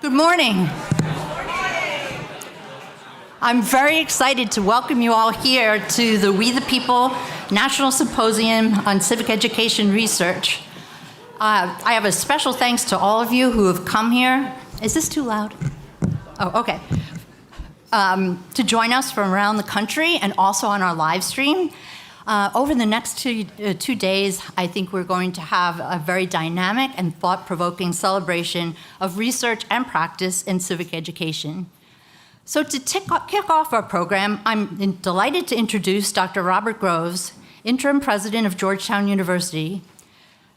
Good morning. I'm very excited to welcome you all here to the We the People National Symposium on Civic Education Research. I have a special thanks to all of you who have come here. Is this too loud? Oh, okay. To join us from around the country and also on our live stream. Over the next two days, I think we're going to have a very dynamic and thought-provoking celebration of research and practice in civic education. So to kick off our program, I'm delighted to introduce Dr. Robert Groves, Interim President of Georgetown University.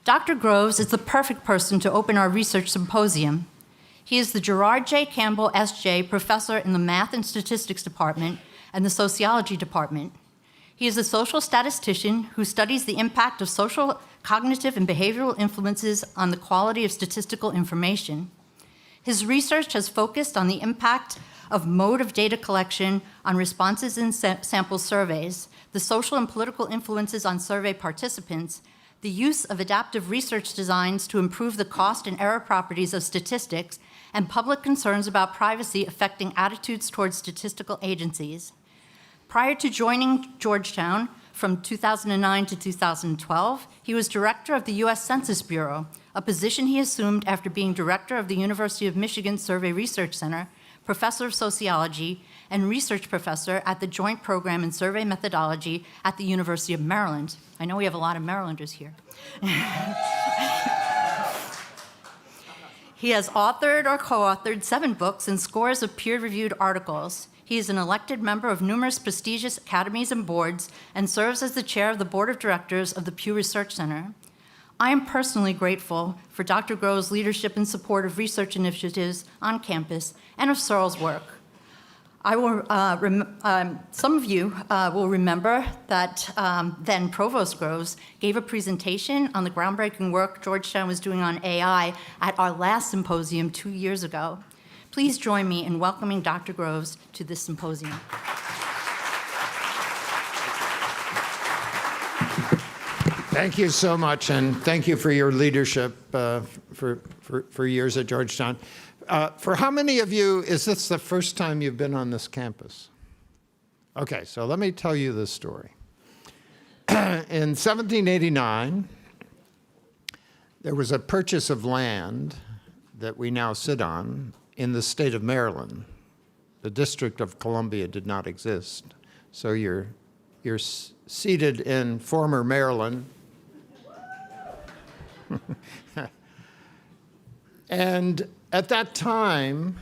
Dr. Groves is the perfect person to open our research symposium. He is the Gerard J. Campbell, S.J., Professor in the Math and Statistics Department and the Sociology Department. He is a social statistician who studies the impact of social, cognitive, and behavioral influences on the quality of statistical information. His research has focused on the impact of mode of data collection on responses in sample surveys, the social and political influences on survey participants, the use of adaptive research designs to improve the cost and error properties of statistics, and public concerns about privacy affecting attitudes towards statistical agencies. Prior to joining Georgetown from 2009 to 2012, he was director of the U.S. Census Bureau, a position he assumed after being director of the University of Michigan Survey Research Center, professor of sociology, and research professor at the Joint Program in Survey Methodology at the University of Maryland. I know we have a lot of Marylanders here. He has authored or co-authored 7 books and scores of peer-reviewed articles. He is an elected member of numerous prestigious academies and boards and serves as the chair of the board of directors of the Pew Research Center. I am personally grateful for Dr. Groves' leadership and support of research initiatives on campus and of CERL's work. Some of you will remember that then Provost Groves gave a presentation on the groundbreaking work Georgetown was doing on AI at our last symposium 2 years ago. Please join me in welcoming Dr. Groves to this symposium. Thank you so much, and thank you for your leadership for years at Georgetown. For how many of you is this the first time you've been on this campus? Okay, so let me tell you this story. In 1789, there was a purchase of land that we now sit on in the state of Maryland. The District of Columbia did not exist. So you're seated in former Maryland. And at that time,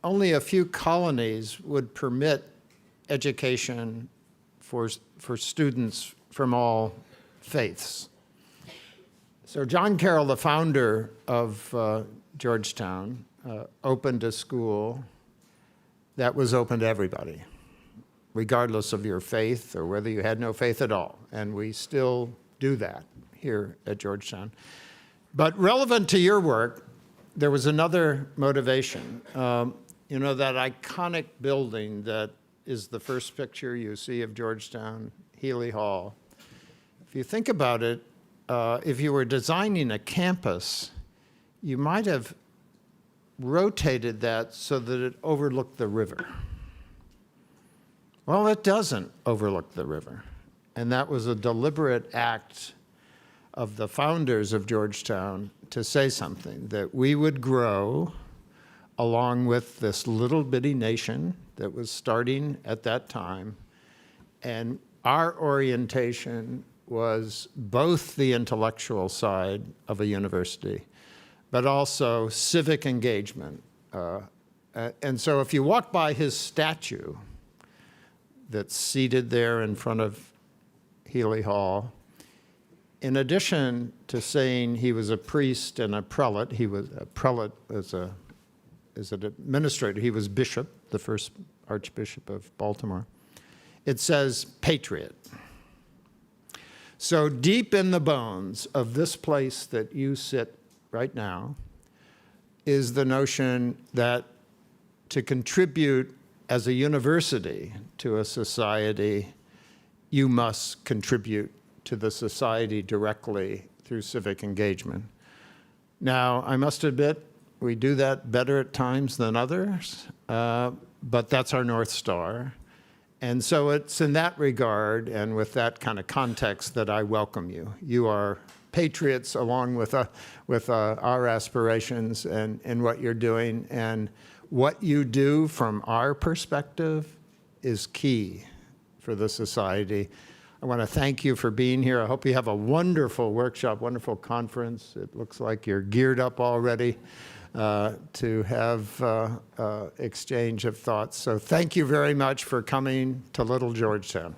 only a few colonies would permit education for students from all faiths. So John Carroll, the founder of Georgetown, opened a school that was open to everybody, regardless of your faith or whether you had no faith at all. And we still do that here at Georgetown. But relevant to your work, there was another motivation. You know, that iconic building that is the first picture you see of Georgetown, Healy Hall. If you think about it, if you were designing a campus, you might have rotated that so that it overlooked the river. Well, it doesn't overlook the river. And that was a deliberate act of the founders of Georgetown to say something, that we would grow along with this little bitty nation that was starting at that time. And our orientation was both the intellectual side of a university, but also civic engagement. And so if you walk by his statue that's seated there in front of Healy Hall, in addition to saying he was a priest and a prelate, he was a prelate as an administrator, he was bishop, the first Archbishop of Baltimore. It says patriot. So deep in the bones of this place that you sit right now is the notion that to contribute as a university to a society, you must contribute to the society directly through civic engagement. Now, I must admit, We do that better at times than others, but that's our North Star. And so it's in that regard and with that kind of context that I welcome you. You are patriots along with our aspirations and what you're doing. And what you do from our perspective is key for the society. I want to thank you for being here. I hope you have a wonderful workshop, wonderful conference. It looks like you're geared up already to have exchange of thoughts. So thank you very much for coming to Little Georgetown.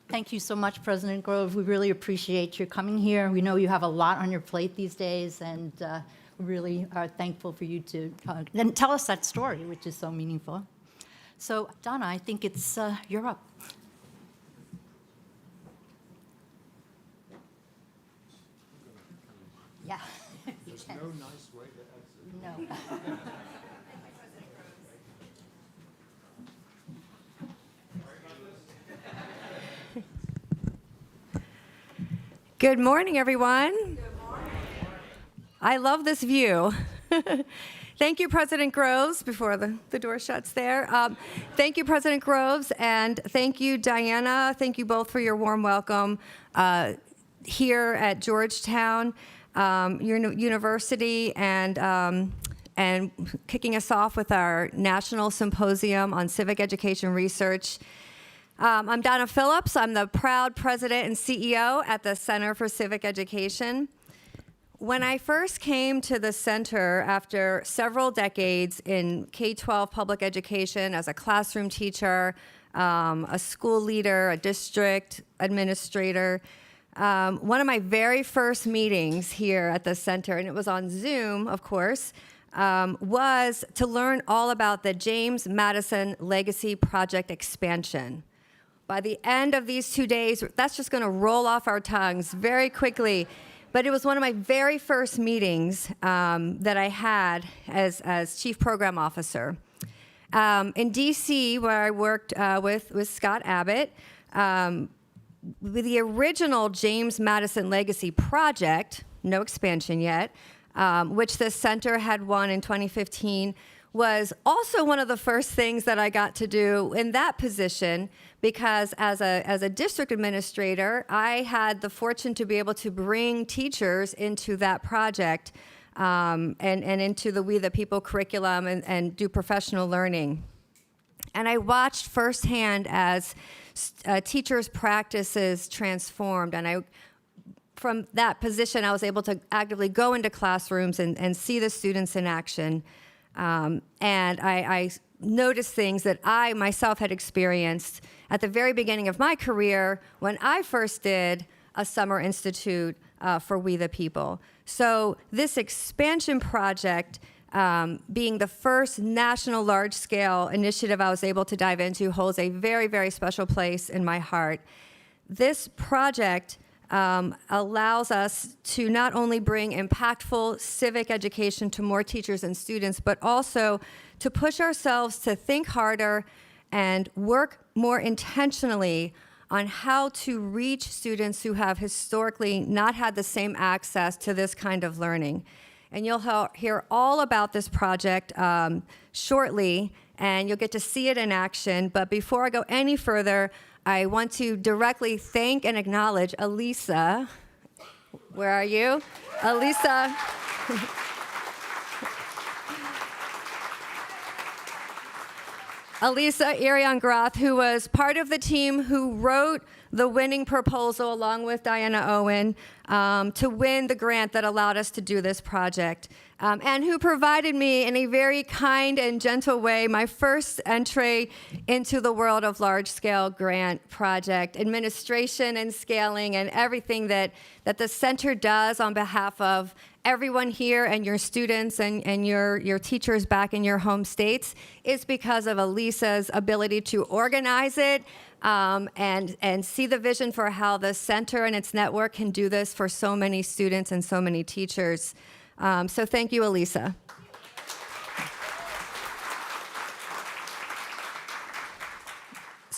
Thank you so much, President Grove. We really appreciate your coming here. We know you have a lot on your plate these days, and we really are thankful for you to and tell us that story, which is so meaningful. So, Donna, I think it's you're up. Yeah. There's no nice way to exit. No. Good morning, everyone. Good morning. I love this view. Thank you, President Groves, before the door shuts there. Thank you, President Groves, and thank you, Diana. Thank you both for your warm welcome here at Georgetown University, and kicking us off with our National Symposium on Civic Education Research. I'm Donna Phillips. I'm the proud president and CEO at the Center for Civic Education. When I first came to the center after several decades in K-12 public education as a classroom teacher, a school leader, a district administrator, one of my very first meetings here at the center, and it was on Zoom, of course, was to learn all about the James Madison Legacy Project expansion. By the end of these 2 days, that's just going to roll off our tongues very quickly. But it was one of my very first meetings that I had as Chief Program Officer. In DC, where I worked with Scott Abbott, with the original James Madison Legacy Project, no expansion yet, which the center had won in 2015, was also one of the first things that I got to do in that position, because as a district administrator, I had the fortune to be able to bring teachers into that project and into the We the People curriculum and do professional learning. And I watched firsthand as teachers' practices transformed, and from that position, I was able to actively go into classrooms and see the students in action. And I noticed things that I myself had experienced at the very beginning of my career when I first did a summer institute for We the People. So this expansion project, being the first national large-scale initiative I was able to dive into, holds a very, very special place in my heart. This project allows us to not only bring impactful civic education to more teachers and students, but also to push ourselves to think harder and work more intentionally on how to reach students who have historically not had the same access to this kind of learning. And you'll hear all about this project shortly, and you'll get to see it in action. But before I go any further, I want to directly thank and acknowledge Elisa. Where are you? Elisa. Elisa Irion-Groth, who was part of the team who wrote the winning proposal along with Diana Owen to win the grant that allowed us to do this project, and who provided me in a very kind and gentle way my first entry into the world of large-scale grant project administration and scaling, and everything that the center does on behalf of everyone here and your students and your teachers back in your home states is because of Elisa's ability to organize it and see the vision for how the center and its network can do this for so many students and so many teachers. So thank you, Elisa.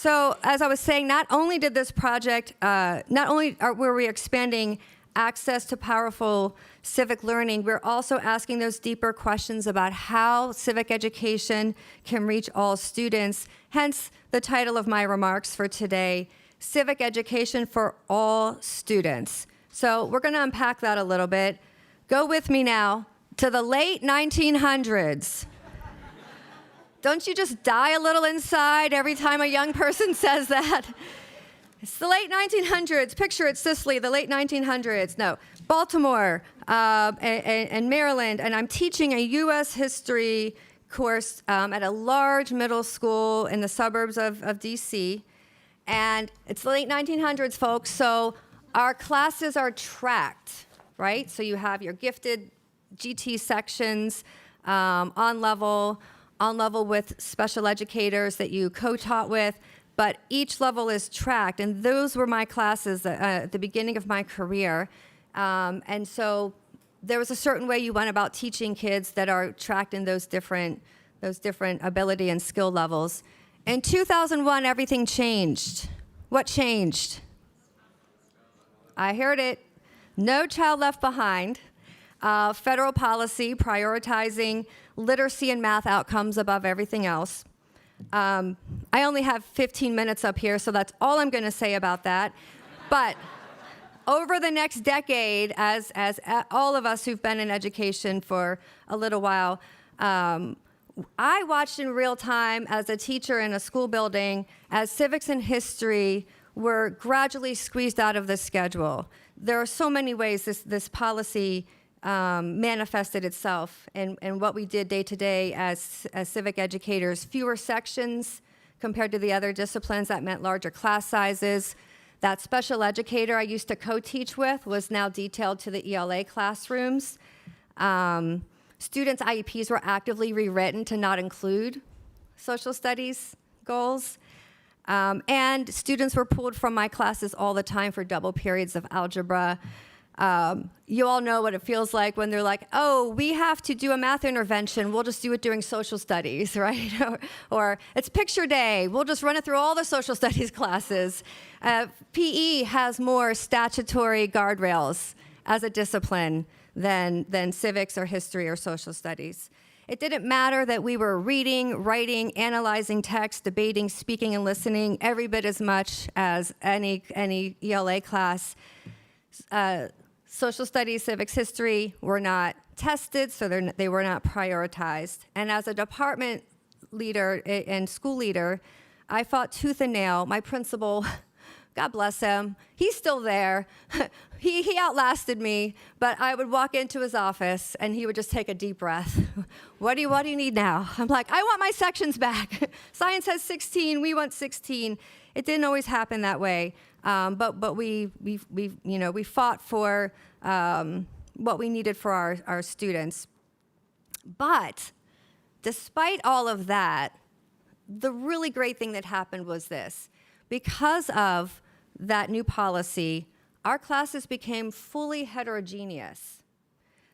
So as I was saying, not only did this project, were we expanding access to powerful civic learning, we're also asking those deeper questions about how civic education can reach all students, hence the title of my remarks for today, Civic Education for All Students. So we're going to unpack that a little bit. Go with me now to the late 1900s. Don't you just die a little inside every time a young person says that? It's the late 1900s. Picture it, Sicily, the late 1900s. No, Baltimore and Maryland. And I'm teaching a U.S. history course at a large middle school in the suburbs of D.C. And it's the late 1900s, folks. So our classes are tracked, right? So you have your gifted GT sections on level with special educators that you co-taught with, but each level is tracked, and those were my classes at the beginning of my career. And so there was a certain way you went about teaching kids that are tracked in those different ability and skill levels. In 2001, everything changed. What changed? I heard it. No Child Left Behind. Federal policy prioritizing literacy and math outcomes above everything else. I only have 15 minutes up here, so that's all I'm going to say about that. But over the next decade, as all of us who've been in education for a little while, I watched in real time as a teacher in a school building as civics and history were gradually squeezed out of the schedule. There are so many ways this policy manifested itself in what we did day to day as civic educators. Fewer sections compared to the other disciplines. That meant larger class sizes. That special educator I used to co-teach with was now detailed to the ELA classrooms. Students' IEPs were actively rewritten to not include social studies goals. And students were pulled from my classes all the time for double periods of algebra. You all know what it feels like when they're like, oh, we have to do a math intervention. We'll just do it during social studies, right? or it's picture day. We'll just run it through all the social studies classes. PE has more statutory guardrails as a discipline than civics or history or social studies. It didn't matter that we were reading, writing, analyzing text, debating, speaking, and listening every bit as much as any ELA class. Social studies, civics, history were not tested, so they were not prioritized. And as a department leader and school leader, I fought tooth and nail. My principal, God bless him, he's still there. He outlasted me, but I would walk into his office and he would just take a deep breath. What do you need now? I'm like, I want my sections back. Science has 16, we want 16. It didn't always happen that way. But we fought for what we needed for our students. But despite all of that, the really great thing that happened was this. Because of that new policy, our classes became fully heterogeneous.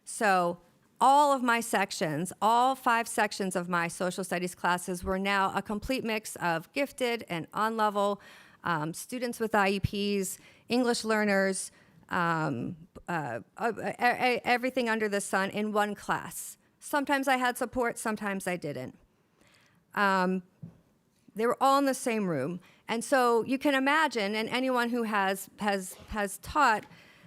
So all of my sections, all 5 sections of my social studies classes were now a complete mix of gifted and on-level students with IEPs, English learners, everything under the sun in one class. Sometimes I had support, sometimes I didn't. They were all in the same room. And so you can imagine, and anyone who has taught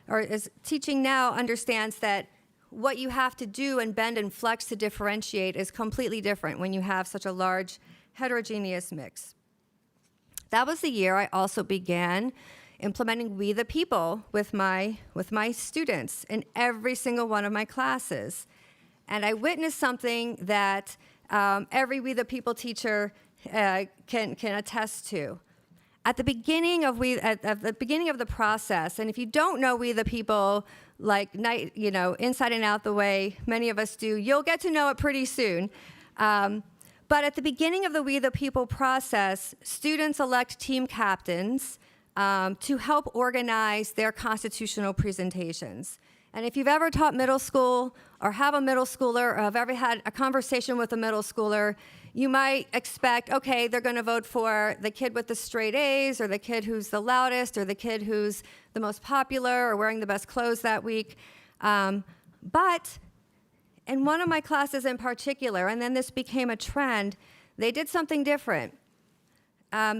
or is teaching now understands that what you have to do and bend and flex to differentiate is completely different when you have such a large heterogeneous mix. That was the year I also began implementing We the People with my students in every single one of my classes. And I witnessed something that every We the People teacher can attest to. At the beginning of the process, and if you don't know We the People, inside and out the way many of us do, you'll get to know it pretty soon. But at the beginning of the We the People process, students elect team captains to help organize their constitutional presentations. And if you've ever taught middle school or have a middle schooler or have ever had a conversation with a middle schooler, you might expect, okay, they're going to vote for the kid with the straight A's or the kid who's the loudest or the kid who's the most popular or wearing the best clothes that week. But in one of my classes in particular, and then this became a trend, they did something different.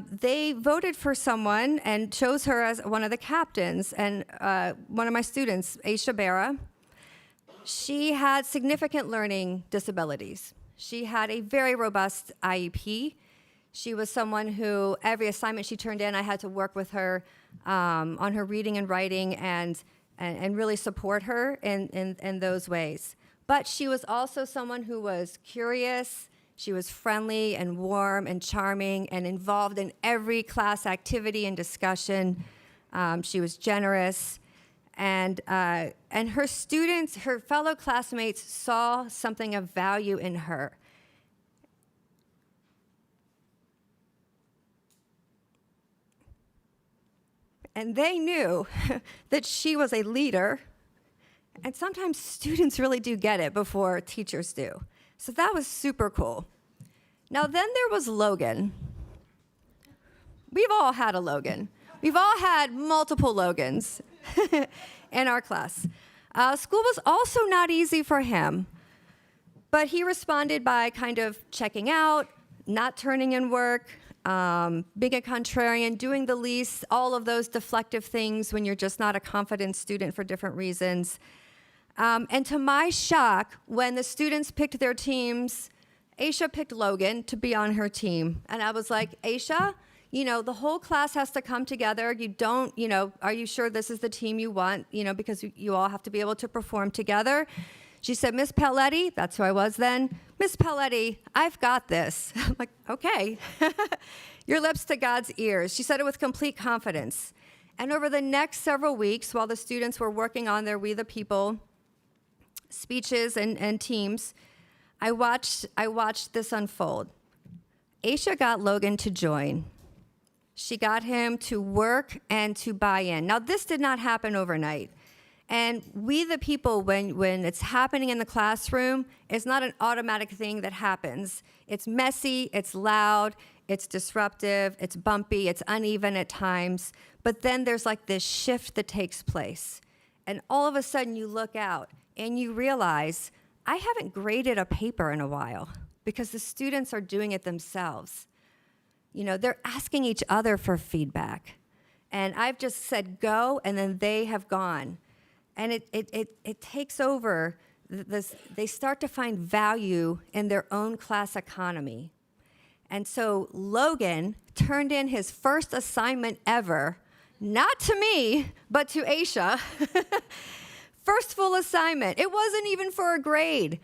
They voted for someone and chose her as one of the captains. And one of my students, Aisha Berra, she had significant learning disabilities. She had a very robust IEP. She was someone who, every assignment she turned in, I had to work with her on her reading and writing and really support her in those ways. But she was also someone who was curious. She was friendly and warm and charming and involved in every class activity and discussion. She was generous. And her students, her fellow classmates, saw something of value in her. And they knew that she was a leader. And sometimes students really do get it before teachers do. So that was super cool. Now then there was Logan. We've all had a Logan. We've all had multiple Logans in our class. School was also not easy for him, but he responded by kind of checking out, not turning in work, being a contrarian, doing the least, all of those deflective things when you're just not a confident student for different reasons. And to my shock, when the students picked their teams, Aisha picked Logan to be on her team. And I was like, Aisha, the whole class has to come together. You don't, are you sure this is the team you want? Because you all have to be able to perform together. She said, Miss Pelletti, that's who I was then, Miss Pelletti, I've got this. I'm like, okay. Your lips to God's ears. She said it with complete confidence. And over the next several weeks, while the students were working on their We the People speeches and teams, I watched this unfold. Aisha got Logan to join. She got him to work and to buy in. Now, this did not happen overnight. And We the People, when it's happening in the classroom, it's not an automatic thing that happens. It's messy, it's loud, it's disruptive, it's bumpy, it's uneven at times. But then there's like this shift that takes place. And all of a sudden you look out and you realize, I haven't graded a paper in a while because the students are doing it themselves. They're asking each other for feedback. And I've just said go, and then they have gone. And it takes over. They start to find value in their own class economy. And so Logan turned in his first assignment ever, not to me, but to Aisha. First full assignment. It wasn't even for a grade.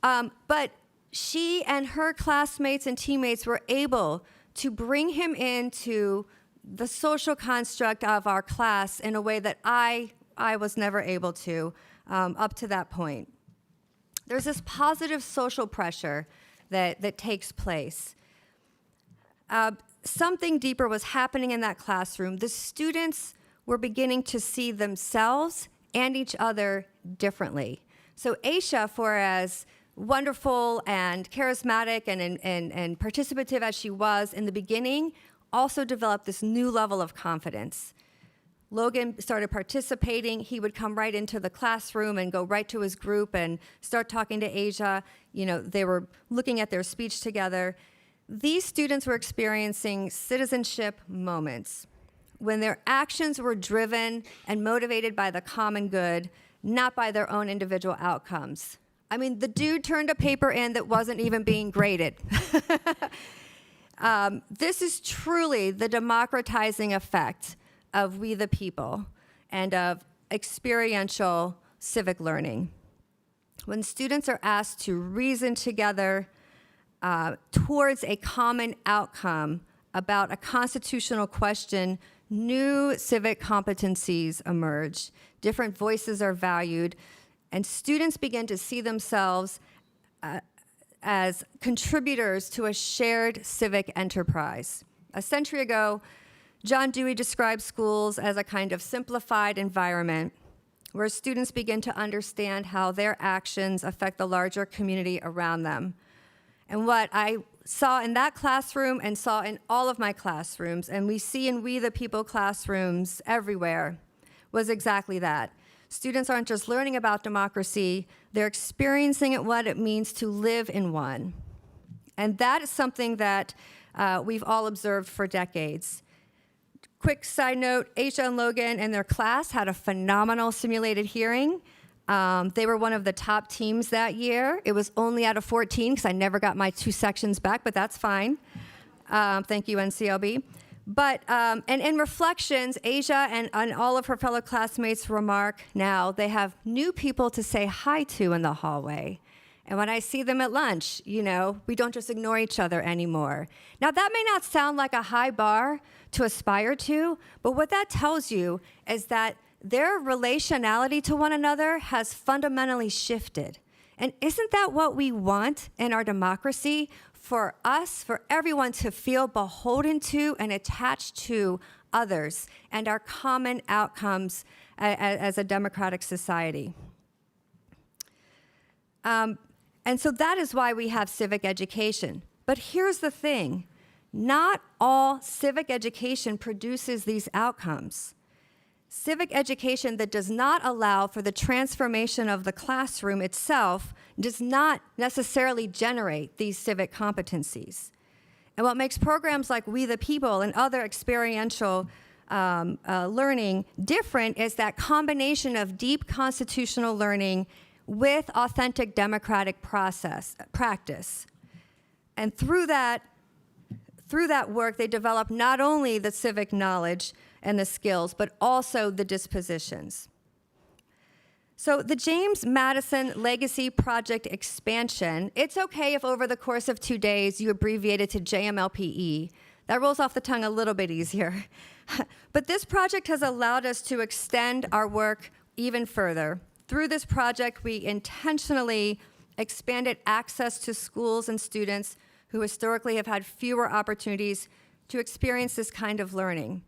But she and her classmates and teammates were able to bring him into the social construct of our class in a way that I was never able to up to that point. There's this positive social pressure that takes place. Something deeper was happening in that classroom. The students were beginning to see themselves and each other differently. So Aisha, for as wonderful and charismatic and participative as she was in the beginning, also developed this new level of confidence. Logan started participating. He would come right into the classroom and go right to his group and start talking to Aisha. They were looking at their speech together. These students were experiencing citizenship moments when their actions were driven and motivated by the common good, not by their own individual outcomes. I mean, the dude turned a paper in that wasn't even being graded. This is truly the democratizing effect of We the People and of experiential civic learning. When students are asked to reason together towards a common outcome about a constitutional question, new civic competencies emerge. Different voices are valued, and students begin to see themselves as contributors to a shared civic enterprise. A century ago, John Dewey described schools as a kind of simplified environment where students begin to understand how their actions affect the larger community around them. And what I saw in that classroom and saw in all of my classrooms, and we see in We the People classrooms everywhere, was exactly that. Students aren't just learning about democracy, they're experiencing what it means to live in one. And that is something that we've all observed for decades. Quick side note, Asia and Logan and their class had a phenomenal simulated hearing. They were one of the top teams that year. It was only out of 14 because I never got my 2 sections back, but that's fine. Thank you, NCLB. But, and in reflections, Asia and all of her fellow classmates remark now they have new people to say hi to in the hallway. And when I see them at lunch, you know, we don't just ignore each other anymore. Now, that may not sound like a high bar to aspire to, but what that tells you is that their relationality to one another has fundamentally shifted. And isn't that what we want in our democracy? For us, for everyone to feel beholden to and attached to others and our common outcomes as a democratic society. And so that is why we have civic education. But here's the thing, not all civic education produces these outcomes. Civic education that does not allow for the transformation of the classroom itself does not necessarily generate these civic competencies. And what makes programs like We the People and other experiential learning different is that combination of deep constitutional learning with authentic democratic practice. And through that work, they develop not only the civic knowledge and the skills, but also the dispositions. So the James Madison Legacy Project Expansion, it's okay if over the course of 2 days you abbreviate it to JMLPE. That rolls off the tongue a little bit easier. But this project has allowed us to extend our work even further. Through this project, we intentionally expanded access to schools and students who historically have had fewer opportunities to experience this kind of learning.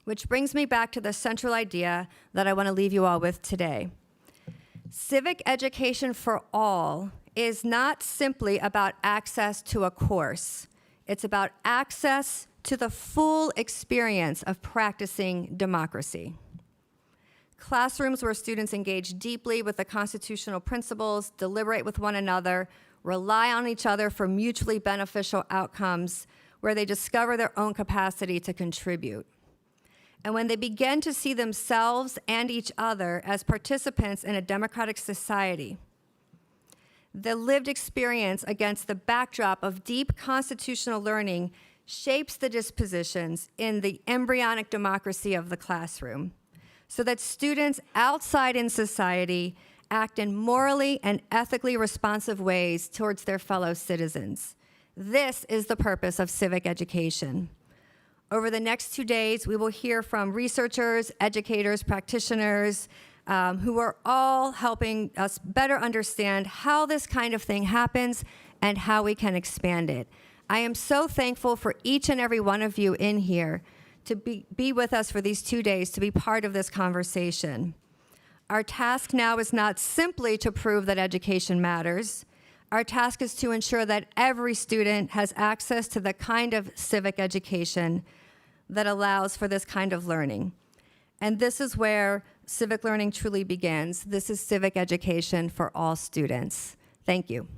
Which brings me back to the central idea that I want to leave you all with today. Civic education for all is not simply about access to a course. It's about access to the full experience of practicing democracy. Classrooms where students engage deeply with the constitutional principles, deliberate with one another, rely on each other for mutually beneficial outcomes, where they discover their own capacity to contribute. And when they begin to see themselves and each other as participants in a democratic society, the lived experience against the backdrop of deep constitutional learning shapes the dispositions in the embryonic democracy of the classroom, so that students outside in society act in morally and ethically responsive ways towards their fellow citizens. This is the purpose of civic education. Over the next 2 days, we will hear from researchers, educators, practitioners, who are all helping us better understand how this kind of thing happens and how we can expand it. I am so thankful for each and every one of you in here to be with us for these 2 days, to be part of this conversation. Our task now is not simply to prove that education matters. Our task is to ensure that every student has access to the kind of civic education that allows for this kind of learning. And this is where civic learning truly begins. This is civic education for all students. Thank you.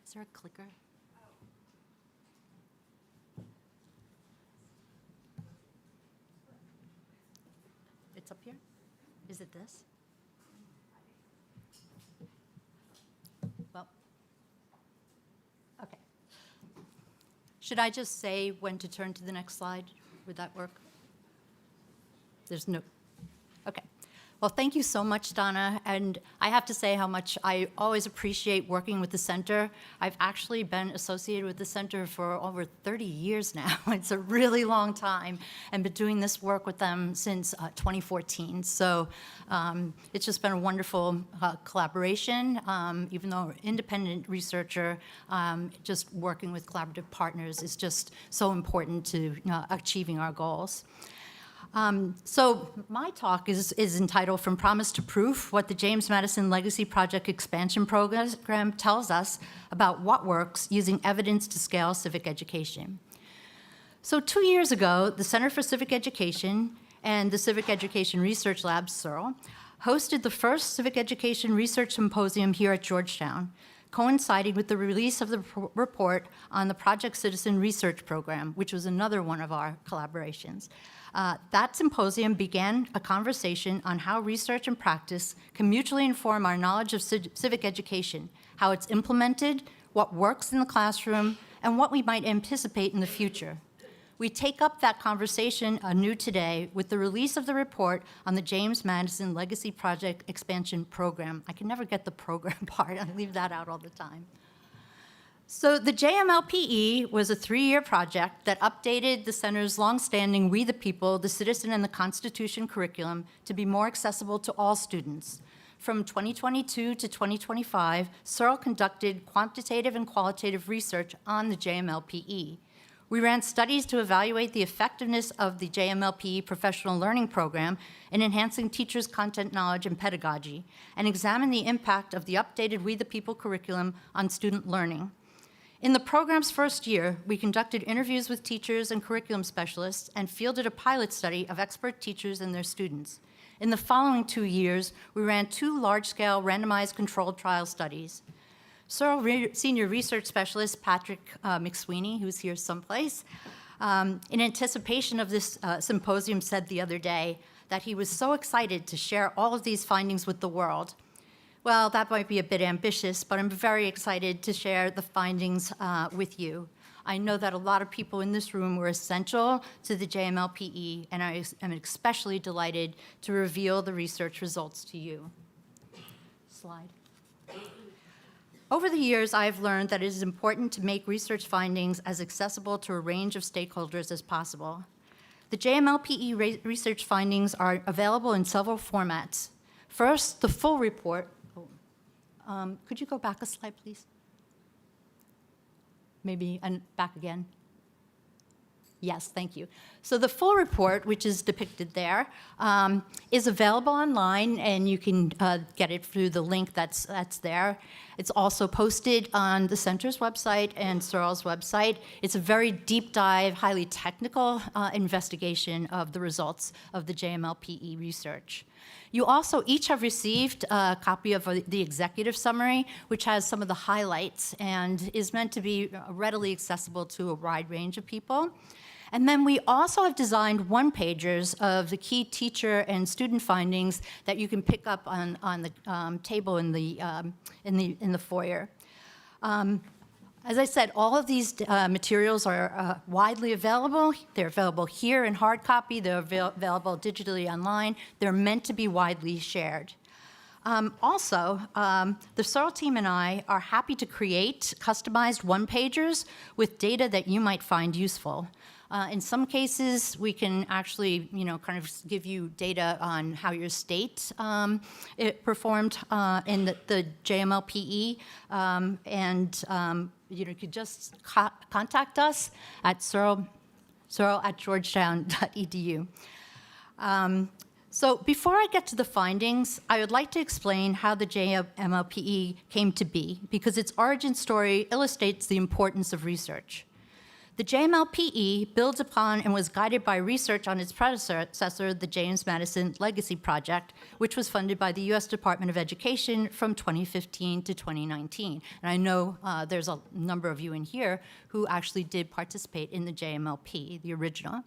Is there a clicker? It's up here? Is it this? Well, okay. Should I just say when to turn to the next slide? Would that work? There's no, okay. Well, thank you so much, Donna. And I have to say how much I always appreciate working with the center. I've actually been associated with the center for over 30 years now. It's a really long time, and been doing this work with them since 2014. So it's just been a wonderful collaboration. Even though I'm an independent researcher, just working with collaborative partners is just so important to achieving our goals. So my talk is entitled From Promise to Proof, What the James Madison Legacy Project Expansion Program Tells Us About What Works Using Evidence to Scale Civic Education. So 2 years ago, the Center for Civic Education and the Civic Education Research Lab, CERL, hosted the first Civic Education Research Symposium here at Georgetown, coinciding with the release of the report on the Project Citizen Research Program, which was another one of our collaborations. That symposium began a conversation on how research and practice can mutually inform our knowledge of civic education, how it's implemented, what works in the classroom, and what we might anticipate in the future. We take up that conversation anew today with the release of the report on the James Madison Legacy Project Expansion Program. I can never get the program part. I leave that out all the time. So the JMLPE was a 3-year project that updated the center's longstanding We the People, the Citizen, and the Constitution curriculum to be more accessible to all students. From 2022 to 2025, CERL conducted quantitative and qualitative research on the JMLPE. We ran studies to evaluate the effectiveness of the JMLPE professional learning program in enhancing teachers' content knowledge and pedagogy, and examined the impact of the updated We the People curriculum on student learning. In the program's first year, we conducted interviews with teachers and curriculum specialists and fielded a pilot study of expert teachers and their students. In the following 2 years, we ran 2 large-scale randomized controlled trial studies. CERL Senior Research Specialist Patrick McSweeney, who's here someplace, in anticipation of this symposium, said the other day that he was so excited to share all of these findings with the world. Well, that might be a bit ambitious, but I'm very excited to share the findings with you. I know that a lot of people in this room were essential to the JMLPE, and I am especially delighted to reveal the research results to you. Slide. Over the years, I've learned that it is important to make research findings as accessible to a range of stakeholders as possible. The JMLPE research findings are available in several formats. First, the full report. Could you go back a slide, please? Maybe, and back again. Yes, thank you. So the full report, which is depicted there, is available online, and you can get it through the link that's there. It's also posted on the center's website and CERL's website. It's a very deep dive, highly technical investigation of the results of the JMLPE research. You also each have received a copy of the executive summary, which has some of the highlights and is meant to be readily accessible to a wide range of people. And then we also have designed one-pagers of the key teacher and student findings that you can pick up on the table in the foyer. As I said, all of these materials are widely available. They're available here in hard copy. They're available digitally online. They're meant to be widely shared. Also, the CERL team and I are happy to create customized one-pagers with data that you might find useful. In some cases, we can actually, kind of give you data on how your state it performed in the JMLPE, and you could just contact us at CERL@georgetown.edu. So before I get to the findings, I would like to explain how the JMLPE came to be, because its origin story illustrates the importance of research. The JMLPE builds upon and was guided by research on its predecessor, the James Madison Legacy Project, which was funded by the U.S. Department of Education from 2015 to 2019. And I know there's a number of you in here who actually did participate in the JMLP, the original.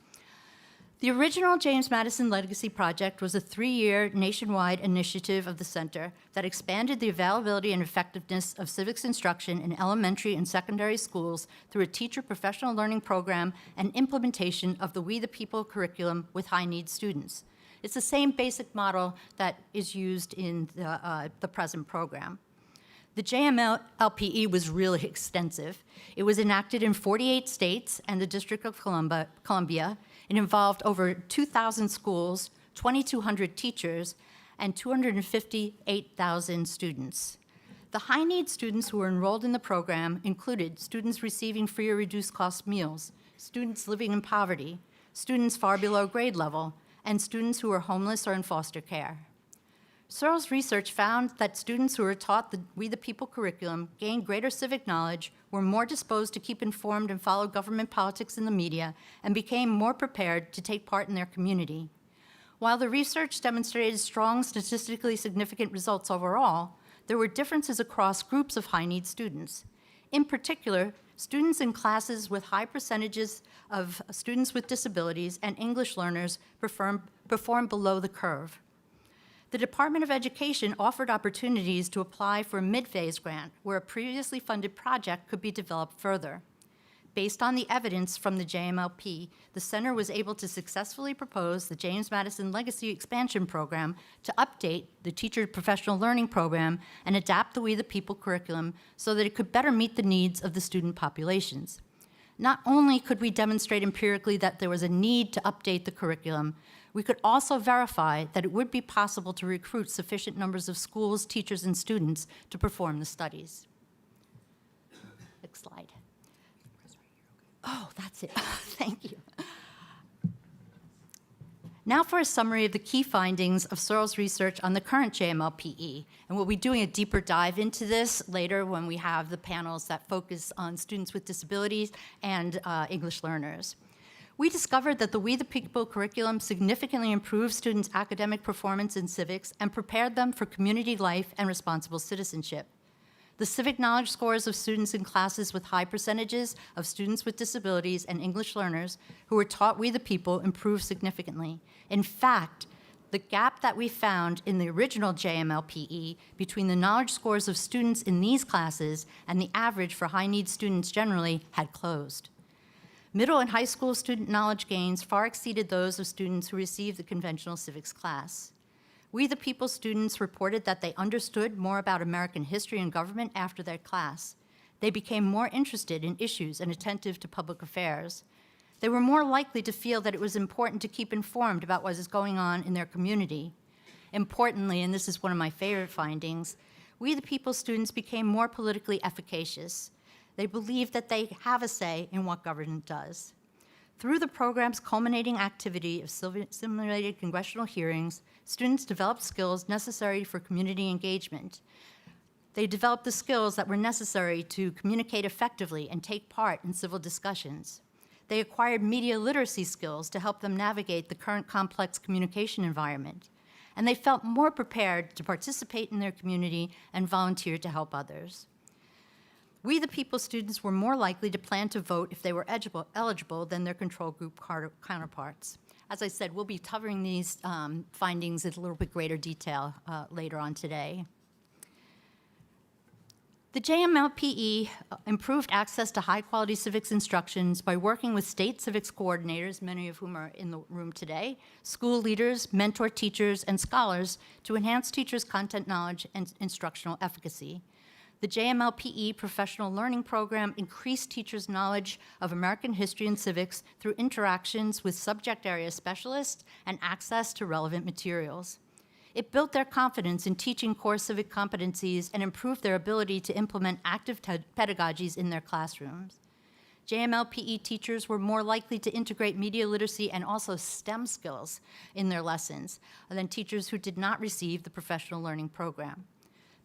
The original James Madison Legacy Project was a 3-year nationwide initiative of the center that expanded the availability and effectiveness of civics instruction in elementary and secondary schools through a teacher professional learning program and implementation of the We the People curriculum with high-need students. It's the same basic model that is used in the present program. The JMLPE was really extensive. It was enacted in 48 states and the District of Columbia. It involved over 2,000 schools, 2,200 teachers, and 258,000 students. The high-need students who were enrolled in the program included students receiving free or reduced-cost meals, students living in poverty, students far below grade level, and students who were homeless or in foster care. CERL's research found that students who were taught the We the People curriculum gained greater civic knowledge, were more disposed to keep informed and follow government politics in the media, and became more prepared to take part in their community. While the research demonstrated strong statistically significant results overall, there were differences across groups of high-need students. In particular, students in classes with high percentages of students with disabilities and English learners performed below the curve. The Department of Education offered opportunities to apply for a mid-phase grant where a previously funded project could be developed further. Based on the evidence from the JMLP, the center was able to successfully propose the James Madison Legacy Expansion Program to update the Teacher Professional Learning Program and adapt the We the People curriculum so that it could better meet the needs of the student populations. Not only could we demonstrate empirically that there was a need to update the curriculum, we could also verify that it would be possible to recruit sufficient numbers of schools, teachers, and students to perform the studies. Next slide. Oh, that's it. Thank you. Now for a summary of the key findings of CERL's research on the current JMLPE. And we'll be doing a deeper dive into this later when we have the panels that focus on students with disabilities and English learners. We discovered that the We the People curriculum significantly improved students' academic performance in civics and prepared them for community life and responsible citizenship. The civic knowledge scores of students in classes with high percentages of students with disabilities and English learners who were taught We the People improved significantly. In fact, the gap that we found in the original JMLPE between the knowledge scores of students in these classes and the average for high-need students generally had closed. Middle and high school student knowledge gains far exceeded those of students who received the conventional civics class. We the People students reported that they understood more about American history and government after their class. They became more interested in issues and attentive to public affairs. They were more likely to feel that it was important to keep informed about what is going on in their community. Importantly, and this is one of my favorite findings, We the People students became more politically efficacious. They believe that they have a say in what government does. Through the program's culminating activity of simulated congressional hearings, students developed skills necessary for community engagement. They developed the skills that were necessary to communicate effectively and take part in civil discussions. They acquired media literacy skills to help them navigate the current complex communication environment. And they felt more prepared to participate in their community and volunteer to help others. We the People students were more likely to plan to vote if they were eligible than their control group counterparts. As I said, we'll be covering these findings in a little bit greater detail later on today. The JMLPE improved access to high-quality civics instructions by working with state civics coordinators, many of whom are in the room today, school leaders, mentor teachers, and scholars to enhance teachers' content knowledge and instructional efficacy. The JMLPE Professional Learning Program increased teachers' knowledge of American history and civics through interactions with subject area specialists and access to relevant materials. It built their confidence in teaching core civic competencies and improved their ability to implement active pedagogies in their classrooms. JMLPE teachers were more likely to integrate media literacy and also STEM skills in their lessons than teachers who did not receive the Professional Learning Program.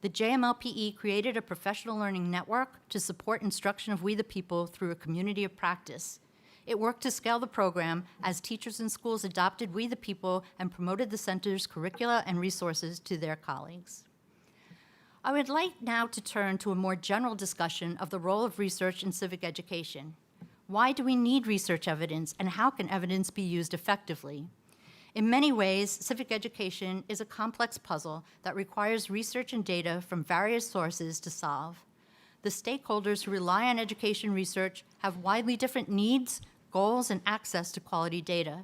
The JMLPE created a professional learning network to support instruction of We the People through a community of practice. It worked to scale the program as teachers and schools adopted We the People and promoted the center's curricula and resources to their colleagues. I would like now to turn to a more general discussion of the role of research in civic education. Why do we need research evidence, and how can evidence be used effectively? In many ways, civic education is a complex puzzle that requires research and data from various sources to solve. The stakeholders who rely on education research have widely different needs, goals, and access to quality data.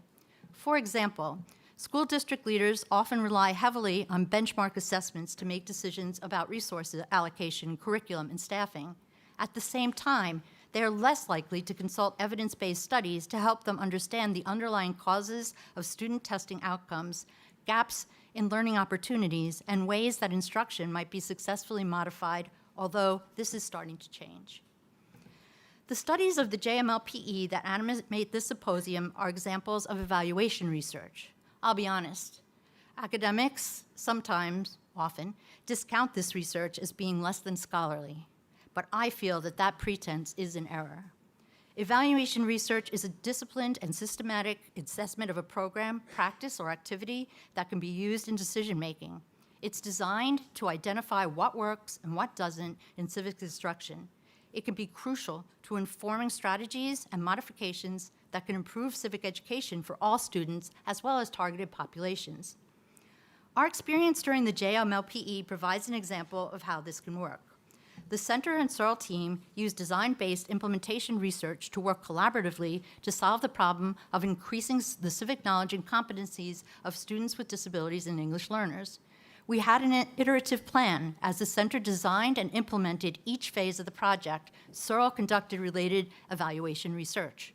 For example, School district leaders often rely heavily on benchmark assessments to make decisions about resource allocation, curriculum, and staffing. At the same time, they are less likely to consult evidence-based studies to help them understand the underlying causes of student testing outcomes, gaps in learning opportunities, and ways that instruction might be successfully modified, although this is starting to change. The studies of the JMLPE that animate this symposium are examples of evaluation research. I'll be honest, academics sometimes, often, discount this research as being less than scholarly, but I feel that that pretense is an error. Evaluation research is a disciplined and systematic assessment of a program, practice, or activity that can be used in decision-making. It's designed to identify what works and what doesn't in civic instruction. It can be crucial to informing strategies and modifications that can improve civic education for all students as well as targeted populations. Our experience during the JMLPE provides an example of how this can work. The Center and CERL team used design-based implementation research to work collaboratively to solve the problem of increasing the civic knowledge and competencies of students with disabilities and English learners. We had an iterative plan. As the center designed and implemented each phase of the project, CERL conducted related evaluation research.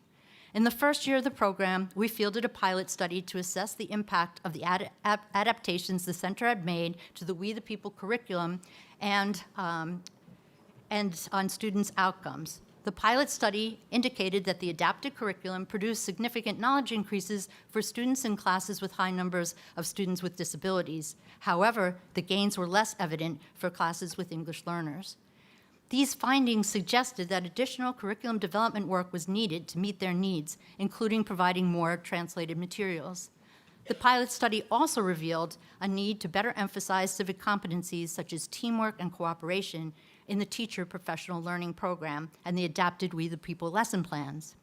In the first year of the program, we fielded a pilot study to assess the impact of the adaptations the center had made to the We the People curriculum and on students' outcomes. The pilot study indicated that the adapted curriculum produced significant knowledge increases for students in classes with high numbers of students with disabilities. However, the gains were less evident for classes with English learners. These findings suggested that additional curriculum development work was needed to meet their needs, including providing more translated materials. The pilot study also revealed a need to better emphasize civic competencies such as teamwork and cooperation in the teacher professional learning program and the adapted We the People lesson plans.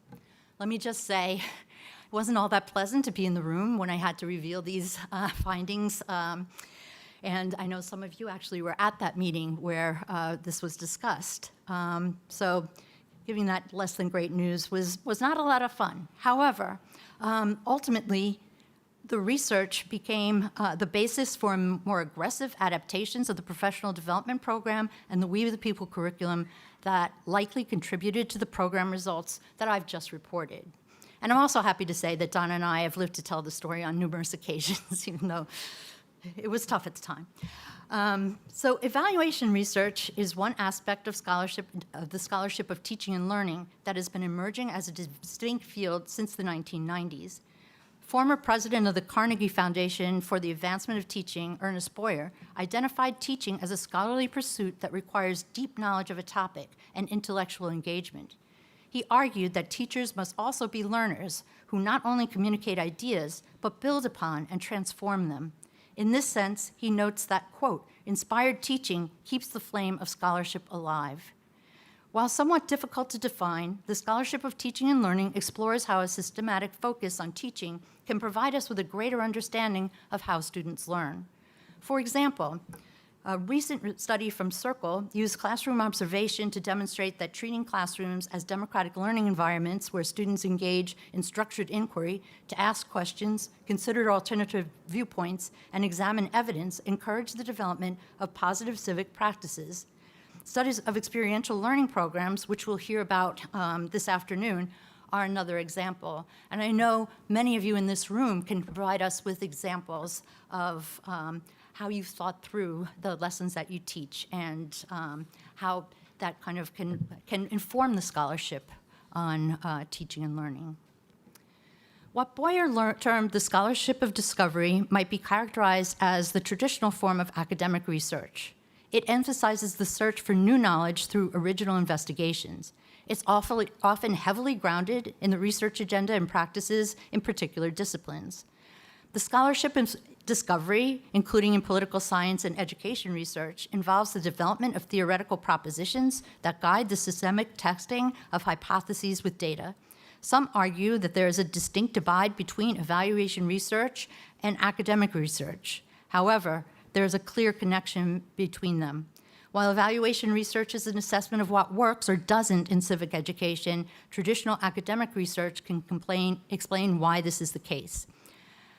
Let me just say, it wasn't all that pleasant to be in the room when I had to reveal these findings. And I know some of you actually were at that meeting where this was discussed. So giving that less than great news was not a lot of fun. However, ultimately, the research became the basis for more aggressive adaptations of the professional development program and the We the People curriculum that likely contributed to the program results that I've just reported. And I'm also happy to say that Donna and I have lived to tell the story on numerous occasions, even though it was tough at the time. So evaluation research is one aspect of the scholarship of teaching and learning that has been emerging as a distinct field since the 1990s. Former president of the Carnegie Foundation for the Advancement of Teaching, Ernest Boyer, identified teaching as a scholarly pursuit that requires deep knowledge of a topic and intellectual engagement. He argued that teachers must also be learners who not only communicate ideas, but build upon and transform them. In this sense, he notes that, quote, inspired teaching keeps the flame of scholarship alive. While somewhat difficult to define, the scholarship of teaching and learning explores how a systematic focus on teaching can provide us with a greater understanding of how students learn. For example, a recent study from CERL used classroom observation to demonstrate that treating classrooms as democratic learning environments where students engage in structured inquiry to ask questions, consider alternative viewpoints, and examine evidence encourage the development of positive civic practices. Studies of experiential learning programs, which we'll hear about this afternoon, are another example. And I know many of you in this room can provide us with examples of how you've thought through the lessons that you teach and how that kind of can inform the scholarship on teaching and learning. What Boyer termed the scholarship of discovery might be characterized as the traditional form of academic research. It emphasizes the search for new knowledge through original investigations. It's often heavily grounded in the research agenda and practices in particular disciplines. The scholarship of discovery, including in political science and education research, involves the development of theoretical propositions that guide the systemic testing of hypotheses with data. Some argue that there is a distinct divide between evaluation research and academic research. However, there is a clear connection between them. While evaluation research is an assessment of what works or doesn't in civic education, traditional academic research can explain why this is the case.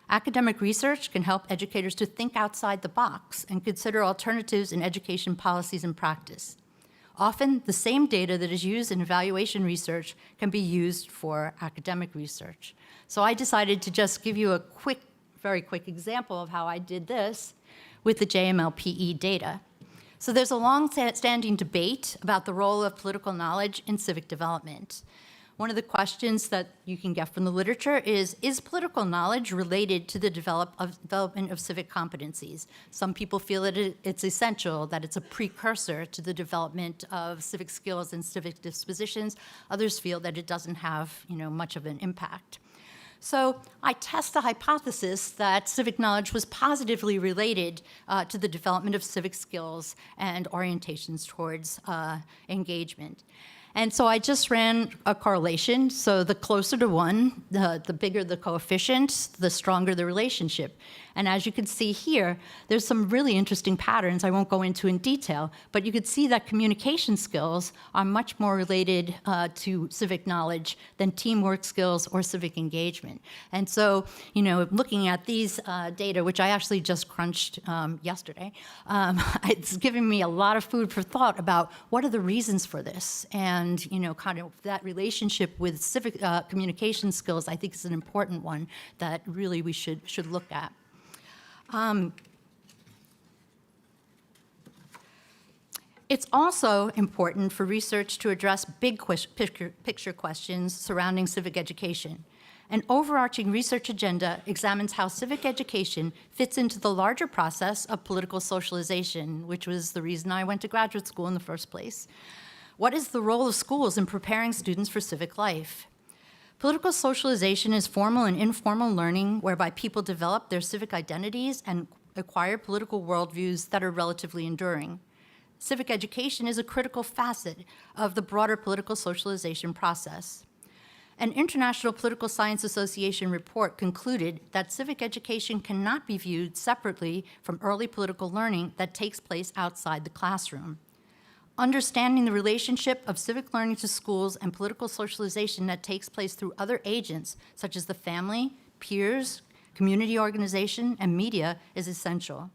Academic research can help educators to think outside the box and consider alternatives in education policies and practice. Often, the same data that is used in evaluation research can be used for academic research. So I decided to just give you a very quick example of how I did this with the JML-PE data. So there's a long-standing debate about the role of political knowledge in civic development. One of the questions that you can get from the literature is political knowledge related to the development of civic competencies? Some people feel that it's essential, that it's a precursor to the development of civic skills and civic dispositions. Others feel that it doesn't have, much of an impact. So I test the hypothesis that civic knowledge was positively related to the development of civic skills and orientations towards engagement. And so I just ran a correlation. So the closer to 1, the bigger the coefficient, the stronger the relationship. And as you can see here, there's some really interesting patterns I won't go into in detail, but you could see that communication skills are much more related to civic knowledge than teamwork skills or civic engagement. And so, looking at these data, which I actually just crunched yesterday, it's giving me a lot of food for thought about what are the reasons for this. And, kind of that relationship with civic communication skills, I think is an important one that really we should look at. It's also important for research to address big picture questions surrounding civic education. An overarching research agenda examines how civic education fits into the larger process of political socialization, which was the reason I went to graduate school in the first place. What is the role of schools in preparing students for civic life? Political socialization is formal and informal learning whereby people develop their civic identities and acquire political worldviews that are relatively enduring. Civic education is a critical facet of the broader political socialization process. An International Political Science Association report concluded that civic education cannot be viewed separately from early political learning that takes place outside the classroom. Understanding the relationship of civic learning to schools and political socialization that takes place through other agents, such as the family, peers, community organization, and media, is essential.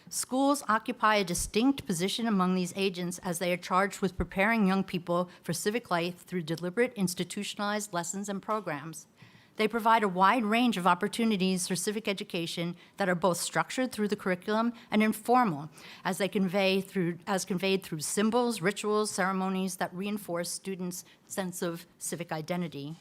Schools occupy a distinct position among these agents as they are charged with preparing young people for civic life through deliberate, institutionalized lessons and programs. They provide a wide range of opportunities for civic education that are both structured through the curriculum and informal, as conveyed through symbols, rituals, ceremonies that reinforce students' sense of civic identity.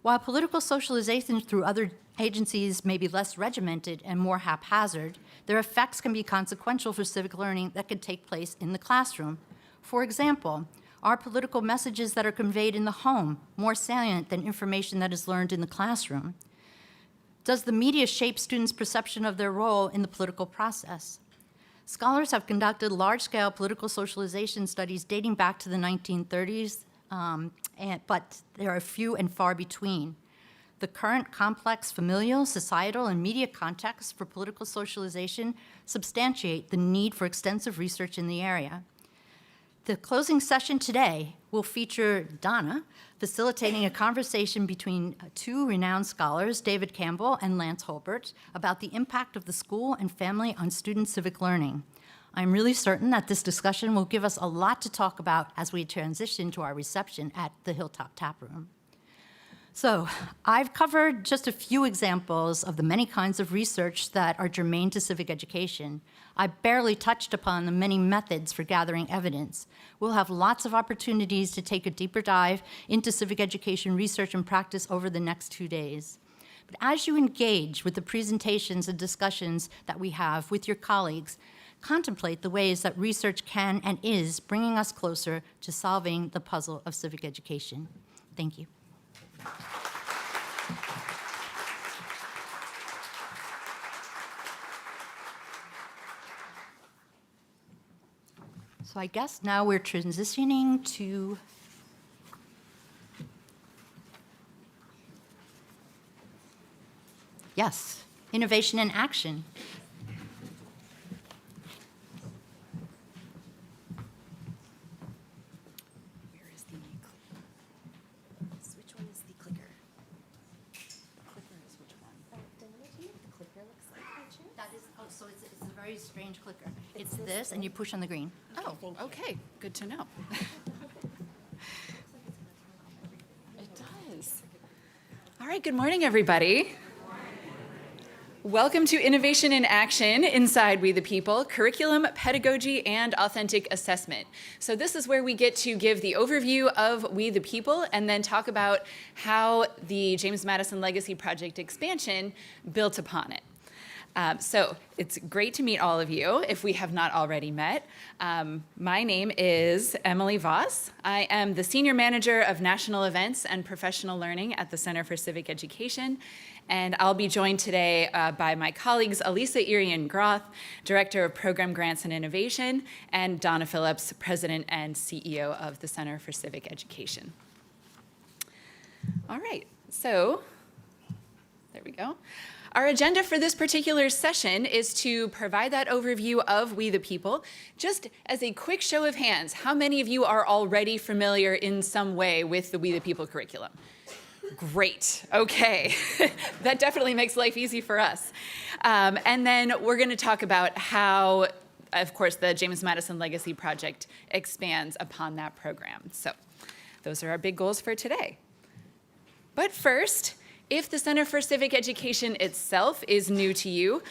While political socialization through other agencies may be less regimented and more haphazard, their effects can be consequential for civic learning that can take place in the classroom. For example, are political messages that are conveyed in the home more salient than information that is learned in the classroom? Does the media shape students' perception of their role in the political process? Scholars have conducted large-scale political socialization studies dating back to the 1930s, but there are few and far between. The current complex familial, societal, and media contexts for political socialization substantiate the need for extensive research in the area. The closing session today will feature Donna facilitating a conversation between 2 renowned scholars, David Campbell and Lance Holbert, about the impact of the school and family on student civic learning. I'm really certain that this discussion will give us a lot to talk about as we transition to our reception at the Hilltop Tap Room. So I've covered just a few examples of the many kinds of research that are germane to civic education. I barely touched upon the many methods for gathering evidence. We'll have lots of opportunities to take a deeper dive into civic education research and practice over the next 2 days. But as you engage with the presentations and discussions that we have with your colleagues, contemplate the ways that research can and is bringing us closer to solving the puzzle of civic education. Thank you. So I guess now we're transitioning to innovation and action. Which one is the clicker? The clicker is which one? strange clicker. It's this, and you push on the green. Oh, okay, good to know. It does. All right, good morning, everybody. Welcome to Innovation in Action inside We the People, Curriculum, Pedagogy, and Authentic Assessment. So this is where we get to give the overview of We the People and then talk about how the James Madison Legacy Project expansion built upon it. So it's great to meet all of you if we have not already met. My name is Emily Voss. I am the Senior Manager of National Events and Professional Learning at the Center for Civic Education. And I'll be joined today by my colleagues Elisa Irian-Groth, Director of Program Grants and Innovation, and Donna Phillips, President and CEO of the Center for Civic Education. All right, so there we go. Our agenda for this particular session is to provide that overview of We the People. Just as a quick show of hands, how many of you are already familiar in some way with the We the People curriculum? Great, okay. That definitely makes life easy for us. And then we're gonna talk about how, of course, the James Madison Legacy Project expands upon that program. So those are our big goals for today. But first, if the Center for Civic Education itself is new to you,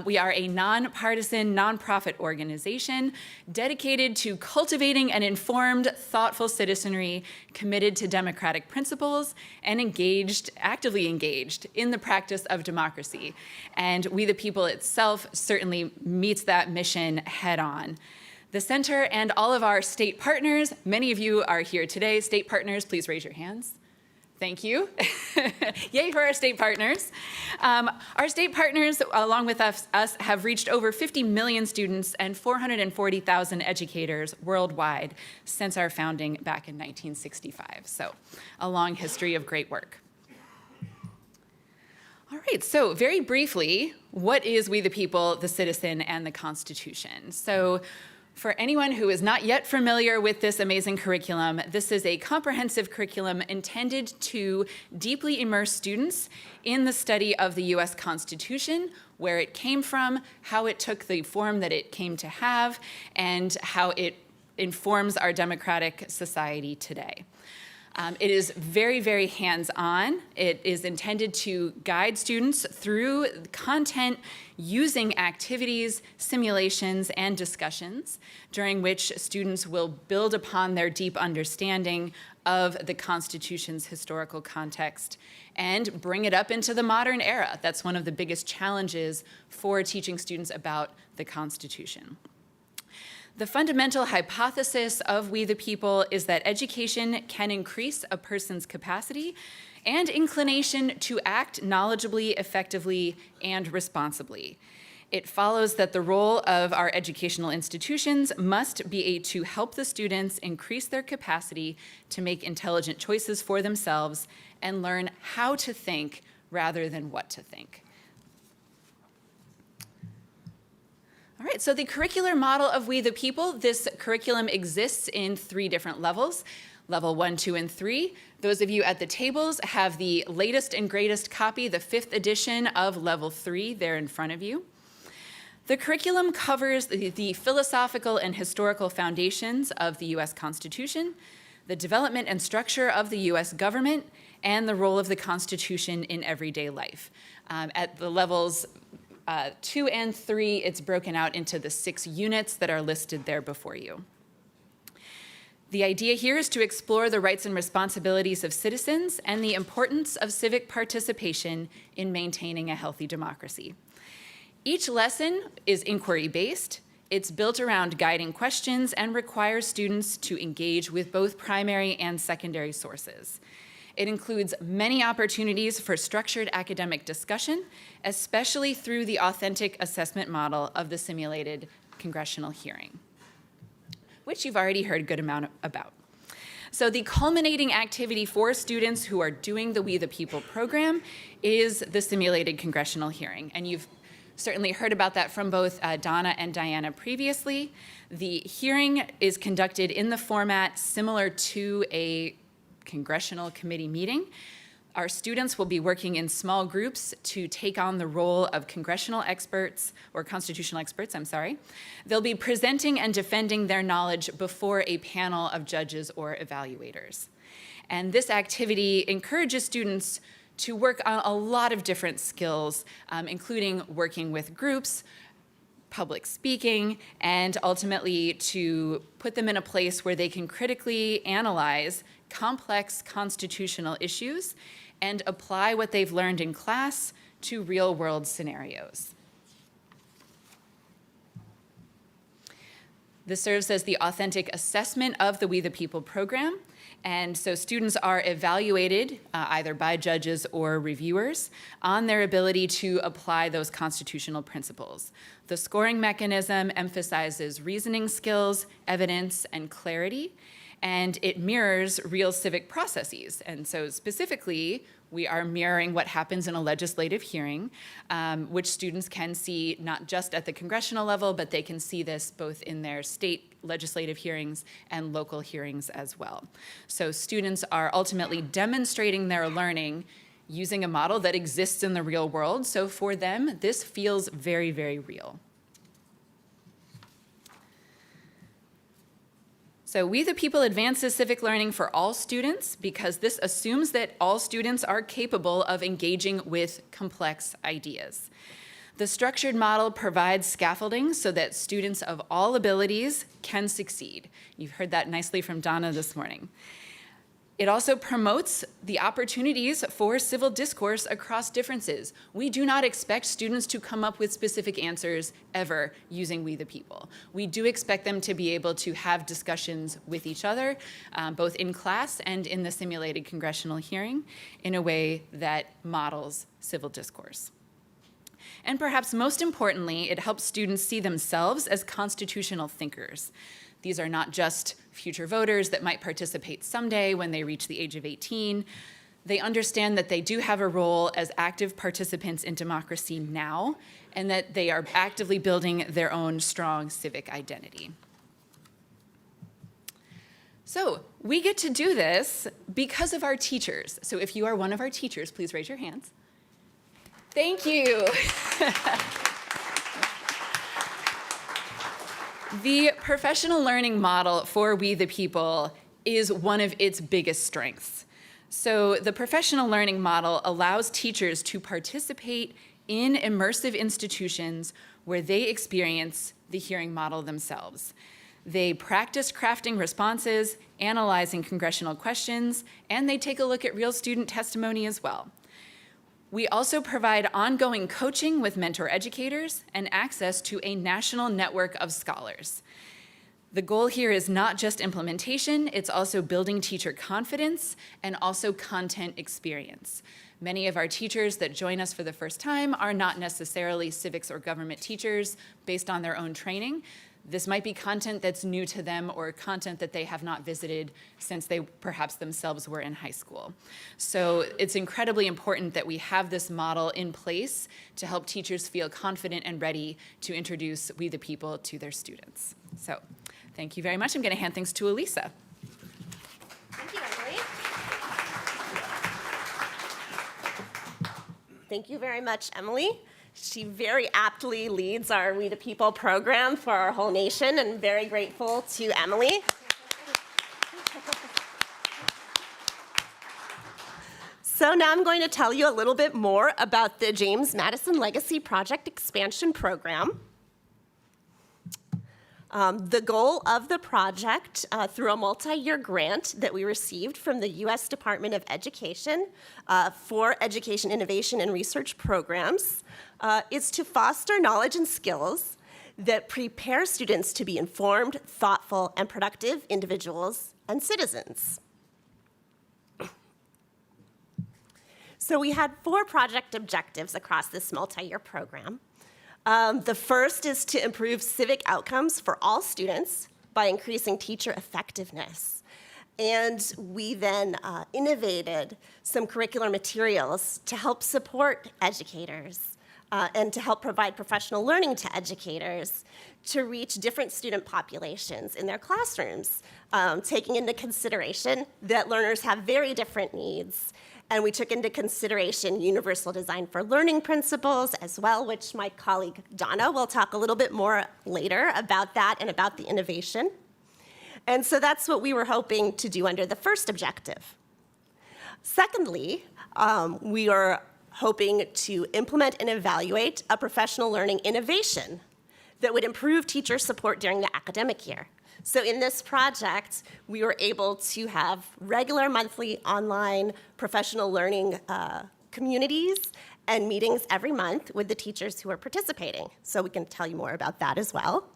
we are a nonpartisan, nonprofit organization dedicated to cultivating an informed, thoughtful citizenry committed to democratic principles and actively engaged in the practice of democracy. And We the People itself certainly meets that mission head on. The center and all of our state partners, many of you are here today. State partners, please raise your hands. Thank you. Yay for our state partners. Our state partners, along with us, have reached over 50 million students and 440,000 educators worldwide since our founding back in 1965. So a long history of great work. All right, so very briefly, what is We the People, the Citizen, and the Constitution? So for anyone who is not yet familiar with this amazing curriculum, this is a comprehensive curriculum intended to deeply immerse students in the study of the US Constitution, where it came from, how it took the form that it came to have, and how it informs our democratic society today. It is very, very hands-on. It is intended to guide students through content using activities, simulations, and discussions, during which students will build upon their deep understanding of the Constitution's historical context and bring it up into the modern era. That's one of the biggest challenges for teaching students about the Constitution. The fundamental hypothesis of We the People is that education can increase a person's capacity and inclination to act knowledgeably, effectively, and responsibly. It follows that the role of our educational institutions must be to help the students increase their capacity to make intelligent choices for themselves and learn how to think rather than what to think. All right, so the curricular model of We the People, this curriculum exists in 3 different levels, level 1, 2, and 3. Those of you at the tables have the latest and greatest copy, the 5th edition of level 3 there in front of you. The curriculum covers the philosophical and historical foundations of the US Constitution, the development and structure of the US government, and the role of the Constitution in everyday life. At the levels 2 and 3, it's broken out into the 6 units that are listed there before you. The idea here is to explore the rights and responsibilities of citizens and the importance of civic participation in maintaining a healthy democracy. Each lesson is inquiry-based. It's built around guiding questions and requires students to engage with both primary and secondary sources. It includes many opportunities for structured academic discussion, especially through the authentic assessment model of the simulated congressional hearing, which you've already heard a good amount about. So the culminating activity for students who are doing the We the People program is the simulated congressional hearing. And you've certainly heard about that from both Donna and Diana previously. The hearing is conducted in the format similar to a congressional committee meeting. Our students will be working in small groups to take on the role of congressional experts, or constitutional experts, I'm sorry. They'll be presenting and defending their knowledge before a panel of judges or evaluators. And this activity encourages students to work on a lot of different skills, including working with groups, public speaking, and ultimately to put them in a place where they can critically analyze complex constitutional issues and apply what they've learned in class to real-world scenarios. This serves as the authentic assessment of the We the People program. And so students are evaluated either by judges or reviewers on their ability to apply those constitutional principles. The scoring mechanism emphasizes reasoning skills, evidence, and clarity, and it mirrors real civic processes. And so specifically, we are mirroring what happens in a legislative hearing, which students can see not just at the congressional level, but they can see this both in their state legislative hearings and local hearings as well. So students are ultimately demonstrating their learning using a model that exists in the real world. So for them, this feels very, very real. So We the People advances civic learning for all students because this assumes that all students are capable of engaging with complex ideas. The structured model provides scaffolding so that students of all abilities can succeed. You've heard that nicely from Donna this morning. It also promotes the opportunities for civil discourse across differences. We do not expect students to come up with specific answers ever using We the People. We do expect them to be able to have discussions with each other, both in class and in the simulated congressional hearing, in a way that models civil discourse. And perhaps most importantly, it helps students see themselves as constitutional thinkers. These are not just future voters that might participate someday when they reach the age of 18. They understand that they do have a role as active participants in democracy now, and that they are actively building their own strong civic identity. So we get to do this because of our teachers. So if you are one of our teachers, please raise your hands. Thank you. The professional learning model for We the People is one of its biggest strengths. So the professional learning model allows teachers to participate in immersive institutions where they experience the hearing model themselves. They practice crafting responses, analyzing congressional questions, and they take a look at real student testimony as well. We also provide ongoing coaching with mentor educators and access to a national network of scholars. The goal here is not just implementation, it's also building teacher confidence and also content experience. Many of our teachers that join us for the first time are not necessarily civics or government teachers based on their own training. This might be content that's new to them or content that they have not visited since they perhaps themselves were in high school. So it's incredibly important that we have this model in place to help teachers feel confident and ready to introduce We the People to their students. So thank you very much. I'm going to hand things to Elisa. Thank you, Emily. Thank you very much, Emily. She very aptly leads our We the People program for our whole nation, and I'm very grateful to Emily. So now I'm going to tell you a little bit more about the James Madison Legacy Project Expansion Program. The goal of the project, through a multi-year grant that we received from the U.S. Department of Education for education, innovation, and research programs, is to foster knowledge and skills that prepare students to be informed, thoughtful, and productive individuals and citizens. So we had 4 project objectives across this multi-year program. The first is to improve civic outcomes for all students by increasing teacher effectiveness. And we then innovated some curricular materials to help support educators and to help provide professional learning to educators to reach different student populations in their classrooms, taking into consideration that learners have very different needs And we took into consideration universal design for learning principles as well, which my colleague Donna will talk a little bit more later about that and about the innovation. And so that's what we were hoping to do under the first objective. Secondly, we are hoping to implement and evaluate a professional learning innovation that would improve teacher support during the academic year. So in this project, we were able to have regular monthly online professional learning communities and meetings every month with the teachers who are participating. So we can tell you more about that as well.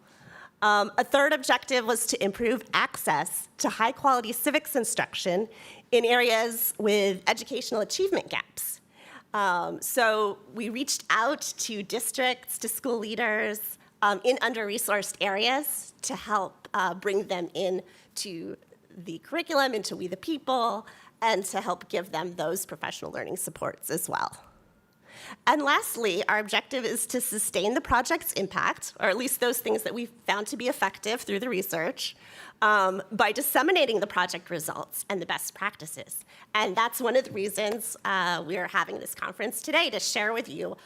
A third objective was to improve access to high-quality civics instruction in areas with educational achievement gaps. So we reached out to districts, to school leaders in under-resourced areas to help bring them into the curriculum, into We the People, and to help give them those professional learning supports as well. And lastly, our objective is to sustain the project's impact, or at least those things that we found to be effective through the research, by disseminating the project results and the best practices. And that's one of the reasons we are having this conference today, to share with you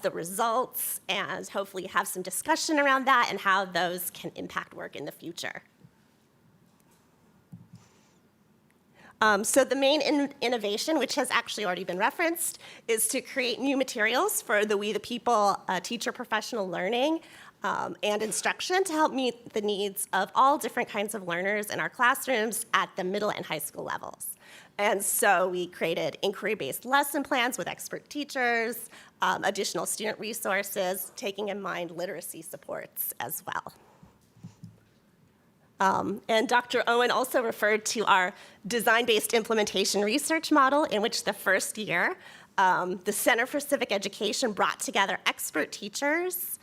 the results and hopefully have some discussion around that and how those can impact work in the future. So the main innovation, which has actually already been referenced, is to create new materials for the We the People teacher professional learning and instruction to help meet the needs of all different kinds of learners in our classrooms at the middle and high school levels. And so we created inquiry-based lesson plans with expert teachers, additional student resources, taking in mind literacy supports as well. And Dr. Owen also referred to our design-based implementation research model, in which the first year, the Center for Civic Education brought together expert teachers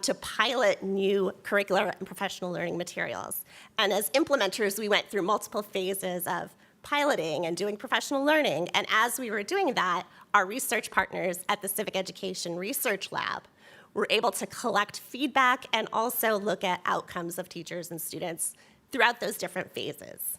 to pilot new curricular and professional learning materials. And as implementers, we went through multiple phases of piloting and doing professional learning. And as we were doing that, our research partners at the Civic Education Research Lab were able to collect feedback and also look at outcomes of teachers and students throughout those different phases.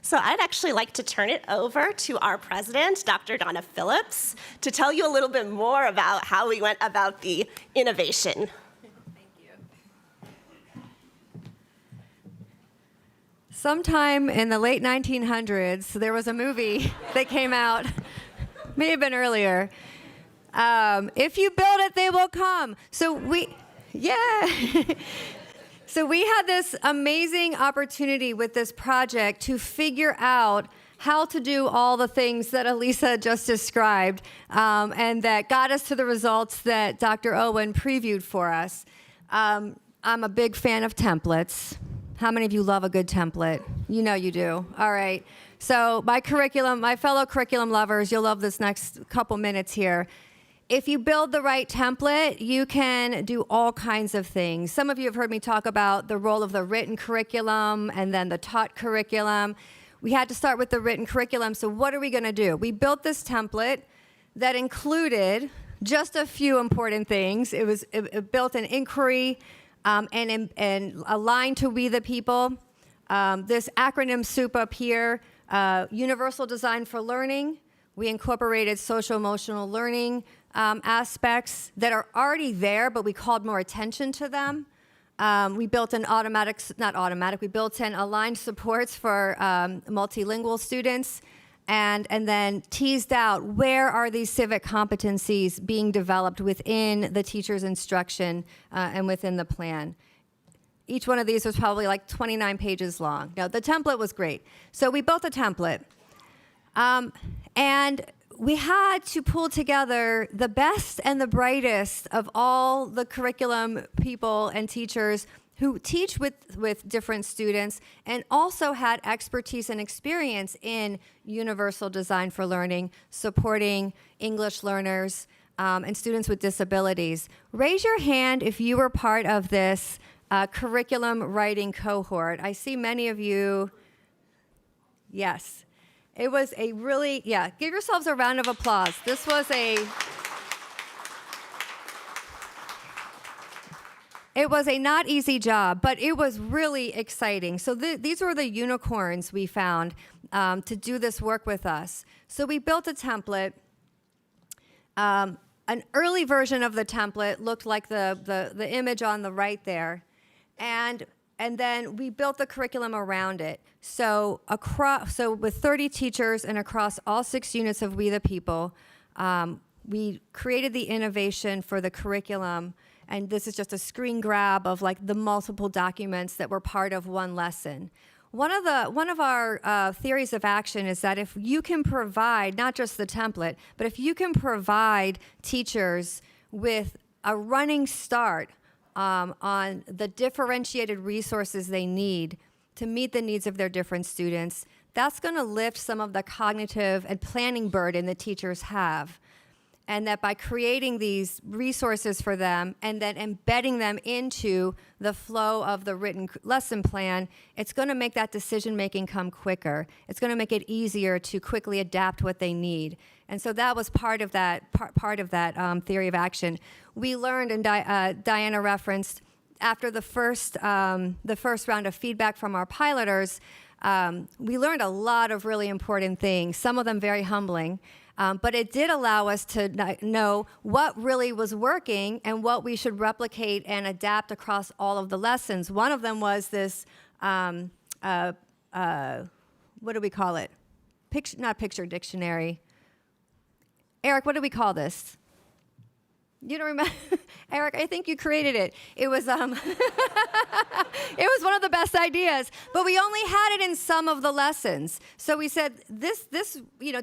So I'd actually like to turn it over to our president, Dr. Donna Phillips, to tell you a little bit more about how we went about the innovation. Thank you. Sometime in the late 1900s, there was a movie that came out, may have been earlier. If you build it, they will come. So we had this amazing opportunity with this project to figure out how to do all the things that Elisa just described, and that got us to the results that Dr. Owen previewed for us. I'm a big fan of templates. How many of you love a good template? You know you do. All right. So my fellow curriculum lovers, you'll love this next couple minutes here. If you build the right template, you can do all kinds of things. Some of you have heard me talk about the role of the written curriculum and then the taught curriculum. We had to start with the written curriculum, so what are we going to do? We built this template that included just a few important things. It built an inquiry and aligned to We the People. This acronym soup up here, Universal Design for Learning. We incorporated social-emotional learning aspects that are already there, but we called more attention to them. We built in we built in aligned supports for multilingual students, and then teased out where are these civic competencies being developed within the teacher's instruction and within the plan. Each one of these was probably like 29 pages long. Now, the template was great. So we built a template. And we had to pull together the best and the brightest of all the curriculum people and teachers who teach with different students and also had expertise and experience in universal design for learning, supporting English learners and students with disabilities. Raise your hand if you were part of this curriculum writing cohort. I see many of you. Yes. It was a really, give yourselves a round of applause. This was It was a not easy job, but it was really exciting. So these were the unicorns we found to do this work with us. So we built a template. An early version of the template looked like the image on the right there. And then we built the curriculum around it. So with 30 teachers and across all 6 units of We the People, we created the innovation for the curriculum. And this is just a screen grab of like the multiple documents that were part of one lesson. One of our theories of action is that if you can provide, not just the template, but if you can provide teachers with a running start on the differentiated resources they need to meet the needs of their different students, that's going to lift some of the cognitive and planning burden that teachers have. And that by creating these resources for them and then embedding them into the flow of the written lesson plan, it's going to make that decision-making come quicker. It's going to make it easier to quickly adapt what they need. And so that was part of that theory of action. We learned, and Diana referenced, after the first round of feedback from our piloters, we learned a lot of really important things, some of them very humbling. But it did allow us to know what really was working and what we should replicate and adapt across all of the lessons. One of them was this, what do we call it? Not picture dictionary. Eric, what do we call this? You don't remember? Eric, I think you created it. It was it was one of the best ideas, but we only had it in some of the lessons. So we said this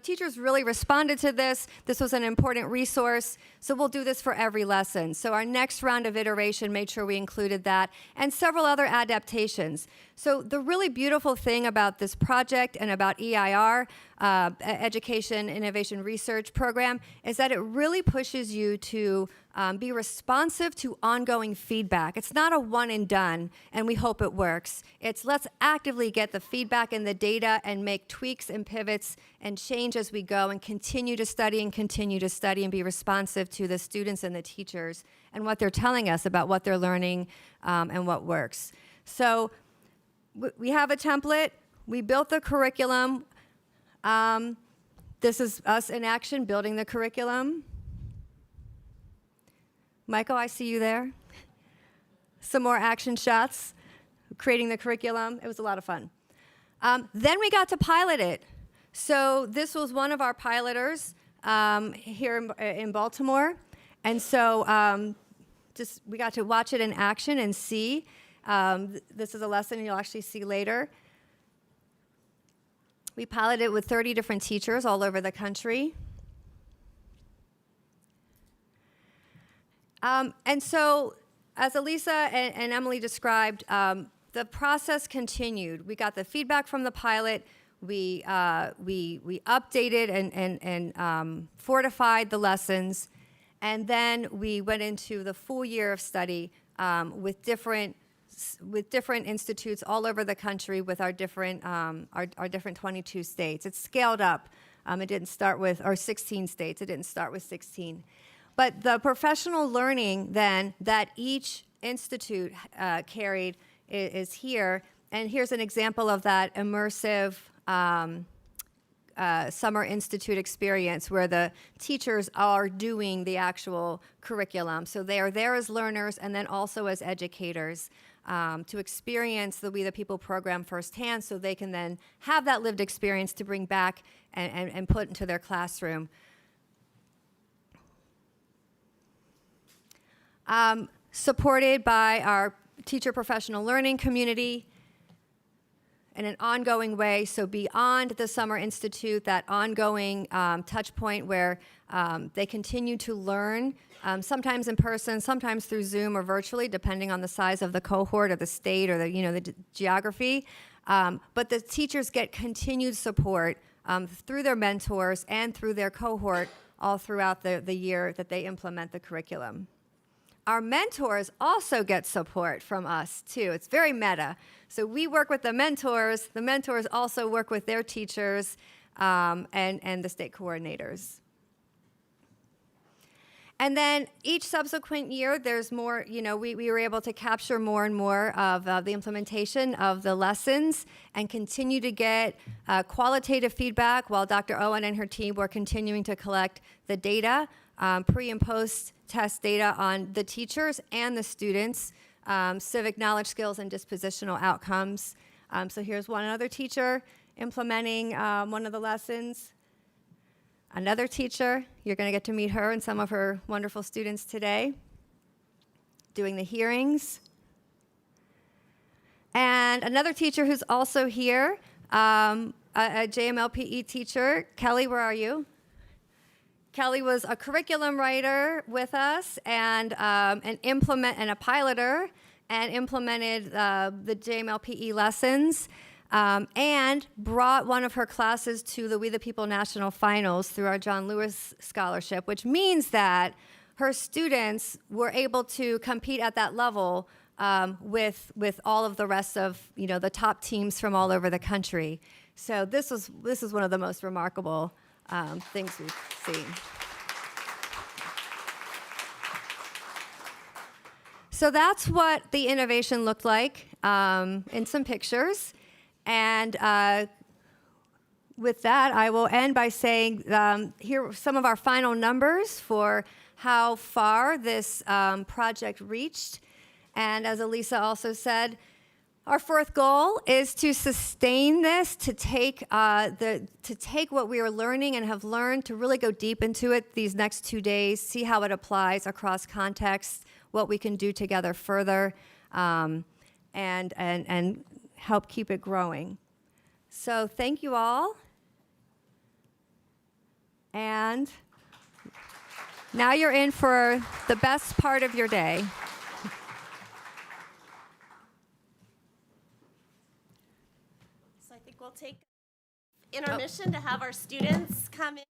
teachers really responded to this. This was an important resource, so we'll do this for every lesson. So our next round of iteration made sure we included that and several other adaptations. So the really beautiful thing about this project and about EIR, Education Innovation Research Program, is that it really pushes you to be responsive to ongoing feedback. It's not a one and done, and we hope it works. It's let's actively get the feedback and the data and make tweaks and pivots and change as we go and continue to study and be responsive to the students and the teachers and what they're telling us about what they're learning and what works. So we have a template. We built the curriculum. This is us in action, building the curriculum. Michael, I see you there. Some more action shots, creating the curriculum. It was a lot of fun. Then we got to pilot it. So this was one of our piloters here in Baltimore. And so we got to watch it in action and see. This is a lesson you'll actually see later. We piloted it with 30 different teachers all over the country. And so, as Elisa and Emily described, the process continued. We got the feedback from the pilot. We updated and fortified the lessons. And then we went into the full year of study with different institutes all over the country with our different 22 states. It scaled up. It didn't start with, or 16 states. It didn't start with 16. But the professional learning then that each institute carried is here. And here's an example of that immersive summer institute experience where the teachers are doing the actual curriculum. So they are there as learners and then also as educators to experience the We the People program firsthand so they can then have that lived experience to bring back and put into their classroom. Supported by our teacher professional learning community in an ongoing way. So beyond the Summer Institute, that ongoing touch point where they continue to learn, sometimes in person, sometimes through Zoom or virtually, depending on the size of the cohort or the state or the geography. But the teachers get continued support through their mentors and through their cohort all throughout the year that they implement the curriculum. Our mentors also get support from us, too. It's very meta. So we work with the mentors also work with their teachers and the state coordinators. And then each subsequent year, there's more, we were able to capture more and more of the implementation of the lessons and continue to get qualitative feedback while Dr. Owen and her team were continuing to collect the data, pre and post test data on the teachers and the students, civic knowledge, skills, and dispositional outcomes. So here's one other teacher implementing one of the lessons. Another teacher, you're going to get to meet her and some of her wonderful students today, doing the hearings. And another teacher who's also here, a JMLPE teacher. Kelly, where are you? Kelly was a curriculum writer with us and a piloter, and implemented the JMLPE lessons. And brought one of her classes to the We the People National Finals through our John Lewis Scholarship, which means that her students were able to compete at that level with all of the rest of the top teams from all over the country. So this is one of the most remarkable things we've seen. So that's what the innovation looked like in some pictures. And with that, I will end by saying here are some of our final numbers for how far this project reached. And as Elisa also said, our fourth goal is to sustain this, to take what we are learning and have learned, to really go deep into it these next 2 days, see how it applies across contexts, what we can do together further, and help keep it growing. So thank you all. And now you're in for the best part of your day. So I think we'll take intermission to have our students come in.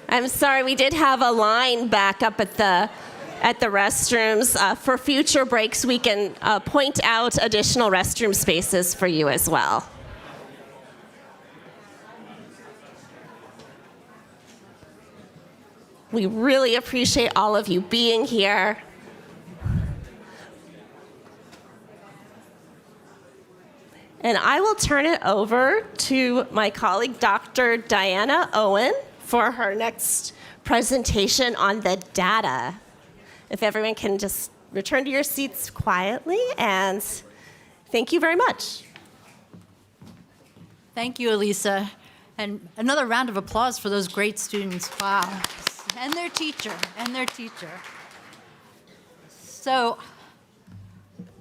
I'm sorry, we did have a line back up at the restrooms. For future breaks, we can point out additional restroom spaces for you as well. We really appreciate all of you being here. And I will turn it over to my colleague, Dr. Diana Owen, for her next presentation on the data. If everyone can just return to your seats quietly, and thank you very much. Thank you, Elisa. And another round of applause for those great students. Wow. And their teacher, So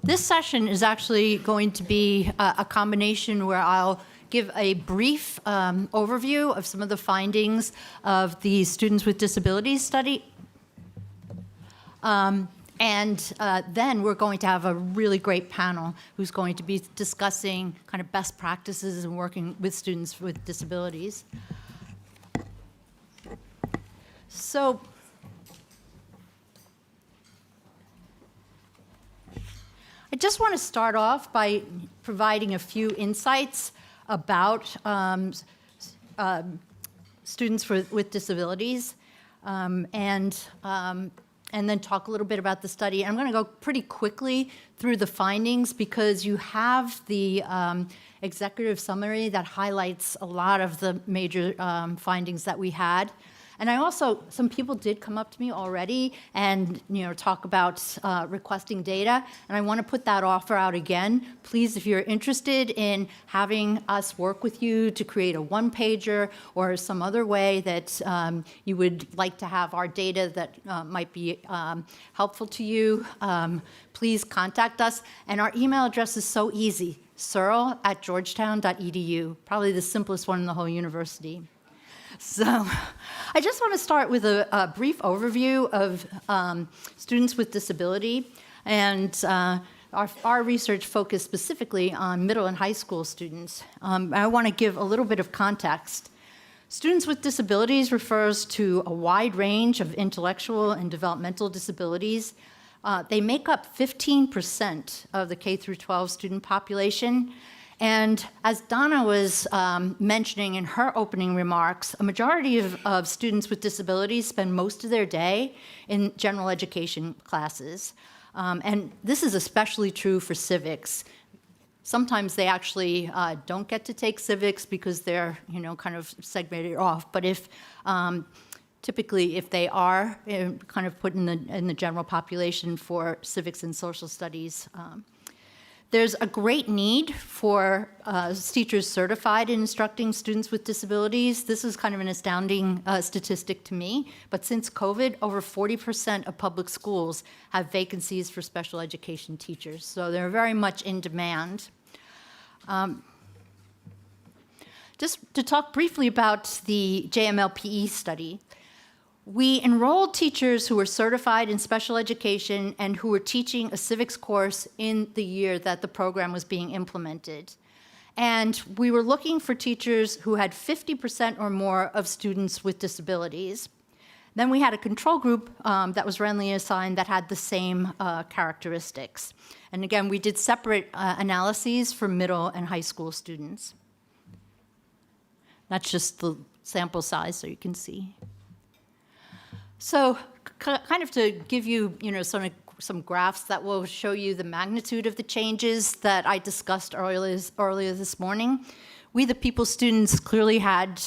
this session is actually going to be a combination where I'll give a brief overview of some of the findings of the Students with Disabilities study. Then we're going to have a really great panel who's going to be discussing kind of best practices and working with students with disabilities. So I just want to start off by providing a few insights about students with disabilities, and then talk a little bit about the study. I'm going to go pretty quickly through the findings because you have the executive summary that highlights a lot of the major findings that we had. And I also, some people did come up to me already and talk about requesting data, and I want to put that offer out again. Please, if you're interested in having us work with you to create a one-pager or some other way that you would like to have our data that might be helpful to you, please contact us. And our email address is so easy, CERL@georgetown.edu, probably the simplest one in the whole university. So I just want to start with a brief overview of students with disability. And our research focused specifically on middle and high school students. I want to give a little bit of context. Students with disabilities refers to a wide range of intellectual and developmental disabilities. They make up 15% of the K through 12 student population. And as Donna was mentioning in her opening remarks, a majority of students with disabilities spend most of their day in general education classes. And this is especially true for civics. Sometimes they actually don't get to take civics because they're kind of segregated off. But typically if they are kind of put in the general population for civics and social studies, there's a great need for teachers certified in instructing students with disabilities. This is kind of an astounding statistic to me, but since COVID, over 40% of public schools have vacancies for special education teachers, so they're very much in demand. Just to talk briefly about the JMLPE study. We enrolled teachers who were certified in special education and who were teaching a civics course in the year that the program was being implemented. And we were looking for teachers who had 50% or more of students with disabilities. Then we had a control group that was randomly assigned that had the same characteristics. And again, we did separate analyses for middle and high school students. That's just the sample size so you can see. So kind of to give you, some graphs that will show you the magnitude of the changes that I discussed earlier this morning. We the People students clearly had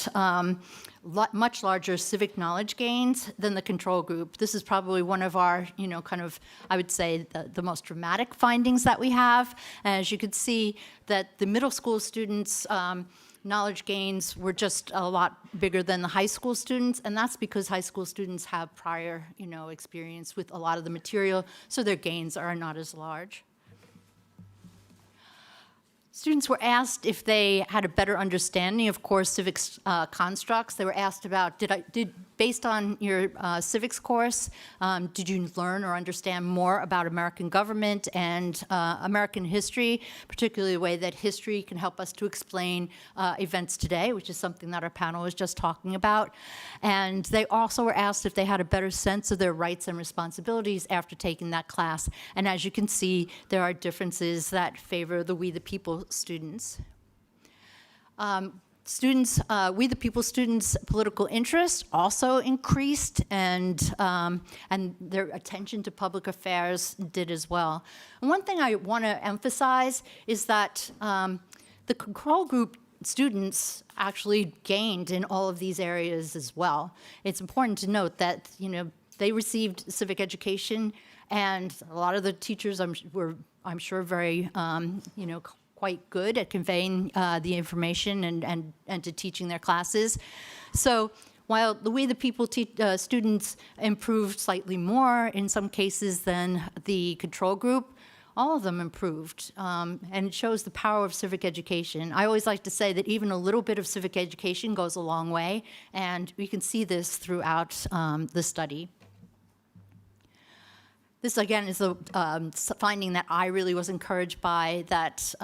much larger civic knowledge gains than the control group. This is probably one of our, I would say, the most dramatic findings that we have. As you could see, that the middle school students' knowledge gains were just a lot bigger than the high school students, and that's because high school students have prior, experience with a lot of the material, so their gains are not as large. Students were asked if they had a better understanding of core civics constructs. They were asked about, did based on your civics course, did you learn or understand more about American government and American history, particularly the way that history can help us to explain events today, which is something that our panel was just talking about. And they also were asked if they had a better sense of their rights and responsibilities after taking that class. And as you can see, there are differences that favor the We the People students. We the People students' political interest also increased, and their attention to public affairs did as well. And one thing I want to emphasize is that the control group students actually gained in all of these areas as well. It's important to note that, they received civic education, and a lot of the teachers were, I'm sure, very, quite good at conveying the information and to teaching their classes. So while the We the People students improved slightly more in some cases than the control group, all of them improved, and it shows the power of civic education. I always like to say that even a little bit of civic education goes a long way, and we can see this throughout the study. This, again, is the finding that I really was encouraged by, that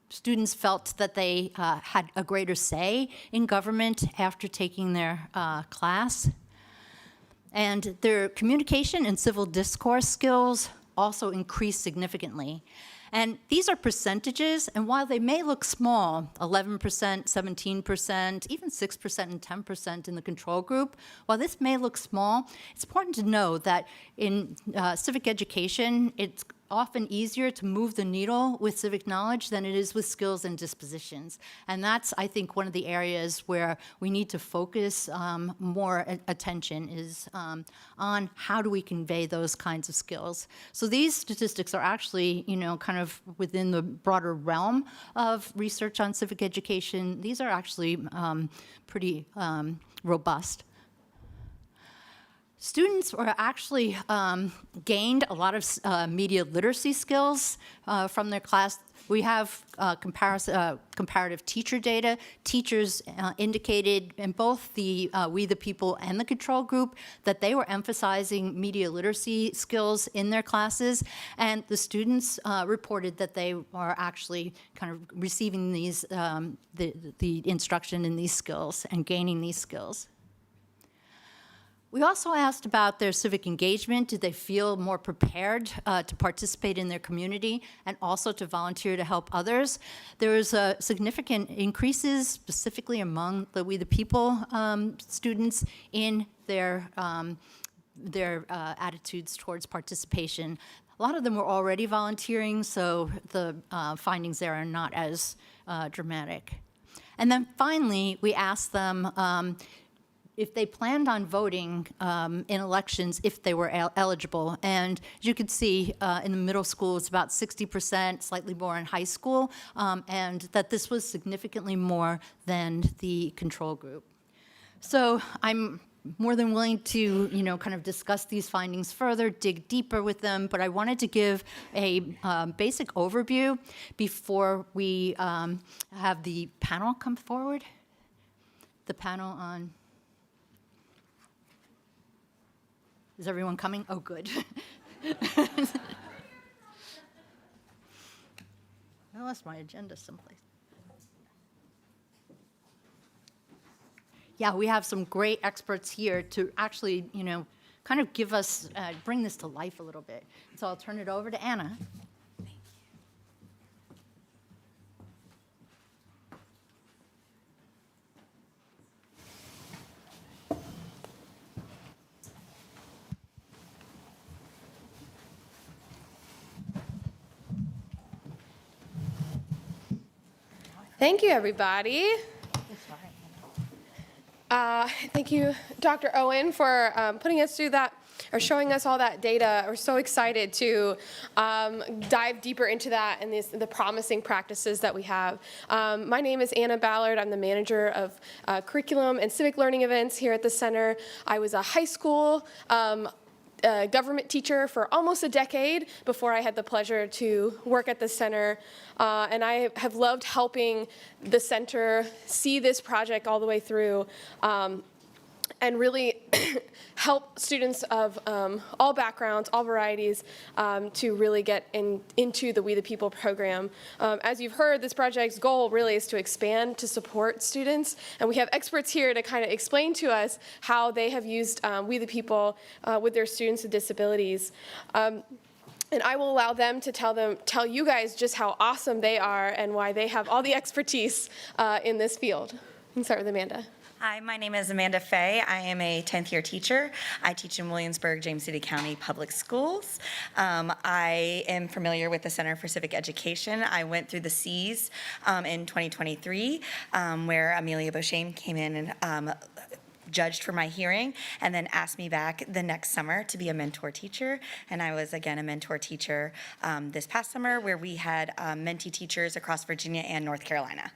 students felt that they had a greater say in government after taking their class. And their communication and civil discourse skills also increased significantly. And these are percentages, and while they may look small, 11%, 17%, even 6% and 10% in the control group, while this may look small, it's important to know that in civic education, it's often easier to move the needle with civic knowledge than it is with skills and dispositions. And that's, I think, one of the areas where we need to focus more attention is on how do we convey those kinds of skills. So these statistics are actually, kind of within the broader realm of research on civic education. These are actually pretty robust. Students were actually gained a lot of media literacy skills from their class. We have comparative teacher data. Teachers indicated in both the We the People and the control group that they were emphasizing media literacy skills in their classes, and the students reported that they are actually kind of receiving these the instruction in these skills and gaining these skills. We also asked about their civic engagement. Did they feel more prepared to participate in their community and also to volunteer to help others? There was significant increases, specifically among the We the People students, in their attitudes towards participation. A lot of them were already volunteering, so the findings there are not as dramatic. And then finally, we asked them if they planned on voting in elections if they were eligible. And as you can see, in the middle school, it's about 60%, slightly more in high school, and that this was significantly more than the control group. So I'm more than willing to, kind of discuss these findings further, dig deeper with them, but I wanted to give a basic overview before we have the panel come forward. The panel on... Is everyone coming? Oh, good. I lost my agenda someplace. Yeah, we have some great experts here to actually, kind of give us, bring this to life a little bit. So I'll turn it over to Anna. Thank you, everybody. Thank you, Dr. Owen, for putting us through that, or showing us all that data. We're so excited to dive deeper into that and the promising practices that we have. My name is Anna Ballard. I'm the manager of curriculum and civic learning events here at the center. I was a high school government teacher for almost a decade before I had the pleasure to work at the center. And I have loved helping the center see this project all the way through. and really help students of all backgrounds, all varieties, to really get into the We the People program. As you've heard, this project's goal really is to expand to support students, and we have experts here to kind of explain to us how they have used We the People with their students with disabilities. And I will allow them to tell you guys just how awesome they are and why they have all the expertise in this field. We can start with Amanda. Hi, my name is Amanda Fay. I am a 10th year teacher. I teach in Williamsburg, James City County Public Schools. I am familiar with the Center for Civic Education. I went through the C's in 2023, where Amelia Beauchesne came in and judged for my hearing and then asked me back the next summer to be a mentor teacher. And I was again a mentor teacher this past summer, where we had mentee teachers across Virginia and North Carolina.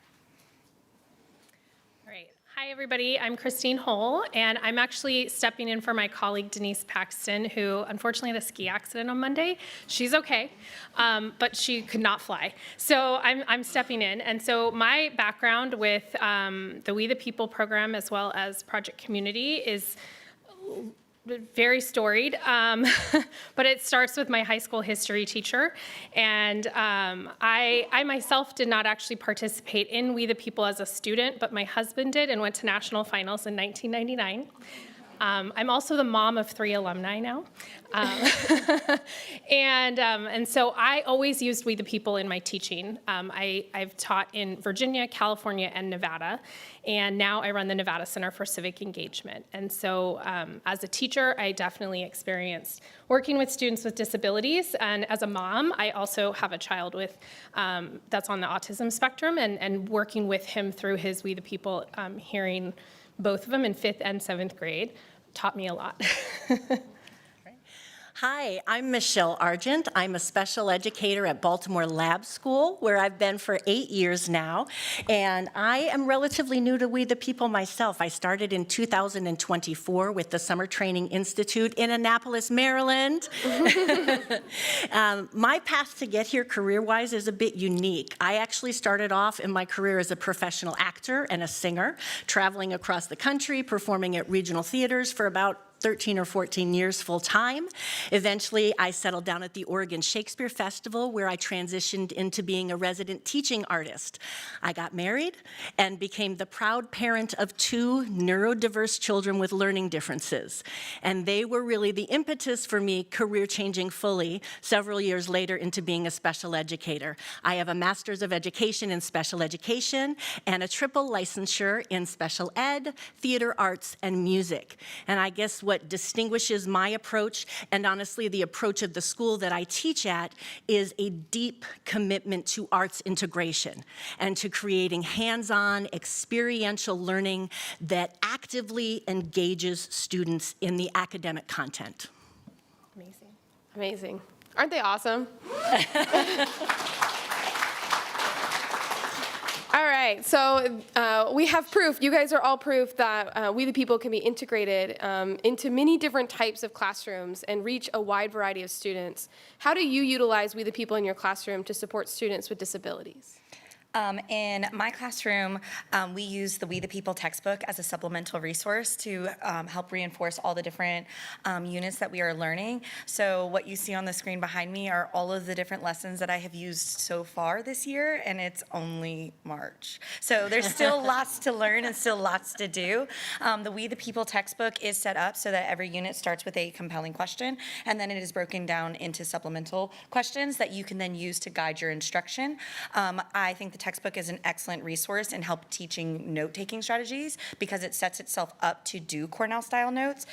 Hi, everybody. I'm Christine Hull, and I'm actually stepping in for my colleague Denise Paxton, who unfortunately had a ski accident on Monday. She's okay, but she could not fly. So I'm stepping in. And so my background with the We the People program, as well as Project Community, is very storied, but it starts with my high school history teacher. And I myself did not actually participate in We the People as a student, but my husband did and went to national finals in 1999. I'm also the mom of 3 alumni now. And so I always used We the People in my teaching. I've taught in Virginia, California, and Nevada. And now I run the Nevada Center for Civic Engagement. And so as a teacher, I definitely experienced working with students with disabilities. And as a mom, I also have a child with that's on the autism spectrum, and working with him through his We the People hearing, both of them in 5th and 7th grade, taught me a lot. Hi, I'm Michelle Argent. I'm a special educator at Baltimore Lab School, where I've been for 8 years now. And I am relatively new to We the People myself. I started in 2024 with the Summer Training Institute in Annapolis, Maryland. My path to get here career-wise is a bit unique. I actually started off in my career as a professional actor and a singer, traveling across the country, performing at regional theaters for about 13 or 14 years full time. Eventually, I settled down at the Oregon Shakespeare Festival, where I transitioned into being a resident teaching artist. I got married and became the proud parent of 2 neurodiverse children with learning differences. And they were really the impetus for me career changing fully several years later into being a special educator. I have a Master's of Education in Special Education and a triple licensure in special ed, theater arts, and music. And I guess what distinguishes my approach, and honestly the approach of the school that I teach at, is a deep commitment to arts integration and to creating hands-on experiential learning that actively engages students in the academic content. Amazing. Amazing. Aren't they awesome? All right, so we have proof, you guys are all proof that We the People can be integrated into many different types of classrooms and reach a wide variety of students. How do you utilize We the People in your classroom to support students with disabilities? In my classroom, we use the We the People textbook as a supplemental resource to help reinforce all the different units that we are learning. So what you see on the screen behind me are all of the different lessons that I have used so far this year, and it's only March. So there's still lots to learn and still lots to do. The We the People textbook is set up so that every unit starts with a compelling question, and then it is broken down into supplemental questions that you can then use to guide your instruction. I think the textbook is an excellent resource in help teaching note-taking strategies because it sets itself up to do Cornell-style notes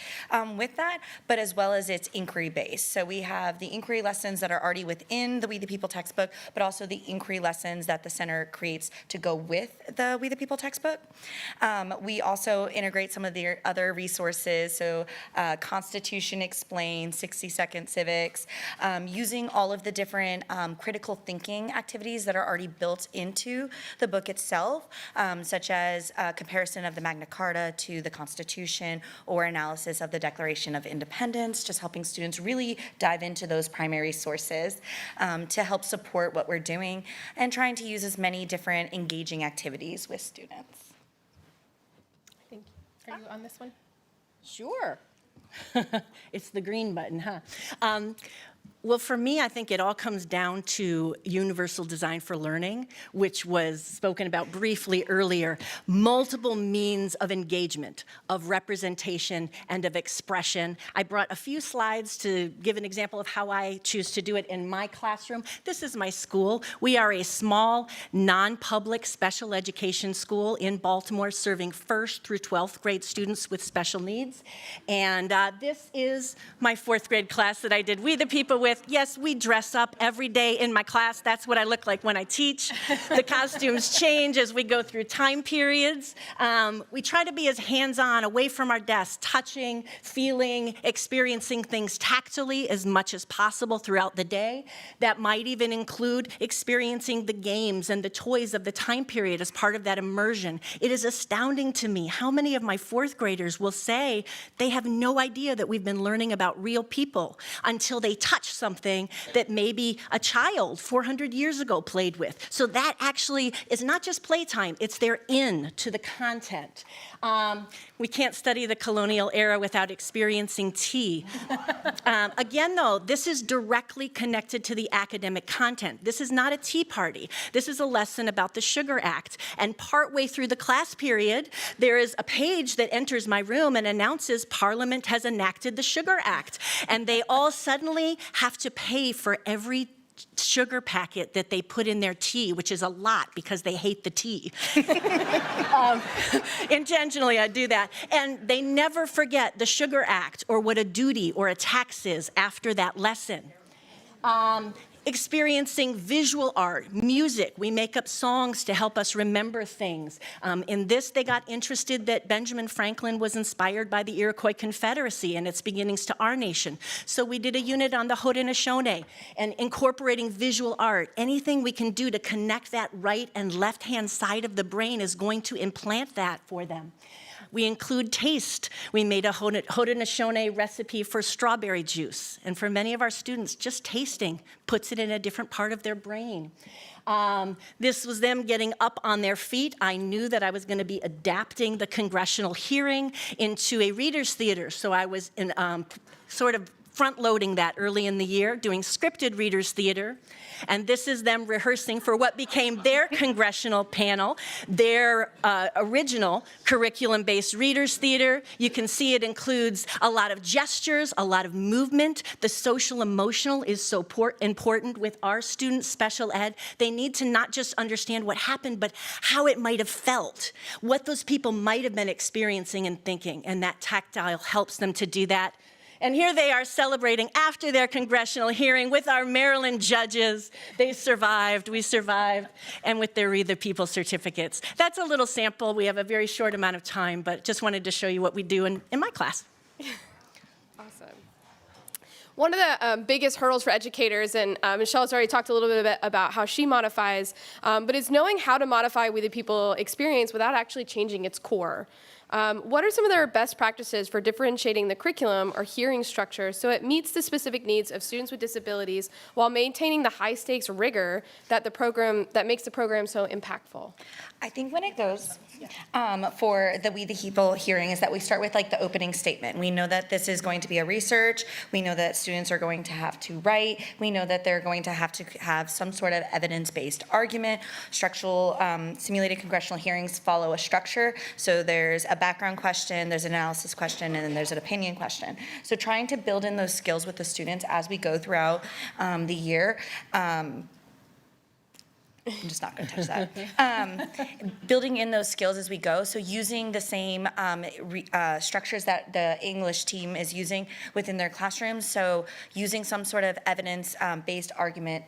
with that, but as well as it's inquiry-based. So we have the inquiry lessons that are already within the We the People textbook, but also the inquiry lessons that the center creates to go with the We the People textbook. We also integrate some of the other resources, so Constitution Explained, 60-second civics, using all of the different critical thinking activities that are already built into the book itself, such as comparison of the Magna Carta to the Constitution or analysis of the Declaration of Independence, just helping students really dive into those primary sources to help support what we're doing and trying to use as many different engaging activities with students. Thank you. Are you on this one? Sure. It's the green button, huh? Well, for me, I think it all comes down to universal design for learning, which was spoken about briefly earlier. Multiple means of engagement, of representation, and of expression. I brought a few slides to give an example of how I choose to do it in my classroom. This is my school. We are a small, non-public special education school in Baltimore, serving 1st through 12th grade students with special needs. And this is my 4th grade class that I did We the People with. Yes, we dress up every day in my class. That's what I look like when I teach. The costumes change as we go through time periods. We try to be as hands-on, away from our desks, touching, feeling, experiencing things tactily as much as possible throughout the day. That might even include experiencing the games and the toys of the time period as part of that immersion. It is astounding to me how many of my 4th graders will say they have no idea that we've been learning about real people until they touch something that maybe a child 400 years ago played with. So that actually is not just playtime, it's their in to the content. We can't study the colonial era without experiencing tea. Again, though, this is directly connected to the academic content. This is not a tea party. This is a lesson about the Sugar Act. And partway through the class period, there is a page that enters my room and announces Parliament has enacted the Sugar Act. And they all suddenly have to pay for every sugar packet that they put in their tea, which is a lot because they hate the tea. Intentionally, I do that. And they never forget the Sugar Act or what a duty or a tax is after that lesson. Experiencing visual art, music. We make up songs to help us remember things. In this, they got interested that Benjamin Franklin was inspired by the Iroquois Confederacy and its beginnings to our nation. So we did a unit on the Haudenosaunee and incorporating visual art. Anything we can do to connect that right and left-hand side of the brain is going to implant that for them. We include taste. We made a Haudenosaunee recipe for strawberry juice. And for many of our students, just tasting puts it in a different part of their brain. This was them getting up on their feet. I knew that I was going to be adapting the congressional hearing into a reader's theater. So I was sort of front-loading that early in the year, doing scripted readers theater. And this is them rehearsing for what became their congressional panel, their original curriculum-based readers theater. You can see it includes a lot of gestures, a lot of movement. The social-emotional is so important with our students, special ed. They need to not just understand what happened, but how it might have felt, what those people might have been experiencing and thinking, and that tactile helps them to do that. And here they are celebrating after their congressional hearing with our Maryland judges. They survived, we survived, and with their Read the People certificates. That's a little sample. We have a very short amount of time, but just wanted to show you what we do in my class. Awesome. One of the biggest hurdles for educators, and Michelle's already talked a little bit about how she modifies, but is knowing how to modify We the People experience without actually changing its core. What are some of their best practices for differentiating the curriculum or hearing structure so it meets the specific needs of students with disabilities while maintaining the high stakes rigor that makes the program so impactful? I think when it goes for the We the People hearing is that we start with like the opening statement. We know that this is going to be a research. We know that students are going to have to write. We know that they're going to have some sort of evidence-based argument. Structural simulated congressional hearings follow a structure. So there's a background question, there's an analysis question, and then there's an opinion question. So trying to build in those skills with the students as we go throughout the year. I'm just not going to touch that. Building in those skills as we go, so using the same structures that the English team is using within their classrooms, so using some sort of evidence-based argument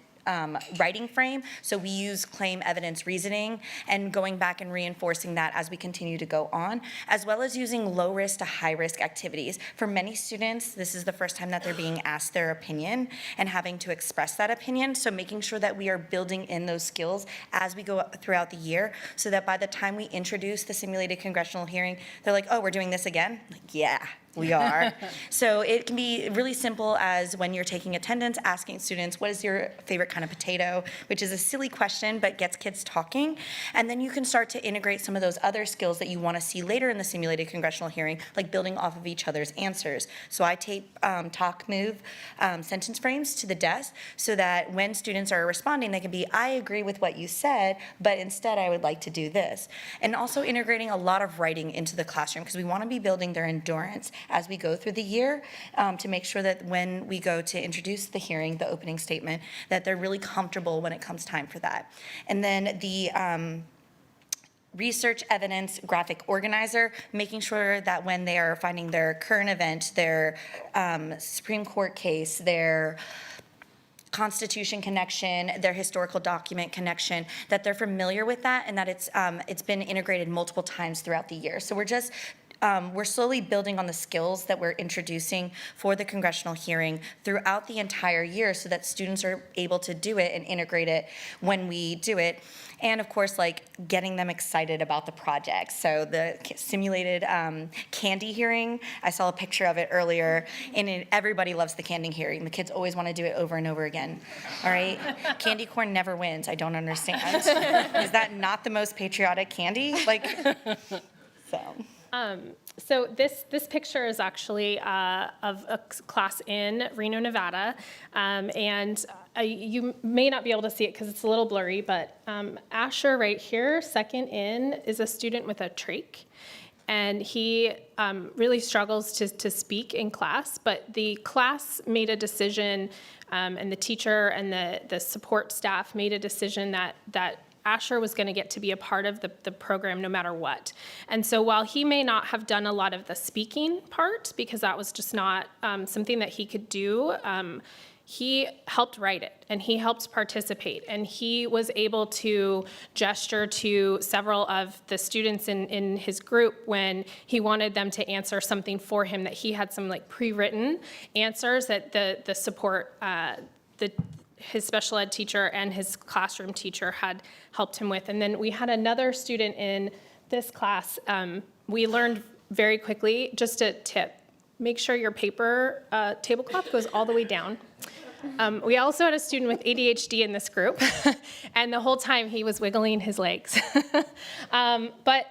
writing frame. So we use claim, evidence, reasoning, and going back and reinforcing that as we continue to go on, as well as using low risk to high risk activities. For many students, this is the first time that they're being asked their opinion and having to express that opinion. So making sure that we are building in those skills as we go throughout the year so that by the time we introduce the simulated congressional hearing, they're like, oh, we're doing this again? Like, yeah. We are. So it can be really simple as when you're taking attendance, asking students, what is your favorite kind of potato? Which is a silly question, but gets kids talking. And then you can start to integrate some of those other skills that you want to see later in the simulated congressional hearing, like building off of each other's answers. So I tape talk, move sentence frames to the desk so that when students are responding, they can be, I agree with what you said, but instead I would like to do this. And also integrating a lot of writing into the classroom because we want to be building their endurance as we go through the year to make sure that when we go to introduce the hearing, the opening statement, that they're really comfortable when it comes time for that. And then the research evidence graphic organizer, making sure that when they are finding their current event, their Supreme Court case, their Constitution connection, their historical document connection, that they're familiar with that and that it's been integrated multiple times throughout the year. So we're slowly building on the skills that we're introducing for the congressional hearing throughout the entire year so that students are able to do it and integrate it when we do it. And of course, like getting them excited about the project. So the simulated candy hearing, I saw a picture of it earlier, and everybody loves the candy hearing. The kids always want to do it over and over again, all right? Candy corn never wins, I don't understand. Is that not the most patriotic candy? Like, so. So this picture is actually of a class in Reno, Nevada, and you may not be able to see it because it's a little blurry, but Asher right here, second in, is a student with a trach, and he really struggles to speak in class, but the class made a decision, and the teacher and the support staff made a decision that Asher was going to get to be a part of the program no matter what. And so while he may not have done a lot of the speaking part, because that was just not something that he could do, he helped write it and he helped participate. And he was able to gesture to several of the students in his group when he wanted them to answer something for him, that he had some like pre-written answers that the support, his special ed teacher and his classroom teacher had helped him with. And then we had another student in this class. We learned very quickly, just a tip, make sure your paper tablecloth goes all the way down. We also had a student with ADHD in this group, and the whole time he was wiggling his legs. But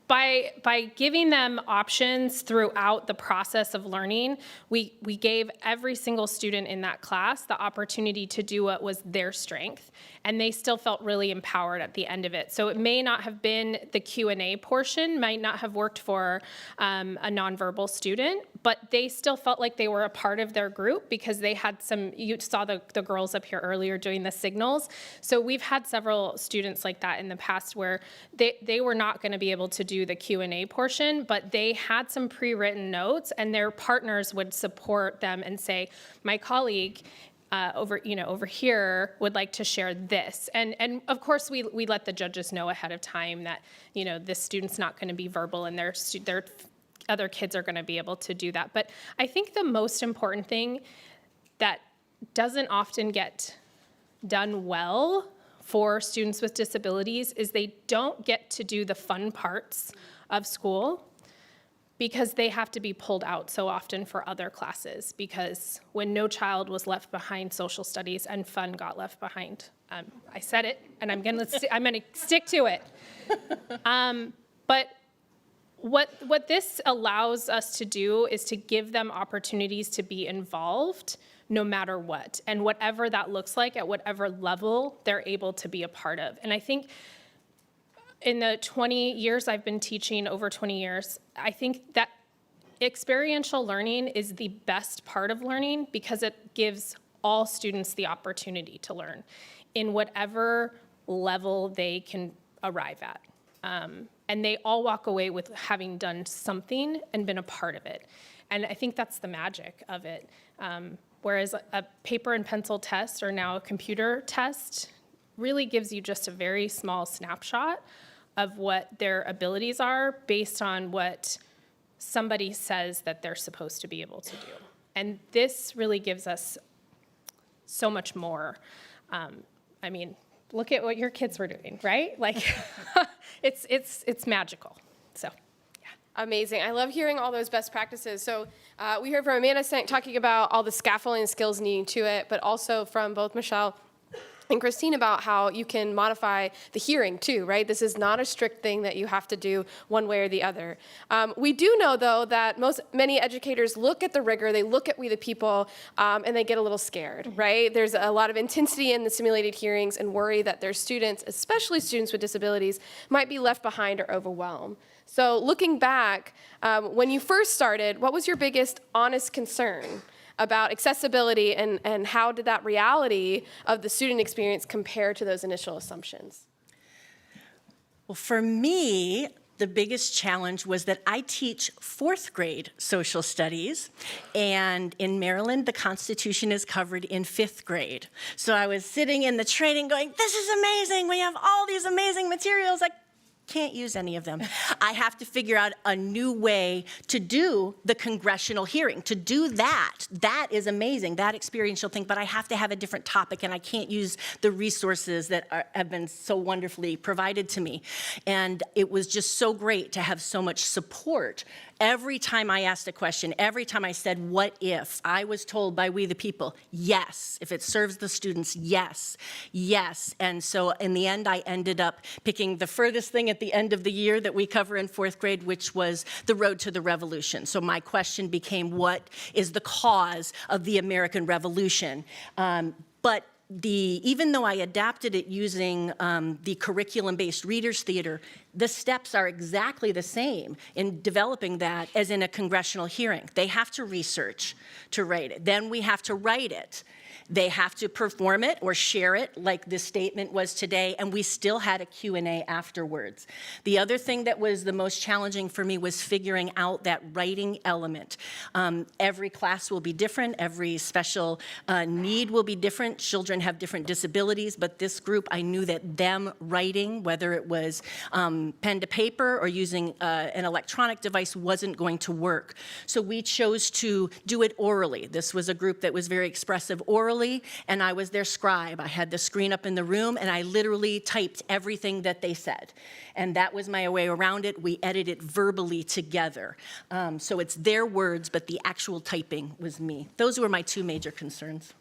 by giving them options throughout the process of learning, we gave every single student in that class the opportunity to do what was their strength, and they still felt really empowered at the end of it. So it may not have been the Q&A portion, might not have worked for a nonverbal student, but they still felt like they were a part of their group because they had some, you saw the girls up here earlier doing the signals. So we've had several students like that in the past where they were not going to be able to do the Q&A portion, but they had some pre-written notes and their partners would support them and say, my colleague over here would like to share this. And of course we let the judges know ahead of time that, this student's not going to be verbal and their other kids are going to be able to do that. But I think the most important thing that doesn't often get done well for students with disabilities is they don't get to do the fun parts of school because they have to be pulled out so often for other classes, because when No Child was left behind, social studies and fun got left behind. I said it, and I'm gonna stick to it. But what this allows us to do is to give them opportunities to be involved no matter what, and whatever that looks like at whatever level they're able to be a part of. And I think in the 20 years I've been teaching, over 20 years, I think that experiential learning is the best part of learning because it gives all students the opportunity to learn in whatever level they can arrive at. And they all walk away with having done something and been a part of it. And I think that's the magic of it. Whereas a paper and pencil test or now a computer test really gives you just a very small snapshot of what their abilities are based on what somebody says that they're supposed to be able to do. And this really gives us so much more. I mean, look at what your kids were doing, right? Like, it's magical. So, yeah. Amazing. I love hearing all those best practices. So we heard from Amanda talking about all the scaffolding skills needing to it, but also from both Michelle and Christine about how you can modify the hearing too, right? This is not a strict thing that you have to do one way or the other. We do know though that many educators look at the rigor, they look at We the People, and they get a little scared, right? There's a lot of intensity in the simulated hearings and worry that their students, especially students with disabilities, might be left behind or overwhelmed. So looking back, when you first started, what was your biggest honest concern about accessibility, and how did that reality of the student experience compare to those initial assumptions? Well, for me, the biggest challenge was that I teach 4th grade social studies, and in Maryland, the Constitution is covered in 5th grade. So I was sitting in the training going, this is amazing, we have all these amazing materials, I can't use any of them. I have to figure out a new way to do the congressional hearing, to do that. That is amazing, that experiential thing, but I have to have a different topic, and I can't use the resources that have been so wonderfully provided to me. And it was just so great to have so much support. Every time I asked a question, every time I said, what if, I was told by We the People, yes. If it serves the students, yes, yes. And so in the end, I ended up picking the furthest thing at the end of the year that we cover in 4th grade, which was the road to the revolution. So my question became, what is the cause of the American Revolution? But even though I adapted it using the curriculum-based readers theater, the steps are exactly the same in developing that as in a congressional hearing. They have to research to write it. Then we have to write it. They have to perform it or share it like this statement was today, and we still had a Q&A afterwards. The other thing that was the most challenging for me was figuring out that writing element. Every class will be different, every special need will be different, children have different disabilities, but this group, I knew that them writing, whether it was pen to paper or using an electronic device, wasn't going to work. So we chose to do it orally. This was a group that was very expressive orally, and I was their scribe. I had the screen up in the room, and I literally typed everything that they said. And that was my way around it. We edited it verbally together. So it's their words, but the actual typing was me. Those were my 2 major concerns.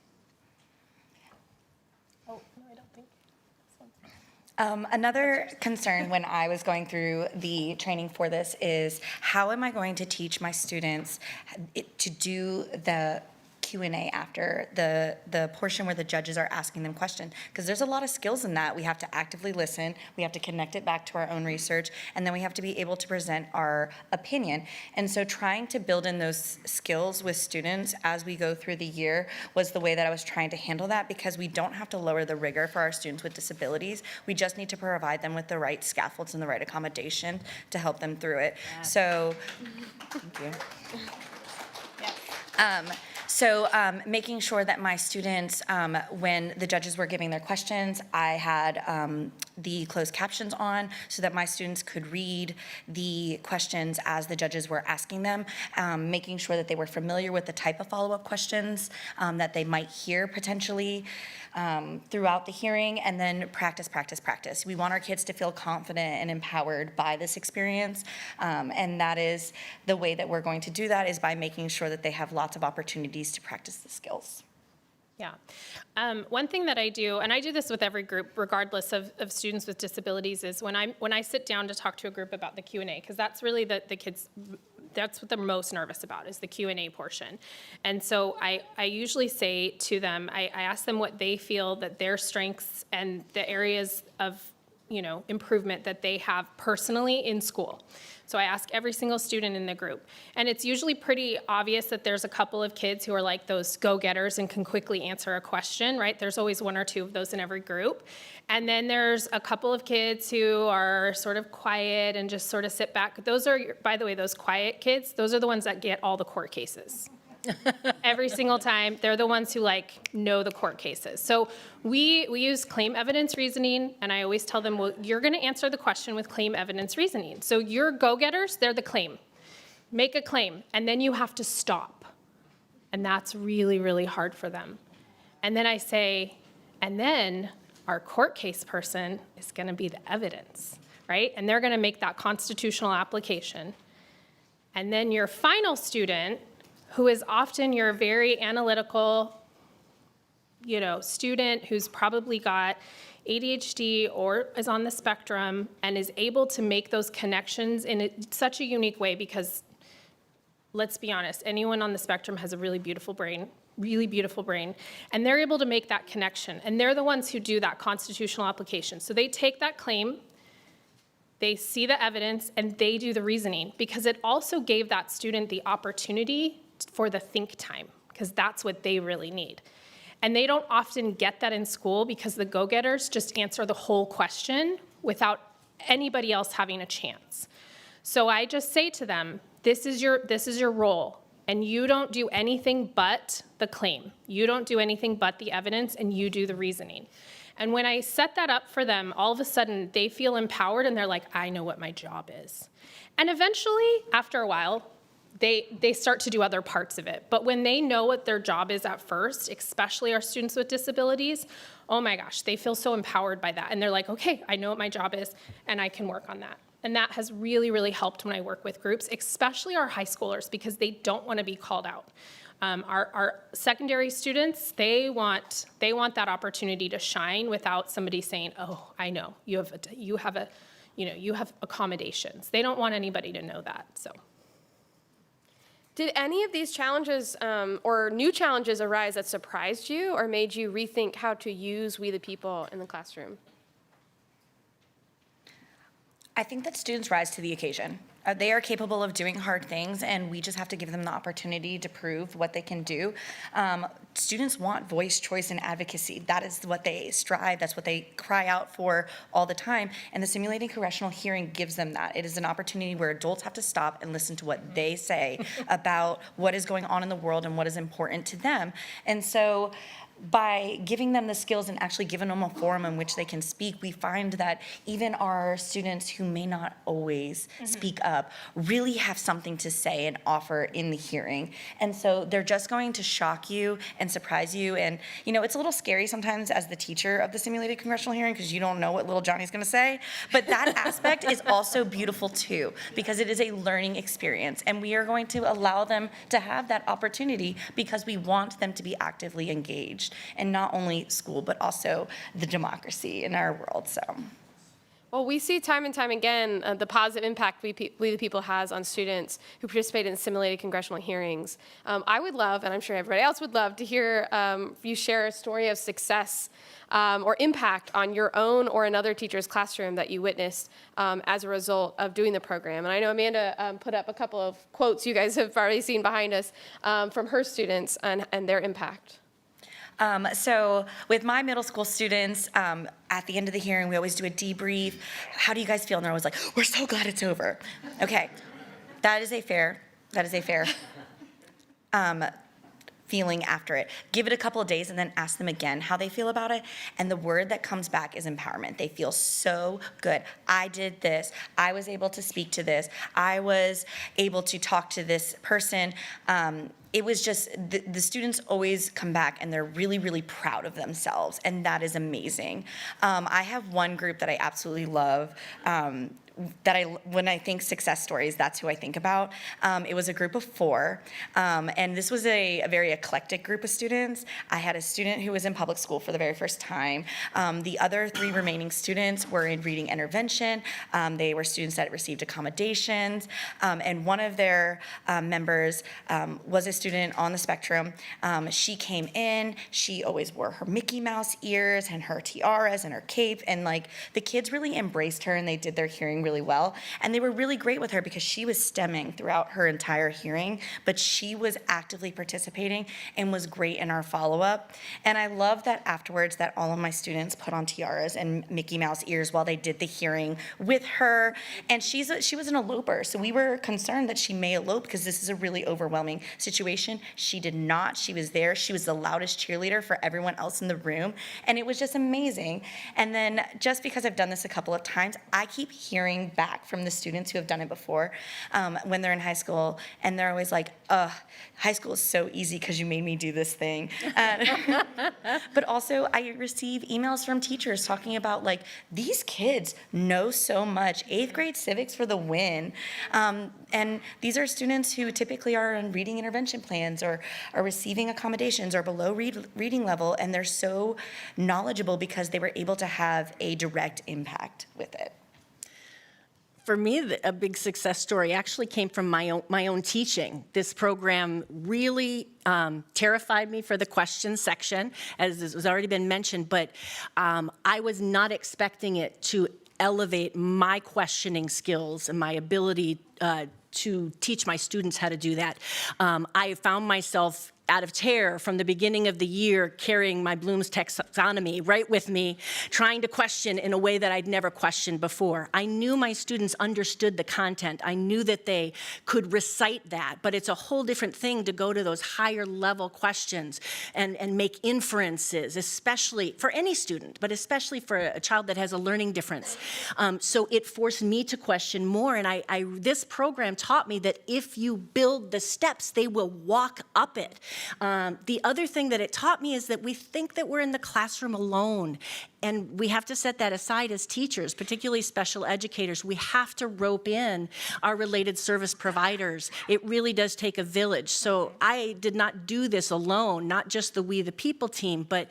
Another concern when I was going through the training for this is, how am I going to teach my students to do the Q&A after the portion where the judges are asking them questions? Because there's a lot of skills in that. We have to actively listen, we have to connect it back to our own research, and then we have to be able to present our opinion. And so trying to build in those skills with students as we go through the year was the way that I was trying to handle that, because we don't have to lower the rigor for our students with disabilities. We just need to provide them with the right scaffolds and the right accommodation to help them through it. Yeah. So, thank you. So making sure that my students, when the judges were giving their questions, I had the closed captions on so that my students could read the questions as the judges were asking them, making sure that they were familiar with the type of follow-up questions that they might hear potentially throughout the hearing, and then practice, practice, practice. We want our kids to feel confident and empowered by this experience, and that is the way that we're going to do that, is by making sure that they have lots of opportunities to practice the skills. Yeah. One thing that I do, and I do this with every group, regardless of students with disabilities, is when I sit down to talk to a group about the Q&A, because that's really the kids, that's what they're most nervous about, is the Q&A portion. And so I usually say to them, I ask them what they feel that their strengths and the areas of improvement that they have personally in school. So I ask every single student in the group. And it's usually pretty obvious that there's a couple of kids who are like those go-getters and can quickly answer a question, right? There's always 1 or 2 of those in every group. And then there's a couple of kids who are sort of quiet and just sort of sit back. Those are, by the way, those quiet kids, those are the ones that get all the court cases. Every single time, they're the ones who know the court cases. So we use claim evidence reasoning, and I always tell them, well, you're going to answer the question with claim evidence reasoning. So your go-getters, they're the claim. Make a claim, and then you have to stop. And that's really, really hard for them. And then I say, and then our court case person is going to be the evidence, right? And they're going to make that constitutional application. And then your final student, who is often your very analytical, student who's probably got ADHD or is on the spectrum and is able to make those connections in such a unique way, because let's be honest, anyone on the spectrum has a really beautiful brain, and they're able to make that connection. And they're the ones who do that constitutional application. So they take that claim, they see the evidence, and they do the reasoning, because it also gave that student the opportunity for the think time, because that's what they really need. And they don't often get that in school, because the go-getters just answer the whole question without anybody else having a chance. So I just say to them, this is your role, and you don't do anything but the claim. You don't do anything but the evidence, and you do the reasoning. And when I set that up for them, all of a sudden they feel empowered, and they're like, I know what my job is. And eventually, after a while, they start to do other parts of it. But when they know what their job is at first, especially our students with disabilities, oh my gosh, they feel so empowered by that. And they're like, okay, I know what my job is, and I can work on that. And that has really, really helped when I work with groups, especially our high schoolers, because they don't want to be called out. Our secondary students, they want that opportunity to shine without somebody saying, oh, I know, you have accommodations. They don't want anybody to know that, so. Did any of these challenges or new challenges arise that surprised you or made you rethink how to use We the People in the classroom? I think that students rise to the occasion. They are capable of doing hard things, and we just have to give them the opportunity to prove what they can do. Students want voice, choice, and advocacy. That is what they strive. That's what they cry out for all the time. And the simulated congressional hearing gives them that. It is an opportunity where adults have to stop and listen to what they say about what is going on in the world and what is important to them. And so, by giving them the skills and actually giving them a forum in which they can speak, we find that even our students who may not always speak up really have something to say and offer in the hearing. And so they're just going to shock you and surprise you. And, it's a little scary sometimes as the teacher of the simulated congressional hearing, because you don't know what little Johnny's going to say. But that aspect is also beautiful too, because it is a learning experience. And we are going to allow them to have that opportunity because we want them to be actively engaged. And not only school, but also the democracy in our world, so. Well, we see time and time again the positive impact We the People has on students who participate in simulated congressional hearings. I would love, and I'm sure everybody else would love, to hear you share a story of success or impact on your own or another teacher's classroom that you witnessed as a result of doing the program. And I know Amanda put up a couple of quotes you guys have already seen behind us from her students and their impact. So with my middle school students, at the end of the hearing, we always do a debrief. How do you guys feel? And they're always like, we're so glad it's over. Okay, that is a fair feeling after it. Give it a couple of days and then ask them again how they feel about it. And the word that comes back is empowerment. They feel so good. I did this. I was able to speak to this. I was able to talk to this person. It was just, the students always come back and they're really, really proud of themselves, and that is amazing. I have one group that I absolutely love, when I think success stories, that's who I think about. It was a group of 4, and this was a very eclectic group of students. I had a student who was in public school for the very first time. The other 3 remaining students were in reading intervention. They were students that received accommodations, and one of their members was a student on the spectrum. She came in, she always wore her Mickey Mouse ears and her tiaras and her cape, and the kids really embraced her and they did their hearing really well. And they were really great with her because she was stemming throughout her entire hearing, but she was actively participating and was great in our follow-up. And I love that afterwards that all of my students put on tiaras and Mickey Mouse ears while they did the hearing with her. And she was an eloper, so we were concerned that she may elope because this is a really overwhelming situation. She did not. She was there. She was the loudest cheerleader for everyone else in the room, and it was just amazing. And then just because I've done this a couple of times, I keep hearing hearing back from the students who have done it before when they're in high school, and they're always like, high school is so easy because you made me do this thing. But also, I receive emails from teachers talking about, like, these kids know so much. 8th grade civics for the win. And these are students who typically are on reading intervention plans or are receiving accommodations or below reading level, and they're so knowledgeable because they were able to have a direct impact with it. For me, a big success story actually came from my own teaching. This program really terrified me for the questions section, as has already been mentioned, but I was not expecting it to elevate my questioning skills and my ability to teach my students how to do that. I found myself out of terror from the beginning of the year, carrying my Bloom's taxonomy right with me, trying to question in a way that I'd never questioned before. I knew my students understood the content. I knew that they could recite that, but it's a whole different thing to go to those higher level questions and make inferences, especially for any student, but especially for a child that has a learning difference. So it forced me to question more, and this program taught me that if you build the steps, they will walk up it. The other thing that it taught me is that we think that we're in the classroom alone, and we have to set that aside as teachers, particularly special educators. We have to rope in our related service providers. It really does take a village. So I did not do this alone, not just the We the People team, but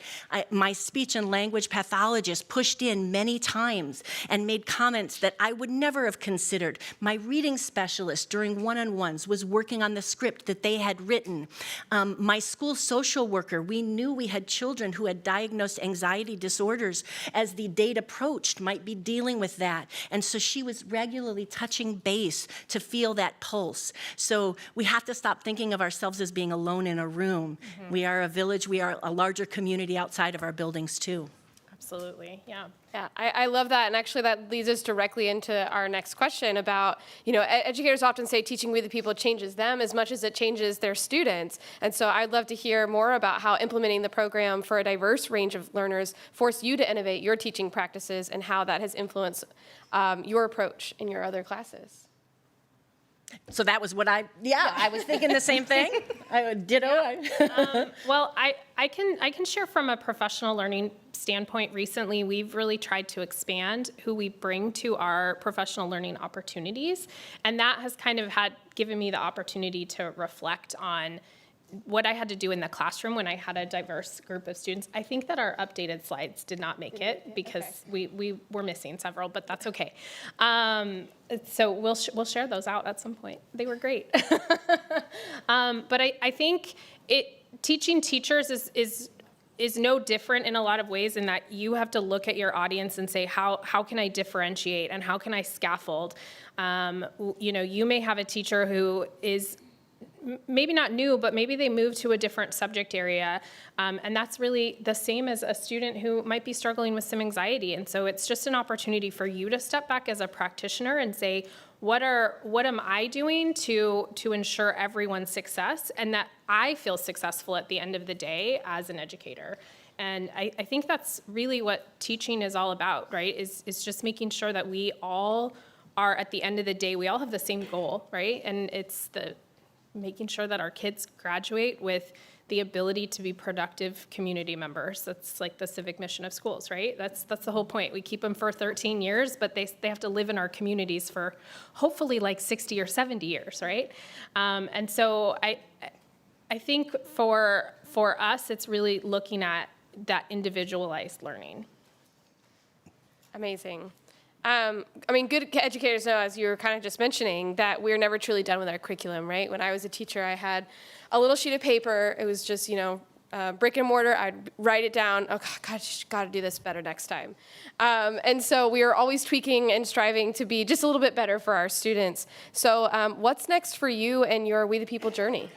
my speech and language pathologist pushed in many times and made comments that I would never have considered. My reading specialist during one-on-ones was working on the script that they had written. My school social worker, we knew we had children who had diagnosed anxiety disorders as the date approached, might be dealing with that. And so she was regularly touching base to feel that pulse. So we have to stop thinking of ourselves as being alone in a room. Mm-hmm. We are a village, we are a larger community outside of our buildings too. Absolutely, yeah. Yeah, I love that, and actually that leads us directly into our next question about, educators often say teaching We the People changes them as much as it changes their students, and so I'd love to hear more about how implementing the program for a diverse range of learners forced you to innovate your teaching practices and how that has influenced your approach in your other classes. So that was what I was thinking the same thing. Ditto. Well, I can share from a professional learning standpoint. Recently, we've really tried to expand who we bring to our professional learning opportunities, and that has kind of given me the opportunity to reflect on what I had to do in the classroom when I had a diverse group of students. I think that our updated slides did not make it because we were missing several, but that's okay. So we'll share those out at some point. They were great. But I think teaching teachers is no different in a lot of ways in that you have to look at your audience and say, how can I differentiate and how can I scaffold? You may have a teacher who is maybe not new, but maybe they moved to a different subject area. And that's really the same as a student who might be struggling with some anxiety. And so it's just an opportunity for you to step back as a practitioner and say, what am I doing to ensure everyone's success and that I feel successful at the end of the day as an educator? And I think that's really what teaching is all about, right? Is just making sure that we all are, at the end of the day, we all have the same goal, right? And it's making sure that our kids graduate with the ability to be productive community members. That's like the civic mission of schools, right? That's the whole point. We keep them for 13 years, but they have to live in our communities for hopefully like 60 or 70 years, right? And so I think for us, it's really looking at that individualized learning. Amazing. Good educators know, as you were kind of just mentioning, that we're never truly done with our curriculum, right? When I was a teacher, I had a little sheet of paper. It was just, brick and mortar. I'd write it down. Oh, God, got to do this better next time. And so we are always tweaking and striving to be just a little bit better for our students. So what's next for you and your We the People journey?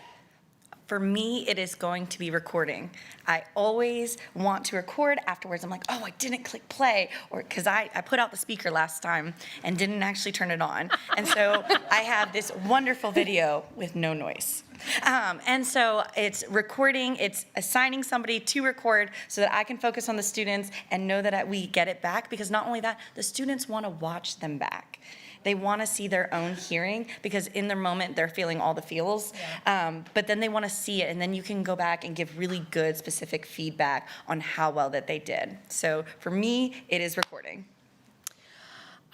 For me, it is going to be recording. I always want to record afterwards. I'm like, oh, I didn't click play, or because I put out the speaker last time and didn't actually turn it on. And so I have this wonderful video with no noise. And so it's recording, it's assigning somebody to record so that I can focus on the students and know that we get it back, because not only that, the students want to watch them back. They want to see their own hearing, because in their moment they're feeling all the feels, but then they want to see it, and then you can go back and give really good specific feedback on how well that they did. So for me, it is recording.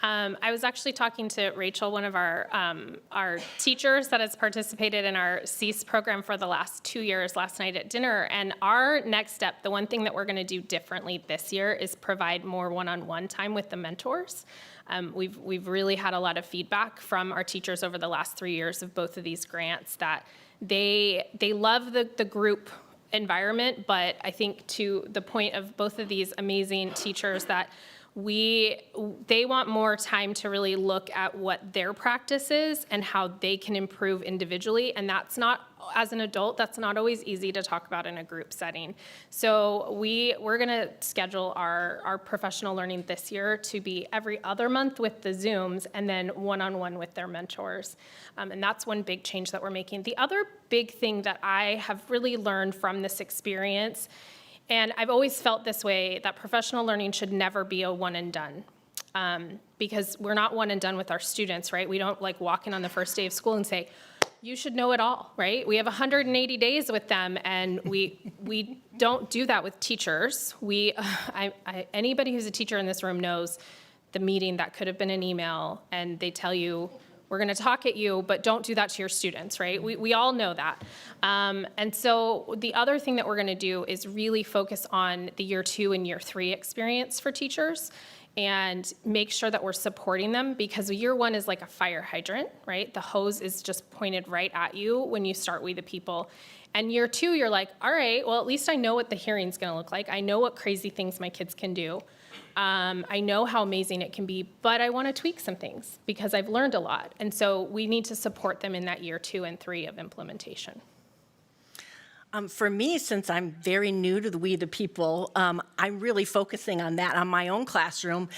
I was actually talking to Rachel, one of our teachers that has participated in our CEAS program for the last 2 years, last night at dinner. And our next step, the one thing that we're going to do differently this year, is provide more one-on-one time with the mentors. We've really had a lot of feedback from our teachers over the last 3 years of both of these grants that they love the group environment, but I think to the point of both of these amazing teachers that they want more time to really look at what their practice is and how they can improve individually. And that's not, as an adult, that's not always easy to talk about in a group setting. So we're gonna schedule our professional learning this year to be every other month with the Zooms, and then one-on-one with their mentors. And that's one big change that we're making. The other big thing that I have really learned from this experience, and I've always felt this way, that professional learning should never be a one and done. Because we're not one and done with our students, right? We don't like walk in on the first day of school and say, you should know it all, right? We have 180 days with them, and we don't do that with teachers. Anybody who's a teacher in this room knows the meeting that could have been an email, and they tell you, we're going to talk at you, but don't do that to your students, right? We all know that. And so the other thing that we're going to do is really focus on the year 2 and year 3 experience for teachers, and make sure that we're supporting them, because year 1 is like a fire hydrant, right? The hose is just pointed right at you when you start We the People. And year 2, you're like, all right, well, at least I know what the hearing's going to look like. I know what crazy things my kids can do. I know how amazing it can be, but I want to tweak some things because I've learned a lot. And so we need to support them in that year 2 and 3 of implementation. For me, since I'm very new to the We the People, I'm really focusing on that, on my own classroom,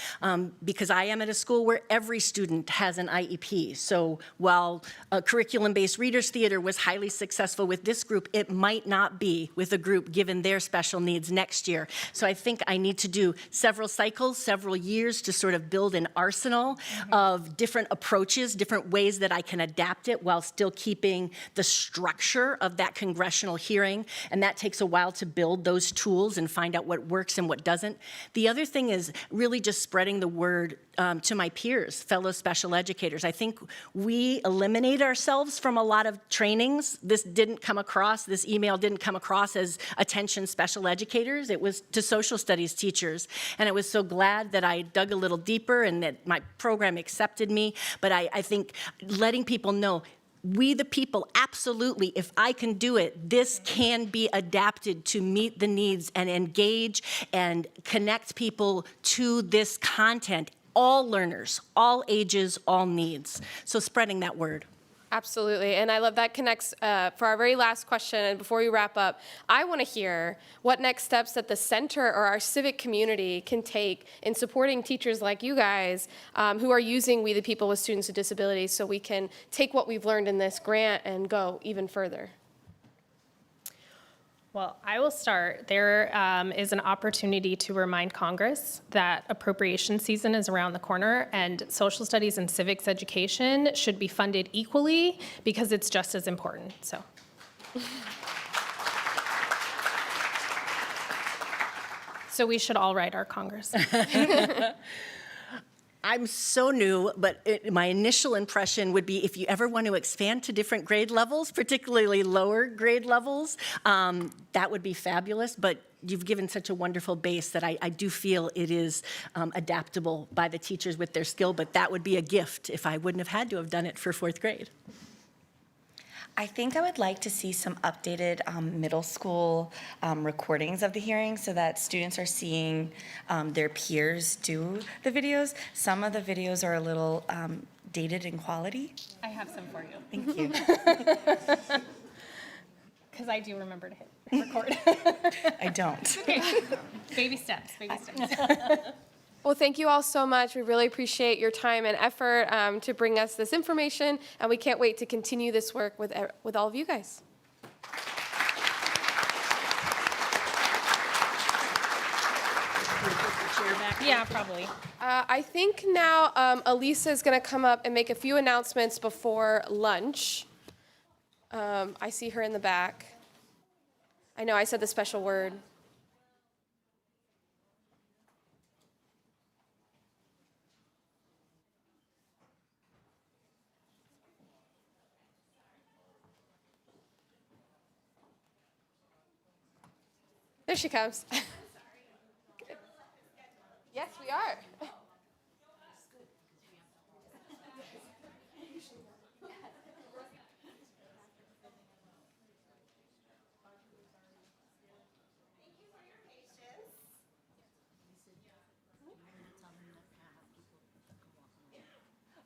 because I am at a school where every student has an IEP. So while curriculum-based readers theater was highly successful with this group, it might not be with a group given their special needs next year. So I think I need to do several cycles, several years to sort of build an arsenal of different approaches, different ways that I can adapt it while still keeping the structure of that congressional hearing. And that takes a while to build those tools and find out what works and what doesn't. The other thing is really just spreading the word to my peers, fellow special educators. I think we eliminate ourselves from a lot of trainings. This email didn't come across as attention special educators. It was to social studies teachers. And I was so glad that I dug a little deeper and that my program accepted me. But I think letting people know, We the People, absolutely, if I can do it, this can be adapted to meet the needs and engage and connect people to this content. All learners, all ages, all needs. So spreading that word. Absolutely, and I love that connects for our very last question, and before we wrap up, I want to hear what next steps that the center or our civic community can take in supporting teachers like you guys who are using We the People with students with disabilities, so we can take what we've learned in this grant and go even further. Well, I will start. There is an opportunity to remind Congress that appropriation season is around the corner, and social studies and civics education should be funded equally because it's just as important. So we should all write our Congress. I'm so new, but my initial impression would be if you ever want to expand to different grade levels, particularly lower grade levels, that would be fabulous. But you've given such a wonderful base that I do feel it is adaptable by the teachers with their skill, but that would be a gift if I wouldn't have had to have done it for 4th grade. I think I would like to see some updated middle school recordings of the hearing so that students are seeing their peers do the videos. Some of the videos are a little dated in quality. I have some for you. Thank you. because I do remember to hit record. I don't. Baby steps, baby steps. Well, thank you all so much. We really appreciate your time and effort to bring us this information, and we can't wait to continue this work with all of you guys. Yeah, probably. I think now Elisa is going to come up and make a few announcements before lunch. I see her in the back. I know I said the special word. There she comes. Yes, we are.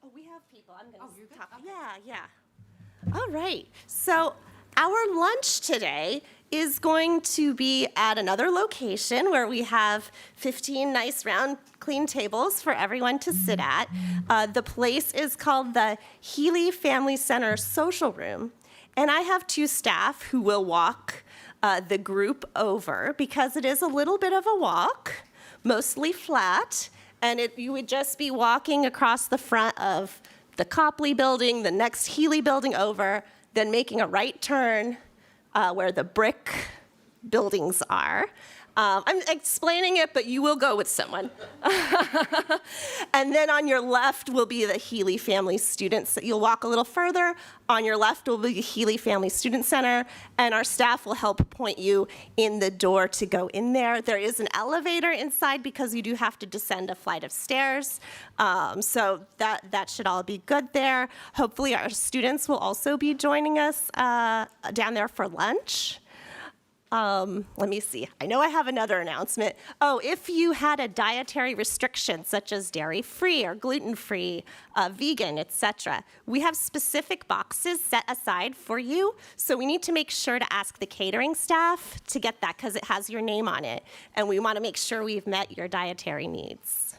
Oh, we have people. I'm going to talk. Yeah. All right. So our lunch today is going to be at another location where we have 15 nice round clean tables for everyone to sit at. The place is called the Healy Family Center Social Room. And I have two staff who will walk the group over because it is a little bit of a walk, mostly flat. And you would just be walking across the front of the Copley building, the next Healy building over, then making a right turn where the brick buildings are. I'm explaining it, but you will go with someone. And then on your left will be the Healy Family Students. You'll walk a little further. On your left will be the Healy Family Student Center, and our staff will help point you in the door to go in there. There is an elevator inside because you do have to descend a flight of stairs. So that should all be good there. Hopefully our students will also be joining us down there for lunch. Let me see. I know I have another announcement. Oh, if you had a dietary restriction, such as dairy-free or gluten-free, vegan, etc., we have specific boxes set aside for you. So we need to make sure to ask the catering staff to get that because it has your name on it. And we want to make sure we've met your dietary needs.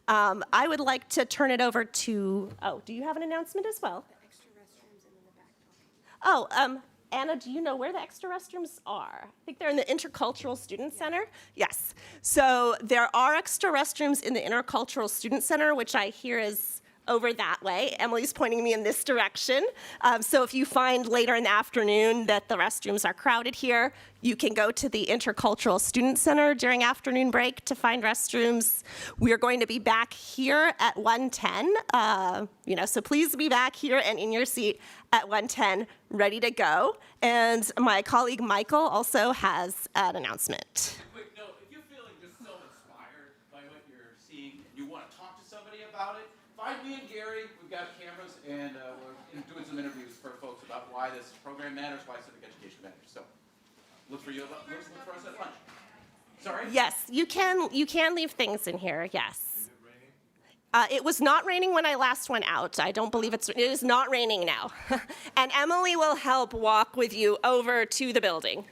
I would like to turn it over to, do you have an announcement as well? The extra restrooms and in the back talking. Anna, do you know where the extra restrooms are? I think they're in the Intercultural Student Center. Yes. So there are extra restrooms in the Intercultural Student Center, which I hear is over that way. Emily's pointing me in this direction. So if you find later in the afternoon that the restrooms are crowded here, you can go to the Intercultural Student Center during afternoon break to find restrooms. We are going to be back here at 1:10. So please be back here and in your seat at 1:10, ready to go. And my colleague Michael also has an announcement. Quick note, if you're feeling just so inspired by what you're seeing and you want to talk to somebody about it, find me and Gary. We've got cameras and we're doing some interviews for folks about why this program matters, why civic education matters. So look for us at lunch. Sorry? Yes, you can leave things in here, yes. It was not raining when I last went out. I don't believe it is not raining now. And Emily will help walk with you over to the building.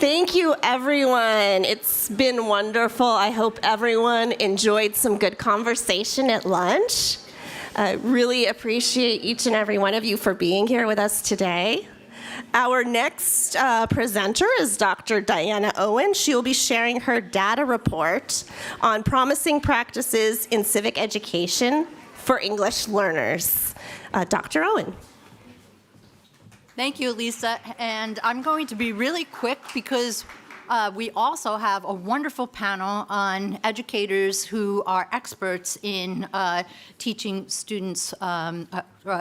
Thank you, everyone. It's been wonderful. I hope everyone enjoyed some good conversation at lunch. I really appreciate each and every one of you for being here with us today. Our next presenter is Dr. Diana Owen. She will be sharing her data report on promising practices in civic education for English learners. Dr. Owen. Thank you, Lisa. And I'm going to be really quick because we also have a wonderful panel on educators who are experts in teaching students,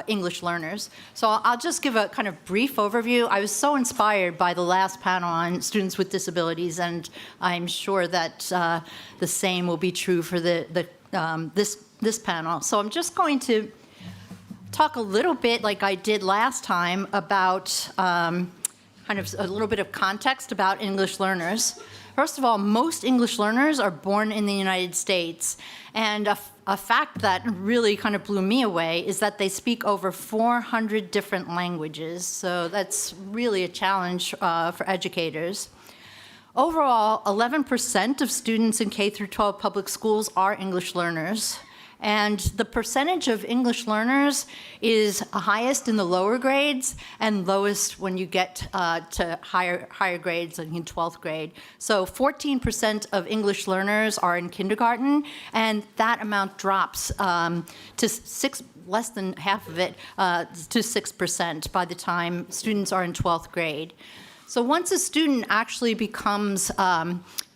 English learners. So I'll just give a kind of brief overview. I was so inspired by the last panel on students with disabilities, and I'm sure that the same will be true for this panel. So I'm just going to talk a little bit, like I did last time, about kind of a little bit of context about English learners. First of all, most English learners are born in the United States. And a fact that really kind of blew me away is that they speak over 400 different languages. So that's really a challenge for educators. Overall, 11% of students in K-12 public schools are English learners. And the percentage of English learners is highest in the lower grades and lowest when you get to higher grades, like in 12th grade. So 14% of English learners are in kindergarten, and that amount drops to less than half of it, to 6% by the time students are in 12th grade. So once a student actually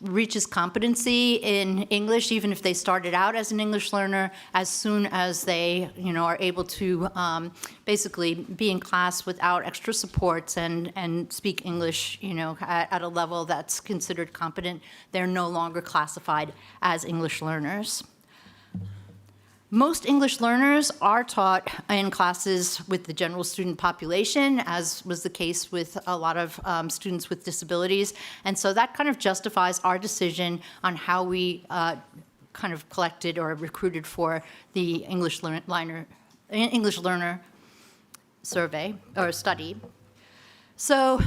reaches competency in English, even if they started out as an English learner, as soon as they, are able to basically be in class without extra supports and speak English, at a level that's considered competent, they're no longer classified as English learners. Most English learners are taught in classes with the general student population, as was the case with a lot of students with disabilities. And so that kind of justifies our decision on how we kind of collected or recruited for the English learner survey or study. So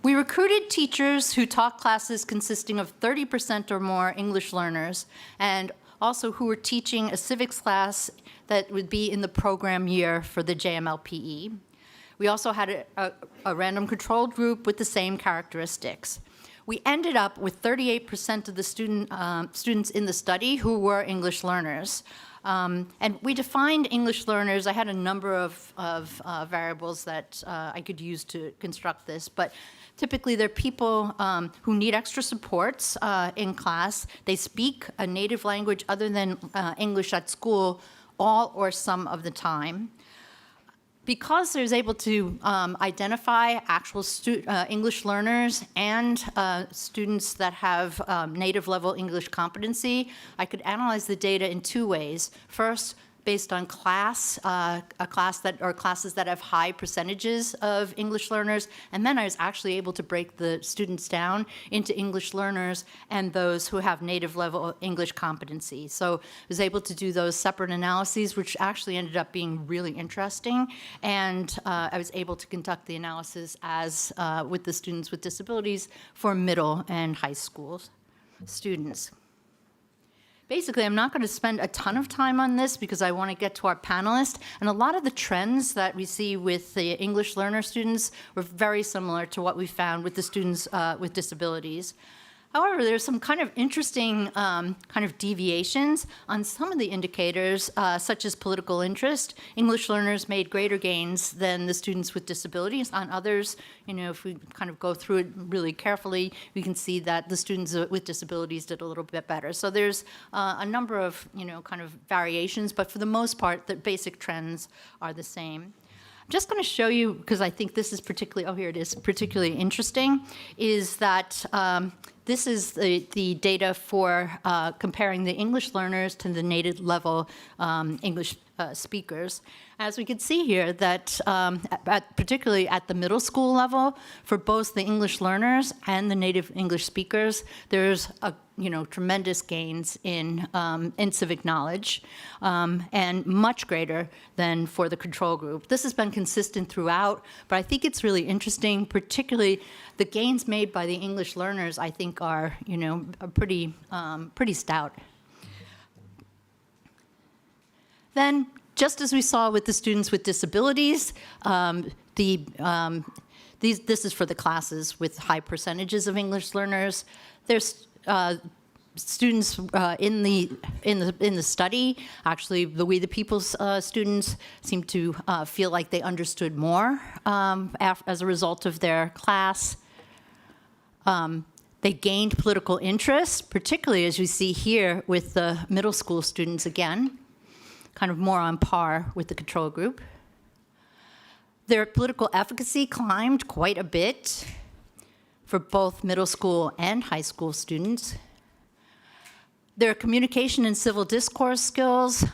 we recruited teachers who taught classes consisting of 30% or more English learners, and also who were teaching a civics class that would be in the program year for the JMLPE. We also had a random controlled group with the same characteristics. We ended up with 38% of the students in the study who were English learners. And we defined English learners. I had a number of variables that I could use to construct this, but typically they're people who need extra supports in class. They speak a native language other than English at school all or some of the time. Because I was able to identify actual English learners and students that have native level English competency, I could analyze the data in two ways. First, based on class, classes that have high percentages of English learners, and then I was actually able to break the students down into English learners and those who have native level English competency. So I was able to do those separate analyses, which actually ended up being really interesting, and I was able to conduct the analysis as with the students with disabilities for middle and high school students. Basically, I'm not going to spend a ton of time on this because I want to get to our panelists. And a lot of the trends that we see with the English learner students were very similar to what we found with the students with disabilities. However, there's some kind of interesting kind of deviations on some of the indicators, such as political interest. English learners made greater gains than the students with disabilities. On others, if we kind of go through it really carefully, we can see that the students with disabilities did a little bit better. So there's a number of, kind of variations, but for the most part, the basic trends are the same. I'm just going to show you, because I think this is particularly interesting, is that this is the data for comparing the English learners to the native level English speakers. As we can see here, that particularly at the middle school level, for both the English learners and the native English speakers, there's tremendous gains in civic knowledge, and much greater than for the control group. This has been consistent throughout, but I think it's really interesting, particularly the gains made by the English learners, I think are pretty stout. Then, just as we saw with the students with disabilities, this is for the classes with high percentages of English learners. There's students in the study. Actually, the We the People's students seem to feel like they understood more as a result of their class. They gained political interest, particularly as you see here with the middle school students again, kind of more on par with the control group. Their political efficacy climbed quite a bit for both middle school and high school students. Their communication and civil discourse skills,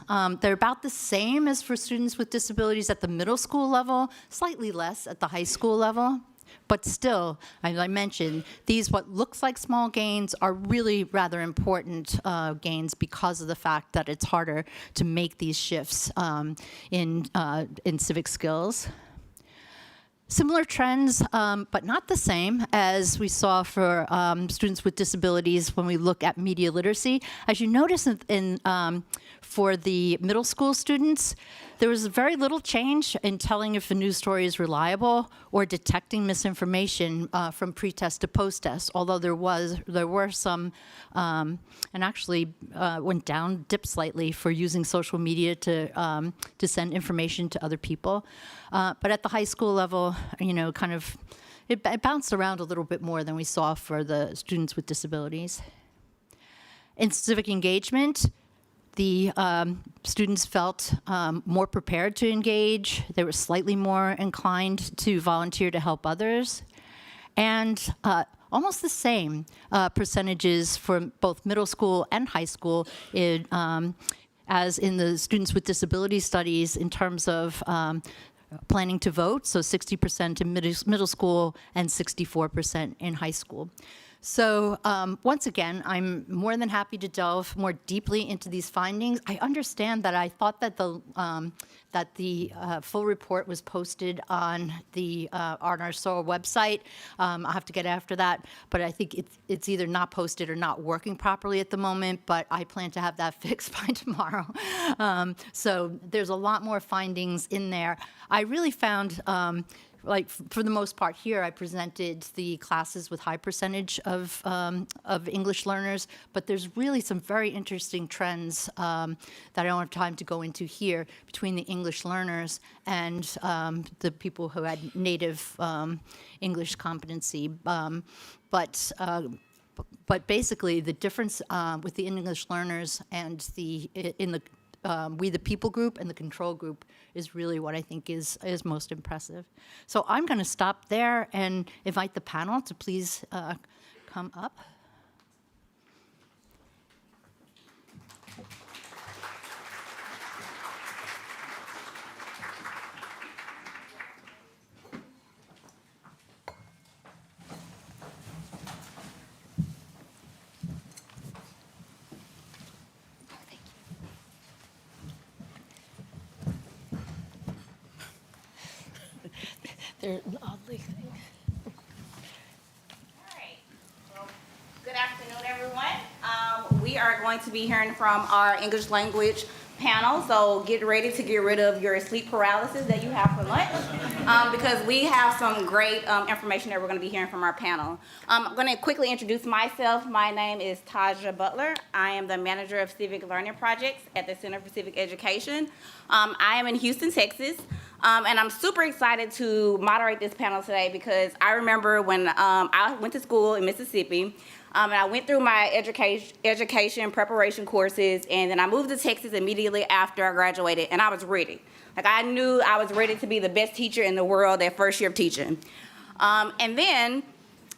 they're about the same as for students with disabilities at the middle school level, slightly less at the high school level. But still, as I mentioned, these what looks like small gains are really rather important gains because of the fact that it's harder to make these shifts in civic skills. Similar trends, but not the same as we saw for students with disabilities when we look at media literacy. As you notice for the middle school students, there was very little change in telling if a news story is reliable or detecting misinformation from pre-test to post-test, although there were some, and actually went down, dipped slightly for using social media to send information to other people. But at the high school level, kind of, it bounced around a little bit more than we saw for the students with disabilities. In civic engagement, the students felt more prepared to engage. They were slightly more inclined to volunteer to help others. And almost the same percentages for both middle school and high school as in the students with disability studies in terms of planning to vote, so 60% in middle school and 64% in high school. So once again, I'm more than happy to delve more deeply into these findings. I understand that I thought that the full report was posted on our CERL website. I'll have to get after that, but I think it's either not posted or not working properly at the moment, but I plan to have that fixed by tomorrow. So there's a lot more findings in there. I really found for the most part here, I presented the classes with high percentage of English learners, but there's really some very interesting trends that I don't have time to go into here between the English learners and the people who had native English competency. But basically, the difference with the English learners and in the We the People group and the control group is really what I think is most impressive. So I'm going to stop there and invite the panel to please come up. They're an oddly thing. All right. Well, good afternoon, everyone. We are going to be hearing from our English language panel, so get ready to get rid of your sleep paralysis that you have for lunch, because we have some great information that we're going to be hearing from our panel. I'm going to quickly introduce myself. My name is Taja Butler. I am the manager of Civic Learning Projects at the Center for Civic Education. I am in Houston, Texas. And I'm super excited to moderate this panel today because I remember when I went to school in Mississippi, and I went through my education preparation courses, and then I moved to Texas immediately after I graduated, and I was ready. Like, I knew I was ready to be the best teacher in the world that first year of teaching. And then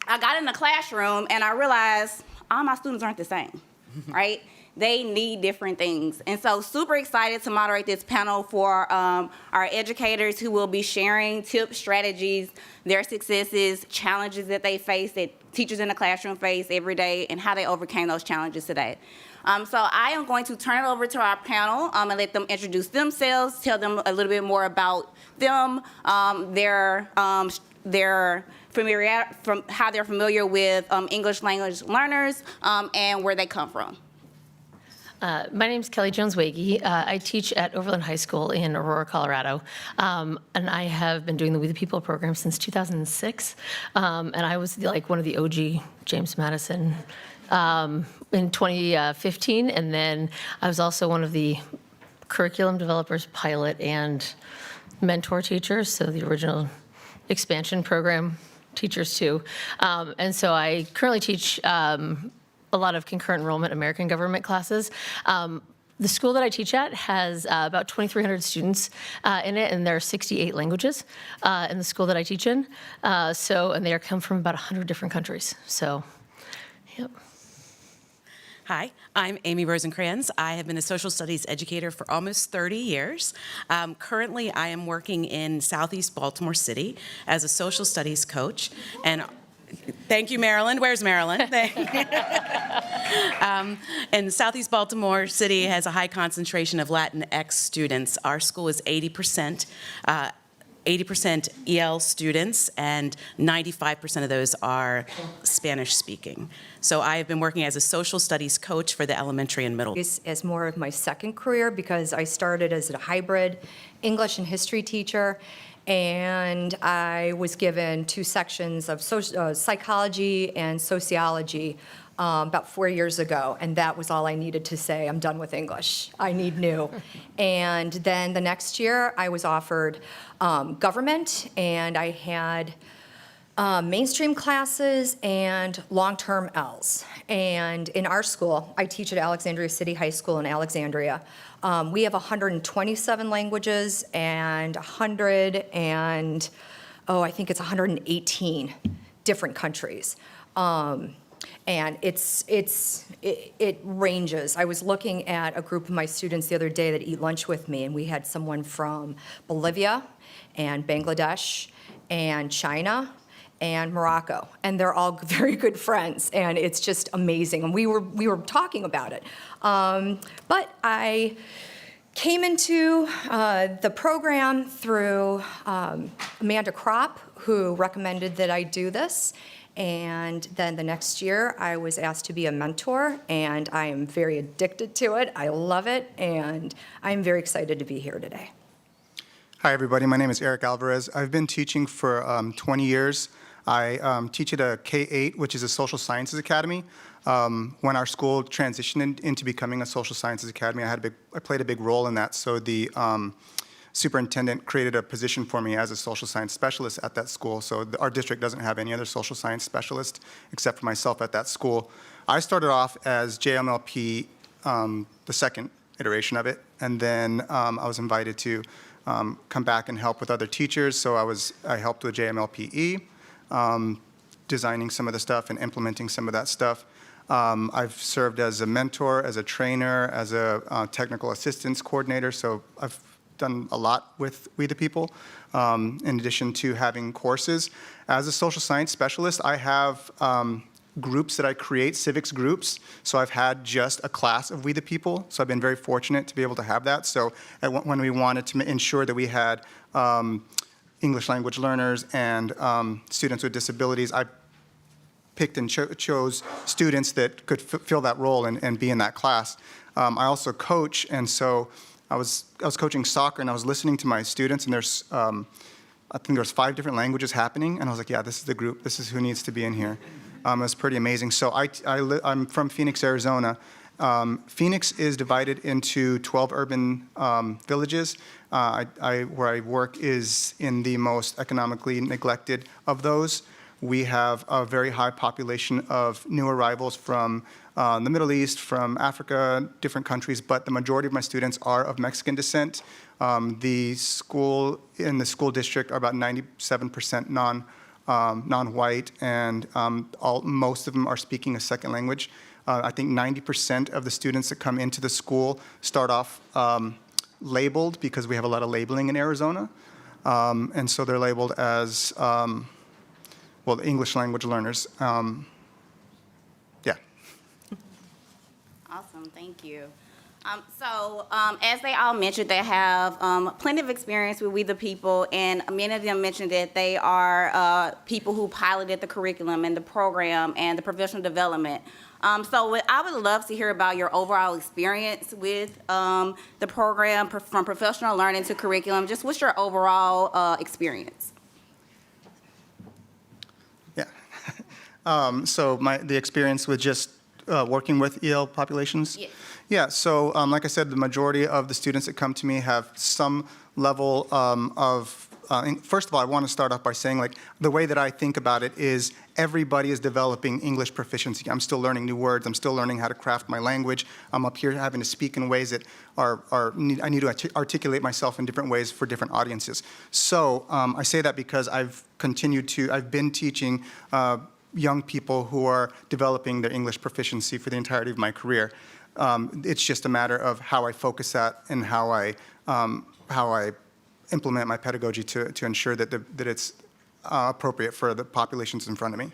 I got in the classroom, and I realized all my students aren't the same, right? they need different things. And so super excited to moderate this panel for our educators who will be sharing tips, strategies, their successes, challenges that they face, that teachers in the classroom face every day, and how they overcame those challenges today. So I am going to turn it over to our panel and let them introduce themselves, tell them a little bit more about them, their familiar, from how they're familiar with English language learners, and where they come from. My name is Kelly Jones-Wagey. I teach at Overland High School in Aurora, Colorado, and I have been doing the We the People program since 2006. And I was like one of the OG James Madison in 2015, and then I was also one of the curriculum developers, pilot, and mentor teachers, so the original expansion program teachers too. And so I currently teach a lot of concurrent enrollment American government classes. The school that I teach at has about 2,300 students in it, and there are 68 languages in the school that I teach in. And they come from about 100 different countries. So, yep. Hi, I'm Amy Rosencrantz. I have been a social studies educator for almost 30 years. Currently, I am working in Southeast Baltimore City as a social studies coach. And thank you, Maryland. Where's Maryland? And Southeast Baltimore City has a high concentration of Latinx students. Our school is 80% EL students, and 95% of those are Spanish speaking. So I have been working as a social studies coach for the elementary and middle. As more of my second career, because I started as a hybrid English and history teacher, and I was given 2 sections of psychology and sociology about 4 years ago, and that was all I needed to say. I'm done with English. I need new. And then the next year, I was offered government, and I had mainstream classes and long-term Ls. And in our school, I teach at Alexandria City High School in Alexandria. We have 127 languages and 118 different countries. And it ranges. I was looking at a group of my students the other day that eat lunch with me, and we had someone from Bolivia and Bangladesh and China and Morocco, and they're all very good friends, and it's just amazing. And we were talking about it. But I came into the program through Amanda Kropp, who recommended that I do this. And then the next year, I was asked to be a mentor, and I am very addicted to it. I love it, and I'm very excited to be here today. Hi, everybody. My name is Eric Alvarez. I've been teaching for 20 years. I teach at a K-8, which is a social sciences academy. When our school transitioned into becoming a social sciences academy, I played a big role in that. So the superintendent created a position for me as a social science specialist at that school. So our district doesn't have any other social science specialist except for myself at that school. I started off as JMLP, the second iteration of it, and then I was invited to come back and help with other teachers. So I helped with JMLPE, designing some of the stuff and implementing some of that stuff. I've served as a mentor, as a trainer, as a technical assistance coordinator, so I've done a lot with We the People, in addition to having courses. As a social science specialist, I have groups that I create, civics groups, so I've had just a class of We the People, so I've been very fortunate to be able to have that. So when we wanted to ensure that we had English language learners and students with disabilities, I picked and chose students that could fill that role and be in that class. I also coach, and so I was coaching soccer, and I was listening to my students, and there's I think there's 5 different languages happening, and I was like, yeah, this is the group. This is who needs to be in here. It was pretty amazing. So I'm from Phoenix, Arizona. Phoenix is divided into 12 urban villages. Where I work is in the most economically neglected of those. We have a very high population of new arrivals from the Middle East, from Africa, different countries, but the majority of my students are of Mexican descent. The school in the school district are about 97% non-white, and most of them are speaking a second language. I think 90% of the students that come into the school start off labeled, because we have a lot of labeling in Arizona. And so they're labeled as, well, English language learners. Yeah. Awesome, thank you. As they all mentioned, they have plenty of experience with We the People, and many of them mentioned that they are people who piloted the curriculum and the program and the professional development. I would love to hear about your overall experience with the program, from professional learning to curriculum. Just what's your overall experience? Yeah. The experience with just working with EL populations? Yes. Yeah, so like I said, the majority of the students that come to me have some level first of all, I want to start off by saying, like, the way that I think about it is everybody is developing English proficiency. I'm still learning new words. I'm still learning how to craft my language. I'm up here having to speak in ways that I need to articulate myself in different ways for different audiences. So I say that because I've been teaching young people who are developing their English proficiency for the entirety of my career. It's just a matter of how I focus that and how I implement my pedagogy to ensure that it's appropriate for the populations in front of me.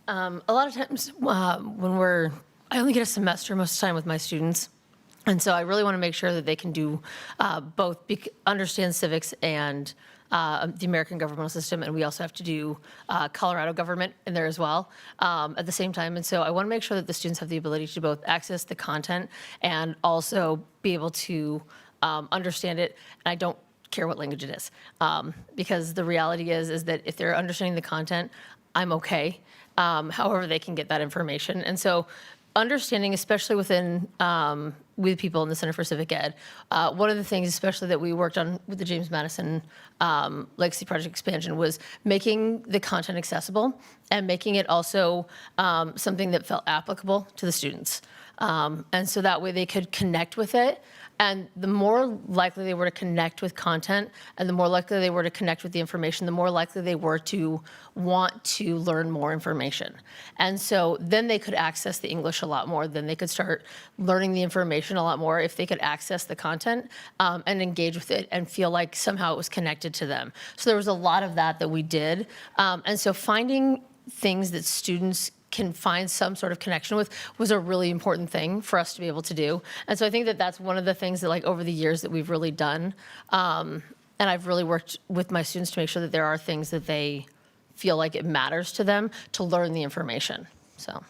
A lot of times I only get a semester most of the time with my students. And so I really want to make sure that they can do both, understand civics and the American governmental system, and we also have to do Colorado government in there as well at the same time. And so I want to make sure that the students have the ability to both access the content and also be able to understand it. And I don't care what language it is, because the reality is that if they're understanding the content, I'm okay. However, they can get that information. And so understanding, especially within We the People in the Center for Civic Ed, one of the things especially that we worked on with the James Madison Legacy Project Expansion was making the content accessible and making it also something that felt applicable to the students. And so that way they could connect with it. And the more likely they were to connect with content and the more likely they were to connect with the information, the more likely they were to want to learn more information. And so then they could access the English a lot more. Then they could start learning the information a lot more if they could access the content and engage with it and feel like somehow it was connected to them. So there was a lot of that we did. And so finding things that students can find some sort of connection with was a really important thing for us to be able to do. And so I think that that's one of the things that, like, over the years that we've really done. And I've really worked with my students to make sure that there are things that they feel like it matters to them to learn the information. So.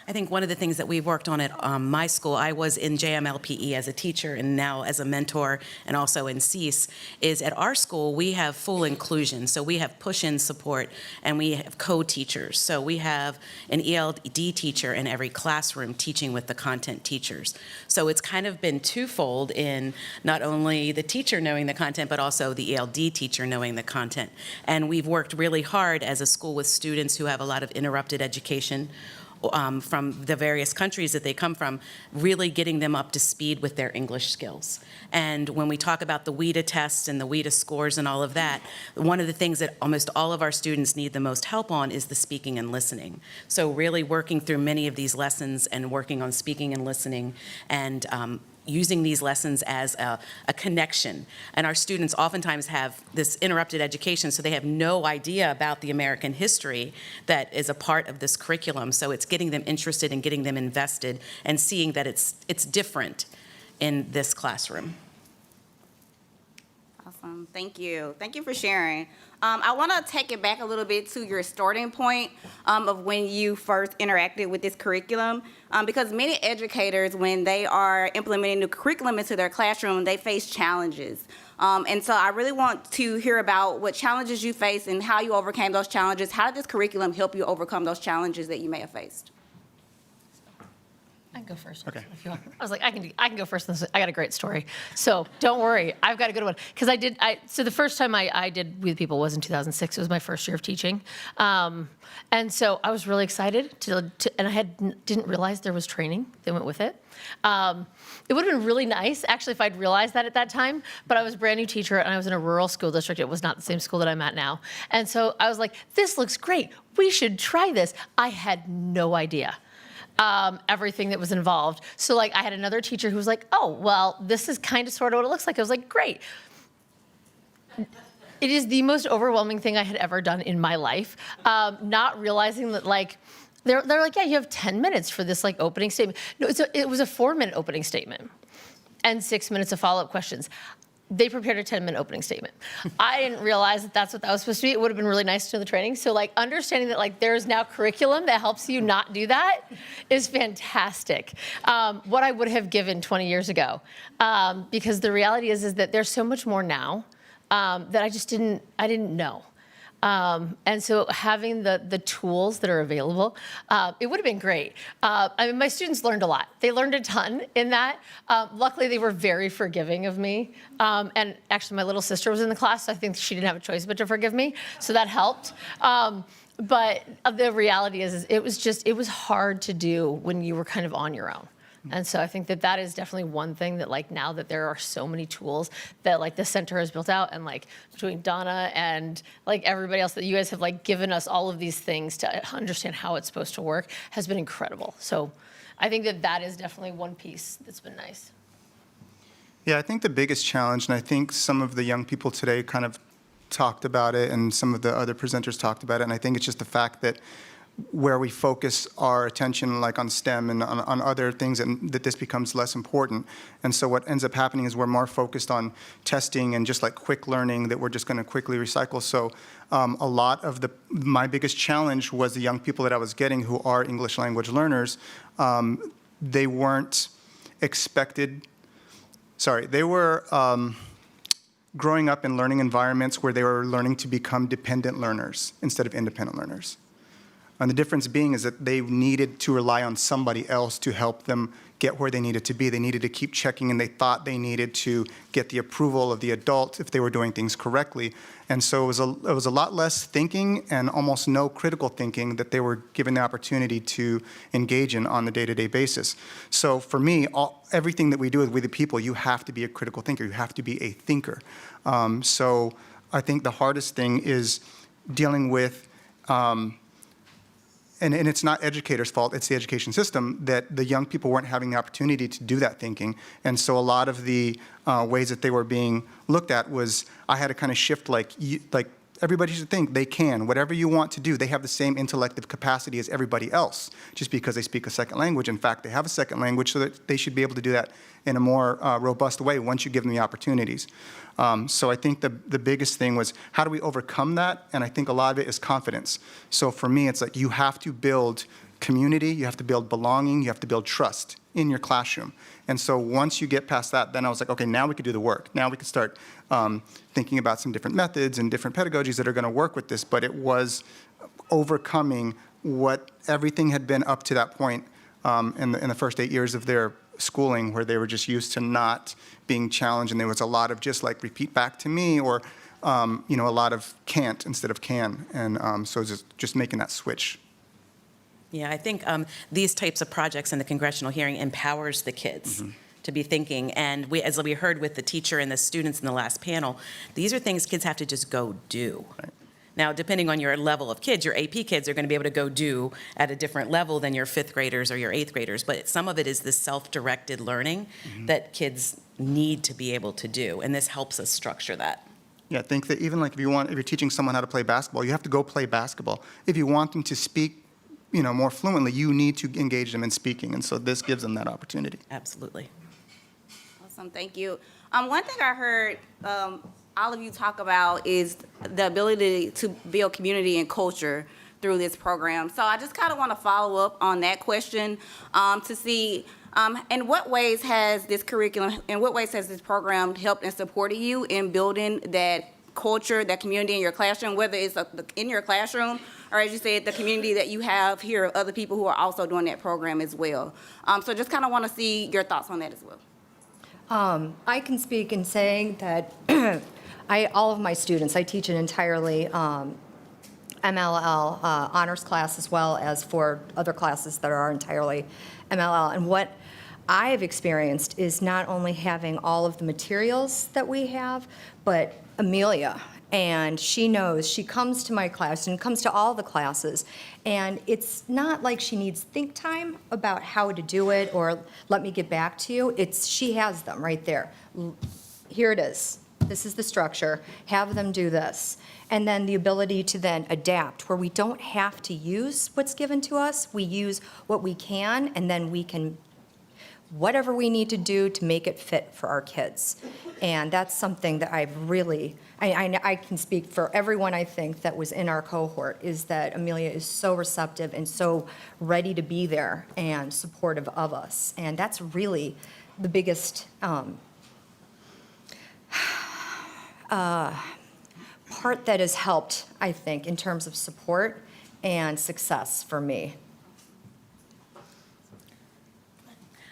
I think one of the things that we've worked on at my school, I was in JMLPE as a teacher and now as a mentor and also in CEAS, is at our school we have full inclusion. So we have push-in support and we have co-teachers. So we have an ELD teacher in every classroom teaching with the content teachers. So it's kind of been twofold in not only the teacher knowing the content, but also the ELD teacher knowing the content. And we've worked really hard as a school with students who have a lot of interrupted education from the various countries that they come from, really getting them up to speed with their English skills. And when we talk about the WIDA tests and the WIDA scores and all of that, one of the things that almost all of our students need the most help on is the speaking and listening. So really working through many of these lessons and working on speaking and listening and using these lessons as a connection. And our students oftentimes have this interrupted education, so they have no idea about the American history that is a part of this curriculum. So it's getting them interested and getting them invested and seeing that it's different in this classroom. Awesome, thank you. Thank you for sharing. I want to take it back a little bit to your starting point of when you first interacted with this curriculum, because many educators, when they are implementing the curriculum into their classroom, they face challenges. And so I really want to hear about what challenges you faced and how you overcame those challenges. How did this curriculum help you overcome those challenges that you may have faced? I can go first. Okay. If you want. I was like, I can go first. I got a great story. So don't worry, I've got a good one. Because so the first time I did We the People was in 2006. It was my first year of teaching. And so I was really excited and I didn't realize there was training that went with it. It would have been really nice, actually, if I'd realized that at that time, but I was a brand new teacher and I was in a rural school district. It was not the same school that I'm at now. And so I was like, this looks great. We should try this. I had no idea. Everything that was involved. So like I had another teacher who was like, oh, well, this is kind of sort of what it looks like. I was like, great. It is the most overwhelming thing I had ever done in my life. Not realizing that like, they're like, yeah, you have 10 minutes for this like opening statement. No, it was a 4-minute opening statement and 6 minutes of follow-up questions. They prepared a 10-minute opening statement. I didn't realize that that's what that was supposed to be. It would have been really nice to know the training. So like understanding that like there's now curriculum that helps you not do that is fantastic. What I would have given 20 years ago. Because the reality is that there's so much more now that I didn't know. And so having the tools that are available, it would have been great. I mean, my students learned a lot. They learned a ton in that. Luckily, they were very forgiving of me. And actually, my little sister was in the class, so I think she didn't have a choice but to forgive me. So that helped. But the reality is it was hard to do when you were kind of on your own. And so I think that is definitely one thing that like now that there are so many tools that like the center has built out and like between Donna and like everybody else that you guys have like given us all of these things to understand how it's supposed to work has been incredible. So I think that is definitely one piece that's been nice. Yeah, I think the biggest challenge, and I think some of the young people today kind of talked about it and some of the other presenters talked about it, and I think it's just the fact that where we focus our attention like on STEM and on other things, and that this becomes less important. And so what ends up happening is we're more focused on testing and just like quick learning that we're just going to quickly recycle. So a lot of my biggest challenge was the young people that I was getting who are English language learners. They weren't expected, they were growing up in learning environments where they were learning to become dependent learners instead of independent learners. And the difference being is that they needed to rely on somebody else to help them get where they needed to be. They needed to keep checking, and they thought they needed to get the approval of the adult if they were doing things correctly. And so it was a lot less thinking and almost no critical thinking that they were given the opportunity to engage in on the day-to-day basis. So for me, everything that we do with We the People, you have to be a critical thinker. You have to be a thinker. So I think the hardest thing is dealing with and it's not educators' fault, it's the education system, that the young people weren't having the opportunity to do that thinking. And so a lot of the ways that they were being looked at was, I had to kind of shift like everybody should think they can. Whatever you want to do, they have the same intellective capacity as everybody else, just because they speak a second language. In fact, they have a second language, so that they should be able to do that in a more robust way once you give them the opportunities. So I think the biggest thing was, how do we overcome that? And I think a lot of it is confidence. So for me, it's like you have to build community, you have to build belonging, you have to build trust in your classroom. And so once you get past that, then I was like, okay, now we could do the work. Now we could start thinking about some different methods and different pedagogies that are going to work with this. But it was overcoming what everything had been up to that point in the first 8 years of their schooling, where they were just used to not being challenged, and there was a lot of just like repeat back to me, or a lot of can't instead of can, and so just making that switch. Yeah, I think these types of projects in the congressional hearing empowers the kids to be thinking, and as we heard with the teacher and the students in the last panel, these are things kids have to just go do. Right. Now, depending on your level of kids, your AP kids are going to be able to go do at a different level than your 5th graders or your 8th graders, but some of it is this self-directed learning that kids need to be able to do, and this helps us structure that. Yeah, I think that even like if you're teaching someone how to play basketball, you have to go play basketball. If you want them to speak, more fluently, you need to engage them in speaking, and so this gives them that opportunity. Absolutely. Awesome, thank you. One thing I heard all of you talk about is the ability to build community and culture through this program. So I just kind of want to follow up on that question to see in what ways has this program helped and supported you in building that culture, that community in your classroom, whether it's in your classroom or as you said, the community that you have here of other people who are also doing that program as well. So just kind of want to see your thoughts on that as well. I can speak in saying that all of my students, I teach an entirely MLL honors class as well as 4 other classes that are entirely MLL. And what I've experienced is not only having all of the materials that we have, but Amelia. And she knows, she comes to my class and comes to all the classes. And it's not like she needs think time about how to do it or let me get back to you. She has them right there. Here it is. This is the structure. Have them do this. And then the ability to then adapt, where we don't have to use what's given to us. We use what we can, and then we can, whatever we need to do to make it fit for our kids. And that's something that I've really, I can speak for everyone, I think, that was in our cohort, is that Amelia is so receptive and so ready to be there and supportive of us. And that's really the biggest part that has helped, I think, in terms of support and success for me.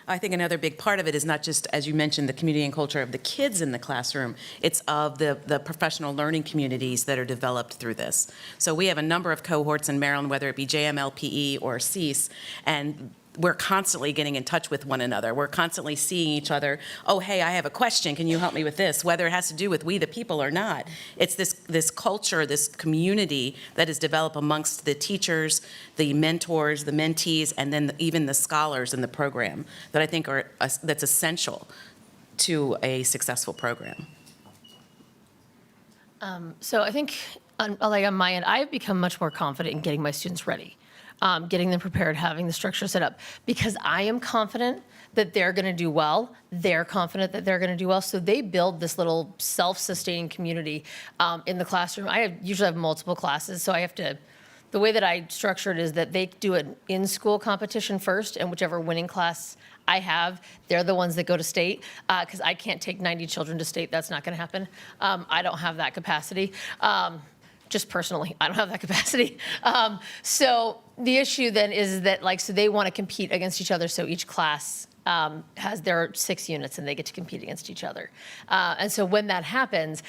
I think another big part of it is not just, as you mentioned, the community and culture of the kids in the classroom, it's of the professional learning communities that are developed through this. So we have a number of cohorts in Maryland, whether it be JMLPE or CEAS, and we're constantly getting in touch with one another. We're constantly seeing each other. Oh, hey, I have a question. Can you help me with this? Whether it has to do with we the people or not. It's this culture, this community that is developed amongst the teachers, the mentors, the mentees, and then even the scholars in the program that I think that's essential to a successful program. So I think on my end, I've become much more confident in getting my students ready. Getting them prepared, having the structure set up, because I am confident that they're going to do well. They're confident that they're going to do well. So they build this little self-sustaining community in the classroom. I usually have multiple classes, so I have to, the way that I structure it is that they do an in-school competition first, and whichever winning class I have, they're the ones that go to state, because I can't take 90 children to state. That's not going to happen. I don't have that capacity. Just personally, I don't have that capacity. So the issue then is that, so they want to compete against each other, so each class has their 6 units and they get to compete against each other. And so when that happens,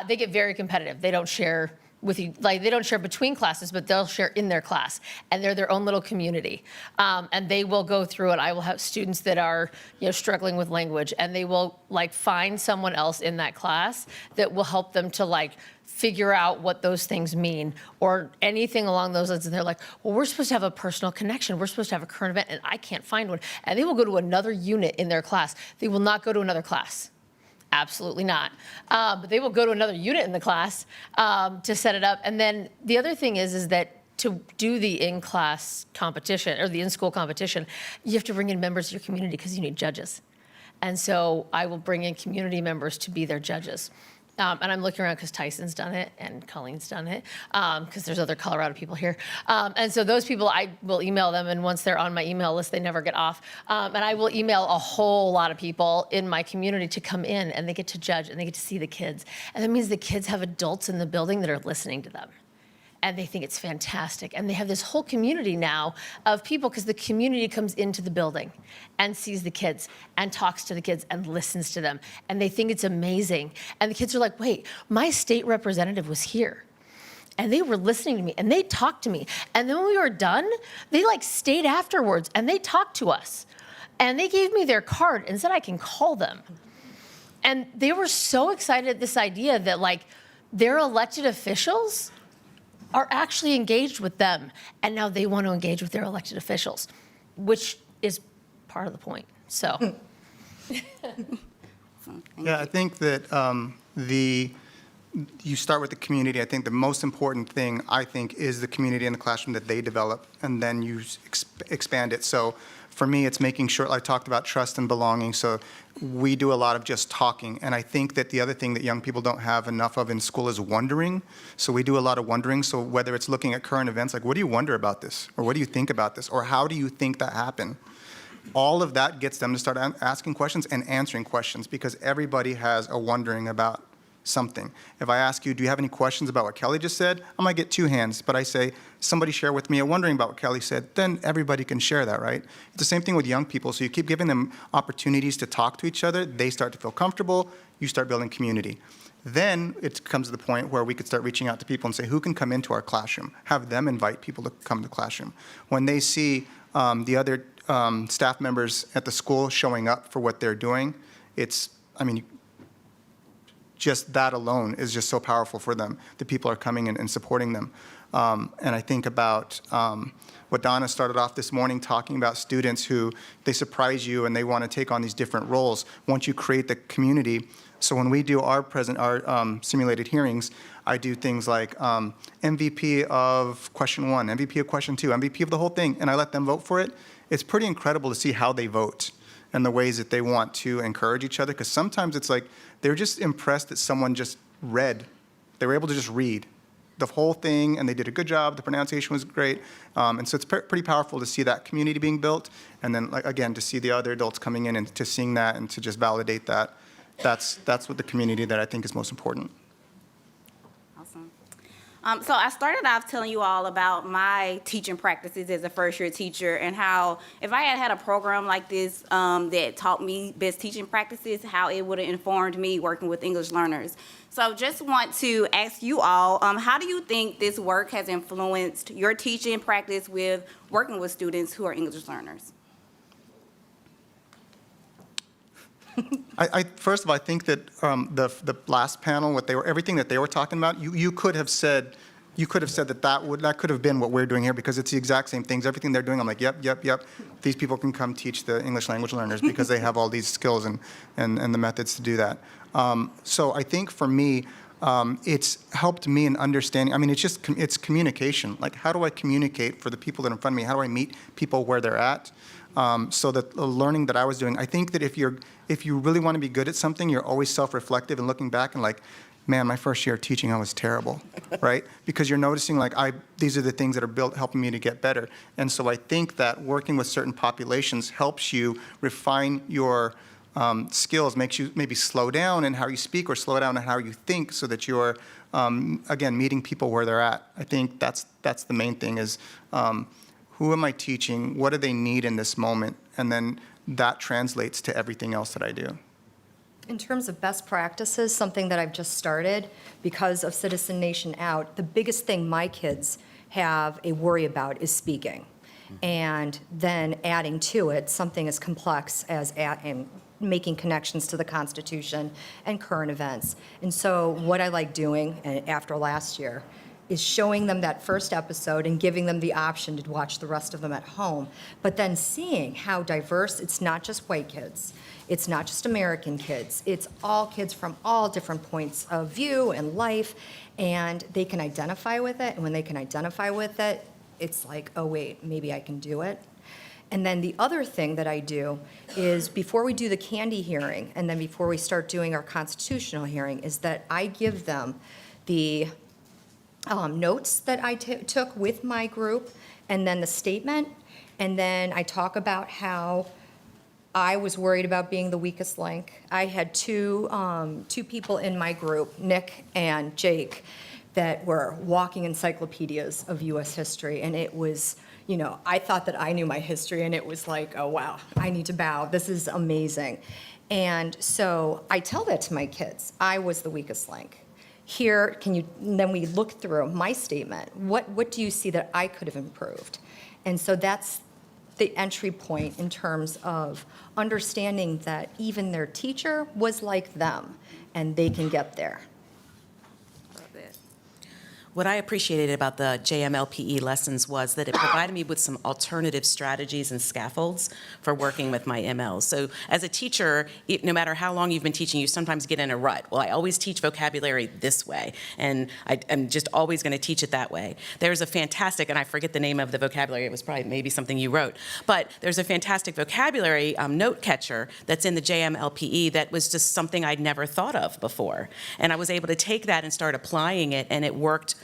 they get very competitive. They don't share with you, they don't share between classes, but they'll share in their class, and they're their own little community. And they will go through it. I will have students that are, struggling with language, and they will find someone else in that class that will help them to figure out what those things mean or anything along those lines. And they're like, well, we're supposed to have a personal connection. We're supposed to have a current event, and I can't find one. And they will go to another unit in their class. They will not go to another class. Absolutely not. But they will go to another unit in the class to set it up. And then the other thing is that to do the in-class competition or the in-school competition, you have to bring in members of your community because you need judges. And so I will bring in community members to be their judges. And I'm looking around because Tyson's done it and Colleen's done it because there's other Colorado people here. And so those people, I will email them, and once they're on my email list, they never get off. And I will email a whole lot of people in my community to come in, and they get to judge, and they get to see the kids. And that means the kids have adults in the building that are listening to them. And they think it's fantastic. And they have this whole community now of people, because the community comes into the building and sees the kids and talks to the kids and listens to them. And they think it's amazing. And the kids are like, wait, my state representative was here. And they were listening to me, and they talked to me. And then when we were done, they stayed afterwards, and they talked to us. And they gave me their card and said I can call them. And they were so excited at this idea that their elected officials are actually engaged with them, and now they want to engage with their elected officials, which is part of the point. So, yeah, I think that you start with the community. I think the most important thing, is the community in the classroom that they develop, and then you expand it. So for me, it's making sure, I talked about trust and belonging, so we do a lot of just talking. And I think that the other thing that young people don't have enough of in school is wondering. So we do a lot of wondering. So whether it's looking at current events, what do you wonder about this? Or what do you think about this? Or how do you think that happened? All of that gets them to start asking questions and answering questions, because everybody has a wondering about something. If I ask you, do you have any questions about what Kelly just said? I might get 2 hands, but I say, somebody share with me, wondering about what Kelly said, then everybody can share that, right? It's the same thing with young people. So you keep giving them opportunities to talk to each other, they start to feel comfortable, you start building community. Then it comes to the point where we could start reaching out to people and say, who can come into our classroom? Have them invite people to come to the classroom. When they see the other staff members at the school showing up for what they're doing, just that alone is just so powerful for them. The people are coming in and supporting them. And I think about what Donna started off this morning talking about students who, they surprise you and they want to take on these different roles. Once you create the community, so when we do our simulated hearings, I do things like MVP of question 1, MVP of question 2, MVP of the whole thing, and I let them vote for it. It's pretty incredible to see how they vote and the ways that they want to encourage each other, because sometimes it's like they're just impressed that someone just read. They were able to just read the whole thing, and they did a good job. The pronunciation was great. And so it's pretty powerful to see that community being built, and then, like, again, to see the other adults coming in and to seeing that and to just validate that. That's what the community that I think is most important. Awesome. So I started off telling you all about my teaching practices as a first-year teacher, and how if I had had a program like this that taught me best teaching practices, how it would have informed me working with English learners. So just want to ask you all, how do you think this work has influenced your teaching practice with working with students who are English learners? First of all, I think that the last panel, everything that they were talking about, you could have said that could have been what we're doing here, because it's the exact same things. Everything they're doing, I'm like, yep. These people can come teach the English language learners because they have all these skills and the methods to do that. So I think for me, it's helped me in understanding. I mean, it's communication. Like, how do I communicate for the people that are in front of me? How do I meet people where they're at? So that the learning that I was doing, I think that if you really want to be good at something, you're always self-reflective and looking back and like, man, my first year of teaching, I was terrible, right? Because you're noticing like, these are the things that are helping me to get better. And so I think that working with certain populations helps you refine your skills, makes you maybe slow down in how you speak or slow down in how you think, so that you're, again, meeting people where they're at. I think that's the main thing is, who am I teaching? What do they need in this moment? And then that translates to everything else that I do. In terms of best practices, something that I've just started because of Citizen Nation Out, the biggest thing my kids have a worry about is speaking. And then adding to it something as complex as making connections to the Constitution and current events. And so what I like doing, and after last year, is showing them that first episode and giving them the option to watch the rest of them at home, but then seeing how diverse, it's not just white kids, it's not just American kids, it's all kids from all different points of view and life, and they can identify with it, and when they can identify with it, it's like, oh wait, maybe I can do it. And then the other thing that I do is before we do the candy hearing, and then before we start doing our constitutional hearing, is that I give them the notes that I took with my group, and then the statement, and then I talk about how I was worried about being the weakest link. I had two people in my group, Nick and Jake, that were walking encyclopedias of U.S. history, and it was, I thought that I knew my history, and it was like, oh wow, I need to bow. This is amazing. And so I tell that to my kids. I was the weakest link. Here, then we look through my statement. What do you see that I could have improved? And so that's the entry point in terms of understanding that even their teacher was like them, and they can get there. What I appreciated about the JMLPE lessons was that it provided me with some alternative strategies and scaffolds for working with my MLs. So as a teacher, no matter how long you've been teaching, you sometimes get in a rut. Well, I always teach vocabulary this way, and I'm just always going to teach it that way. There's a fantastic, and I forget the name of the vocabulary, it was probably maybe something you wrote, but there's a fantastic vocabulary note catcher that's in the JMLPE that was just something I'd never thought of before. And I was able to take that and start applying it, and it worked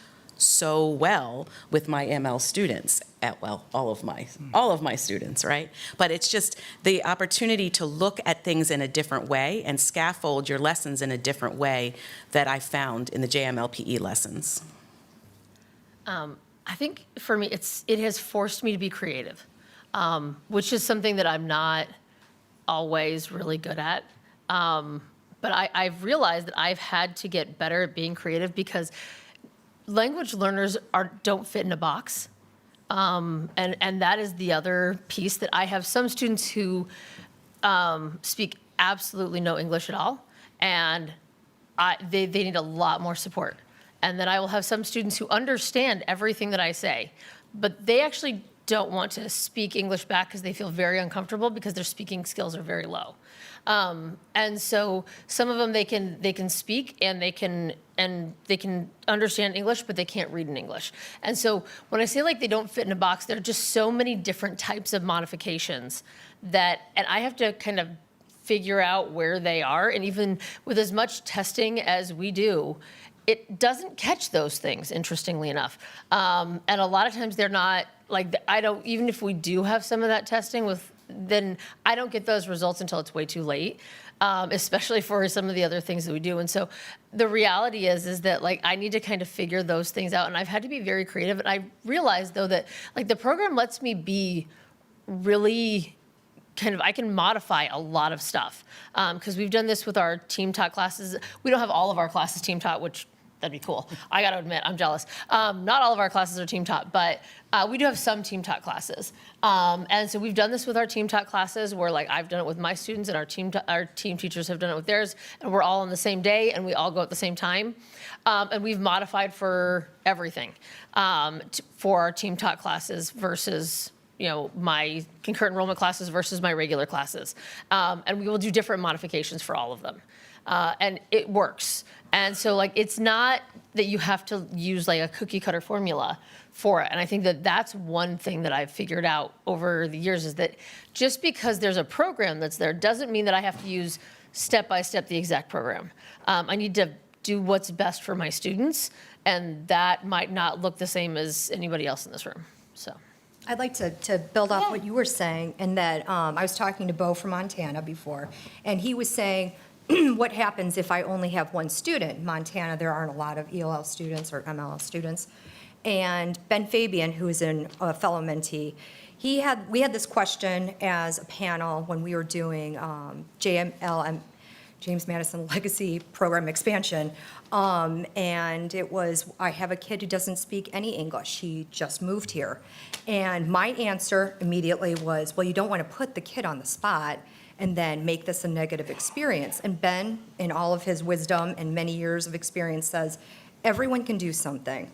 so well with my ML students, all of my students, right? But it's just the opportunity to look at things in a different way and scaffold your lessons in a different way that I found in the JMLPE lessons. I think for me, it has forced me to be creative, which is something that I'm not always really good at. But I've realized that I've had to get better at being creative because language learners don't fit in a box. And that is the other piece, that I have some students who speak absolutely no English at all, and they need a lot more support. And then I will have some students who understand everything that I say, but they actually don't want to speak English back because they feel very uncomfortable because their speaking skills are very low. And so some of them they can speak and they can understand English, but they can't read in English. And so when I say like they don't fit in a box, there are just so many different types of modifications and I have to kind of figure out where they are. And even with as much testing as we do, it doesn't catch those things, interestingly enough. And a lot of times they're not, like, even if we do have some of that testing then I don't get those results until it's way too late, especially for some of the other things that we do. And so the reality is that, like, I need to kind of figure those things out, and I've had to be very creative. And I realized, though, that, like, the program lets me be really I can modify a lot of stuff, because we've done this with our team taught classes. We don't have all of our classes team taught, which that'd be cool. I got to admit, I'm jealous. Not all of our classes are team taught, but we do have some team taught classes. And so we've done this with our team taught classes, where, like, I've done it with my students, and our team teachers have done it with theirs, and we're all on the same day, and we all go at the same time. And we've modified for everything for our team taught classes versus my concurrent enrollment classes versus my regular classes. And we will do different modifications for all of them. And it works. And so, like, it's not that you have to use, like, a cookie cutter formula for it. And I think that that's one thing that I've figured out over the years, is that just because there's a program that's there doesn't mean that I have to use step by step the exact program. I need to do what's best for my students, and that might not look the same as anybody else in this room, so. I'd like to build off what you were saying, and that I was talking to Bo from Montana before, and he was saying, what happens if I only have one student? In Montana, there aren't a lot of ELL students or MLL students. And Ben Fabian, who is a fellow mentee, we had this question as a panel when we were doing James Madison Legacy Program Expansion. And it was, I have a kid who doesn't speak any English. He just moved here. And my answer immediately was, well, you don't want to put the kid on the spot and then make this a negative experience. And Ben, in all of his wisdom and many years of experience, says, everyone can do something.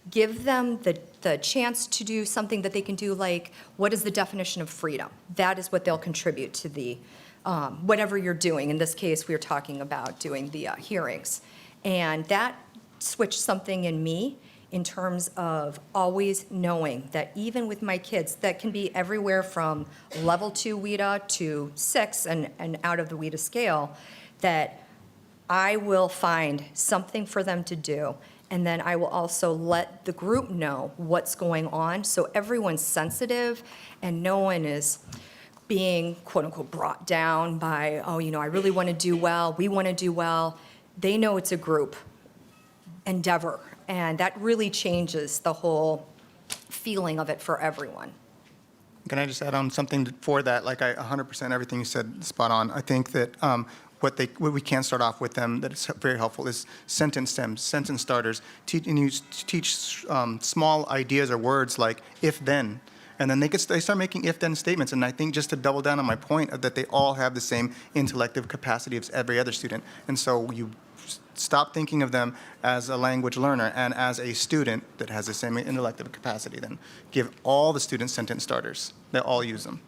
Give them the chance to do something that they can do, like, what is the definition of freedom? That is what they'll contribute to the whatever you're doing. In this case, we were talking about doing the hearings. And that switched something in me in terms of always knowing that even with my kids, that can be everywhere from level 2 WIDA to 6 and out of the WIDA scale, that I will find something for them to do. And then I will also let the group know what's going on, so everyone's sensitive and no one is being, quote unquote, brought down by, oh, I really want to do well, we want to do well. They know it's a group endeavor, and that really changes the whole feeling of it for everyone. Can I just add on something for that? Like, 100% everything you said, spot on. I think that what we can start off with them that is very helpful is sentence stems, sentence starters. Teach small ideas or words like if then, and then they start making if then statements. And I think, just to double down on my point, that they all have the same intellective capacity as every other student. And so you stop thinking of them as a language learner and as a student that has the same intellective capacity. Then give all the students sentence starters. They all use them.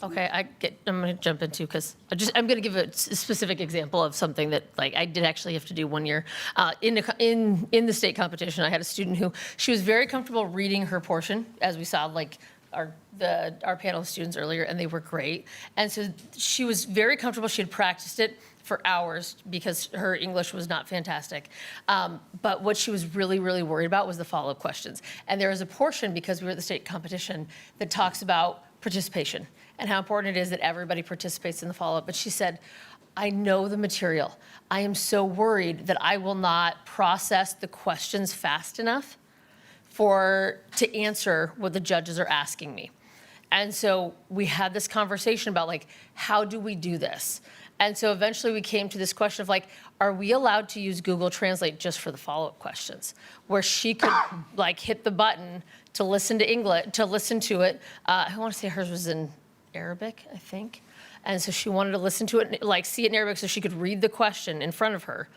Okay, I'm going to jump into, because I'm going to give a specific example of something that, like, I did actually have to do one year. In the state competition, I had a student who, she was very comfortable reading her portion, as we saw, like, our panel of students earlier, and they were great. And so she was very comfortable. She had practiced it for hours because her English was not fantastic. But what she was really, really worried about was the follow-up questions. And there is a portion, because we were at the state competition, that talks about participation and how important it is that everybody participates in the follow-up. But she said, I know the material. I am so worried that I will not process the questions fast enough to answer what the judges are asking me. And so we had this conversation about, like, how do we do this? And so eventually we came to this question of, like, are we allowed to use Google Translate just for the follow-up questions, where she could like hit the button to listen to English, to listen to it. I want to say hers was in Arabic, I think. And so she wanted to listen to it, like see it in Arabic so she could read the question in front of her.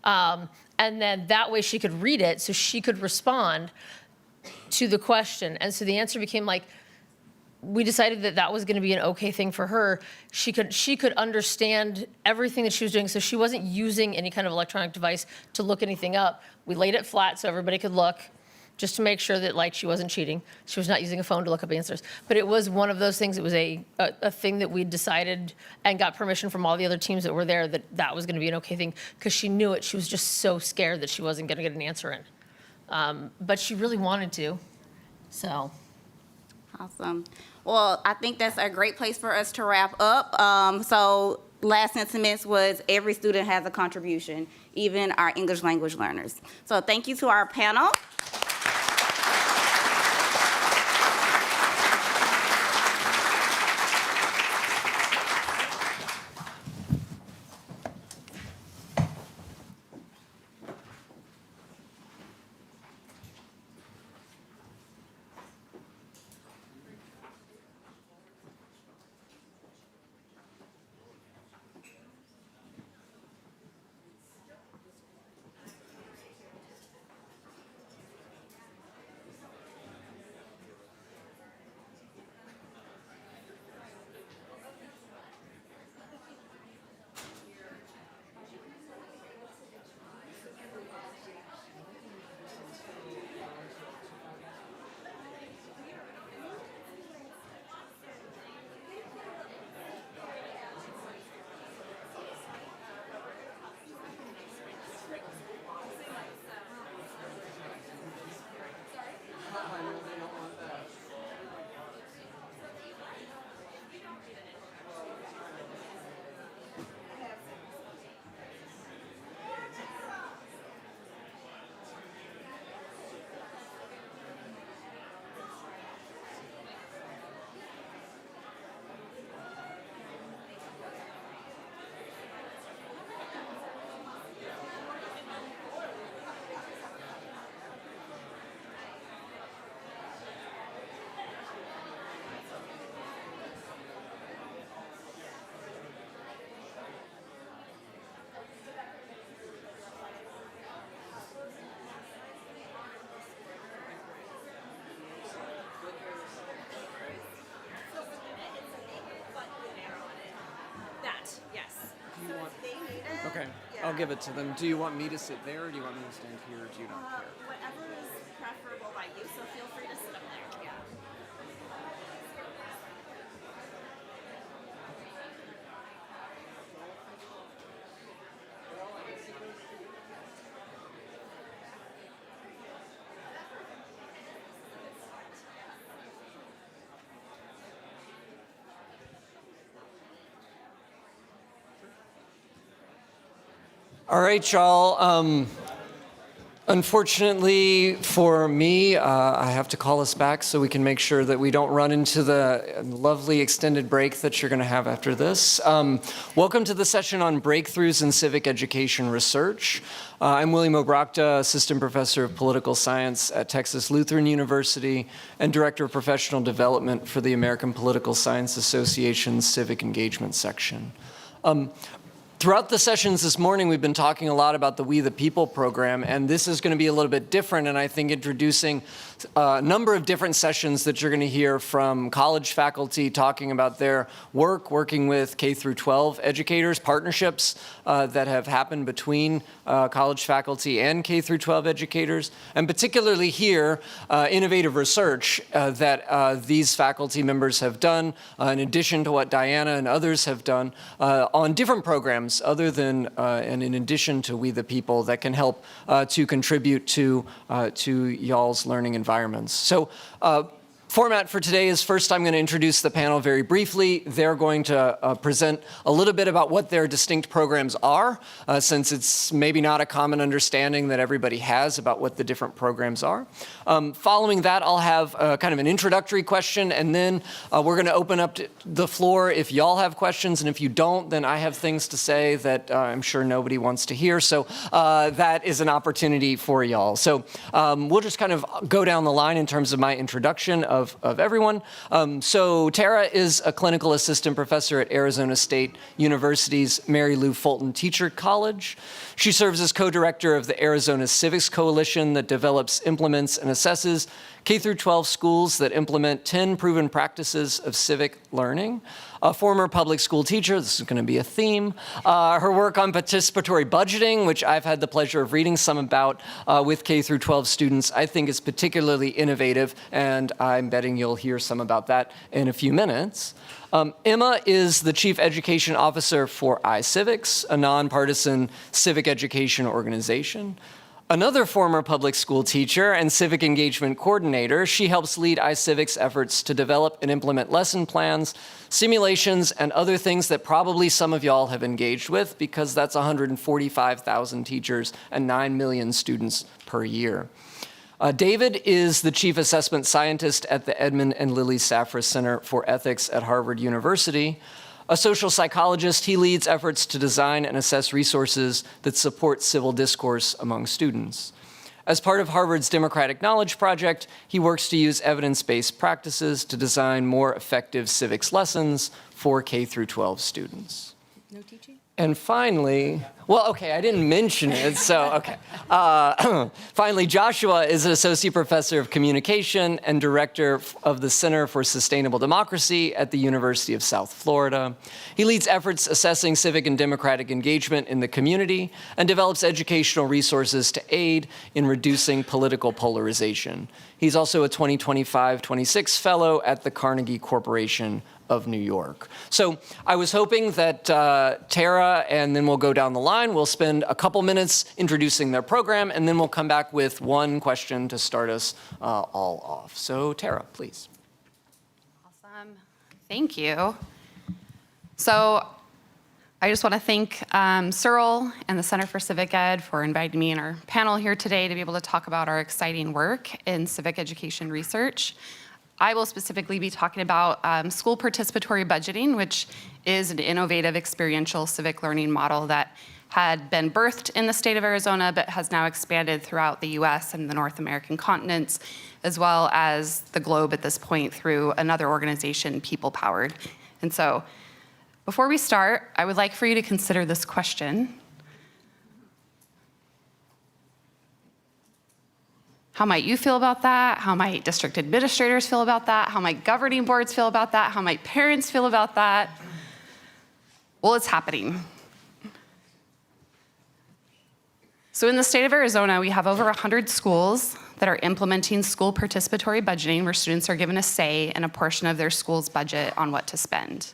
And then that way she could read it so she could respond to the question. And so the answer became, like, we decided that that was going to be an okay thing for her. She could understand everything that she was doing, so she wasn't using any kind of electronic device to look anything up. We laid it flat so everybody could look, just to make sure that, like, she wasn't cheating. She was not using a phone to look up answers. But it was one of those things. It was a thing that we decided and got permission from all the other teams that were there that that was going to be an okay thing, because she knew it. She was just so scared that she wasn't going to get an answer in. But she really wanted to, so. Awesome. Well, I think that's a great place for us to wrap up. So last sentiments was every student has a contribution, even our English language learners. So thank you to our panel. Okay, I'll give it to them. Do you want me to sit there, or do you want me to stand here, or do you not care? Whatever is preferable by you, so feel free to sit up there. Yeah. All right, y'all. Unfortunately for me, I have to call us back so we can make sure that we don't run into the lovely extended break that you're going to have after this. Welcome to the session on breakthroughs in civic education research. I'm William Obrochta, Assistant Professor of Political Science at Texas Lutheran University and Director of Professional Development for the American Political Science Association's Civic Engagement section. Throughout the sessions this morning, we've been talking a lot about the We the People program, and this is going to be a little bit different, and I think introducing a number of different sessions that you're going to hear from college faculty talking about their work, working with K through 12 educators, partnerships that have happened between college faculty and K through 12 educators, and particularly here, innovative research that these faculty members have done, in addition to what Diana and others have done on different programs other than and in addition to We the People that can help to contribute to y'all's learning environments. So format for today is first I'm going to introduce the panel very briefly. They're going to present a little bit about what their distinct programs are, since it's maybe not a common understanding that everybody has about what the different programs are. Following that, I'll have kind of an introductory question, and then we're going to open up to the floor if y'all have questions, and if you don't, then I have things to say that I'm sure nobody wants to hear, so that is an opportunity for y'all. So we'll just kind of go down the line in terms of my introduction of everyone. So Tara is a clinical assistant professor at Arizona State University's Mary Lou Fulton Teacher College. She serves as co-director of the Arizona Civics Coalition that develops, implements, and assesses K through 12 schools that implement 10 proven practices of civic learning. A former public school teacher, this is going to be a theme. Her work on participatory budgeting, which I've had the pleasure of reading some about with K through 12 students, I think is particularly innovative, and I'm betting you'll hear some about that in a few minutes. Emma is the Chief Education Officer for iCivics, a nonpartisan civic education organization. Another former public school teacher and civic engagement coordinator, she helps lead iCivics' efforts to develop and implement lesson plans, simulations, and other things that probably some of y'all have engaged with, because that's 145,000 teachers and 9 million students per year. David is the Chief Assessment Scientist at the Edmund and Lily Safra Center for Ethics at Harvard University. A social psychologist, he leads efforts to design and assess resources that support civil discourse among students. As part of Harvard's Democratic Knowledge Project, he works to use evidence-based practices to design more effective civics lessons for K through 12 students. No teaching? And finally, well, okay, I didn't mention it, so okay. Finally, Joshua is an associate professor of communication and director of the Center for Sustainable Democracy at the University of South Florida. He leads efforts assessing civic and democratic engagement in the community and develops educational resources to aid in reducing political polarization. He's also a 2025-26 fellow at the Carnegie Corporation of New York. So I was hoping that Tara, and then we'll go down the line, we'll spend a couple minutes introducing their program, and then we'll come back with one question to start us all off. So Tara, please. Awesome. Thank you. So I just want to thank CERL and the Center for Civic Ed for inviting me in our panel here today to be able to talk about our exciting work in civic education research. I will specifically be talking about school participatory budgeting, which is an innovative experiential civic learning model that had been birthed in the state of Arizona, but has now expanded throughout the US and the North American continents, as well as the globe at this point through another organization, People Powered. And so before we start, I would like for you to consider this question. How might you feel about that? How might district administrators feel about that? How might governing boards feel about that? How might parents feel about that? Well, it's happening. So in the state of Arizona, we have over 100 schools that are implementing school participatory budgeting, where students are given a say in a portion of their school's budget on what to spend.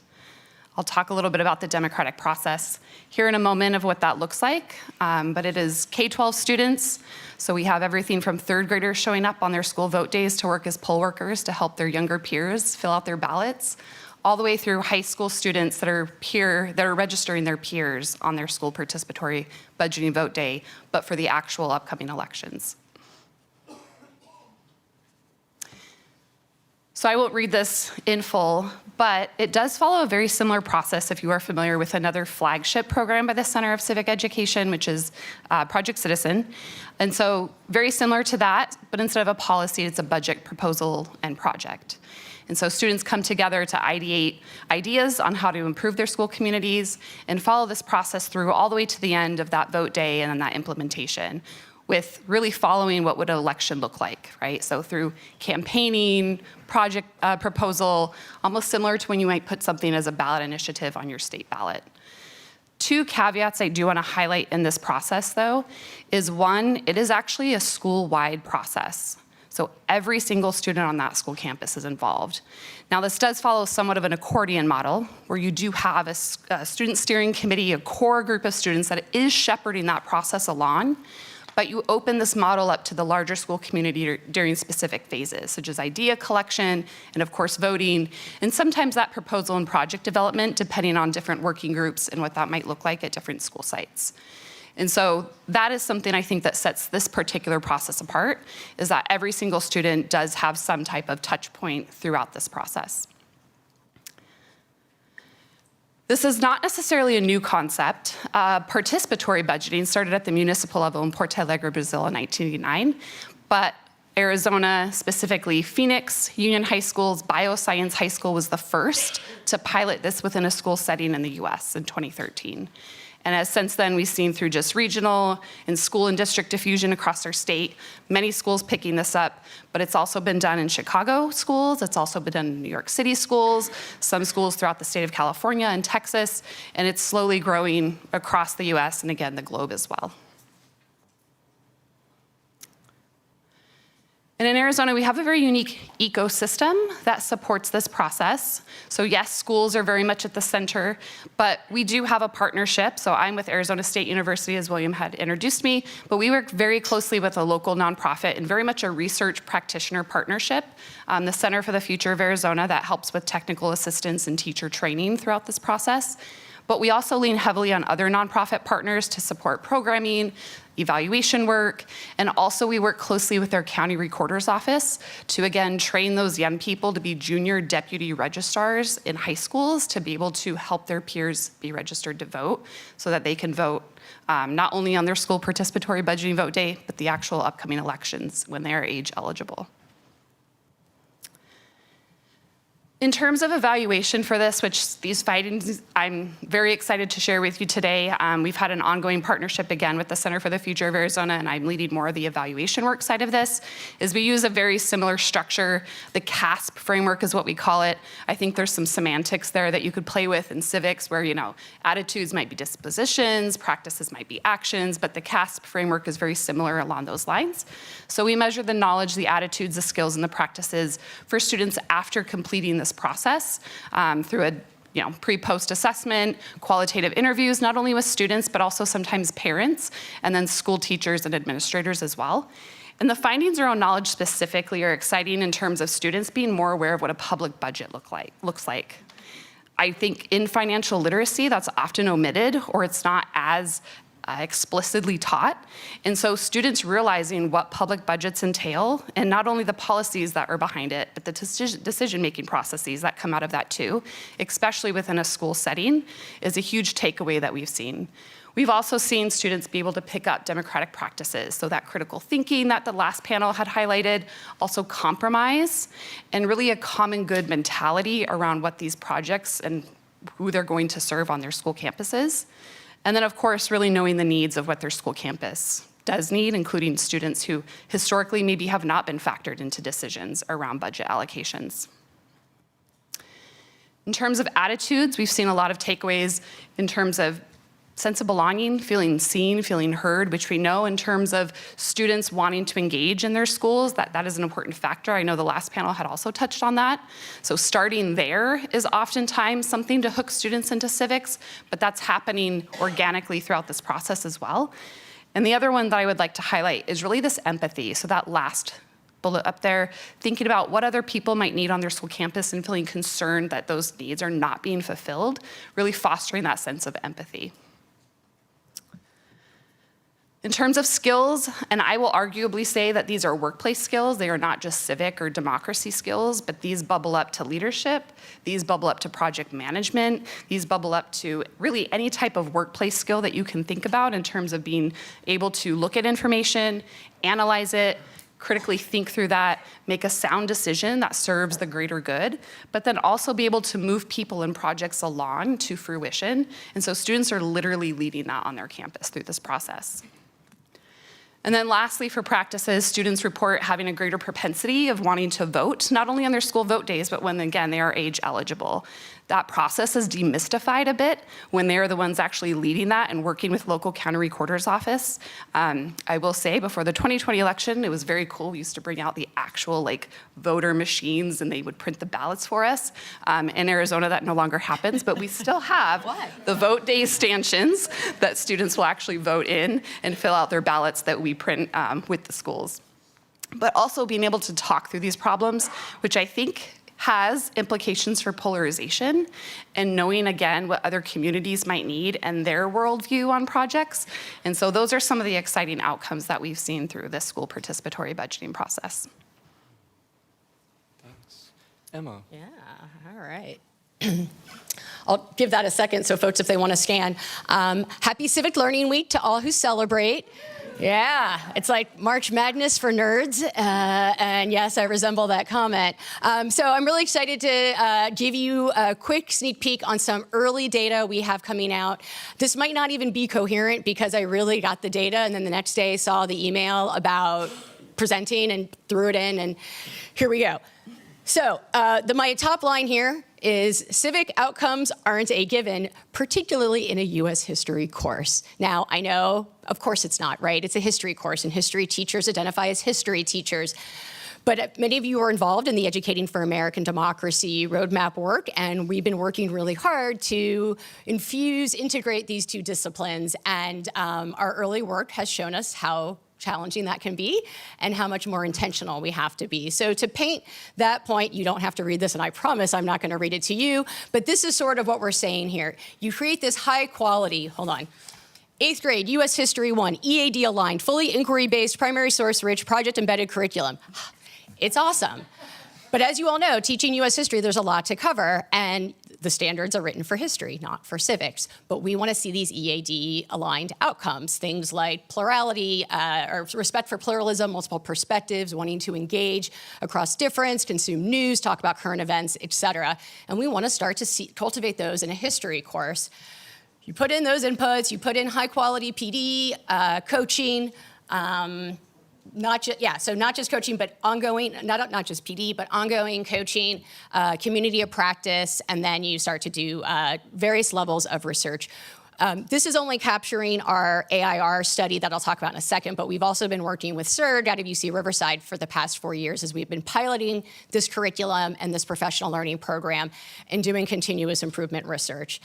I'll talk a little bit about the democratic process here in a moment of what that looks like, but it is K-12 students. So we have everything from third graders showing up on their school vote days to work as poll workers to help their younger peers fill out their ballots, all the way through high school students that are registering their peers on their school participatory budgeting vote day, but for the actual upcoming elections. So I won't read this in full, but it does follow a very similar process if you are familiar with another flagship program by the Center of Civic Education, which is Project Citizen. And so very similar to that, but instead of a policy, it's a budget proposal and project. And so students come together to ideate ideas on how to improve their school communities and follow this process through all the way to the end of that vote day and then that implementation, with really following what would an election look like, right? So through campaigning, project proposal, almost similar to when you might put something as a ballot initiative on your state ballot. Two caveats I do want to highlight in this process, though, is one, it is actually a school-wide process. So every single student on that school campus is involved. Now, this does follow somewhat of an accordion model, where you do have a student steering committee, a core group of students that is shepherding that process along, but you open this model up to the larger school community during specific phases, such as idea collection and, of course, voting, and sometimes that proposal and project development, depending on different working groups and what that might look like at different school sites. And so that is something I think that sets this particular process apart, is that every single student does have some type of touch point throughout this process. This is not necessarily a new concept. Participatory budgeting started at the municipal level in Porto Alegre, Brazil in 1989, but Arizona, specifically Phoenix, Union High School's Bioscience High School was the first to pilot this within a school setting in the US in 2013. And as since then, we've seen through just regional and school and district diffusion across our state, many schools picking this up, but it's also been done in Chicago schools, it's also been done in New York City schools, some schools throughout the state of California and Texas, and it's slowly growing across the US and again, the globe as well. And in Arizona, we have a very unique ecosystem that supports this process. So yes, schools are very much at the center, but we do have a partnership. So I'm with Arizona State University, as William had introduced me, but we work very closely with a local nonprofit and very much a research practitioner partnership, the Center for the Future of Arizona, that helps with technical assistance and teacher training throughout this process. But we also lean heavily on other nonprofit partners to support programming, evaluation work, and also we work closely with our county recorder's office to, again, train those young people to be junior deputy registrars in high schools to be able to help their peers be registered to vote so that they can vote not only on their school participatory budgeting vote day, but the actual upcoming elections when they are age eligible. In terms of evaluation for this, which these findings I'm very excited to share with you today, we've had an ongoing partnership again with the Center for the Future of Arizona, and I'm leading more of the evaluation work side of this, is we use a very similar structure. The CASP framework is what we call it. I think there's some semantics there that you could play with in civics where, you know, attitudes might be dispositions, practices might be actions, but the CASP framework is very similar along those lines. So we measure the knowledge, the attitudes, the skills, and the practices for students after completing this process through a pre-post assessment, qualitative interviews, not only with students, but also sometimes parents, and then school teachers and administrators as well. And the findings around knowledge specifically are exciting in terms of students being more aware of what a public budget looks like. I think in financial literacy, that's often omitted, or it's not as explicitly taught. And so students realizing what public budgets entail, and not only the policies that are behind it, but the decision-making processes that come out of that too, especially within a school setting, is a huge takeaway that we've seen. We've also seen students be able to pick up democratic practices, so that critical thinking that the last panel had highlighted, also compromise, and really a common good mentality around what these projects and who they're going to serve on their school campuses. And then, of course, really knowing the needs of what their school campus does need, including students who historically maybe have not been factored into decisions around budget allocations. In terms of attitudes, we've seen a lot of takeaways in terms of sense of belonging, feeling seen, feeling heard, which we know in terms of students wanting to engage in their schools, that is an important factor. I know the last panel had also touched on that. So starting there is oftentimes something to hook students into civics, but that's happening organically throughout this process as well. And the other one that I would like to highlight is really this empathy. So that last bullet up there, thinking about what other people might need on their school campus and feeling concerned that those needs are not being fulfilled, really fostering that sense of empathy. In terms of skills, and I will arguably say that these are workplace skills, they are not just civic or democracy skills, but these bubble up to leadership, these bubble up to project management, these bubble up to really any type of workplace skill that you can think about in terms of being able to look at information, analyze it, critically think through that, make a sound decision that serves the greater good, but then also be able to move people and projects along to fruition. And so students are literally leading that on their campus through this process. And then lastly, for practices, students report having a greater propensity of wanting to vote, not only on their school vote days, but when, again, they are age eligible. That process is demystified a bit when they're the ones actually leading that and working with local county recorder's office. I will say, before the 2020 election, it was very cool. We used to bring out the actual voter machines and they would print the ballots for us. In Arizona, that no longer happens, but we still have the vote day stanchions that students will actually vote in and fill out their ballots that we print with the schools. But also being able to talk through these problems, which I think has implications for polarization, and knowing, again, what other communities might need and their worldview on projects. And so those are some of the exciting outcomes that we've seen through this school participatory budgeting process. Thanks. Emma. Yeah, all right. I'll give that a second so folks, if they want to scan. Happy Civic Learning Week to all who celebrate. Yeah, it's like March Madness for nerds, and yes, I resemble that comment. So I'm really excited to give you a quick sneak peek on some early data we have coming out. This might not even be coherent because I really got the data and then the next day saw the email about presenting and threw it in, and here we go. So my top line here is civic outcomes aren't a given, particularly in a US history course. Now, I know, of course it's not, right? It's a history course, and history teachers identify as history teachers. But many of you are involved in the Educating for American Democracy roadmap work, and we've been working really hard to integrate these two disciplines, and our early work has shown us how challenging that can be and how much more intentional we have to be. So to paint that point, you don't have to read this, and I promise I'm not going to read it to you, but this is sort of what we're saying here. You create this high quality, 8th grade, US History 1, EAD aligned, fully inquiry-based, primary source rich, project embedded curriculum. It's awesome. But as you all know, teaching US history, there's a lot to cover, and the standards are written for history, not for civics. But we want to see these EAD-aligned outcomes, things like plurality, or respect for pluralism, multiple perspectives, wanting to engage across difference, consume news, talk about current events, et cetera. And we want to start to cultivate those in a history course. You put in those inputs, you put in high-quality PD, coaching, not just coaching, but ongoing, not just PD, but ongoing coaching, community of practice, and then you start to do various levels of research. This is only capturing our AIR study that I'll talk about in a second, but we've also been working with CERL out of UC Riverside for the past 4 years as we've been piloting this curriculum and this professional learning program and doing continuous improvement research.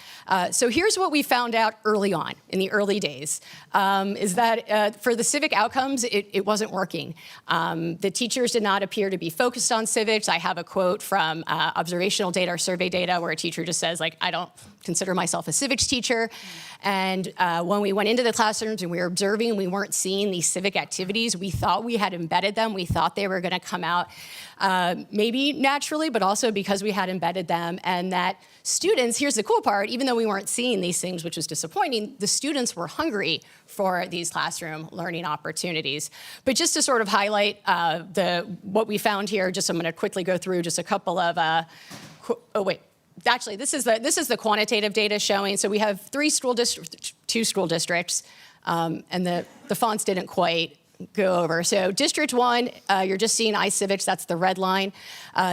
So here's what we found out early on, in the early days, is that for the civic outcomes, it wasn't working. The teachers did not appear to be focused on civics. I have a quote from observational data or survey data where a teacher just says, I don't consider myself a civics teacher. And when we went into the classrooms and we were observing, we weren't seeing these civic activities. We thought we had embedded them. We thought they were going to come out maybe naturally, but also because we had embedded them. And that students, here's the cool part, even though we weren't seeing these things, which was disappointing, the students were hungry for these classroom learning opportunities. But just to sort of highlight what we found here, I'm going to quickly go through just a couple of, Actually, this is the quantitative data showing. So we have 2 school districts, and the fonts didn't quite go over. So District 1, you're just seeing iCivics, that's the red line.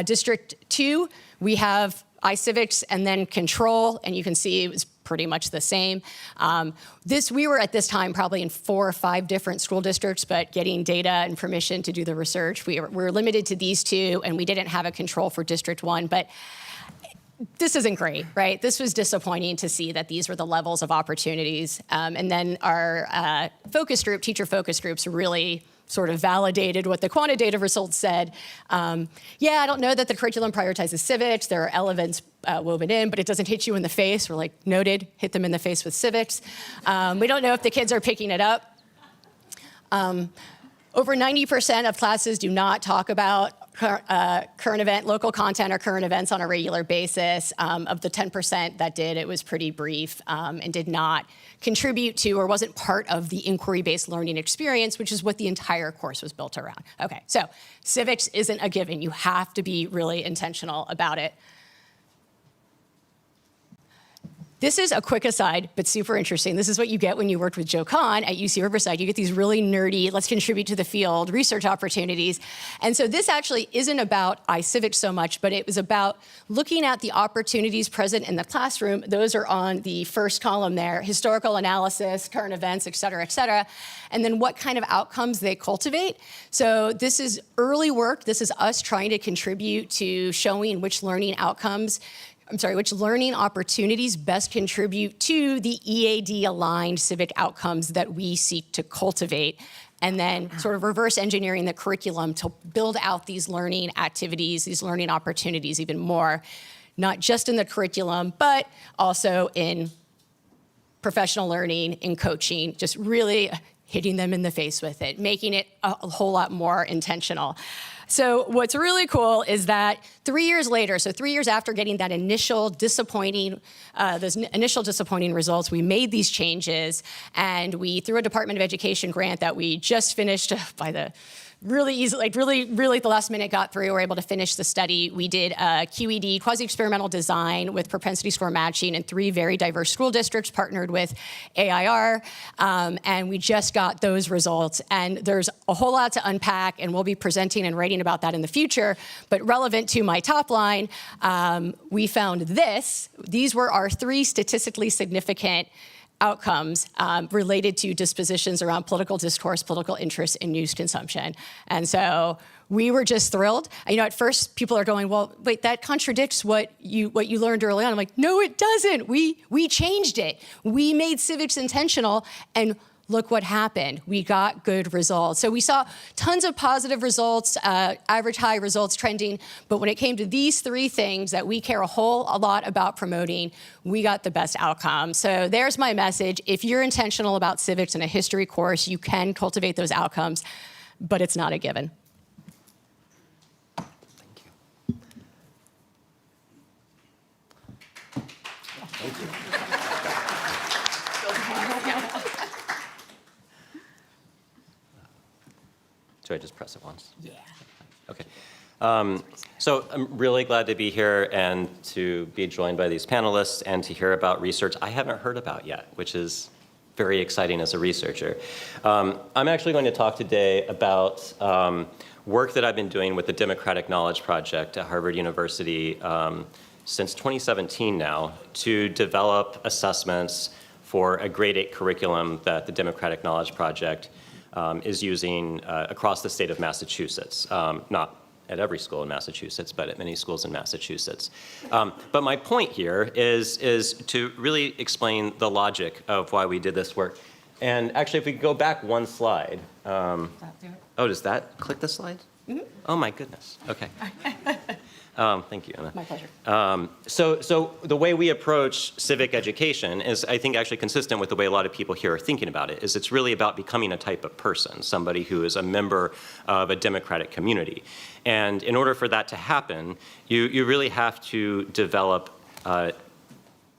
District 2, we have iCivics and then control, and you can see it was pretty much the same. We were at this time probably in 4 or 5 different school districts, but getting data and permission to do the research, we were limited to these 2, and we didn't have a control for District 1. But this isn't great, right? This was disappointing to see that these were the levels of opportunities. And then our teacher focus groups really sort of validated what the quantitative results said. I don't know that the curriculum prioritizes civics. There are elements woven in, but it doesn't hit you in the face. We're noted, hit them in the face with civics. We don't know if the kids are picking it up. Over 90% of classes do not talk about current event, local content or current events on a regular basis. Of the 10% that did, it was pretty brief and did not contribute to or wasn't part of the inquiry-based learning experience, which is what the entire course was built around. Okay, so civics isn't a given. You have to be really intentional about it. This is a quick aside, but super interesting. This is what you get when you worked with Joe Kahn at UC Riverside. You get these really nerdy, let's contribute to the field research opportunities. And so this actually isn't about iCivics so much, but it was about looking at the opportunities present in the classroom. Those are on the first column there, historical analysis, current events, et cetera, and then what kind of outcomes they cultivate. So this is early work. This is us trying to contribute to showing which learning opportunities best contribute to the EAD-aligned civic outcomes that we seek to cultivate, and then sort of reverse engineering the curriculum to build out these learning activities, these learning opportunities even more, not just in the curriculum, but also in professional learning, in coaching, just really hitting them in the face with it, making it a whole lot more intentional. So what's really cool is that 3 years later, so 3 years after getting that those initial disappointing results, we made these changes, and we, through a Department of Education grant that we just finished by the really easy, really the last minute got through, we were able to finish the study. We did a QED, quasi-experimental design with propensity score matching in 3 very diverse school districts partnered with AIR, and we just got those results. And there's a whole lot to unpack, and we'll be presenting and writing about that in the future. But relevant to my top line, we found this. These were our 3 statistically significant outcomes related to dispositions around political discourse, political interest, and news consumption. And so we were just thrilled. You know, at first people are going, well, wait, that contradicts what you learned early on. I'm like, no, it doesn't. We changed it. We made civics intentional, and look what happened. We got good results. So we saw tons of positive results, average high results trending, but when it came to these 3 things that we care a lot about promoting, we got the best outcome. So there's my message. If you're intentional about civics in a history course, you can cultivate those outcomes, but it's not a given. Thank you. Do I just press it once? Yeah. Okay. So I'm really glad to be here and to be joined by these panelists and to hear about research I haven't heard about yet, which is very exciting as a researcher. I'm actually going to talk today about work that I've been doing with the Democratic Knowledge Project at Harvard University since 2017 now to develop assessments for a grade 8 curriculum that the Democratic Knowledge Project is using across the state of Massachusetts. Not at every school in Massachusetts, but at many schools in Massachusetts. But my point here is to really explain the logic of why we did this work. And actually, if we could go back one slide. Oh, does that click the slide? Mm-hmm. Oh my goodness, okay. Thank you, Emma. My pleasure. So the way we approach civic education is, I think, actually consistent with the way a lot of people here are thinking about it, is it's really about becoming a type of person, somebody who is a member of a democratic community. And in order for that to happen, you really have to develop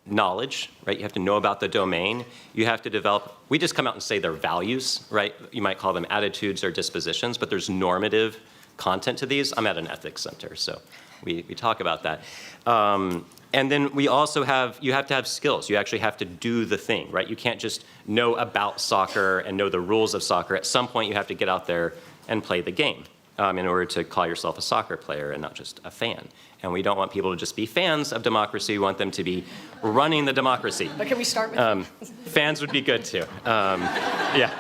knowledge, right? You have to know about the domain. You have to develop, we just come out and say they're values, right? You might call them attitudes or dispositions, but there's normative content to these. I'm at an ethics center, so we talk about that. And then we also you have to have skills. You actually have to do the thing, right? You can't just know about soccer and know the rules of soccer. At some point, you have to get out there and play the game in order to call yourself a soccer player and not just a fan. And we don't want people to just be fans of democracy. We want them to be running the democracy. But can we start with fans would be good too. Yeah.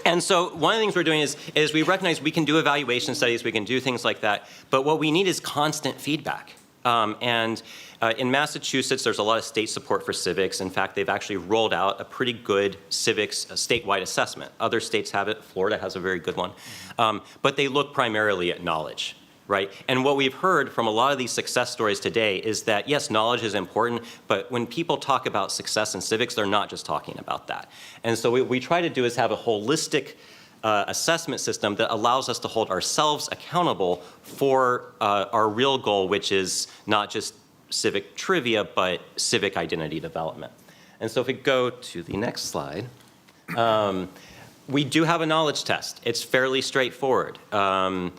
And so one of the things we're doing is we recognize we can do evaluation studies, we can do things like that, but what we need is constant feedback. In Massachusetts, there's a lot of state support for civics. In fact, they've actually rolled out a pretty good civics statewide assessment. Other states have it. Florida has a very good one. But they look primarily at knowledge, right? And what we've heard from a lot of these success stories today is that, yes, knowledge is important, but when people talk about success in civics, they're not just talking about that. And so what we try to do is have a holistic assessment system that allows us to hold ourselves accountable for our real goal, which is not just civic trivia, but civic identity development. And so if we go to the next slide, we do have a knowledge test. It's fairly straightforward, but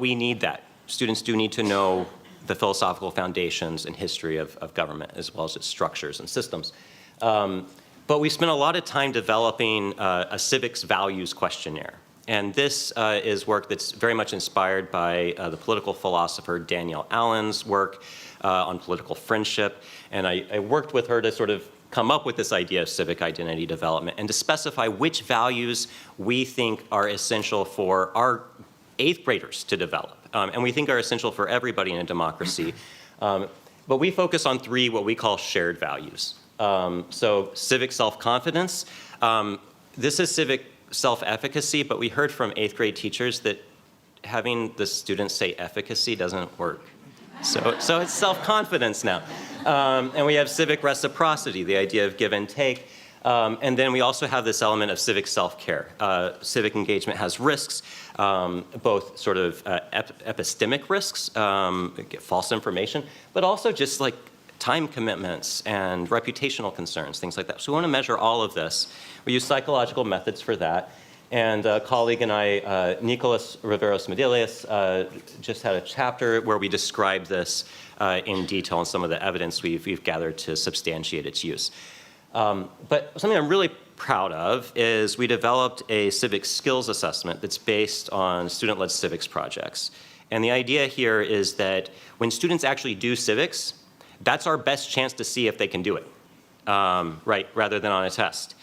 we need that. Students do need to know the philosophical foundations and history of government, as well as its structures and systems. But we spent a lot of time developing a civics values questionnaire. And this is work that's very much inspired by the political philosopher Danielle Allen's work on political friendship. And I worked with her to sort of come up with this idea of civic identity development and to specify which values we think are essential for our 8th graders to develop. And we think are essential for everybody in a democracy. But we focus on 3 what we call shared values. So civic self-confidence. This is civic self-efficacy, but we heard from 8th grade teachers that having the students say efficacy doesn't work. So it's self-confidence now. And we have civic reciprocity, the idea of give and take. And then we also have this element of civic self-care. Civic engagement has risks, both sort of epistemic risks, false information, but also just like time commitments and reputational concerns, things like that. So we want to measure all of this. We use psychological methods for that. And a colleague and I, Nicholas Riveros-Medelius, just had a chapter where we describe this in detail and some of the evidence we've gathered to substantiate its use. But something I'm really proud of is we developed a civic skills assessment that's based on student-led civics projects. And the idea here is that when students actually do civics, that's our best chance to see if they can do it, right, rather than on a test.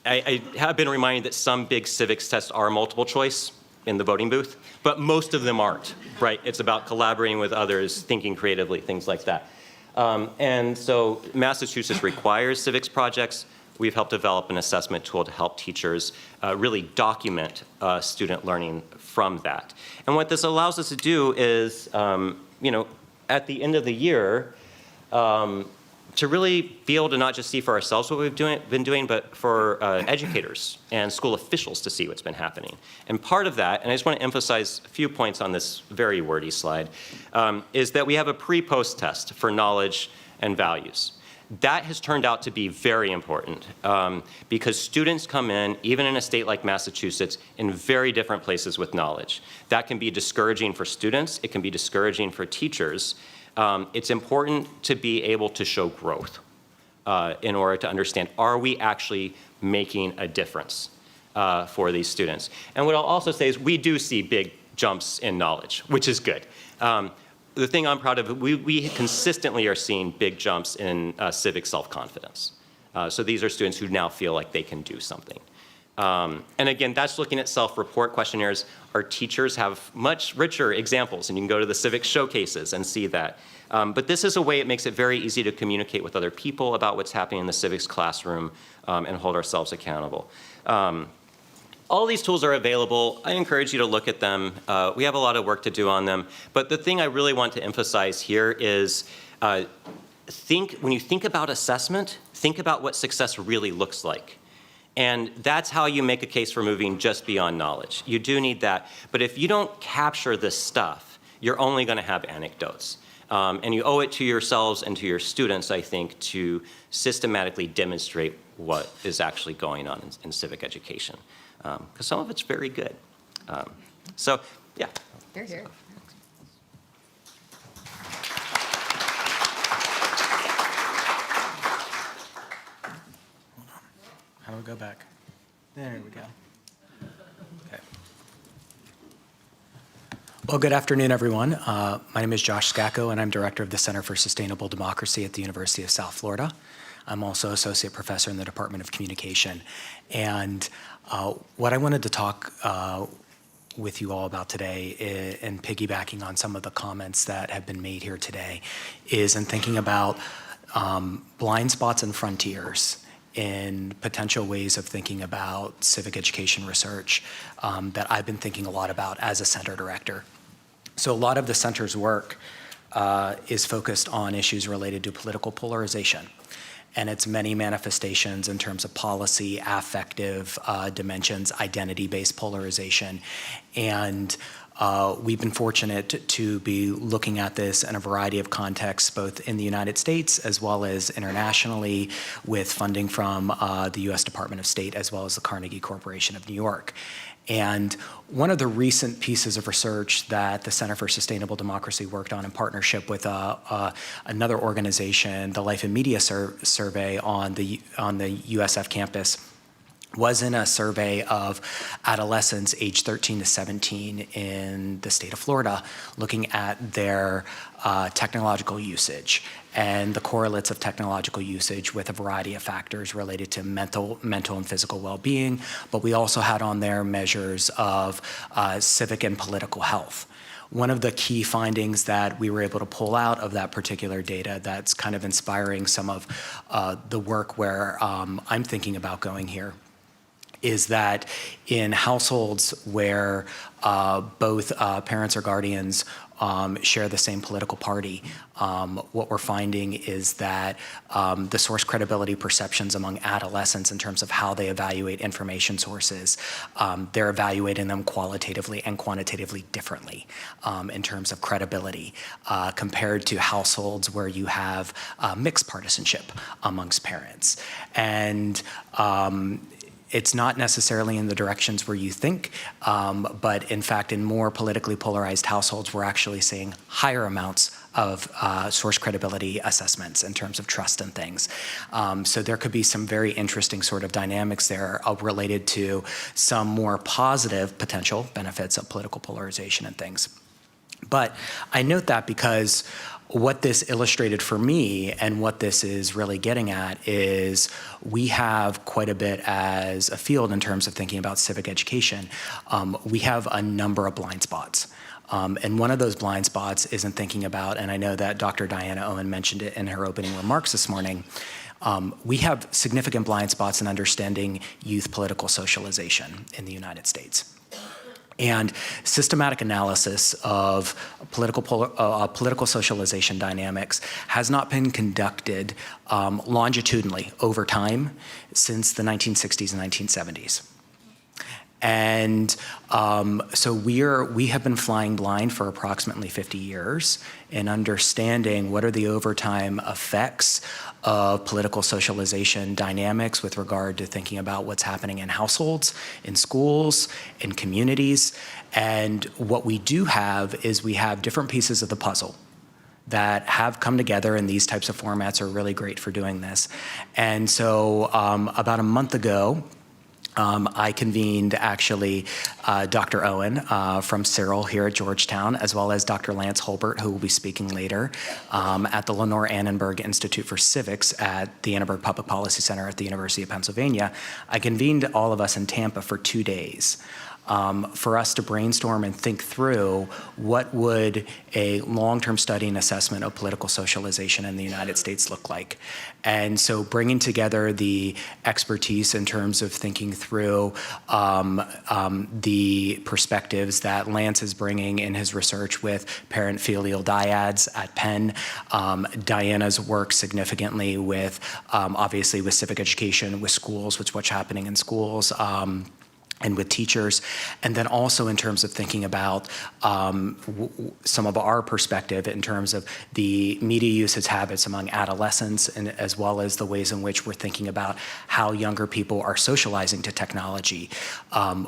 I have been reminded that some big civics tests are multiple choice in the voting booth, but most of them aren't, right? It's about collaborating with others, thinking creatively, things like that. And so Massachusetts requires civics projects. We've helped develop an assessment tool to help teachers really document student learning from that. And what this allows us to do is, at the end of the year, to really be able to not just see for ourselves what we've been doing, but for educators and school officials to see what's been happening. And part of that, and I just want to emphasize a few points on this very wordy slide, is that we have a pre-post test for knowledge and values. That has turned out to be very important because students come in, even in a state like Massachusetts, in very different places with knowledge. That can be discouraging for students. It can be discouraging for teachers. It's important to be able to show growth in order to understand, are we actually making a difference for these students? And what I'll also say is we do see big jumps in knowledge, which is good. The thing I'm proud of, we consistently are seeing big jumps in civic self-confidence. So these are students who now feel like they can do something. And again, that's looking at self-report questionnaires. Our teachers have much richer examples, and you can go to the civics showcases and see that. But this is a way it makes it very easy to communicate with other people about what's happening in the civics classroom and hold ourselves accountable. All these tools are available. I encourage you to look at them. We have a lot of work to do on them. But the thing I really want to emphasize here is when you think about assessment, think about what success really looks like. And that's how you make a case for moving just beyond knowledge. You do need that. But if you don't capture this stuff, you're only going to have anecdotes. And you owe it to yourselves and to your students, I think, to systematically demonstrate what is actually going on in civic education. Because some of it's very good. So, yeah. Here, here. How do we go back? There we go. Okay. Well, good afternoon, everyone. My name is Josh Scacco, and I'm director of the Center for Sustainable Democracy at the University of South Florida. I'm also associate professor in the Department of Communication. And what I wanted to talk with you all about today, and piggybacking on some of the comments that have been made here today, is in thinking about blind spots and frontiers in potential ways of thinking about civic education research that I've been thinking a lot about as a center director. So a lot of the center's work is focused on issues related to political polarization and its many manifestations in terms of policy, affective dimensions, identity-based polarization. And we've been fortunate to be looking at this in a variety of contexts, both in the United States as well as internationally, with funding from the U.S. Department of State as well as the Carnegie Corporation of New York. And one of the recent pieces of research that the Center for Sustainable Democracy worked on in partnership with another organization, the Life and Media Survey on the USF campus, was in a survey of adolescents aged 13 to 17 in the state of Florida, looking at their technological usage and the correlates of technological usage with a variety of factors related to mental and physical well-being. But we also had on there measures of civic and political health. One of the key findings that we were able to pull out of that particular data that's kind of inspiring some of the work where I'm thinking about going here is that in households where both parents or guardians share the same political party, what we're finding is that the source credibility perceptions among adolescents in terms of how they evaluate information sources, they're evaluating them qualitatively and quantitatively differently in terms of credibility compared to households where you have mixed partisanship amongst parents. And it's not necessarily in the directions where you think, but in fact, in more politically polarized households, we're actually seeing higher amounts of source credibility assessments in terms of trust and things. So there could be some very interesting sort of dynamics there related to some more positive potential benefits of political polarization and things. But I note that because what this illustrated for me and what this is really getting at is we have quite a bit as a field in terms of thinking about civic education. We have a number of blind spots. And one of those blind spots isn't thinking about, and I know that Dr. Diana Owen mentioned it in her opening remarks this morning, we have significant blind spots in understanding youth political socialization in the United States. And systematic analysis of political socialization dynamics has not been conducted longitudinally over time since the 1960s and 1970s. And so we have been flying blind for approximately 50 years in understanding what are the overtime effects of political socialization dynamics with regard to thinking about what's happening in households, in schools, in communities. And what we do have is we have different pieces of the puzzle that have come together, and these types of formats are really great for doing this. And so about a month ago, I convened actually Dr. Owen from CERL here at Georgetown, as well as Dr. Lance Holbert, who will be speaking later, at the Lenore Annenberg Institute for Civics at the Annenberg Public Policy Center at the University of Pennsylvania. I convened all of us in Tampa for 2 days. For us to brainstorm and think through what would a long-term study and assessment of political socialization in the United States look like. And so bringing together the expertise in terms of thinking through the perspectives that Lance is bringing in his research with parent filial dyads at Penn, Diana's work significantly with, obviously with civic education, with schools, with what's happening in schools, and with teachers, and then also in terms of thinking about some of our perspective in terms of the media usage habits among adolescents, and as well as the ways in which we're thinking about how younger people are socializing to technology.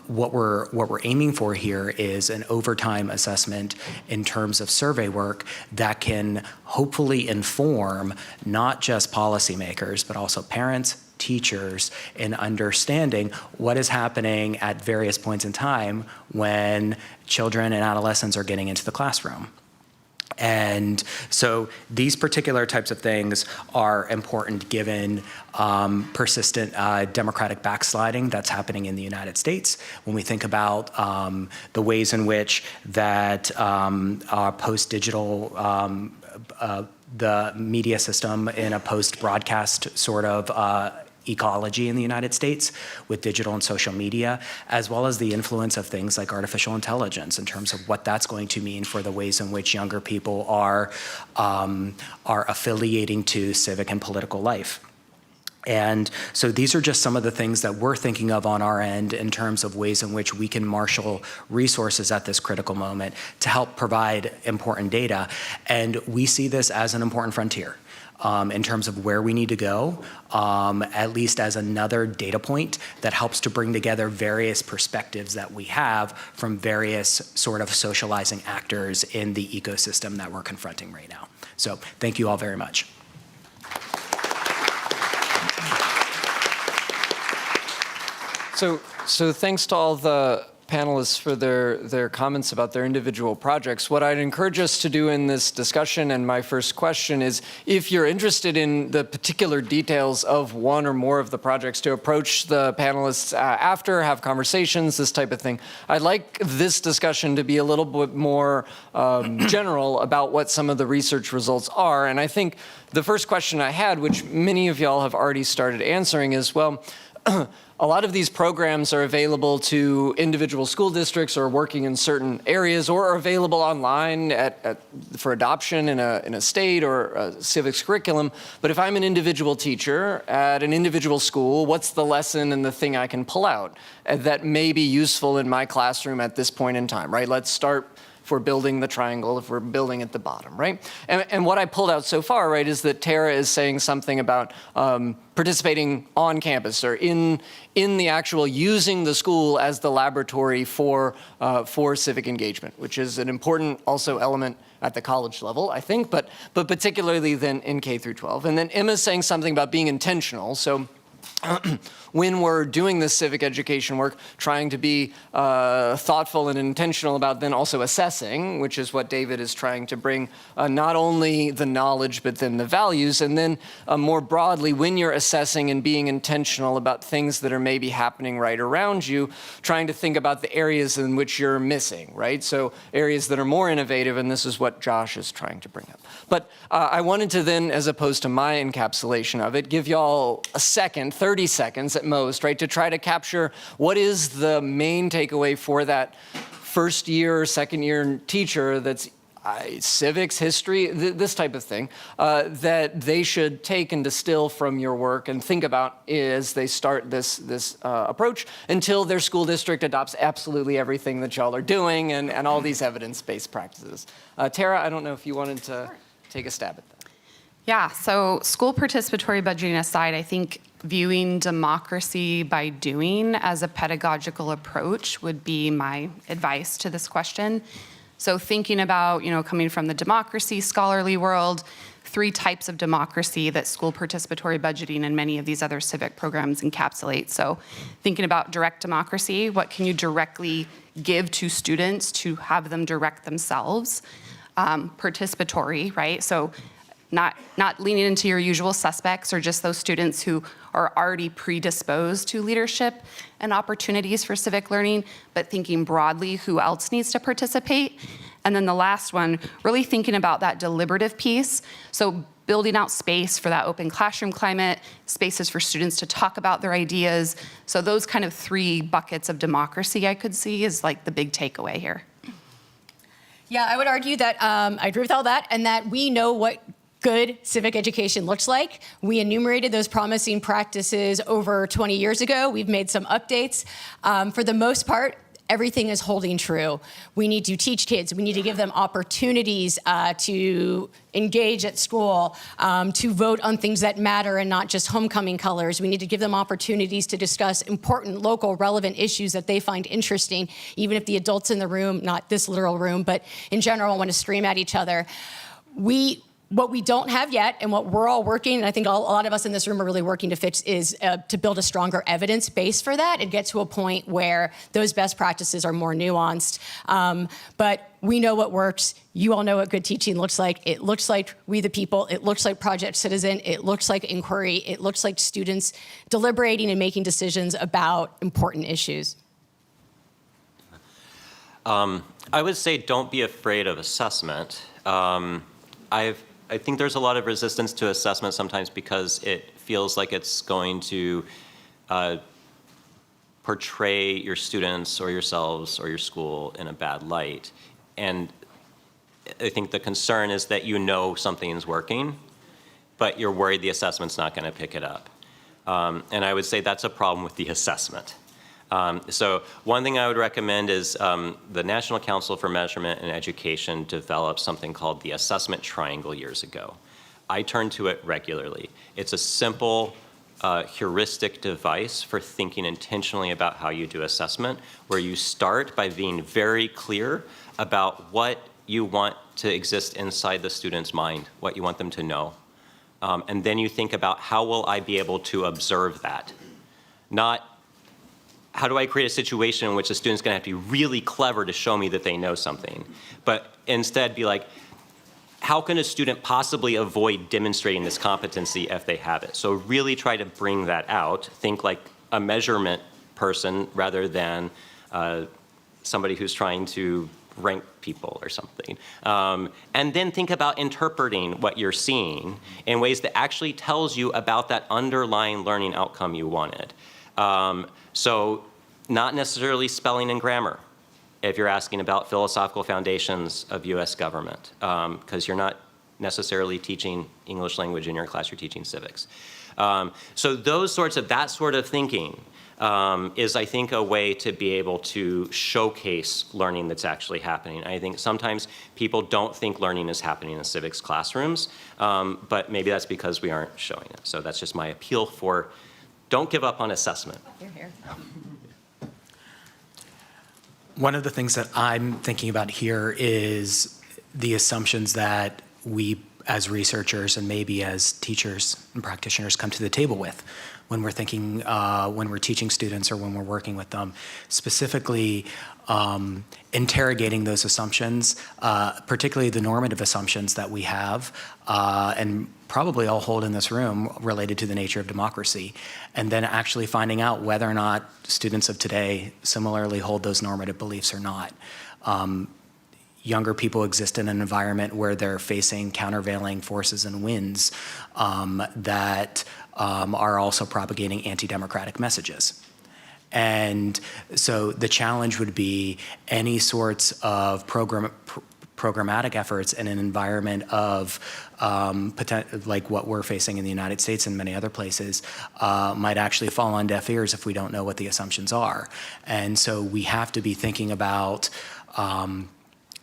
What we're aiming for here is an overtime assessment in terms of survey work that can hopefully inform not just policymakers, but also parents, teachers, in understanding what is happening at various points in time when children and adolescents are getting into the classroom. And so these particular types of things are important given persistent democratic backsliding that's happening in the United States. When we think about the ways in which that post-digital, the media system in a post-broadcast sort of ecology in the United States with digital and social media, as well as the influence of things like artificial intelligence in terms of what that's going to mean for the ways in which younger people are affiliating to civic and political life. And so these are just some of the things that we're thinking of on our end in terms of ways in which we can marshal resources at this critical moment to help provide important data. And we see this as an important frontier in terms of where we need to go, at least as another data point that helps to bring together various perspectives that we have from various sort of socializing actors in the ecosystem that we're confronting right now. So thank you all very much. So thanks to all the panelists for their comments about their individual projects. What I'd encourage us to do in this discussion, and my first question is, if you're interested in the particular details of one or more of the projects, to approach the panelists after, have conversations, this type of thing. I'd like this discussion to be a little bit more general about what some of the research results are. And I think the first question I had, which many of y'all have already started answering, is, well, a lot of these programs are available to individual school districts or working in certain areas, or are available online for adoption in a state or a civics curriculum. But if I'm an individual teacher at an individual school, what's the lesson and the thing I can pull out that may be useful in my classroom at this point in time, right? Let's start if we're building the triangle, if we're building at the bottom, right? And what I pulled out so far, right, is that Tara is saying something about participating on campus or in the actual using the school as the laboratory for civic engagement, which is an important also element at the college level, I think, but particularly then in K through 12. And then Emma's saying something about being intentional. So when we're doing this civic education work, trying to be thoughtful and intentional about then also assessing, which is what David is trying to bring, not only the knowledge, but then the values. And then more broadly, when you're assessing and being intentional about things that are maybe happening right around you, trying to think about the areas in which you're missing, right? So areas that are more innovative, and this is what Josh is trying to bring up. But I wanted to then, as opposed to my encapsulation of it, give y'all a second, 30 seconds at most, right, to try to capture what is the main takeaway for that first year or second year teacher that's civics, history, this type of thing, that they should take and distill from your work and think about as they start this approach until their school district adopts absolutely everything that y'all are doing and all these evidence-based practices. Tara, I don't know if you wanted to take a stab at that. Yeah, so school participatory budgeting aside, I think viewing democracy by doing as a pedagogical approach would be my advice to this question. So thinking about, coming from the democracy scholarly world, 3 types of democracy that school participatory budgeting and many of these other civic programs encapsulate. So thinking about direct democracy, what can you directly give to students to have them direct themselves? Participatory, right? So not leaning into your usual suspects or just those students who are already predisposed to leadership and opportunities for civic learning, but thinking broadly who else needs to participate. And then the last one, really thinking about that deliberative piece. So building out space for that open classroom climate, spaces for students to talk about their ideas. So those kind of 3 buckets of democracy I could see is like the big takeaway here. Yeah, I would argue that I agree with all that, and that we know what good civic education looks like. We enumerated those promising practices over 20 years ago. We've made some updates. For the most part, everything is holding true. We need to teach kids. We need to give them opportunities to engage at school, to vote on things that matter and not just homecoming colors. We need to give them opportunities to discuss important, local, relevant issues that they find interesting, even if the adults in the room, not this literal room, but in general, want to scream at each other. What we don't have yet, and what we're all working, and I think a lot of us in this room are really working to fix, is to build a stronger evidence base for that and get to a point where those best practices are more nuanced. But we know what works. You all know what good teaching looks like. It looks like We the People. It looks like Project Citizen. It looks like inquiry. It looks like students deliberating and making decisions about important issues. I would say don't be afraid of assessment. I think there's a lot of resistance to assessment sometimes because it feels like it's going to portray your students or yourselves or your school in a bad light. And I think the concern is that you know something's working, but you're worried the assessment's not going to pick it up. And I would say that's a problem with the assessment. So one thing I would recommend is the National Council for Measurement and Education developed something called the assessment triangle years ago. I turn to it regularly. It's a simple heuristic device for thinking intentionally about how you do assessment, where you start by being very clear about what you want to exist inside the student's mind, what you want them to know. And then you think about, how will I be able to observe that? Not, how do I create a situation in which the student's going to have to be really clever to show me that they know something? But instead be like, how can a student possibly avoid demonstrating this competency if they have it? So really try to bring that out. Think like a measurement person rather than somebody who's trying to rank people or something. And then think about interpreting what you're seeing in ways that actually tells you about that underlying learning outcome you wanted. So not necessarily spelling and grammar if you're asking about philosophical foundations of US government, because you're not necessarily teaching English language in your class, you're teaching civics. So that sort of thinking is, I think, a way to be able to showcase learning that's actually happening. I think sometimes people don't think learning is happening in civics classrooms, but maybe that's because we aren't showing it. So that's just my appeal for, don't give up on assessment. You're here. One of the things that I'm thinking about here is the assumptions that we as researchers and maybe as teachers and practitioners come to the table with when we're thinking, when we're teaching students or when we're working with them, specifically interrogating those assumptions, particularly the normative assumptions that we have, and probably all hold in this room related to the nature of democracy, and then actually finding out whether or not students of today similarly hold those normative beliefs or not. Younger people exist in an environment where they're facing countervailing forces and winds that are also propagating anti-democratic messages. And so the challenge would be any sorts of programmatic efforts in an environment of like what we're facing in the United States and many other places might actually fall on deaf ears if we don't know what the assumptions are. And so we have to be thinking about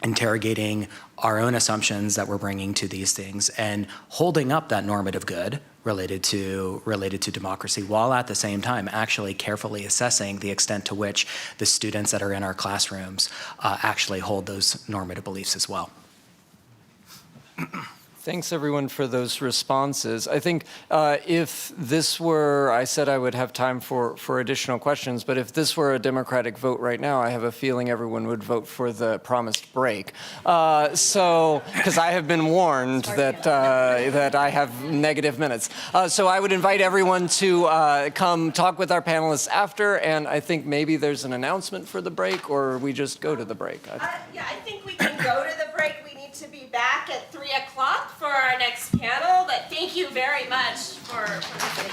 interrogating our own assumptions that we're bringing to these things and holding up that normative good related to democracy, while at the same time actually carefully assessing the extent to which the students that are in our classrooms actually hold those normative beliefs as well. Thanks, everyone, for those responses. I think if this were, I said I would have time for additional questions, but if this were a democratic vote right now, I have a feeling everyone would vote for the promised break. So, because I have been warned that I have negative minutes. So I would invite everyone to come talk with our panelists after, and I think maybe there's an announcement for the break, or we just go to the break. Yeah, I think we can go to the break. We need to be back at 3 o'clock for our next panel, but thank you very much for participating.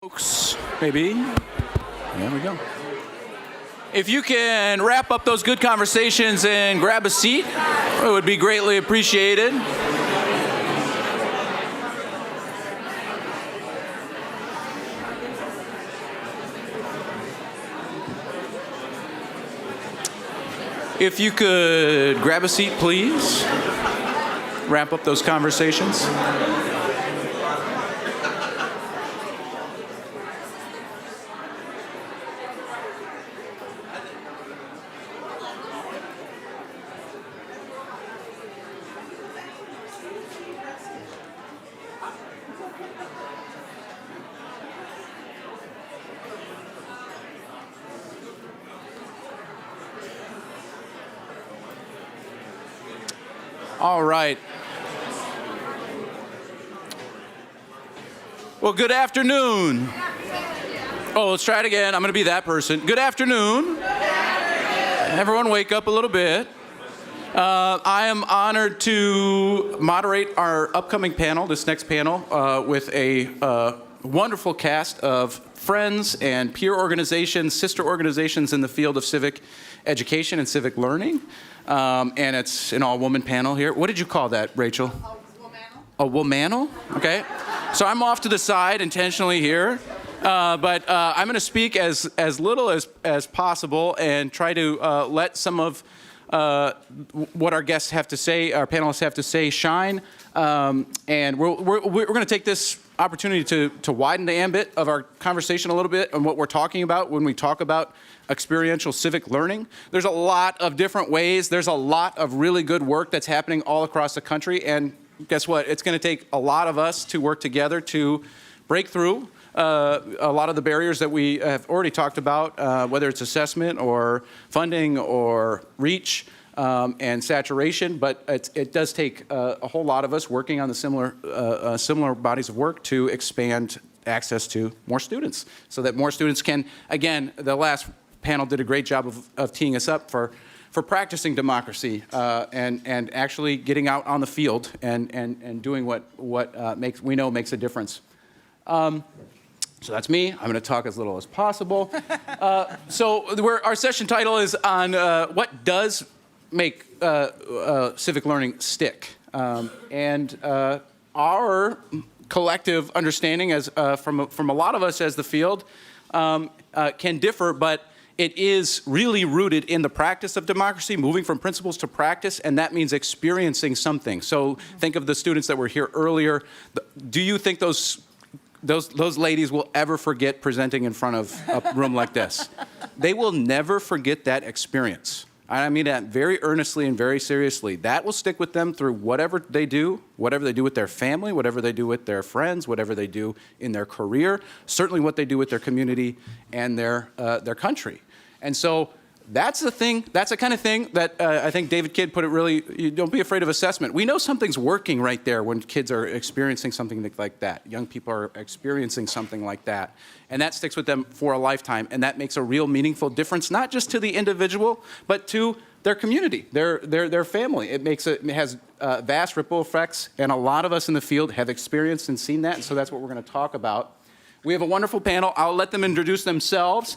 Folks, maybe. There we go. If you can wrap up those good conversations and grab a seat, it would be greatly appreciated. If you could grab a seat, please. Wrap up those conversations. All right. Well, good afternoon. Oh, let's try it again. I'm going to be that person. Good afternoon. Everyone wake up a little bit. I am honored to moderate our upcoming panel, this next panel, with a wonderful cast of friends and peer organizations, sister organizations in the field of civic education and civic learning. And it's an all-woman panel here. What did you call that, Rachel? A womanal? Okay. So I'm off to the side intentionally here. But I'm going to speak as little as possible and try to let some of what our guests have to say, our panelists have to say, shine. And we're going to take this opportunity to widen the ambit of our conversation a little bit on what we're talking about when we talk about experiential civic learning. There's a lot of different ways. There's a lot of really good work that's happening all across the country. And guess what? It's going to take a lot of us to work together to break through a lot of the barriers that we have already talked about, whether it's assessment or funding or reach and saturation. But it does take a whole lot of us working on the similar bodies of work to expand access to more students so that more students can, again, the last panel did a great job of teeing us up for practicing democracy and actually getting out on the field and doing what we know makes a difference. So that's me. I'm going to talk as little as possible. So our session title is on what does make civic learning stick. And our collective understanding as from a lot of us as the field can differ, but it is really rooted in the practice of democracy, moving from principles to practice, and that means experiencing something. So think of the students that were here earlier. Do you think those ladies will ever forget presenting in front of a room like this? They will never forget that experience. I mean that very earnestly and very seriously. That will stick with them through whatever they do with their family, whatever they do with their friends, whatever they do in their career, certainly what they do with their community and their country. And so that's the thing, that's the kind of thing that I think David Kidd put it really, you don't be afraid of assessment. We know something's working right there when kids are experiencing something like that. Young people are experiencing something like that. And that sticks with them for a lifetime. And that makes a real meaningful difference, not just to the individual, but to their community, their family. It has vast ripple effects. And a lot of us in the field have experienced and seen that. And so that's what we're going to talk about. We have a wonderful panel. I'll let them introduce themselves.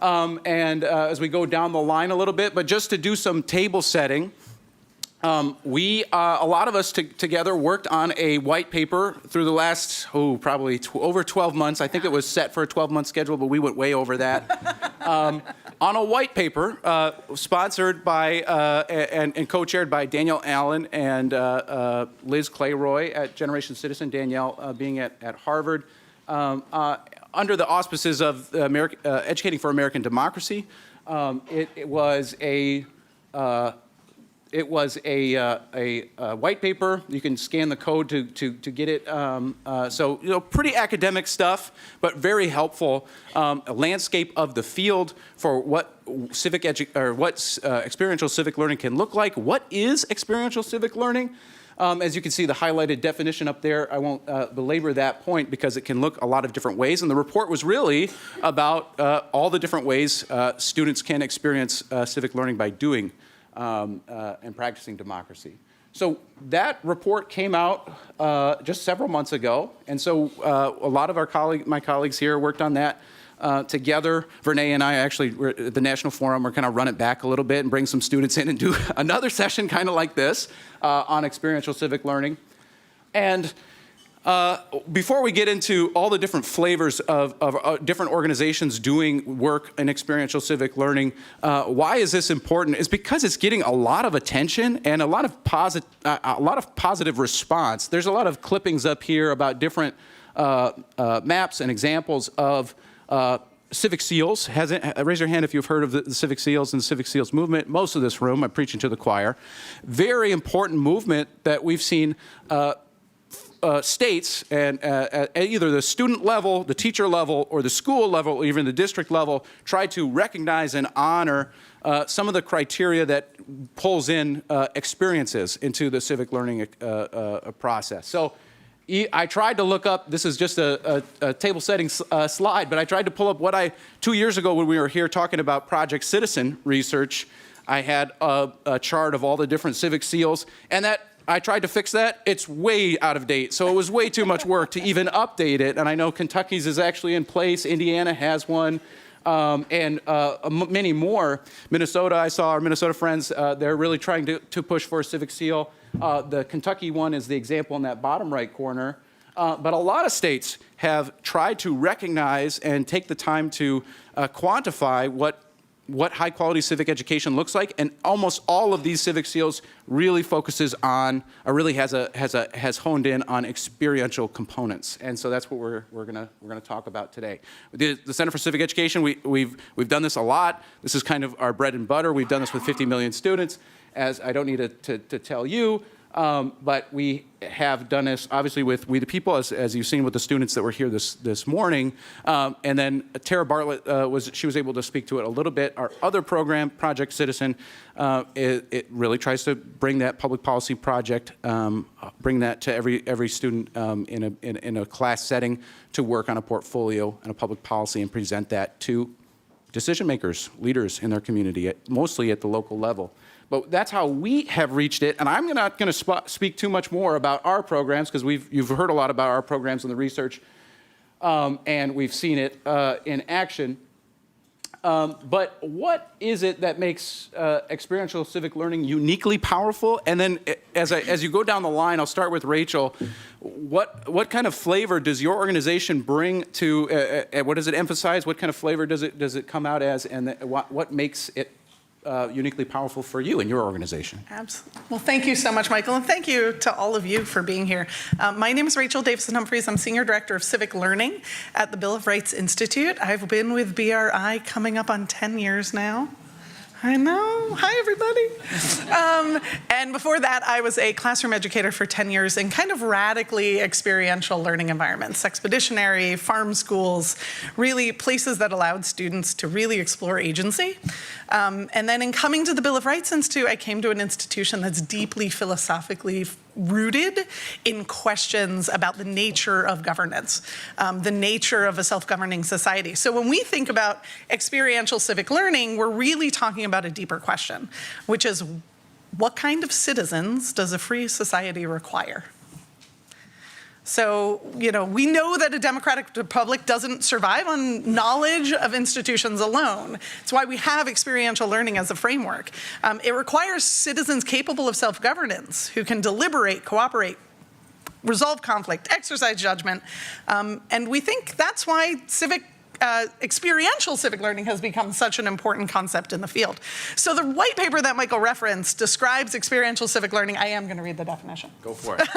As we go down the line a little bit, but just to do some table setting, a lot of us together worked on a white paper through the last, probably over 12 months. I think it was set for a 12-month schedule, but we went way over that. On a white paper sponsored by and co-chaired by Danielle Allen and Liz Clayroy at Generation Citizen, Danielle being at Harvard. Under the auspices of Educating for American Democracy, it was a white paper. You can scan the code to get it. So pretty academic stuff, but very helpful. A landscape of the field for what experiential civic learning can look like. What is experiential civic learning? As you can see, the highlighted definition up there, I won't belabor that point because it can look a lot of different ways. And the report was really about all the different ways students can experience civic learning by doing and practicing democracy. So that report came out just several months ago, and so a lot of my colleagues here worked on that together. Vernay and I actually were at the National Forum. We're kind of run it back a little bit and bring some students in and do another session kind of like this on experiential civic learning. And before we get into all the different flavors of different organizations doing work in experiential civic learning, why is this important? It's because it's getting a lot of attention and a lot of positive response. There's a lot of clippings up here about different maps and examples of Civic SEALs. Raise your hand if you've heard of the Civic SEALs and the Civic SEALs movement. Most of this room, I'm preaching to the choir. Very important movement that we've seen states and at either the student level, the teacher level, or the school level, or even the district level, try to recognize and honor some of the criteria that pulls in experiences into the civic learning process. So I tried to look up, this is just a table setting slide, but I tried to pull up 2 years ago when we were here talking about Project Citizen research, I had a chart of all the different Civic SEALs, and I tried to fix that. It's way out of date, so it was way too much work to even update it. And I know Kentucky's is actually in place. Indiana has one, and many more. Minnesota, I saw our Minnesota friends. They're really trying to push for a Civic SEAL. The Kentucky one is the example in that bottom right corner. But a lot of states have tried to recognize and take the time to quantify what high-quality civic education looks like, and almost all of these Civic SEALs really focuses on, or really has honed in on experiential components, and so that's what we're gonna talk about today. The Center for Civic Education, we've done this a lot. This is kind of our bread and butter. We've done this with 50 million students, as I don't need to tell you. But we have done this obviously with We the People, as you've seen with the students that were here this morning. And then Tara Bartlett she was able to speak to it a little bit. Our other program, Project Citizen, it really tries to bring that public policy project, bring that to every student in a class setting to work on a portfolio and a public policy and present that to decision makers, leaders in their community, mostly at the local level. But that's how we have reached it, and I'm not going to speak too much more about our programs because you've heard a lot about our programs in the research, and we've seen it in action. But what is it that makes experiential civic learning uniquely powerful? And then as you go down the line, I'll start with Rachel. What kind of flavor does your organization bring to? What does it emphasize? What kind of flavor does it come out as? And what makes it uniquely powerful for you and your organization? Absolutely. Well, thank you so much, Michael, and thank you to all of you for being here. My name is Rachel Davison-Humphreys. I'm Senior Director of Civic Learning at the Bill of Rights Institute. I've been with BRI coming up on 10 years now. I know. Hi, everybody. And before that, I was a classroom educator for 10 years in kind of radically experiential learning environments, expeditionary, farm schools, really places that allowed students to really explore agency. And then in coming to the Bill of Rights Institute, I came to an institution that's deeply philosophically rooted in questions about the nature of governance, the nature of a self-governing society. So when we think about experiential civic learning, we're really talking about a deeper question, which is what kind of citizens does a free society require? So, we know that a democratic republic doesn't survive on knowledge of institutions alone. It's why we have experiential learning as a framework. It requires citizens capable of self-governance who can deliberate, cooperate, resolve conflict, exercise judgment. And we think that's why experiential civic learning has become such an important concept in the field. So the white paper that Michael referenced describes experiential civic learning. I am going to read the definition. Go for it.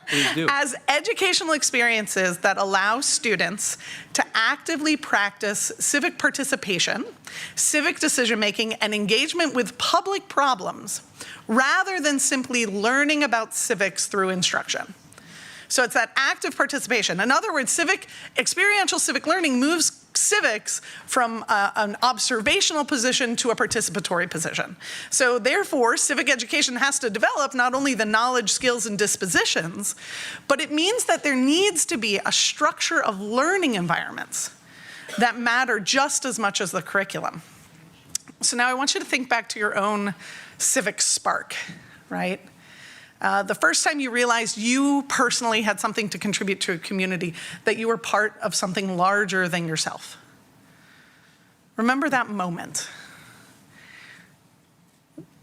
Please do. As educational experiences that allow students to actively practice civic participation, civic decision-making, and engagement with public problems, rather than simply learning about civics through instruction. So it's that active participation. In other words, experiential civic learning moves civics from an observational position to a participatory position. So therefore, civic education has to develop not only the knowledge, skills, and dispositions, but it means that there needs to be a structure of learning environments that matter just as much as the curriculum. So now I want you to think back to your own civic spark, right? The first time you realized you personally had something to contribute to a community, that you were part of something larger than yourself. Remember that moment.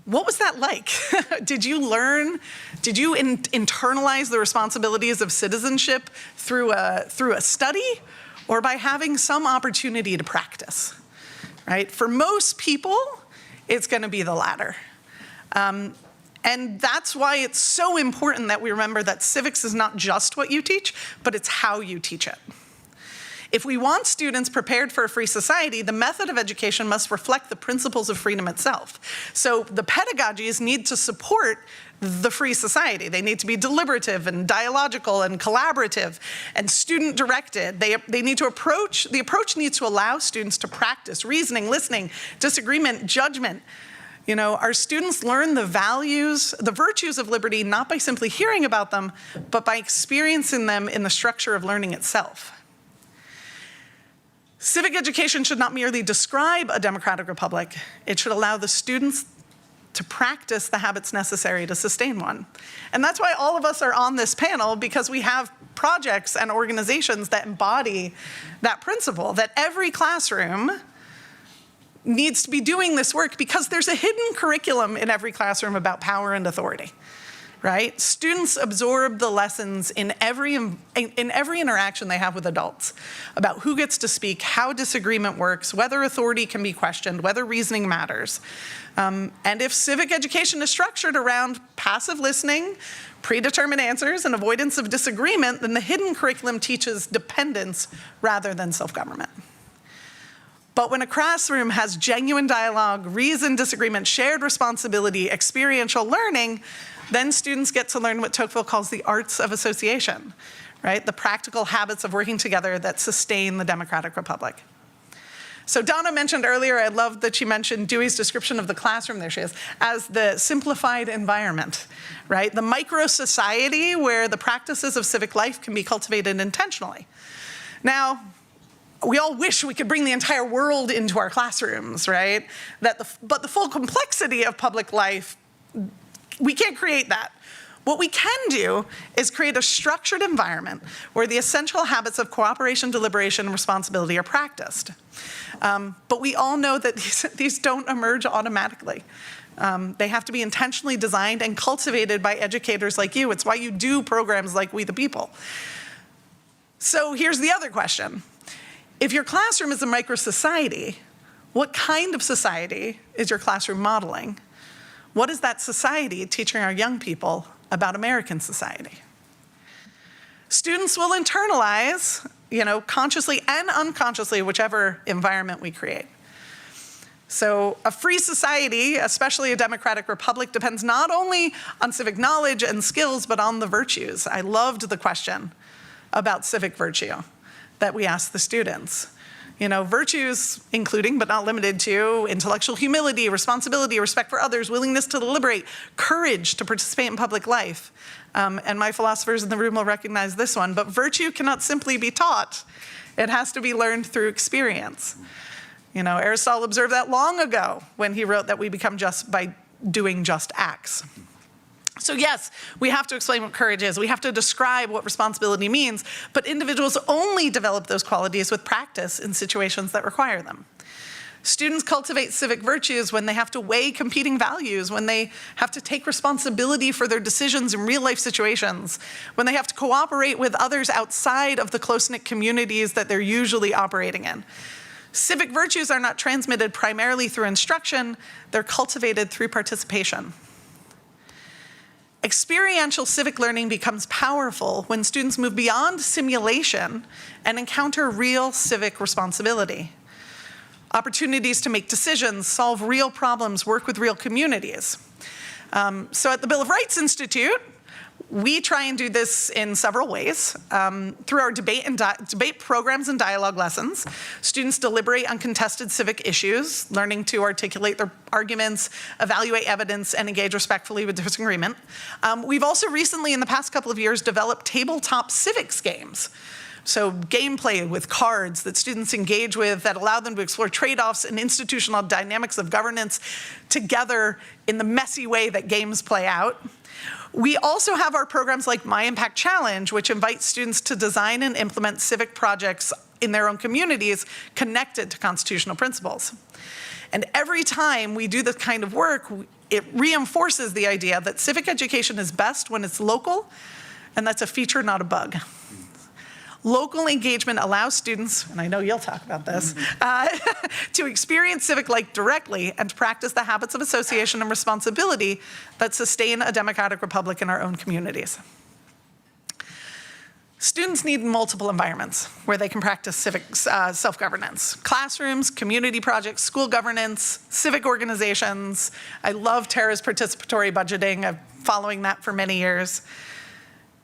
What was that like? Did you internalize the responsibilities of citizenship through a study, or by having some opportunity to practice, right? For most people, it's gonna be the latter. And that's why it's so important that we remember that civics is not just what you teach, but it's how you teach it. If we want students prepared for a free society, the method of education must reflect the principles of freedom itself. So the pedagogies need to support the free society. They need to be deliberative and dialogical and collaborative and student-directed. The approach needs to allow students to practice reasoning, listening, disagreement, judgment. You know, our students learn the values, the virtues of liberty, not by simply hearing about them, but by experiencing them in the structure of learning itself. Civic education should not merely describe a democratic republic, it should allow the students to practice the habits necessary to sustain one. And that's why all of us are on this panel, because we have projects and organizations that embody that principle, that every classroom needs to be doing this work, because there's a hidden curriculum in every classroom about power and authority. Right? Students absorb the lessons in every interaction they have with adults about who gets to speak, how disagreement works, whether authority can be questioned, whether reasoning matters. And if civic education is structured around passive listening, predetermined answers, and avoidance of disagreement, then the hidden curriculum teaches dependence rather than self-government. But when a classroom has genuine dialogue, reasoned disagreement, shared responsibility, experiential learning, then students get to learn what Tocqueville calls the arts of association, right? The practical habits of working together that sustain the democratic republic. So Donna mentioned earlier, I love that she mentioned Dewey's description of the classroom, there she is, as the simplified environment, right? The micro-society where the practices of civic life can be cultivated intentionally. Now, we all wish we could bring the entire world into our classrooms, right? But the full complexity of public life, we can't create that. What we can do is create a structured environment where the essential habits of cooperation, deliberation, and responsibility are practiced. But we all know that these don't emerge automatically. They have to be intentionally designed and cultivated by educators like you. It's why you do programs like We the People. So here's the other question. If your classroom is a micro-society, what kind of society is your classroom modeling? What is that society teaching our young people about American society? Students will internalize, consciously and unconsciously, whichever environment we create. So a free society, especially a democratic republic, depends not only on civic knowledge and skills, but on the virtues. I loved the question about civic virtue that we asked the students. Virtues including, but not limited to, intellectual humility, responsibility, respect for others, willingness to deliberate, courage to participate in public life. And my philosophers in the room will recognize this one, but virtue cannot simply be taught. It has to be learned through experience. Aristotle observed that long ago when he wrote that we become just by doing just acts. So yes, we have to explain what courage is. We have to describe what responsibility means, but individuals only develop those qualities with practice in situations that require them. Students cultivate civic virtues when they have to weigh competing values, when they have to take responsibility for their decisions in real-life situations, when they have to cooperate with others outside of the close-knit communities that they're usually operating in. Civic virtues are not transmitted primarily through instruction, they're cultivated through participation. Experiential civic learning becomes powerful when students move beyond simulation and encounter real civic responsibility. Opportunities to make decisions, solve real problems, work with real communities. So at the Bill of Rights Institute, we try and do this in several ways. Through our debate programs and dialogue lessons, students deliberate on contested civic issues, learning to articulate their arguments, evaluate evidence, and engage respectfully with disagreement. We've also recently, in the past couple of years, developed tabletop civics games. So gameplay with cards that students engage with that allow them to explore trade-offs and institutional dynamics of governance together in the messy way that games play out. We also have our programs like My Impact Challenge, which invites students to design and implement civic projects in their own communities connected to constitutional principles. And every time we do this kind of work, it reinforces the idea that civic education is best when it's local, and that's a feature, not a bug. Local engagement allows students, and I know you'll talk about this, to experience civic life directly and to practice the habits of association and responsibility that sustain a democratic republic in our own communities. Students need multiple environments where they can practice civic self-governance. Classrooms, community projects, school governance, civic organizations. I love Tara's participatory budgeting. I've been following that for many years.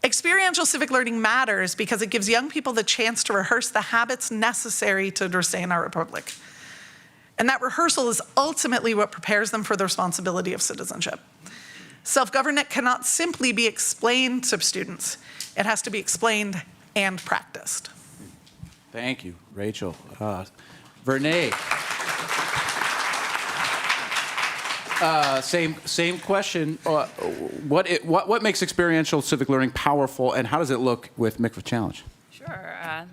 Experiential civic learning matters because it gives young people the chance to rehearse the habits necessary to sustain our republic. And that rehearsal is ultimately what prepares them for the responsibility of citizenship. Self-governance cannot simply be explained to students. It has to be explained and practiced. Thank you, Rachel. Vernay. Same question. What makes experiential civic learning powerful, and how does it look with MICVA Challenge? Sure.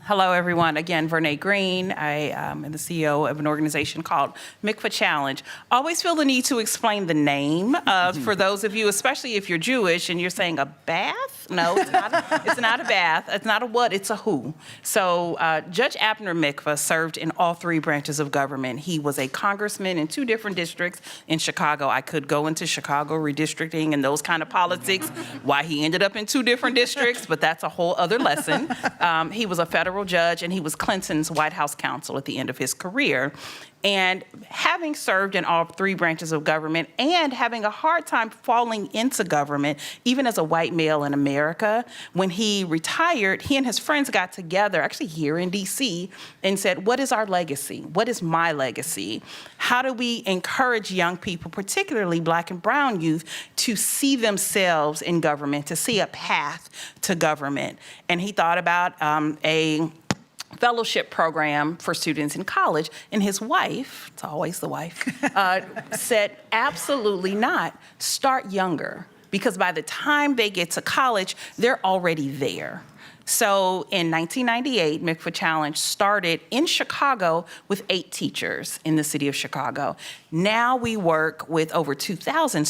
Hello, everyone. Again, Vernay Green. I am the CEO of an organization called MICVA Challenge. Always feel the need to explain the name for those of you, especially if you're Jewish and you're saying a bath. No, it's not a bath. It's not a what, it's a who. So Judge Abner MICVA served in all three branches of government. He was a congressman in 2 different districts in Chicago. I could go into Chicago redistricting and those kind of politics, why he ended up in 2 different districts, but that's a whole other lesson. He was a federal judge, and he was Clinton's White House counsel at the end of his career. And having served in all 3 branches of government and having a hard time falling into government, even as a white male in America, when he retired, he and his friends got together, actually here in DC, and said, what is our legacy? What is my legacy? How do we encourage young people, particularly Black and brown youth, to see themselves in government, to see a path to government? And he thought about a fellowship program for students in college, and his wife, it's always the wife, said, absolutely not. Start younger, because by the time they get to college, they're already there. So in 1998, MICVA Challenge started in Chicago with 8 teachers in the city of Chicago. Now we work with over 2,000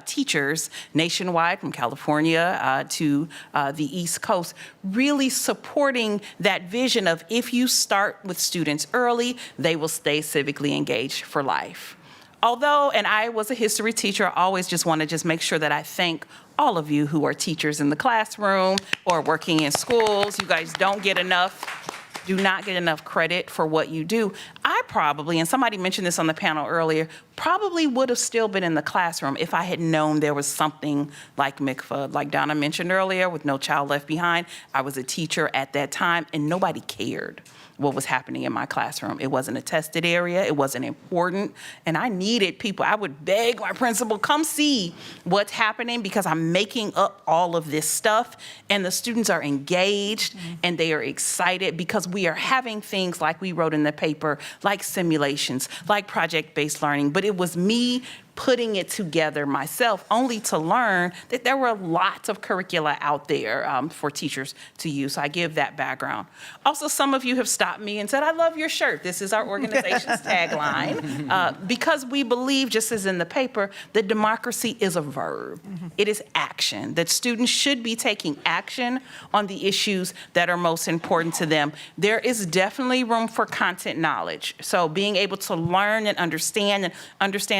teachers nationwide, from California to the East Coast, really supporting that vision of if you start with students early, they will stay civically engaged for life. Although, and I was a history teacher, I always just want to make sure that I thank all of you who are teachers in the classroom or working in schools. You guys do not get enough credit for what you do. I probably, and somebody mentioned this on the panel earlier, probably would have still been in the classroom if I had known there was something like MICVA. Like Donna mentioned earlier, with No Child Left Behind, I was a teacher at that time, and nobody cared what was happening in my classroom. It wasn't a tested area. It wasn't important. And I needed people. I would beg my principal, come see what's happening, because I'm making up all of this stuff. And the students are engaged and they are excited because we are having things like we wrote in the paper, like simulations, like project-based learning. But it was me putting it together myself, only to learn that there were lots of curricula out there for teachers to use. So I give that background. Also, some of you have stopped me and said, I love your shirt. This is our organization's tagline. Because we believe, just as in the paper, that democracy is a verb. It is action, that students should be taking action on the issues that are most important to them. There is definitely room for content knowledge. So being able to learn and understand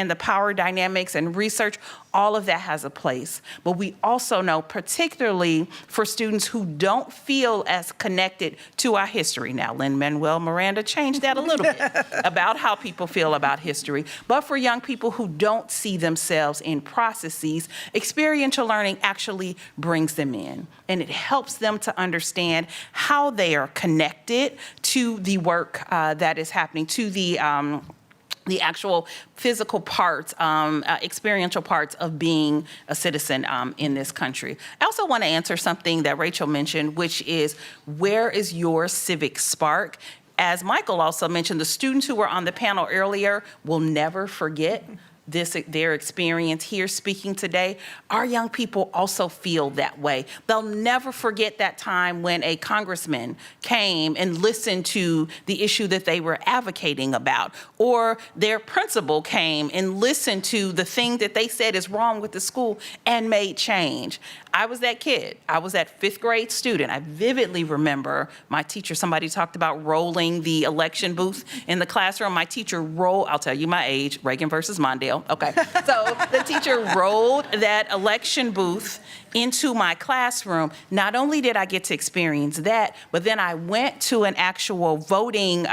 the power dynamics and research, all of that has a place. But we also know, particularly for students who don't feel as connected to our history. Now, Lin-Manuel Miranda changed that a little bit about how people feel about history. But for young people who don't see themselves in processes, experiential learning actually brings them in. And it helps them to understand how they are connected to the work that is happening, to the actual physical parts, experiential parts of being a citizen in this country. I also want to answer something that Rachel mentioned, which is, where is your civic spark? As Michael also mentioned, the students who were on the panel earlier will never forget their experience here speaking today, our young people also feel that way. They'll never forget that time when a congressman came and listened to the issue that they were advocating about, or their principal came and listened to the thing that they said is wrong with the school and made change. I was that kid. I was that 5th grade student. I vividly remember my teacher, somebody talked about rolling the election booth in the classroom. My teacher I'll tell you my age, Reagan versus Mondale. Okay, so the teacher rolled that election booth into my classroom. Not only did I get to experience that, but then I went to an actual voting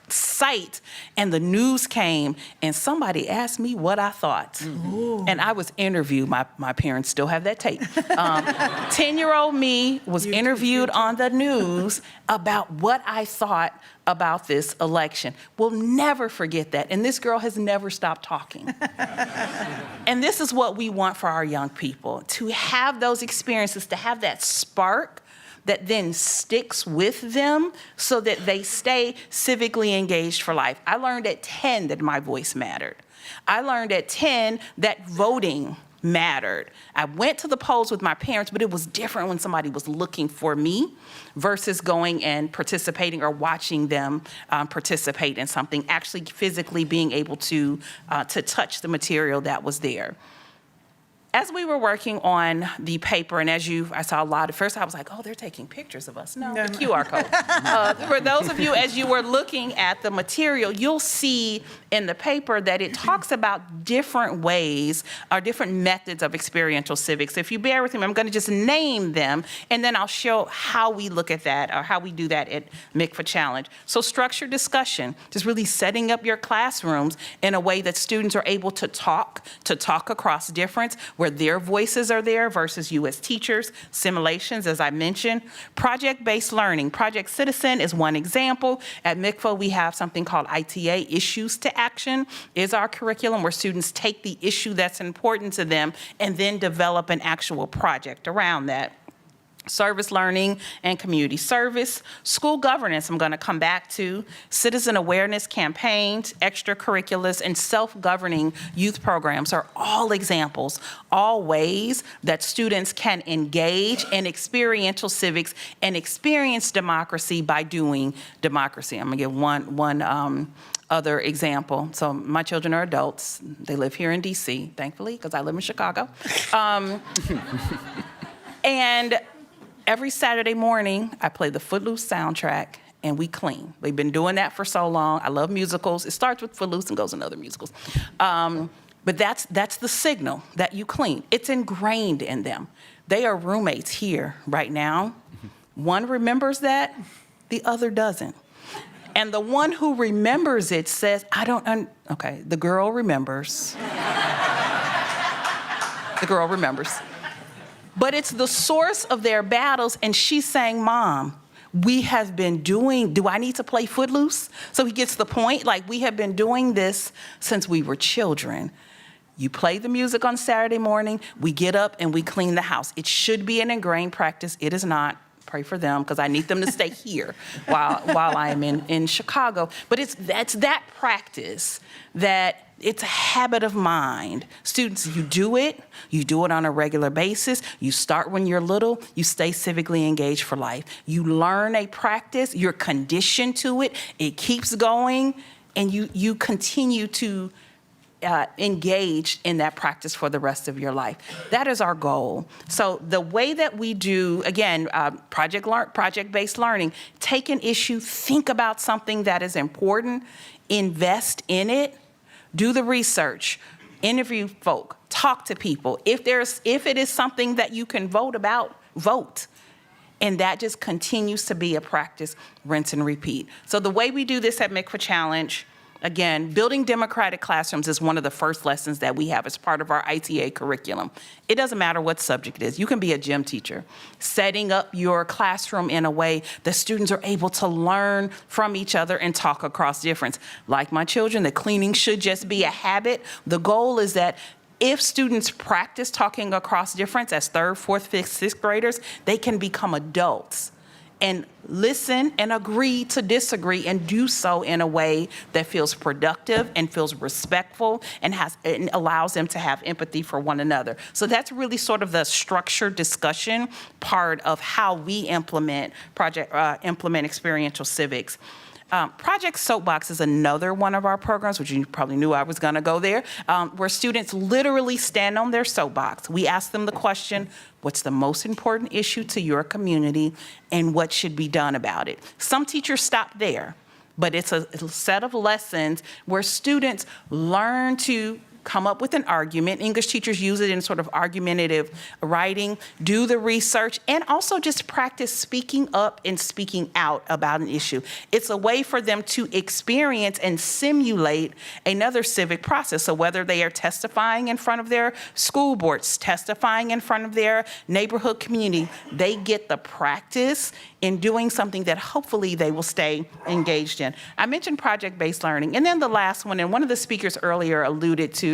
site, and the news came, and somebody asked me what I thought. And I was interviewed. My parents still have that tape. 10-year-old me was interviewed on the news about what I thought about this election. We'll never forget that. And this girl has never stopped talking. And this is what we want for our young people, to have those experiences, to have that spark that then sticks with them so that they stay civically engaged for life. I learned at 10 that my voice mattered. I learned at 10 that voting mattered. I went to the polls with my parents, but it was different when somebody was looking for me versus going and participating or watching them participate in something, actually physically being able to touch the material that was there. As we were working on the paper, and I saw a lot, at first I was like, oh, they're taking pictures of us. No, the QR code. For those of you, as you were looking at the material, you'll see in the paper that it talks about different ways or different methods of experiential civics. If you bear with me, I'm going to just name them, and then I'll show how we look at that or how we do that at MICFA Challenge. So structured discussion, just really setting up your classrooms in a way that students are able to talk across difference, where their voices are there versus you as teachers. Simulations, as I mentioned. Project-based learning. Project Citizen is one example. At MICFA, we have something called ITA, Issues to Action, is our curriculum where students take the issue that's important to them and then develop an actual project around that. Service learning and community service. School governance, I'm going to come back to. Citizen awareness campaigns, extracurriculars, and self-governing youth programs are all examples, all ways that students can engage in experiential civics and experience democracy by doing democracy. I'm going to give one other example. So my children are adults. They live here in DC, thankfully, because I live in Chicago. And every Saturday morning, I play the Footloose soundtrack, and we clean. We've been doing that for so long. I love musicals. It starts with Footloose and goes in other musicals. But that's the signal that you clean. It's ingrained in them. They are roommates here right now. One remembers that, the other doesn't. And the one who remembers it says, okay, the girl remembers. The girl remembers. But it's the source of their battles, and she's saying, Mom, we have been do I need to play Footloose? So he gets the point, like, we have been doing this since we were children. You play the music on Saturday morning, we get up and we clean the house. It should be an ingrained practice. It is not. Pray for them, because I need them to stay here while I am in Chicago. But that's that practice that it's a habit of mind. Students, you do it on a regular basis. You start when you're little, you stay civically engaged for life. You learn a practice, you're conditioned to it, it keeps going, and you continue to engage in that practice for the rest of your life. That is our goal. So the way that we do, again, project-based learning, take an issue, think about something that is important, invest in it, do the research, interview folk, talk to people. If it is something that you can vote about, vote. And that just continues to be a practice, rinse and repeat. So the way we do this at MICFA Challenge, again, building democratic classrooms is one of the first lessons that we have as part of our ITA curriculum. It doesn't matter what subject it is. You can be a gym teacher, setting up your classroom in a way that students are able to learn from each other and talk across difference. Like my children, the cleaning should just be a habit. The goal is that if students practice talking across difference as 3rd, 4th, 5th, 6th graders, they can become adults and listen and agree to disagree and do so in a way that feels productive and feels respectful and allows them to have empathy for one another. So that's really sort of the structured discussion part of how we implement experiential civics. Project Soapbox is another one of our programs, which you probably knew I was going to go there, where students literally stand on their soapbox. We ask them the question, what's the most important issue to your community and what should be done about it? Some teachers stop there, but it's a set of lessons where students learn to come up with an argument. English teachers use it in sort of argumentative writing, do the research, and also just practice speaking up and speaking out about an issue. It's a way for them to experience and simulate another civic process. So whether they are testifying in front of their school boards, testifying in front of their neighborhood community, they get the practice in doing something that hopefully they will stay engaged in. I mentioned project-based learning. And then the last one, and one of the speakers earlier alluded to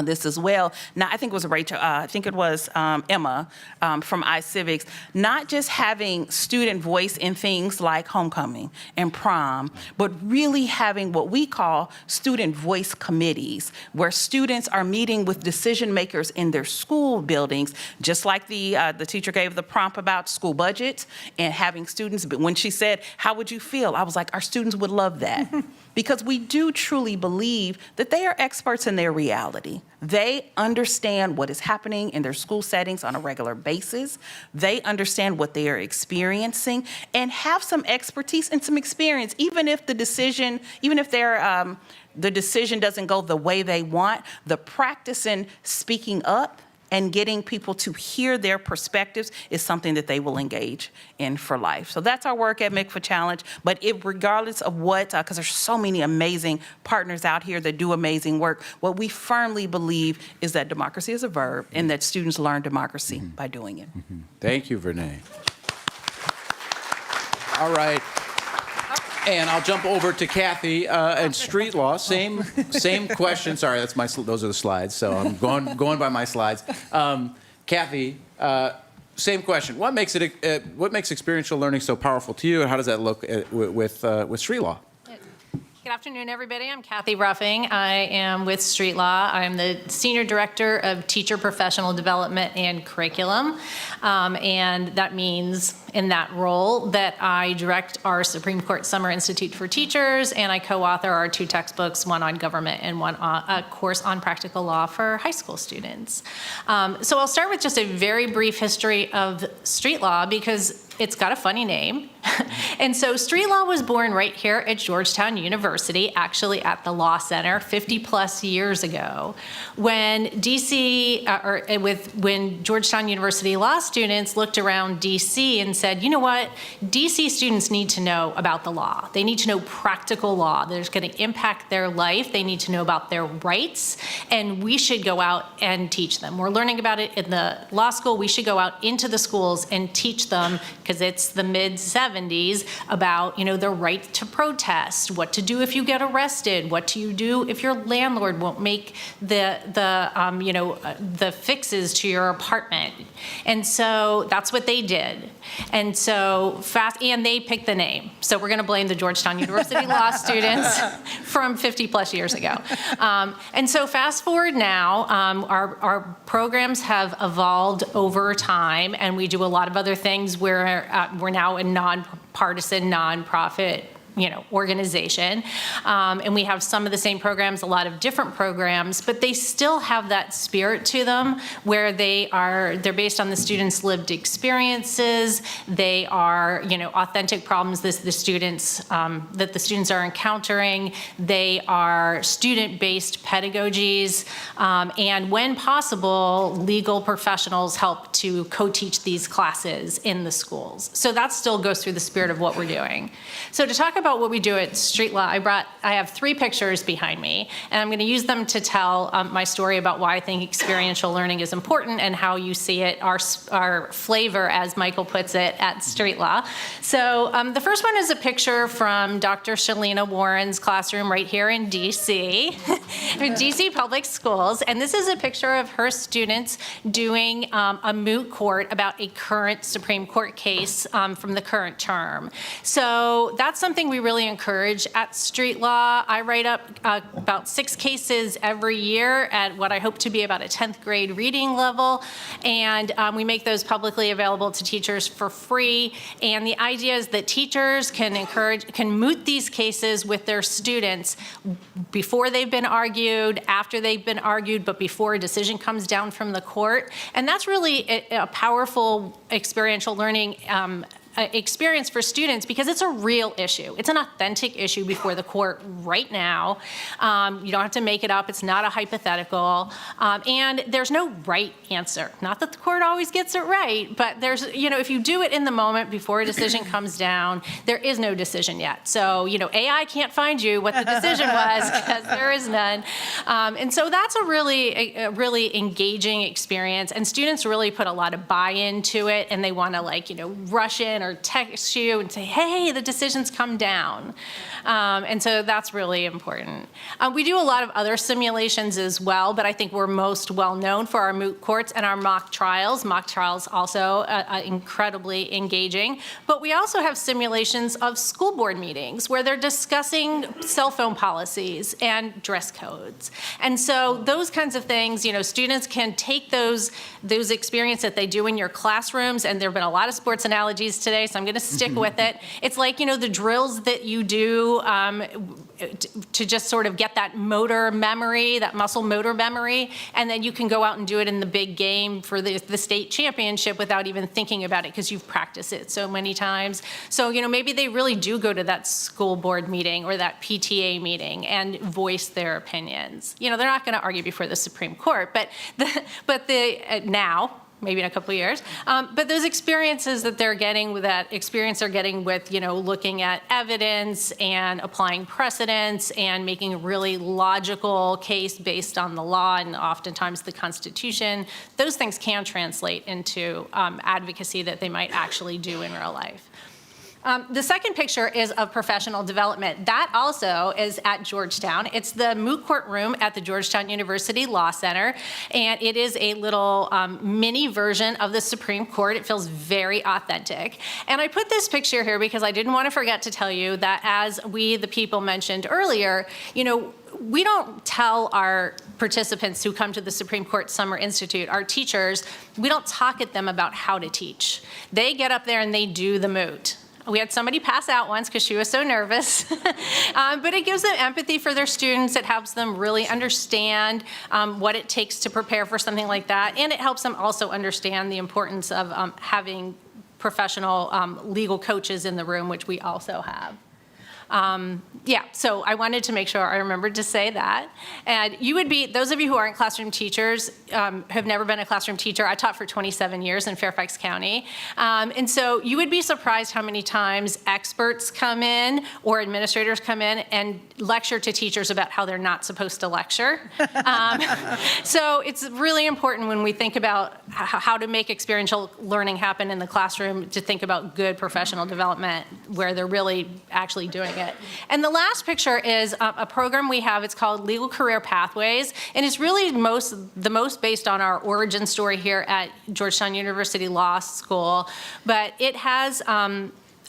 this as well. Now, I think it was Rachel, I think it was Emma from iCivics, not just having student voice in things like homecoming and prom, but really having what we call student voice committees, where students are meeting with decision makers in their school buildings, just like the teacher gave the prompt about school budgets and having students, but when she said, how would you feel? I was like, our students would love that. Because we do truly believe that they are experts in their reality. They understand what is happening in their school settings on a regular basis. They understand what they are experiencing and have some expertise and some experience, even if the decision doesn't go the way they want. The practice in speaking up and getting people to hear their perspectives is something that they will engage in for life. So that's our work at MICFA Challenge, but regardless of what, because there's so many amazing partners out here that do amazing work, what we firmly believe is that democracy is a verb and that students learn democracy by doing it. Thank you, Vernay. All right. And I'll jump over to Kathy and street law. Same question. Sorry, those are the slides. So I'm going by my slides. Kathy, same question. What makes experiential learning so powerful to you, and how does that look with street law? Good afternoon, everybody. I'm Kathy Ruffing. I am with Street Law. I'm the Senior Director of Teacher Professional Development and Curriculum. And that means in that role that I direct our Supreme Court Summer Institute for Teachers, and I co-author our 2 textbooks, one on government and one a course on practical law for high school students. So I'll start with just a very brief history of street law because it's got a funny name. And so street law was born right here at Georgetown University, actually at the Law Center 50 plus years ago, when when Georgetown University law students looked around DC and said, you know what, DC students need to know about the law. They need to know practical law that's going to impact their life. They need to know about their rights, and we should go out and teach them. We're learning about it in the law school. We should go out into the schools and teach them, because it's the mid-70s, about, you know, the right to protest, what to do if you get arrested, what do you do if your landlord won't make the fixes to your apartment. And so that's what they did. And so and they picked the name. So we're going to blame the Georgetown University law students from 50 plus years ago. And so fast forward now, our programs have evolved over time, and we do a lot of other things. We're now a nonpartisan, nonprofit organization. And we have some of the same programs, a lot of different programs, but they still have that spirit to them where they're based on the students' lived experiences. They are, authentic problems that the students are encountering. They are student-based pedagogies. And when possible, legal professionals help to co-teach these classes in the schools. So that still goes through the spirit of what we're doing. So to talk about what we do at Street Law, I have 3 pictures behind me, and I'm going to use them to tell my story about why I think experiential learning is important and how you see it, our flavor, as Michael puts it, at Street Law. So the first one is a picture from Dr. Shalina Warren's classroom right here in DC, DC Public Schools, and this is a picture of her students doing a moot court about a current Supreme Court case from the current term. So that's something we really encourage at Street Law. I write up about 6 cases every year at what I hope to be about a 10th grade reading level, and we make those publicly available to teachers for free. And the idea is that teachers can moot these cases with their students before they've been argued, after they've been argued, but before a decision comes down from the court. And that's really a powerful experiential learning experience for students because it's a real issue. It's an authentic issue before the court right now. You don't have to make it up. It's not a hypothetical. And there's no right answer. Not that the court always gets it right, but there's, if you do it in the moment before a decision comes down, there is no decision yet. So, AI can't find you what the decision was because there is none. And so that's a really engaging experience. And students really put a lot of buy-in to it, and they want to rush in or text you and say, hey, the decision's come down. And so that's really important. We do a lot of other simulations as well, but I think we're most well known for our moot courts and our mock trials. Mock trials also incredibly engaging. But we also have simulations of school board meetings where they're discussing cell phone policies and dress codes. And so those kinds of things, students can take those experiences that they do in your classrooms, and there have been a lot of sports analogies today, so I'm going to stick with it. It's like, the drills that you do to just sort of get that motor memory, that muscle motor memory, and then you can go out and do it in the big game for the state championship without even thinking about it because you've practiced it so many times. So, maybe they really do go to that school board meeting or that PTA meeting and voice their opinions. They're not going to argue before the Supreme Court, but now, maybe in a couple of years. But those experiences that they're getting with looking at evidence and applying precedents and making a really logical case based on the law and oftentimes the Constitution, those things can translate into advocacy that they might actually do in real life. The second picture is of professional development. That also is at Georgetown. It's the moot court room at the Georgetown University Law Center, and it is a little mini version of the Supreme Court. It feels very authentic. And I put this picture here because I didn't want to forget to tell you that, as we, the people, mentioned earlier, we don't tell our participants who come to the Supreme Court Summer Institute, our teachers, we don't talk at them about how to teach. They get up there and they do the moot. We had somebody pass out once because she was so nervous. But it gives them empathy for their students. It helps them really understand what it takes to prepare for something like that. And it helps them also understand the importance of having professional legal coaches in the room, which we also have. So I wanted to make sure I remembered to say that. And those of you who aren't classroom teachers, have never been a classroom teacher. I taught for 27 years in Fairfax County. And so you would be surprised how many times experts come in or administrators come in and lecture to teachers about how they're not supposed to lecture. So it's really important when we think about how to make experiential learning happen in the classroom to think about good professional development where they're really actually doing it. And the last picture is a program we have. It's called Legal Career Pathways, and it's really the most based on our origin story here at Georgetown University Law School. But it has,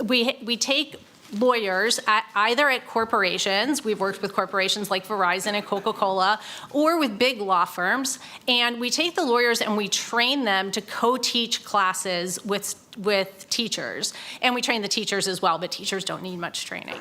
we take lawyers either at corporations, we've worked with corporations like Verizon and Coca-Cola, or with big law firms, and we take the lawyers and we train them to co-teach classes with teachers. And we train the teachers as well, but teachers don't need much training.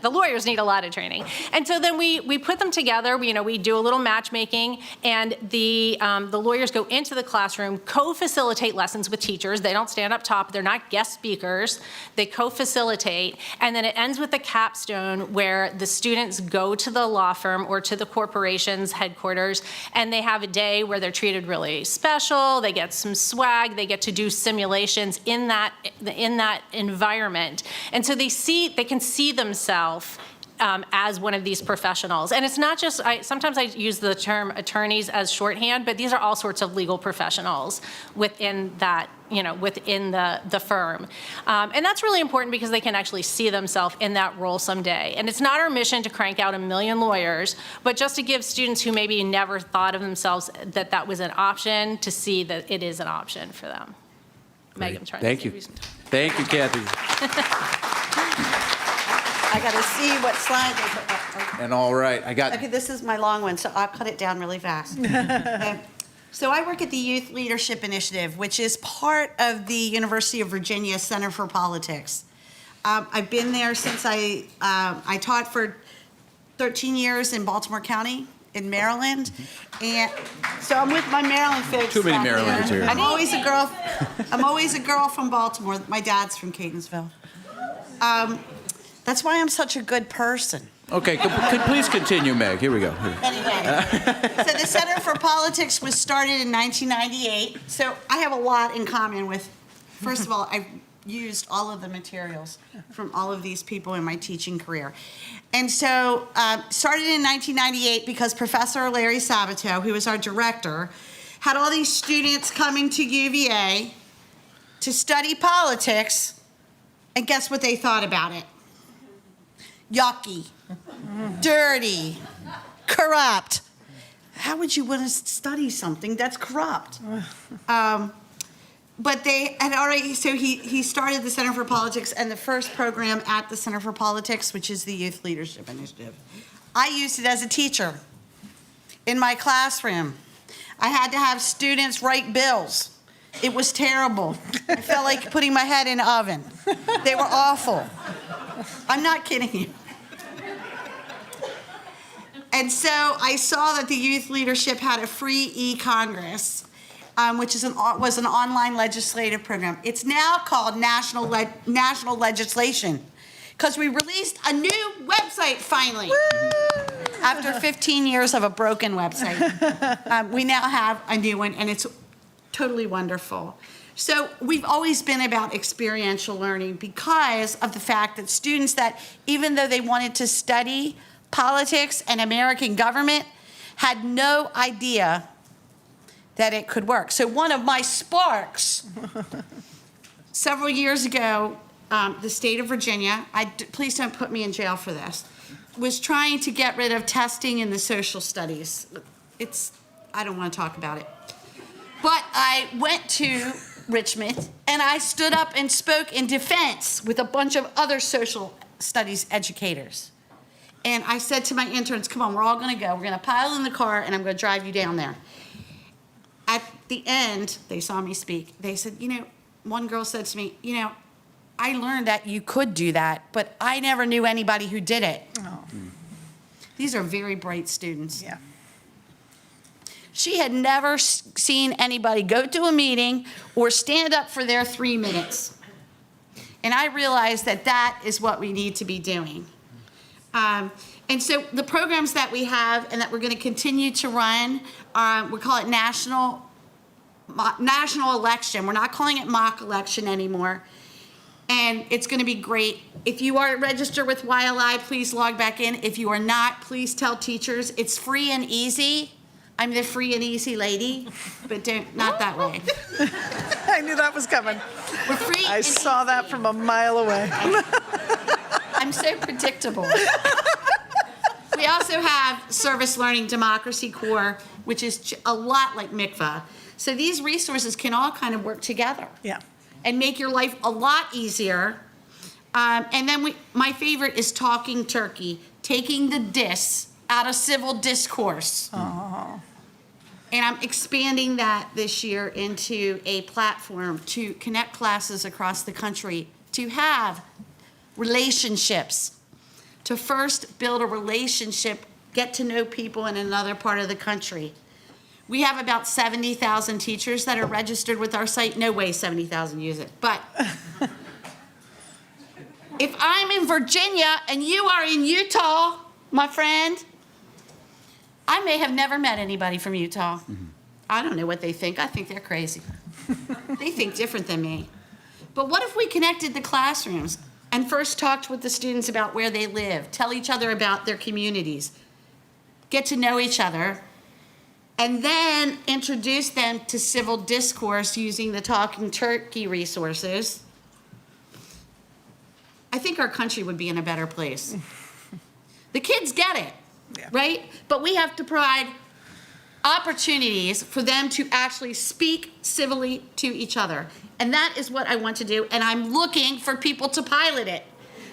The lawyers need a lot of training. And so then we put them together, we do a little matchmaking, and the lawyers go into the classroom, co-facilitate lessons with teachers. They don't stand up top, they're not guest speakers, they co-facilitate, and then it ends with a capstone where the students go to the law firm or to the corporation's headquarters, and they have a day where they're treated really special, they get some swag, they get to do simulations, in that environment. And so they can see themselves as one of these professionals. And it's not just, sometimes I use the term attorneys as shorthand, but these are all sorts of legal professionals within that, within the firm. And that's really important because they can actually see themselves in that role someday. And it's not our mission to crank out 1 million lawyers, but just to give students who maybe never thought of themselves that was an option to see that it is an option for them. Meg, I'm trying Thank to you. Thank you, Kathy. I got to see what slide they put up. And all right, I got. Okay, this is my long one, so I'll cut it down really fast. So I work at the Youth Leadership Initiative, which is part of the University of Virginia Center for Politics. I've been there since I taught for 13 years in Baltimore County in Maryland, and so I'm with my Maryland folks. Too many back there. Marylanders here. I'm always a girl. I'm always a girl from Baltimore. My dad's from Catonsville. That's why I'm such a good person. Okay, please continue, Meg. Here we go. Anyway, so the Center for Politics was started in 1998. So I have a lot in common with, first of all, I've used all of the materials from all of these people in my teaching career. And so started in 1998 because Professor Larry Sabato, who was our director, had all these students coming to UVA to study politics, and guess what they thought about it? Yucky, dirty, corrupt. How would you want to study something that's corrupt? But they had already, so he started the Center for Politics, and the first program at the Center for Politics, which is the Youth Leadership Initiative. I used it as a teacher in my classroom. I had to have students write bills. It was terrible. I felt like putting my head in an oven. They were awful. I'm not kidding you. And so I saw that the Youth Leadership had a free e-Congress, which was an online legislative program. It's now called National Legislation, because we released a new website finally. Woo! After 15 years of a broken website. We now have a new one, and it's totally wonderful. So we've always been about experiential learning because of the fact that students that, even though they wanted to study politics and American government, had no idea that it could work. So one of my sparks, several years ago, the state of Virginia, please don't put me in jail for this, was trying to get rid of testing in the social studies. I don't want to talk about it. But I went to Richmond, and I stood up and spoke in defense with a bunch of other social studies educators. And I said to my interns, come on, we're all going to go. We're going to pile in the car, and I'm going to drive you down there. At the end, they saw me speak. They said, one girl said to me, I learned that you could do that, but I never knew anybody who did it. Oh. These are very bright students. Yeah. She had never seen anybody go to a meeting or stand up for their 3 minutes. And I realized that that is what we need to be doing. And so the programs that we have and that we're going to continue to run, we call it national election. We're not calling it mock election anymore. And it's going to be great. If you are registered with YLI, please log back in. If you are not, please tell teachers. It's free and easy. I'm the free and easy lady, but not that way. I knew that was coming. We're free. I saw that from a mile away. I'm so predictable. We also have Service Learning Democracy Corps, which is a lot like MICVA. So these resources can all kind of work together. Yeah. And make your life a lot easier. And then my favorite is Talking Turkey, taking the dis out of civil discourse. Oh. And I'm expanding that this year into a platform to connect classes across the country, to have relationships, to first build a relationship, get to know people in another part of the country. We have about 70,000 teachers that are registered with our site. No way 70,000 use it. But if I'm in Virginia and you are in Utah, my friend, I may have never met anybody from Utah. Mm-hmm. I don't know what they think. I think they're crazy. They think different than me. But what if we connected the classrooms and first talked with the students about where they live, tell each other about their communities, get to know each other, and then introduce them to civil discourse using the Talking Turkey resources? I think our country would be in a better place. The kids get it, right? But we have to provide opportunities for them to actually speak civilly to each other. And that is what I want to do, and I'm looking for people to pilot it.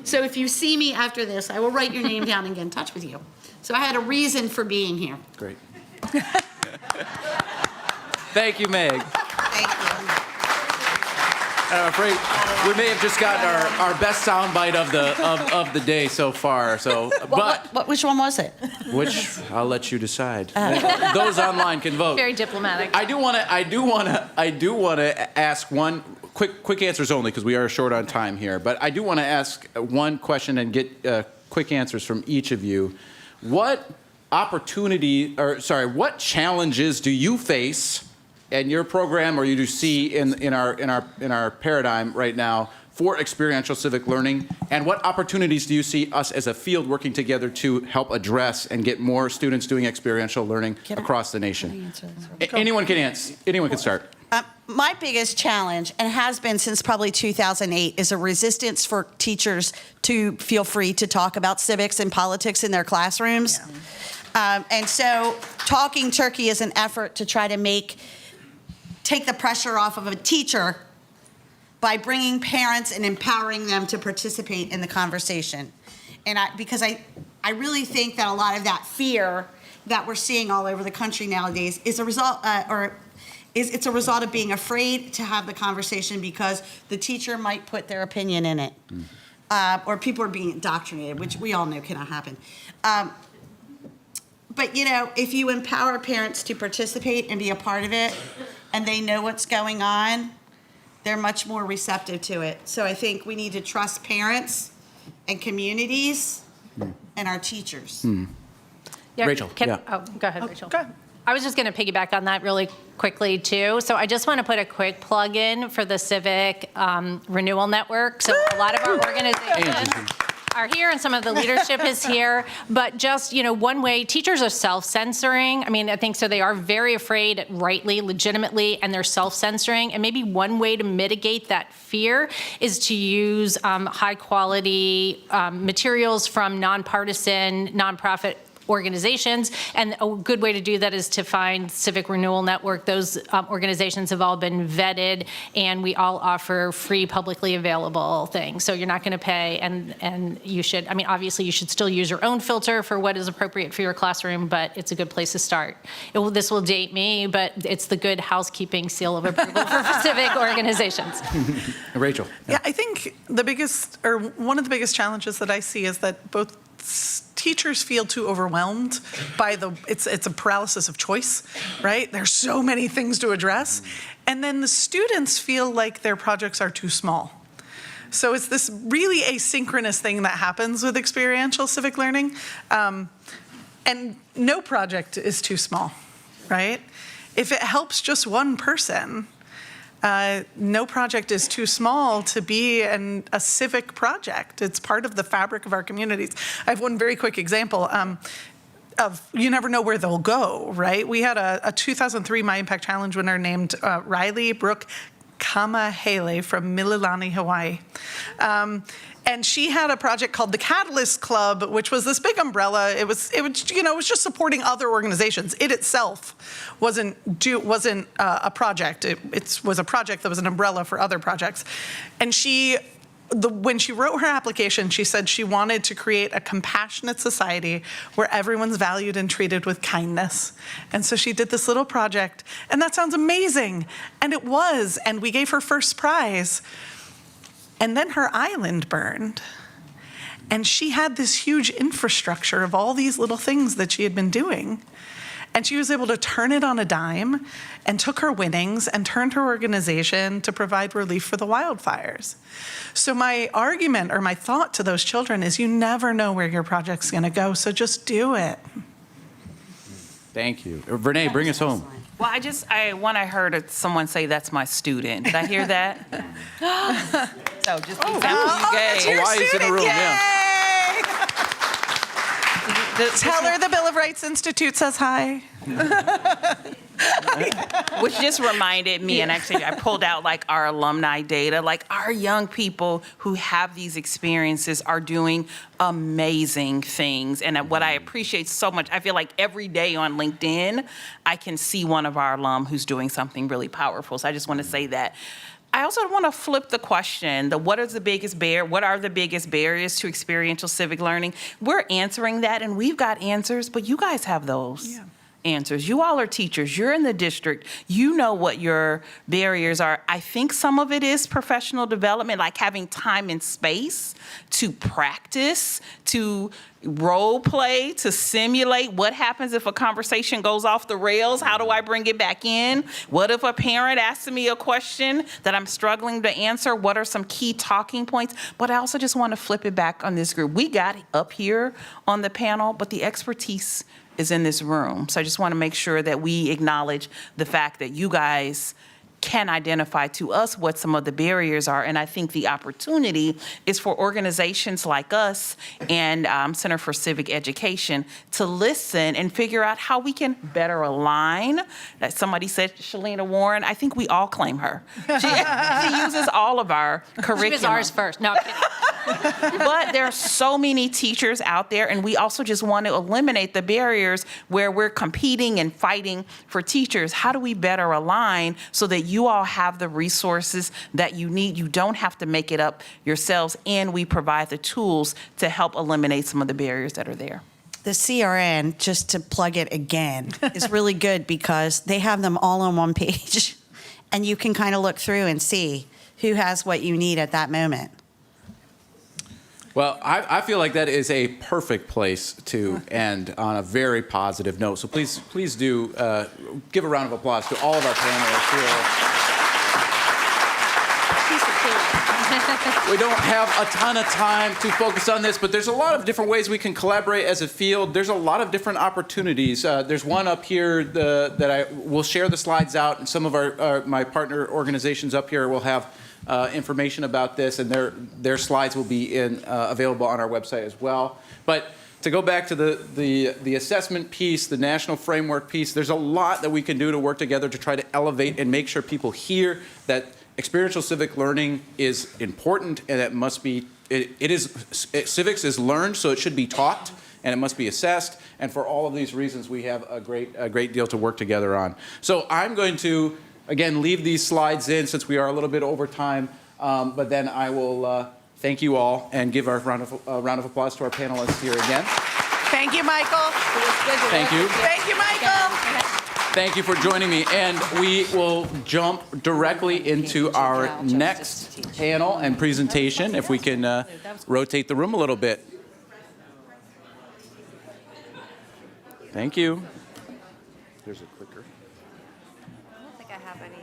So if you see me after this, I will write your name down and get in touch with you. So I had a reason for being here. Great. Thank you, Meg. Thank you. I'm afraid we may have just gotten our best soundbite of the day so far. So, Which one was it? which I'll let you decide. Those online can vote. Very diplomatic. I do want to ask one quick answers only because we are short on time here. But I do want to ask one question and get quick answers from each of you. What challenges do you face in your program, or you do see in our paradigm right now for experiential civic learning, and what opportunities do you see us as a field working together to help address and get more students doing experiential learning across the nation? Anyone can answer. Anyone can start. My biggest challenge, and has been since probably 2008, is a resistance for teachers to feel free to talk about civics and politics in their classrooms. And so Talking Turkey is an effort to try to take the pressure off of a teacher by bringing parents and empowering them to participate in the conversation. And because I really think that a lot of that fear that we're seeing all over the country nowadays is a result, it's a result of being afraid to have the conversation because the teacher might put their opinion in it, or people are being indoctrinated, which we all know cannot happen. But if you empower parents to participate and be a part of it, and they know what's going on, they're much more receptive to it. So I think we need to trust parents and communities and our teachers. Yeah, Rachel, go ahead, Rachel. Go ahead. I was just going to piggyback on that really quickly, too. So I just want to put a quick plug in for the Civic Renewal Network. So a lot of our organizations are here and some of the leadership is here, but just, one way, teachers are self-censoring. I mean, I think so they are very afraid, rightly, legitimately, and they're self-censoring. And maybe one way to mitigate that fear is to use high quality materials from nonpartisan, nonprofit organizations, and a good way to do that is to find Civic Renewal Network. Those organizations have all been vetted, and we all offer free, publicly available things. So you're not going to pay, and you should. I mean, obviously, you should still use your own filter for what is appropriate for your classroom, but it's a good place to start. This will date me, but it's the good housekeeping seal of approval for civic organizations. Rachel. Yeah, I think one of the biggest challenges that I see is that both teachers feel too overwhelmed by it's a paralysis of choice, right? There's so many things to address. And then the students feel like their projects are too small. So it's this really asynchronous thing that happens with experiential civic learning. And no project is too small, right? If it helps just one person, no project is too small to be a civic project. It's part of the fabric of our communities. I have one very quick example of you never know where they'll go, right? We had a 2003 My Impact Challenge winner named Riley Brooke Kamahele from Mililani, Hawaii. And she had a project called the Catalyst Club, which was this big umbrella. It was just supporting other organizations. It itself wasn't a project. It was a project that was an umbrella for other projects. And when she wrote her application, she said she wanted to create a compassionate society where everyone's valued and treated with kindness. And so she did this little project, and that sounds amazing. And it was, and we gave her first prize. And then her island burned. And she had this huge infrastructure of all these little things that she had been doing. And she was able to turn it on a dime and took her winnings and turned her organization to provide relief for the wildfires. So my argument or my thought to those children is you never know where your project's going to go, so just do it. Thank you. Vernay, bring us home. Well, when I heard someone say that's my student. Did I hear that? So just the example you gave. Hawaii's in the room, Yay! Tell her the Bill of Rights Institute says hi. Which just reminded me, and actually I pulled out like our alumni data, like our young people who have these experiences are doing amazing things. And what I appreciate so much, I feel like every day on LinkedIn, I can see one of our alum who's doing something really powerful. So I just want to say that. I also want to flip the question, what are the biggest barriers to experiential civic learning? We're answering that, and we've got answers, but you guys have those. Answers. You all are teachers. You're in the district. You know what your barriers are. I think some of it is professional development, like having time and space to practice, to role play, to simulate what happens if a conversation goes off the rails. How do I bring it back in? What if a parent asks me a question that I'm struggling to answer? What are some key talking points? But I also just want to flip it back on this group. We got up here on the panel, but the expertise is in this room. So I just want to make sure that we acknowledge the fact that you guys can identify to us what some of the barriers are. And I think the opportunity is for organizations like us and Center for Civic Education to listen and figure out how we can better align. Somebody said Shalina Warren. I think we all claim her. She uses all of our curriculum. She was ours first. No, I'm kidding. But there are so many teachers out there, and we also just want to eliminate the barriers where we're competing and fighting for teachers. How do we better align so that you all have the resources that you need? You don't have to make it up yourselves, and we provide the tools to help eliminate some of the barriers that are there. The CRN, just to plug it again, is really good because they have them all on one page, and you can kind of look through and see who has what you need at that moment. Well, I feel like that is a perfect place to end on a very positive note. So please do give a round of applause to all of our panelists here. We don't have a ton of time to focus on this, but there's a lot of different ways we can collaborate as a field. There's a lot of different opportunities. There's one up here that I will share the slides out, and some of my partner organizations up here will have information about this, and their slides will be available on our website as well. But to go back to the assessment piece, the national framework piece, there's a lot that we can do to work together to try to elevate and make sure people hear that experiential civic learning is important, and it must be. Civics is learned, so it should be taught, and it must be assessed. And for all of these reasons, we have a great deal to work together on. So I'm going to, again, leave these slides in since we are a little bit over time, but then I will thank you all and give our round of applause to our panelists here again. Thank you, Michael. Thank you. Thank you, Michael. Thank you for joining me. And we will jump directly into our next panel and presentation, if we can rotate the room a little bit. Thank you. There's a clicker. I don't think I have any.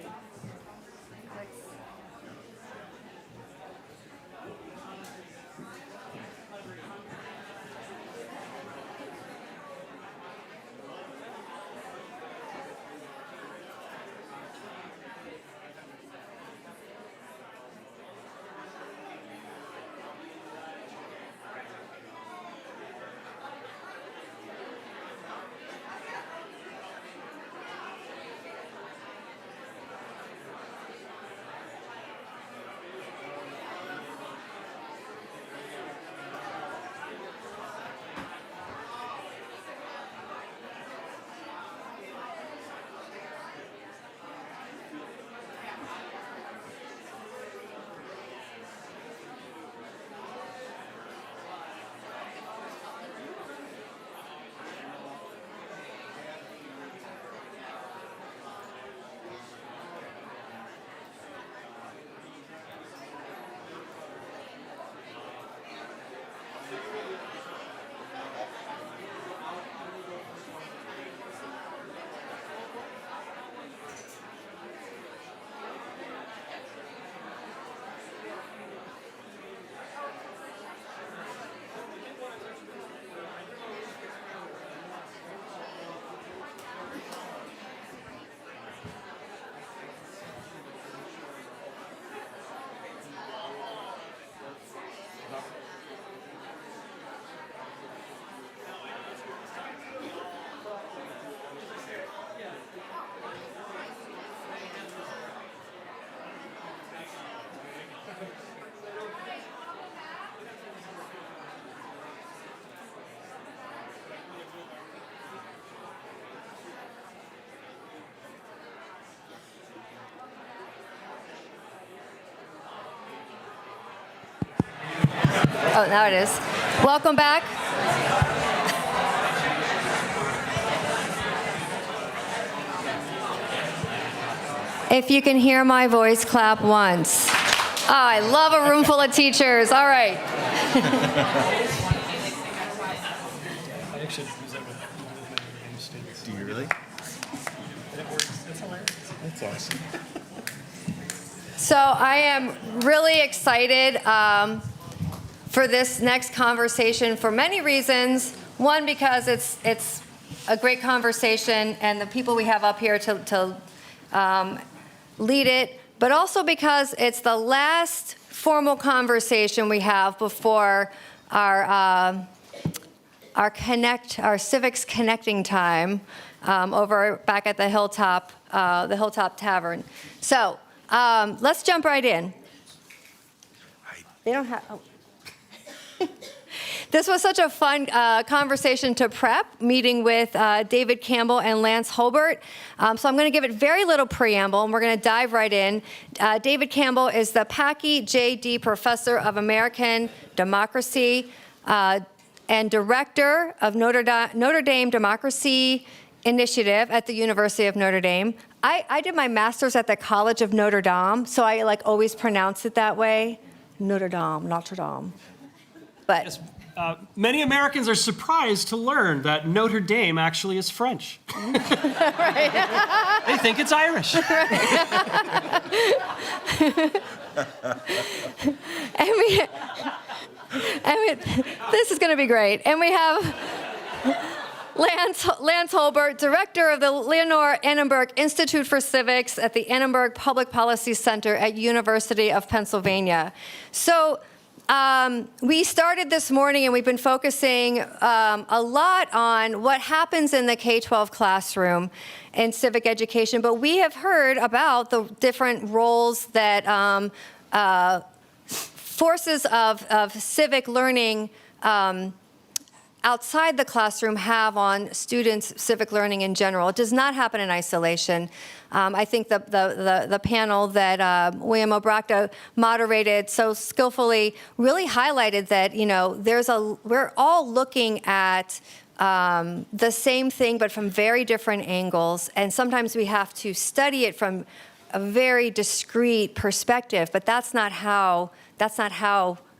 Oh, now it is. Welcome back. If you can hear my voice, clap once. Oh, I love a room full of teachers. All right. Do you really? That's awesome. So I am really excited for this next conversation for many reasons. One, because it's a great conversation, and the people we have up here to lead it, but also because it's the last formal conversation we have before our civics connecting time over back at the Hilltop Tavern. So let's jump right in. They don't have. Oh. This was such a fun conversation to prep, meeting with David Campbell and Lance Holbert. So I'm going to give it very little preamble, and we're going to dive right in. David Campbell is the Packey J.D. Professor of American Democracy and Director of Notre Dame Democracy Initiative at the University of Notre Dame. I did my master's at the College of Notre Dame, so I always pronounce it that way. Notre Dame, Notre Dame. But. Yes. Many Americans are surprised to learn that Notre Dame actually is French. They think it's Irish. This is going to be great. And we have Lance Holbert, Director of the Leonore Annenberg Institute for Civics at the Annenberg Public Policy Center at University of Pennsylvania. So we started this morning, and we've been focusing a lot on what happens in the K-12 classroom in civic education, but we have heard about the different roles that forces of civic learning outside the classroom have on students' civic learning in general. It does not happen in isolation. I think the panel that William Obrakta moderated so skillfully really highlighted that, we're all looking at the same thing but from very different angles, and sometimes we have to study it from a very discrete perspective, but that's not how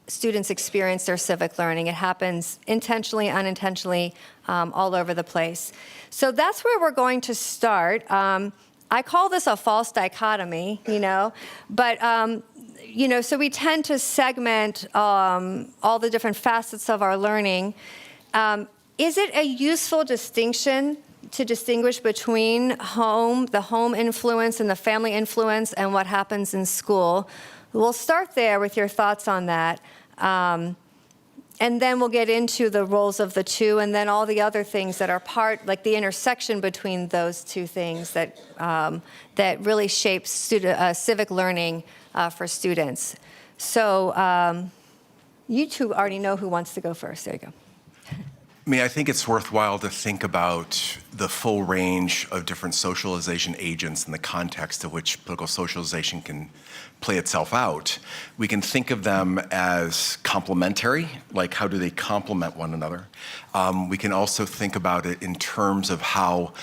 students experience their civic learning. It happens intentionally, unintentionally, all over the place. So that's where we're going to start. I call this a false dichotomy, but so we tend to segment all the different facets of our learning. Is it a useful distinction to distinguish between the home influence and the family influence and what happens in school? We'll start there with your thoughts on that. And then we'll get into the roles of the two, and then all the other things that are part, like the intersection between those two things that really shapes civic learning for students. So you two already know who wants to go first. There you go. I think it's worthwhile to think about the full range of different socialization agents in the context of which political socialization can play itself out. We can think of them as complementary, like how do they complement one another. We can also think about it in terms of how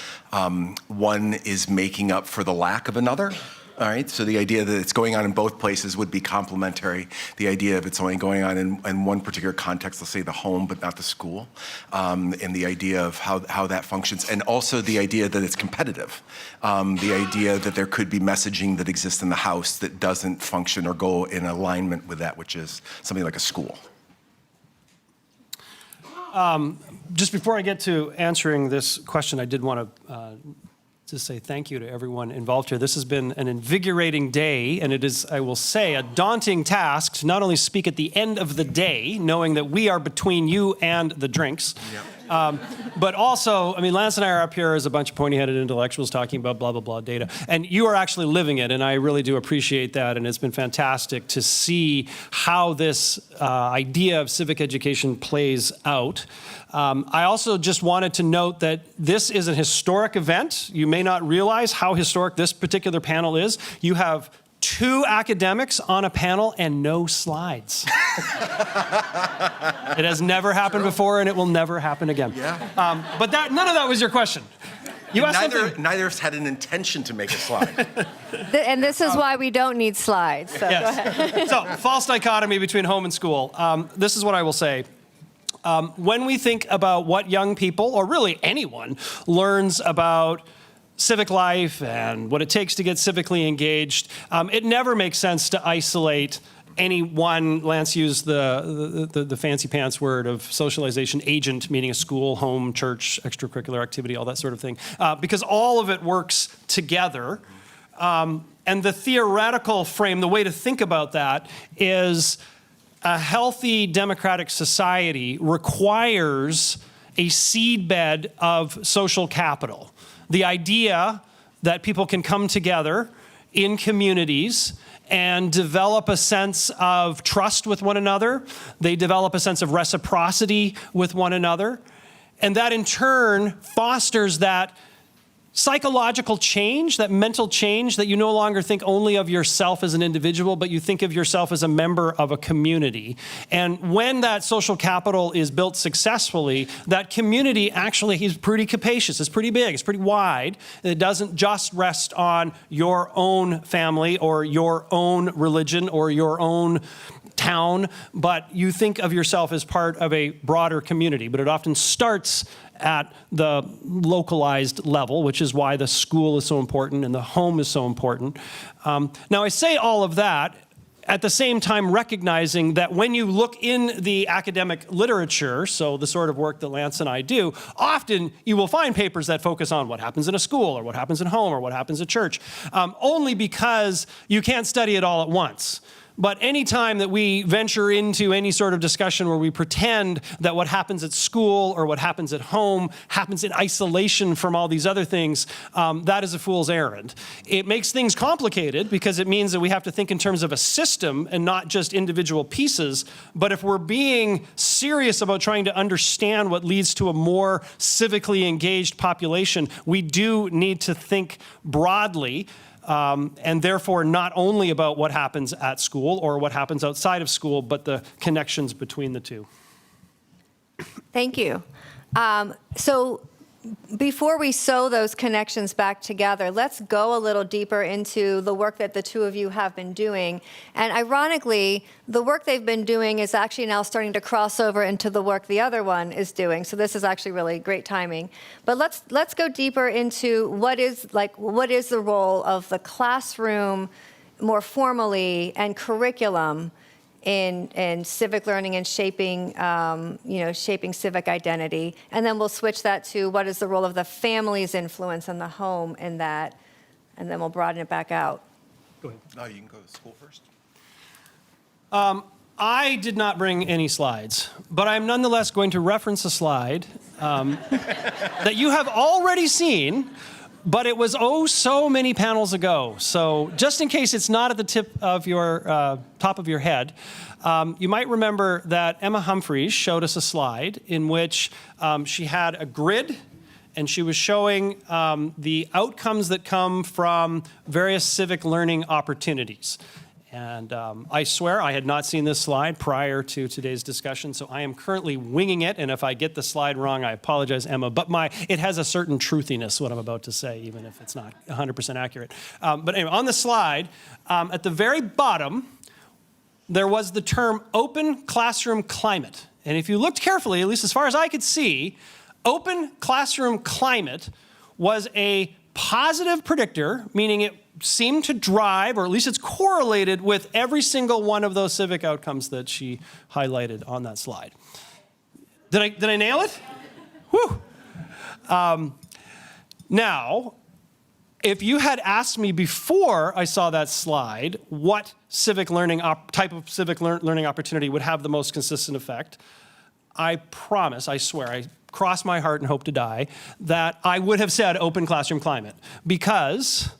one is making up for the lack of another. All right, so the idea that it's going on in both places would be complementary. The idea of it's only going on in one particular context, let's say the home, but not the school, and the idea of how that functions, and also the idea that it's competitive. The idea that there could be messaging that exists in the house that doesn't function or go in alignment with that, which is something like a school. Just before I get to answering this question, I did want to say thank you to everyone involved here. This has been an invigorating day, and it is, I will say, a daunting task to not only speak at the end of the day, knowing that we are between you and the drinks, but also, Lance and I are up here as a bunch of pointy-headed intellectuals talking about blah, blah, blah data, and you are actually living it, and I really do appreciate that, and it's been fantastic to see how this idea of civic education plays out. I also just wanted to note that this is a historic event. You may not realize how historic this particular panel is. You have 2 academics on a panel and no slides. It has never happened before, and it will never happen again. Yeah. But none of that was your question. You asked something. Neither of us had an intention to make a slide. And this is why we don't need slides. So go ahead. So, false dichotomy between home and school. This is what I will say. When we think about what young people, or really anyone, learns about civic life and what it takes to get civically engaged, it never makes sense to isolate any one. Lance used the fancy pants word of socialization agent, meaning a school, home, church, extracurricular activity, all that sort of thing, because all of it works together. And the theoretical frame, the way to think about that is a healthy democratic society requires a seedbed of social capital. The idea that people can come together in communities and develop a sense of trust with one another. They develop a sense of reciprocity with one another. And that in turn fosters that psychological change, that mental change, that you no longer think only of yourself as an individual, but you think of yourself as a member of a community. And when that social capital is built successfully, that community actually is pretty capacious, it's pretty big, it's pretty wide. It doesn't just rest on your own family or your own religion or your own town, but you think of yourself as part of a broader community. But it often starts at the localized level, which is why the school is so important and the home is so important. Now, I say all of that at the same time recognizing that when you look in the academic literature, so the sort of work that Lance and I do, often you will find papers that focus on what happens in a school or what happens at home or what happens at church, only because you can't study it all at once. But any time that we venture into any sort of discussion where we pretend that what happens at school or what happens at home happens in isolation from all these other things, that is a fool's errand. It makes things complicated because it means that we have to think in terms of a system and not just individual pieces. But if we're being serious about trying to understand what leads to a more civically engaged population, we do need to think broadly. And therefore not only about what happens at school or what happens outside of school, but the connections between the two. Thank you. So before we sew those connections back together, let's go a little deeper into the work that the two of you have been doing. And ironically, the work they've been doing is actually now starting to cross over into the work the other one is doing. So this is actually really great timing. But let's go deeper into what is the role of the classroom more formally and curriculum in civic learning and shaping, shaping civic identity. And then we'll switch that to what is the role of the family's influence in the home in that, and then we'll broaden it back out. Go ahead. No, you can go to school first. I did not bring any slides, but I'm nonetheless going to reference a slide that you have already seen, but it was so many panels ago. So just in case it's not at the tip of your top of your head, you might remember that Emma Humphreys showed us a slide in which she had a grid and she was showing the outcomes that come from various civic learning opportunities. And I swear I had not seen this slide prior to today's discussion, so I am currently winging it, and if I get the slide wrong, I apologize, Emma, but it has a certain truthiness, what I'm about to say, even if it's not 100% accurate. But anyway, on the slide, at the very bottom, there was the term open classroom climate. And if you looked carefully, at least as far as I could see, open classroom climate was a positive predictor, meaning it seemed to drive, or at least it's correlated with every single one of those civic outcomes that she highlighted on that slide. Did I nail it? Whew. Now, if you had asked me before I saw that slide what civic learning type of civic learning opportunity would have the most consistent effect, I promise, I swear, I cross my heart and hope to die, that I would have said open classroom climate, because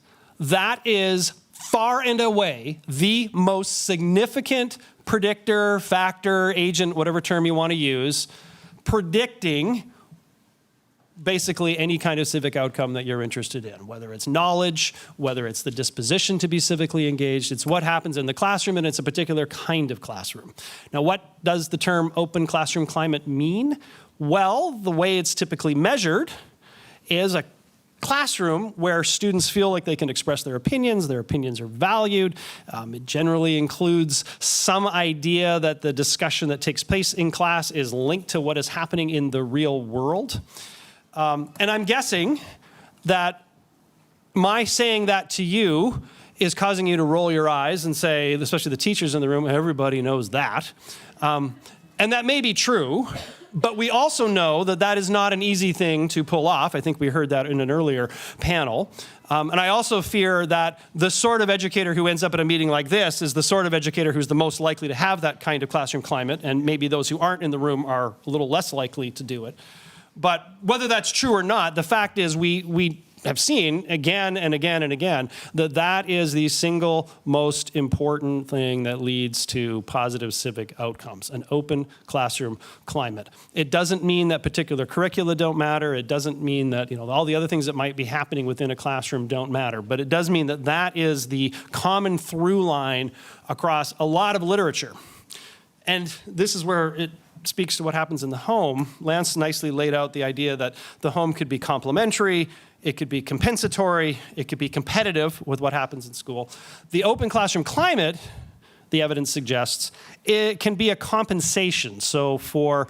that is far and away the most significant predictor, factor, agent, whatever term you want to use, predicting basically any kind of civic outcome that you're interested in, whether it's knowledge, whether it's the disposition to be civically engaged. It's what happens in the classroom, and it's a particular kind of classroom. Now, what does the term open classroom climate mean? Well, the way it's typically measured is a classroom where students feel like they can express their opinions are valued. It generally includes some idea that the discussion that takes place in class is linked to what is happening in the real world. And I'm guessing that my saying that to you is causing you to roll your eyes and say, especially the teachers in the room, everybody knows that. And that may be true, but we also know that that is not an easy thing to pull off. I think we heard that in an earlier panel. And I also fear that the sort of educator who ends up at a meeting like this is the sort of educator who's the most likely to have that kind of classroom climate, and maybe those who aren't in the room are a little less likely to do it. But whether that's true or not, the fact is we have seen again and again and again that that is the single most important thing that leads to positive civic outcomes, an open classroom climate. It doesn't mean that particular curricula don't matter. It doesn't mean that all the other things that might be happening within a classroom don't matter. But it does mean that that is the common through line across a lot of literature. And this is where it speaks to what happens in the home. Lance nicely laid out the idea that the home could be complementary, it could be compensatory, it could be competitive with what happens in school. The open classroom climate, the evidence suggests, it can be a compensation. So for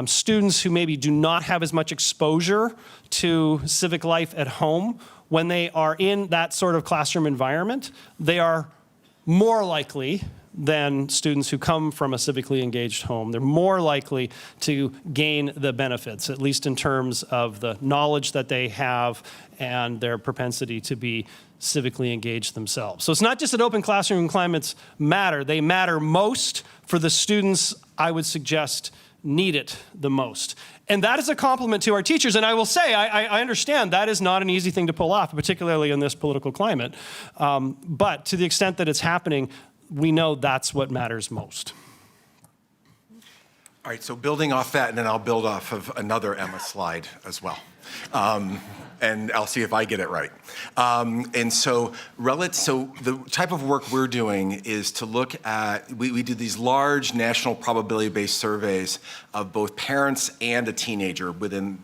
students who maybe do not have as much exposure to civic life at home, when they are in that sort of classroom environment, they are more likely than students who come from a civically engaged home. They're more likely to gain the benefits, at least in terms of the knowledge that they have and their propensity to be civically engaged themselves. So it's not just that open classroom climates matter. They matter most for the students, I would suggest, need it the most. And that is a compliment to our teachers. And I will say, I understand that is not an easy thing to pull off, particularly in this political climate. But to the extent that it's happening, we know that's what matters most. All right, so building off that, and then I'll build off of another Emma slide as well. And I'll see if I get it right. And so the type of work we're doing is to look at, we do these large national probability-based surveys of both parents and a teenager within,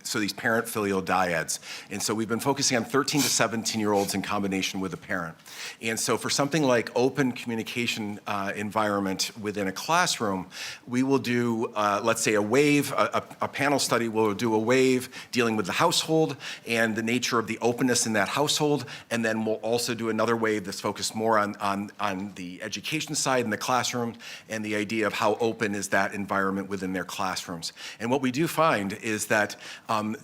so these parent-filial dyads. And so we've been focusing on 13 to 17-year-olds in combination with a parent. And so for something like open communication environment within a classroom, we will do, let's say, a wave, a panel study will do a wave dealing with the household and the nature of the openness in that household. And then we'll also do another wave that's focused more on the education side in the classroom and the idea of how open is that environment within their classrooms. And what we do find is that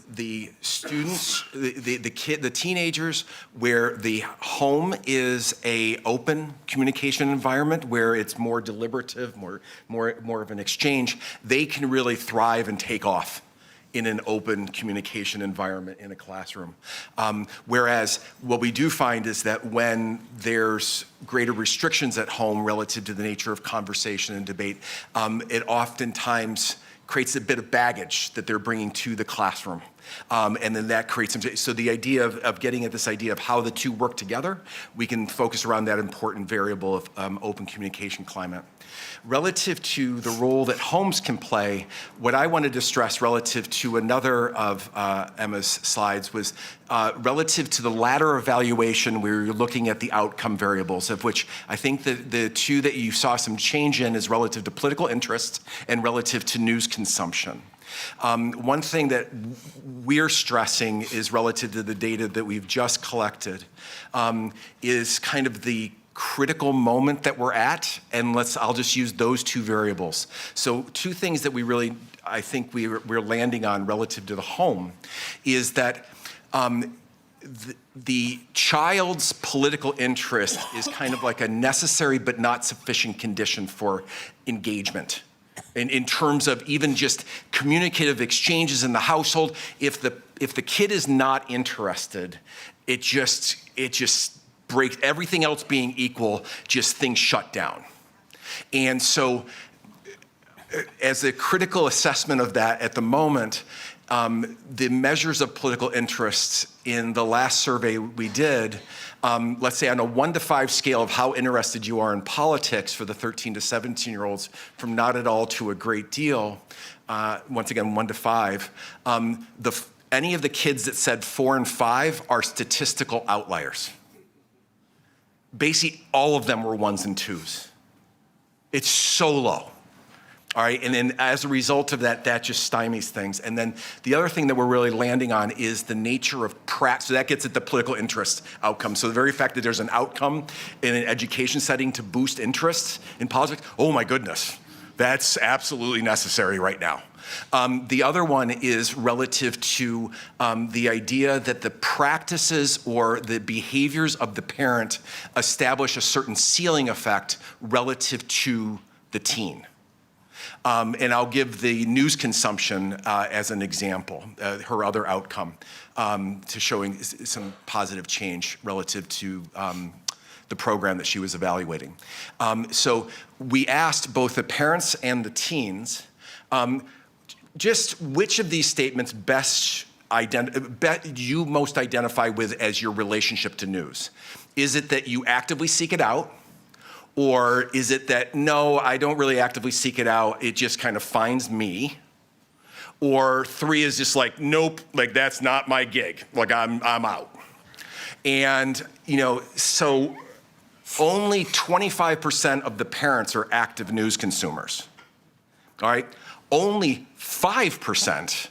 the students, the teenagers, where the home is a open communication environment, where it's more deliberative, more of an exchange, they can really thrive and take off in an open communication environment in a classroom. Whereas what we do find is that when there's greater restrictions at home relative to the nature of conversation and debate, it oftentimes creates a bit of baggage that they're bringing to the classroom. And then that creates some, so the idea of getting at this idea of how the two work together, we can focus around that important variable of open communication climate. Relative to the role that homes can play, what I wanted to stress relative to another of Emma's slides was relative to the ladder evaluation where you're looking at the outcome variables, of which I think the two that you saw some change in is relative to political interest and relative to news consumption. One thing that we're stressing is relative to the data that we've just collected is kind of the critical moment that we're at, and I'll just use those two variables. So two things that we really, I think we're landing on relative to the home is that the child's political interest is kind of like a necessary but not sufficient condition for engagement. In terms of even just communicative exchanges in the household, if the kid is not interested, it just breaks, everything else being equal, just things shut down. And so as a critical assessment of that at the moment, the measures of political interest in the last survey we did, let's say on a 1 to 5 scale of how interested you are in politics for the 13 to 17-year-olds, from not at all to a great deal, once again, 1 to 5, any of the kids that said 4 and 5 are statistical outliers. Basically, all of them were 1s and 2s. It's so low. All right, and then as a result of that, that just stymies things. And then the other thing that we're really landing on is the nature of practice. So that gets at the political interest outcome. So the very fact that there's an outcome in an education setting to boost interest in politics, oh my goodness, that's absolutely necessary right now. The other one is relative to the idea that the practices or the behaviors of the parent establish a certain ceiling effect relative to the teen. And I'll give the news consumption as an example, her other outcome, to showing some positive change relative to the program that she was evaluating. So we asked both the parents and the teens, just which of these statements you most identify with as your relationship to news? Is it that you actively seek it out? Or is it that, no, I don't really actively seek it out, it just kind of finds me? Or 3 is just like, nope, like that's not my gig, like I'm out. And, so only 25% of the parents are active news consumers, all right? Only 5%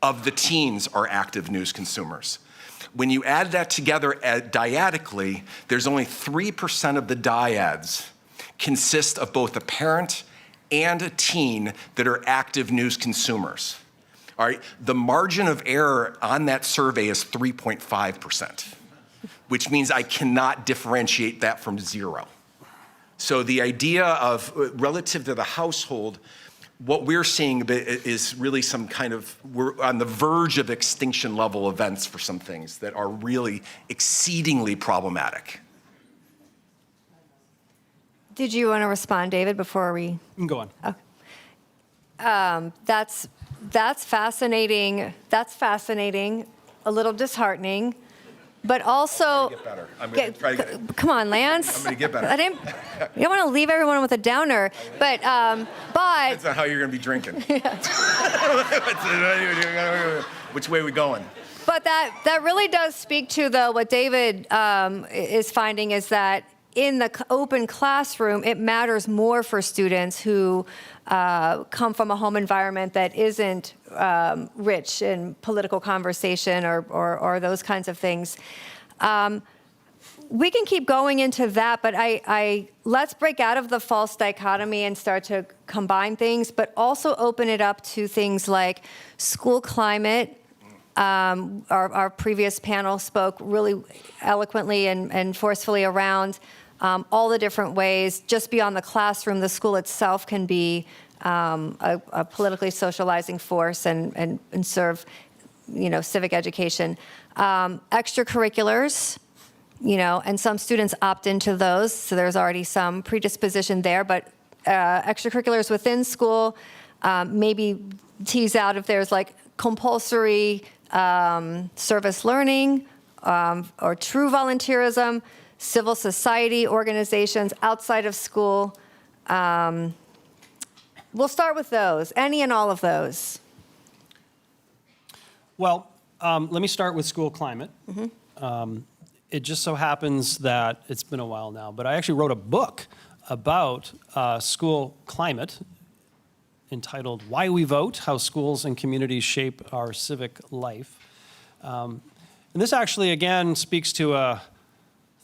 of the teens are active news consumers. When you add that together dyadically, there's only 3% of the dyads consist of both a parent and a teen that are active news consumers. All right, the margin of error on that survey is 3.5%, which means I cannot differentiate that from 0. So the idea of relative to the household, what we're seeing is really some kind of, we're on the verge of extinction level events for some things that are really exceedingly problematic. Did you want to respond, David, before we? You can go on. Okay. That's fascinating. That's fascinating, a little disheartening, but also. Get better. I'm going to try to get. Come on, Lance. I'm going to get better. You don't want to leave everyone with a downer, but. That's not how you're going to be drinking. Which way are we going? But that really does speak to, though, what David is finding is that in the open classroom, it matters more for students who come from a home environment that isn't rich in political conversation or those kinds of things. We can keep going into that, but let's break out of the false dichotomy and start to combine things, but also open it up to things like school climate. Our previous panel spoke really eloquently and forcefully around all the different ways. Just beyond the classroom, the school itself can be a politically socializing force and serve, civic education. Extracurriculars, and some students opt into those, so there's already some predisposition there, but extracurriculars within school, maybe tease out if there's like compulsory service learning or true volunteerism, civil society organizations outside of school. We'll start with those, any and all of those. Well, let me start with school climate. Mm-hmm. It just so happens that it's been a while now, but I actually wrote a book about school climate entitled Why We Vote, How Schools and Communities Shape Our Civic Life. And this actually, again, speaks to a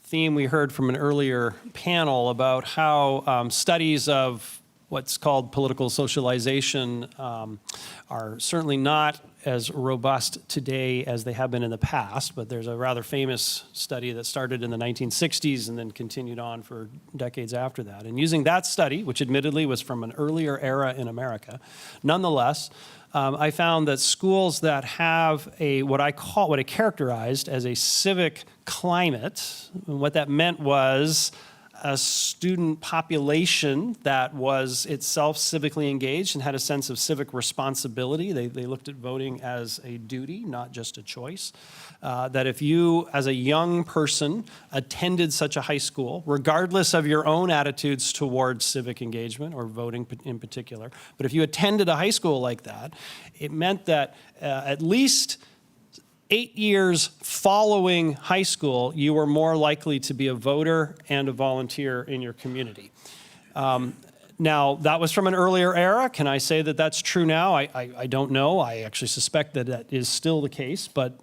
theme we heard from an earlier panel about how studies of what's called political socialization are certainly not as robust today as they have been in the past, but there's a rather famous study that started in the 1960s and then continued on for decades after that. And using that study, which admittedly was from an earlier era in America, nonetheless, I found that schools that have what I characterized as a civic climate, and what that meant was a student population that was itself civically engaged and had a sense of civic responsibility. They looked at voting as a duty, not just a choice. That if you, as a young person, attended such a high school, regardless of your own attitudes towards civic engagement or voting in particular, but if you attended a high school like that, it meant that at least 8 years following high school, you were more likely to be a voter and a volunteer in your community. Now, that was from an earlier era. Can I say that that's true now? I don't know. I actually suspect that that is still the case, but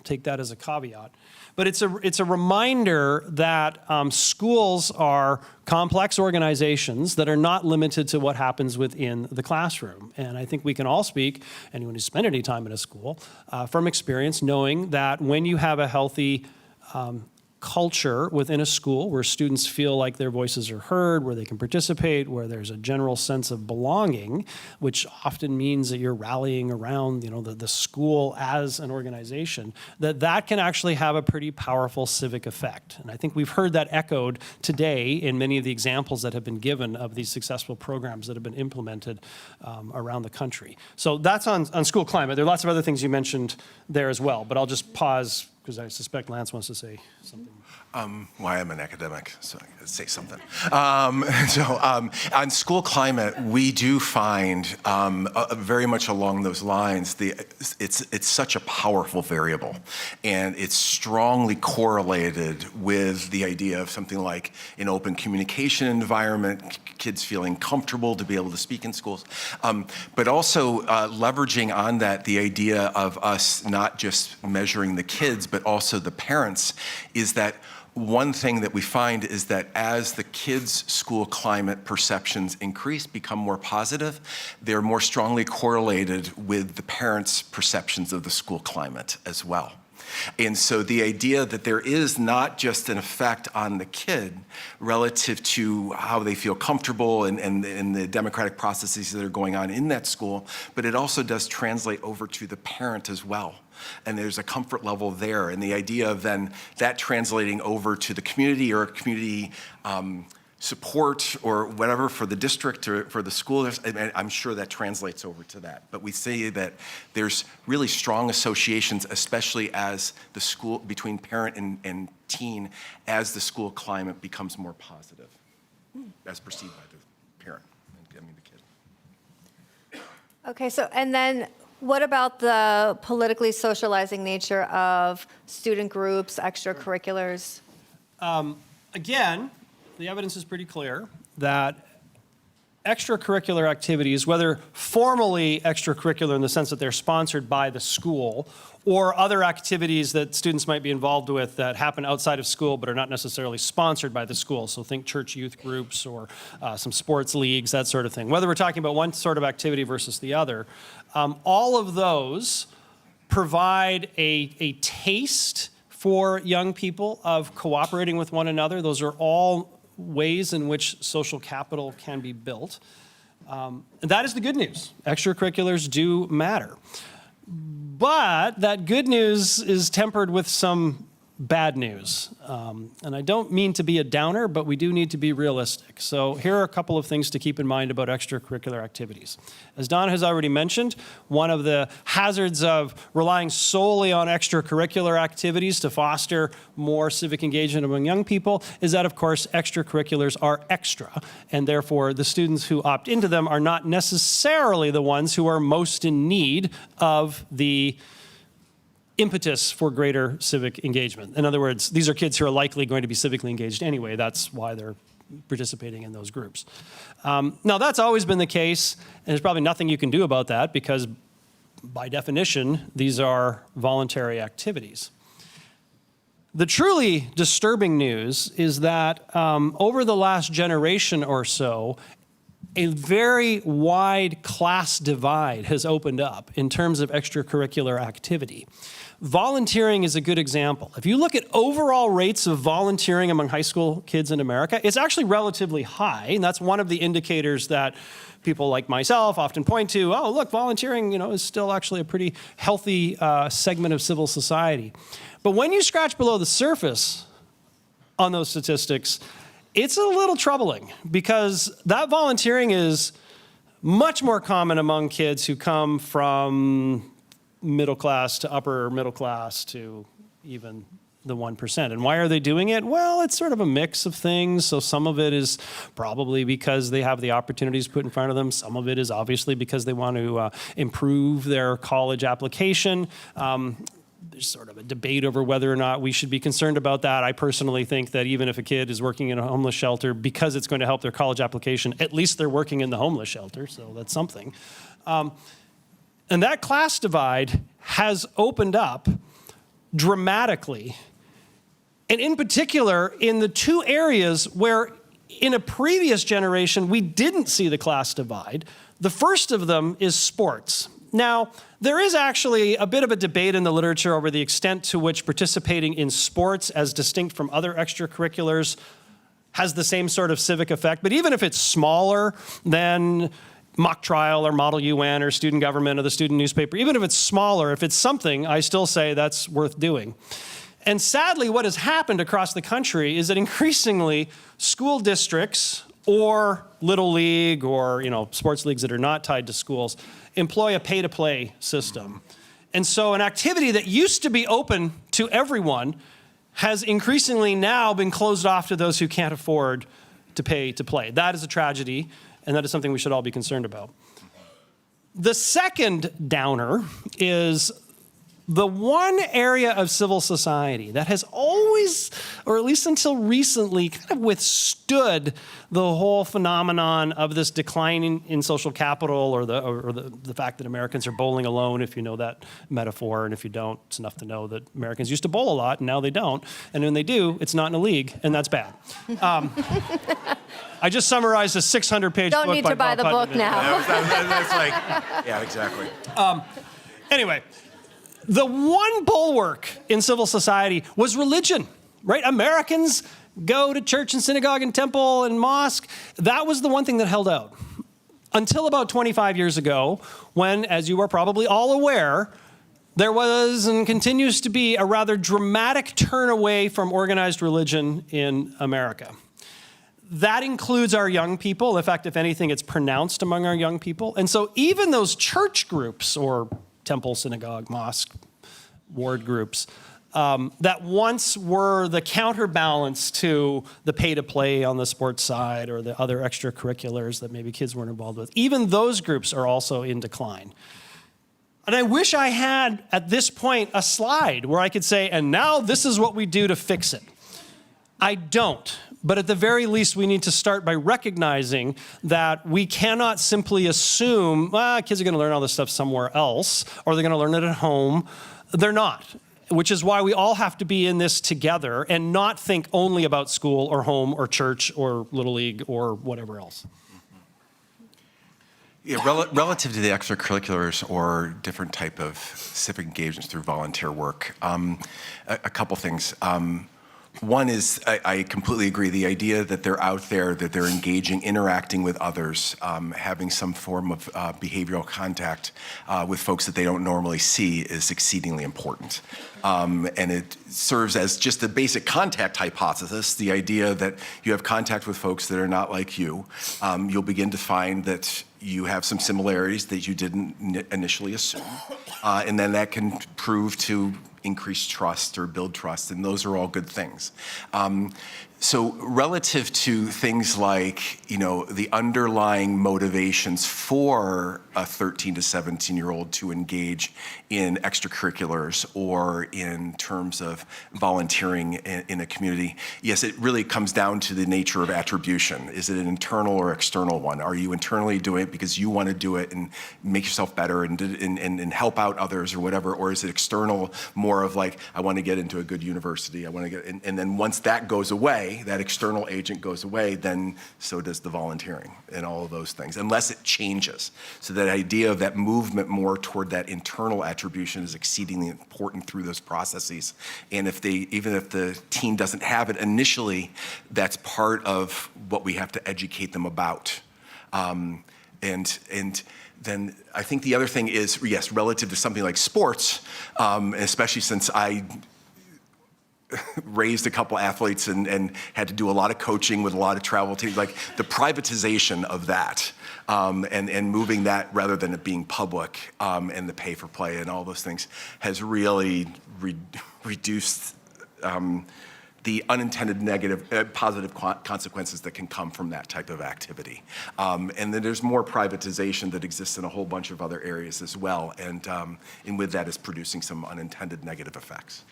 take that as a caveat. But it's a reminder that schools are complex organizations that are not limited to what happens within the classroom. And I think we can all speak, anyone who's spent any time in a school, from experience, knowing that when you have a healthy culture within a school where students feel like their voices are heard, where they can participate, where there's a general sense of belonging, which often means that you're rallying around, the school as an organization, that can actually have a pretty powerful civic effect. And I think we've heard that echoed today in many of the examples that have been given of these successful programs that have been implemented around the country. So that's on school climate. There are lots of other things you mentioned there as well, but I'll just pause because I suspect Lance wants to say something. Well, I am an academic, so I can say something. On school climate, we do find very much along those lines, it's such a powerful variable, and it's strongly correlated with the idea of something like an open communication environment, kids feeling comfortable to be able to speak in schools, but also leveraging on that the idea of us not just measuring the kids, but also the parents, is that one thing that we find is that as the kids' school climate perceptions increase, become more positive, they're more strongly correlated with the parents' perceptions of the school climate as well. And so the idea that there is not just an effect on the kid relative to how they feel comfortable and the democratic processes that are going on in that school, but it also does translate over to the parent as well. And there's a comfort level there. And the idea of then that translating over to the community or community support or whatever for the district or for the school, I'm sure that translates over to that. But we say that there's really strong associations, especially as the school, between parent and teen, as the school climate becomes more positive, as perceived by the parent, the kid. Okay, so, and then what about the politically socializing nature of student groups, extracurriculars? Again, the evidence is pretty clear that extracurricular activities, whether formally extracurricular in the sense that they're sponsored by the school, or other activities that students might be involved with that happen outside of school but are not necessarily sponsored by the school. So think church youth groups or some sports leagues, that sort of thing. Whether we're talking about one sort of activity versus the other, all of those provide a taste for young people of cooperating with one another. Those are all ways in which social capital can be built. And that is the good news. Extracurriculars do matter. But that good news is tempered with some bad news. And I don't mean to be a downer, but we do need to be realistic. So here are a couple of things to keep in mind about extracurricular activities. As Don has already mentioned, one of the hazards of relying solely on extracurricular activities to foster more civic engagement among young people is that, of course, extracurriculars are extra, and therefore the students who opt into them are not necessarily the ones who are most in need of the impetus for greater civic engagement. In other words, these are kids who are likely going to be civically engaged anyway. That's why they're participating in those groups. Now, that's always been the case, and there's probably nothing you can do about that because, by definition, these are voluntary activities. The truly disturbing news is that over the last generation or so, a very wide class divide has opened up in terms of extracurricular activity. Volunteering is a good example. If you look at overall rates of volunteering among high school kids in America, it's actually relatively high, and that's one of the indicators that people like myself often point to. Oh, look, volunteering, is still actually a pretty healthy segment of civil society. But when you scratch below the surface on those statistics, it's a little troubling because that volunteering is much more common among kids who come from middle class to upper middle class to even the 1%. And why are they doing it? Well, it's sort of a mix of things. So some of it is probably because they have the opportunities put in front of them. Some of it is obviously because they want to improve their college application. There's sort of a debate over whether or not we should be concerned about that. I personally think that even if a kid is working in a homeless shelter, because it's going to help their college application, at least they're working in the homeless shelter, so that's something. And that class divide has opened up dramatically. And in particular, in the two areas where in a previous generation we didn't see the class divide. The first of them is sports. Now, there is actually a bit of a debate in the literature over the extent to which participating in sports as distinct from other extracurriculars has the same sort of civic effect. But even if it's smaller than mock trial or Model UN or student government or the student newspaper, even if it's smaller, if it's something, I still say that's worth doing. And sadly, what has happened across the country is that increasingly school districts or Little League or sports leagues that are not tied to schools employ a pay-to-play system. And so an activity that used to be open to everyone has increasingly now been closed off to those who can't afford to pay to play. That is a tragedy, and that is something we should all be concerned about. The second downer is the one area of civil society that has always, or at least until recently, kind of withstood the whole phenomenon of this decline in social capital or the fact that Americans are bowling alone, if you know that metaphor. And if you don't, it's enough to know that Americans used to bowl a lot and now they don't. And when they do, it's not in a league, and that's bad. I just summarized a 600-page book. Don't need to buy the book now. That's like, yeah, exactly. Anyway. The one bulwark in civil society was religion, right? Americans go to church and synagogue and temple and mosque. That was the one thing that held out. Until about 25 years ago, when, as you are probably all aware, there was and continues to be a rather dramatic turn away from organized religion in America. That includes our young people. In fact, if anything, it's pronounced among our young people. And so even those church groups or temple, synagogue, mosque, ward groups, that once were the counterbalance to the pay-to-play on the sports side or the other extracurriculars that maybe kids weren't involved with, even those groups are also in decline. And I wish I had, at this point, a slide where I could say, and now this is what we do to fix it. I don't. But at the very least, we need to start by recognizing that we cannot simply assume, kids are going to learn all this stuff somewhere else, or they're going to learn it at home. They're not, which is why we all have to be in this together and not think only about school or home or church or Little League or whatever else. Yeah, relative to the extracurriculars or different type of civic engagements through volunteer work, a couple things. One is, I completely agree, the idea that they're out there, that they're engaging, interacting with others, having some form of behavioral contact with folks that they don't normally see is exceedingly important. And it serves as just the basic contact hypothesis, the idea that you have contact with folks that are not like you. You'll begin to find that you have some similarities that you didn't initially assume. And then that can prove to increase trust or build trust, and those are all good things. So relative to things like, the underlying motivations for a 13 to 17-year-old to engage in extracurriculars or in terms of volunteering in a community, yes, it really comes down to the nature of attribution. Is it an internal or external one? Are you internally doing it because you want to do it and make yourself better and help out others or whatever, or is it external, more of like, I want to get into a good university, I want to get, and then once that goes away, that external agent goes away, then so does the volunteering and all of those things, unless it changes. So that idea of that movement more toward that internal attribution is exceedingly important through those processes. And even if the teen doesn't have it initially, that's part of what we have to educate them about. And then I think the other thing is, yes, relative to something like sports, especially since I raised a couple athletes and had to do a lot of coaching with a lot of travel teams. Like the privatization of that and moving that rather than it being public and the pay for play and all those things has really reduced the unintended negative, positive consequences that can come from that type of activity. And then there's more privatization that exists in a whole bunch of other areas as well. And with that is producing some unintended negative effects.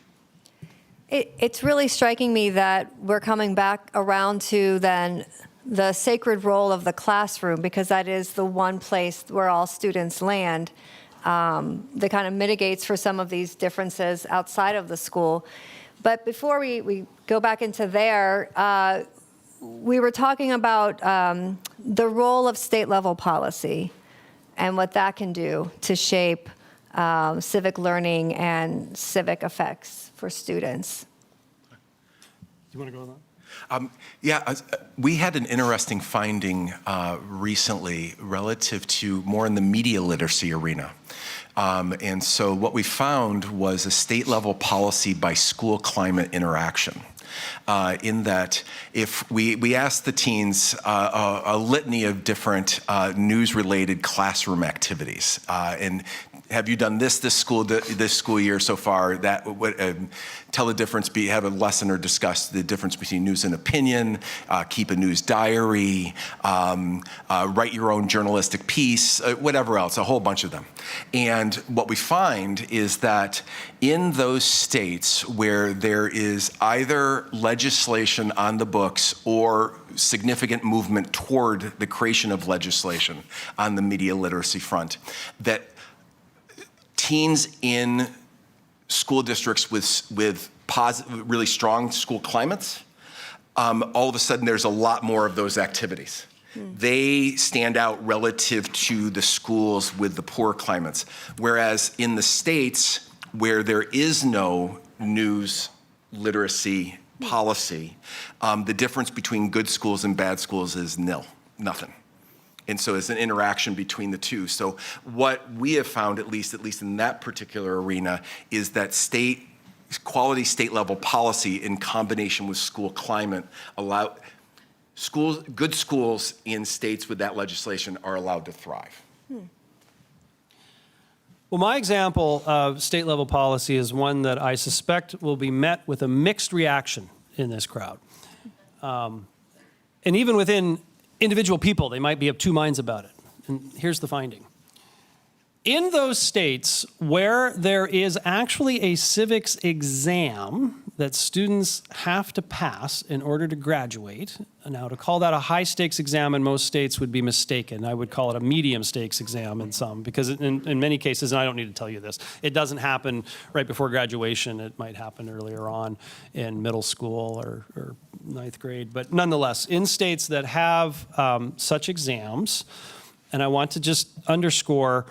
It's really striking me that we're coming back around to then the sacred role of the classroom, because that is the one place where all students land, that kind of mitigates for some of these differences outside of the school. But before we go back into there, we were talking about the role of state-level policy and what that can do to shape civic learning and civic effects for students. Do you want to go on that? We had an interesting finding recently relative to more in the media literacy arena. And so what we found was a state-level policy by school climate interaction. In that if we asked the teens a litany of different news-related classroom activities, and have you done this school year so far? That tell the difference. Have a lesson or discuss the difference between news and opinion. Keep a news diary. Write your own journalistic piece. Whatever else, a whole bunch of them. And what we find is that in those states where there is either legislation on the books or significant movement toward the creation of legislation on the media literacy front, that teens in school districts with really strong school climates, all of a sudden there's a lot more of those activities. They stand out relative to the schools with the poor climates. Whereas in the states where there is no news literacy policy, the difference between good schools and bad schools is nil, nothing. And so it's an interaction between the two. So what we have found, at least in that particular arena, is that quality state-level policy in combination with school climate allow good schools in states with that legislation are allowed to thrive. Well, my example of state-level policy is one that I suspect will be met with a mixed reaction in this crowd. And even within individual people, they might be of two minds about it. And here's the finding. In those states where there is actually a civics exam that students have to pass in order to graduate, now to call that a high-stakes exam in most states would be mistaken. I would call it a medium-stakes exam in some, because in many cases, and I don't need to tell you this, it doesn't happen right before graduation. It might happen earlier on in middle school or ninth grade. But nonetheless, in states that have such exams, and I want to just underscore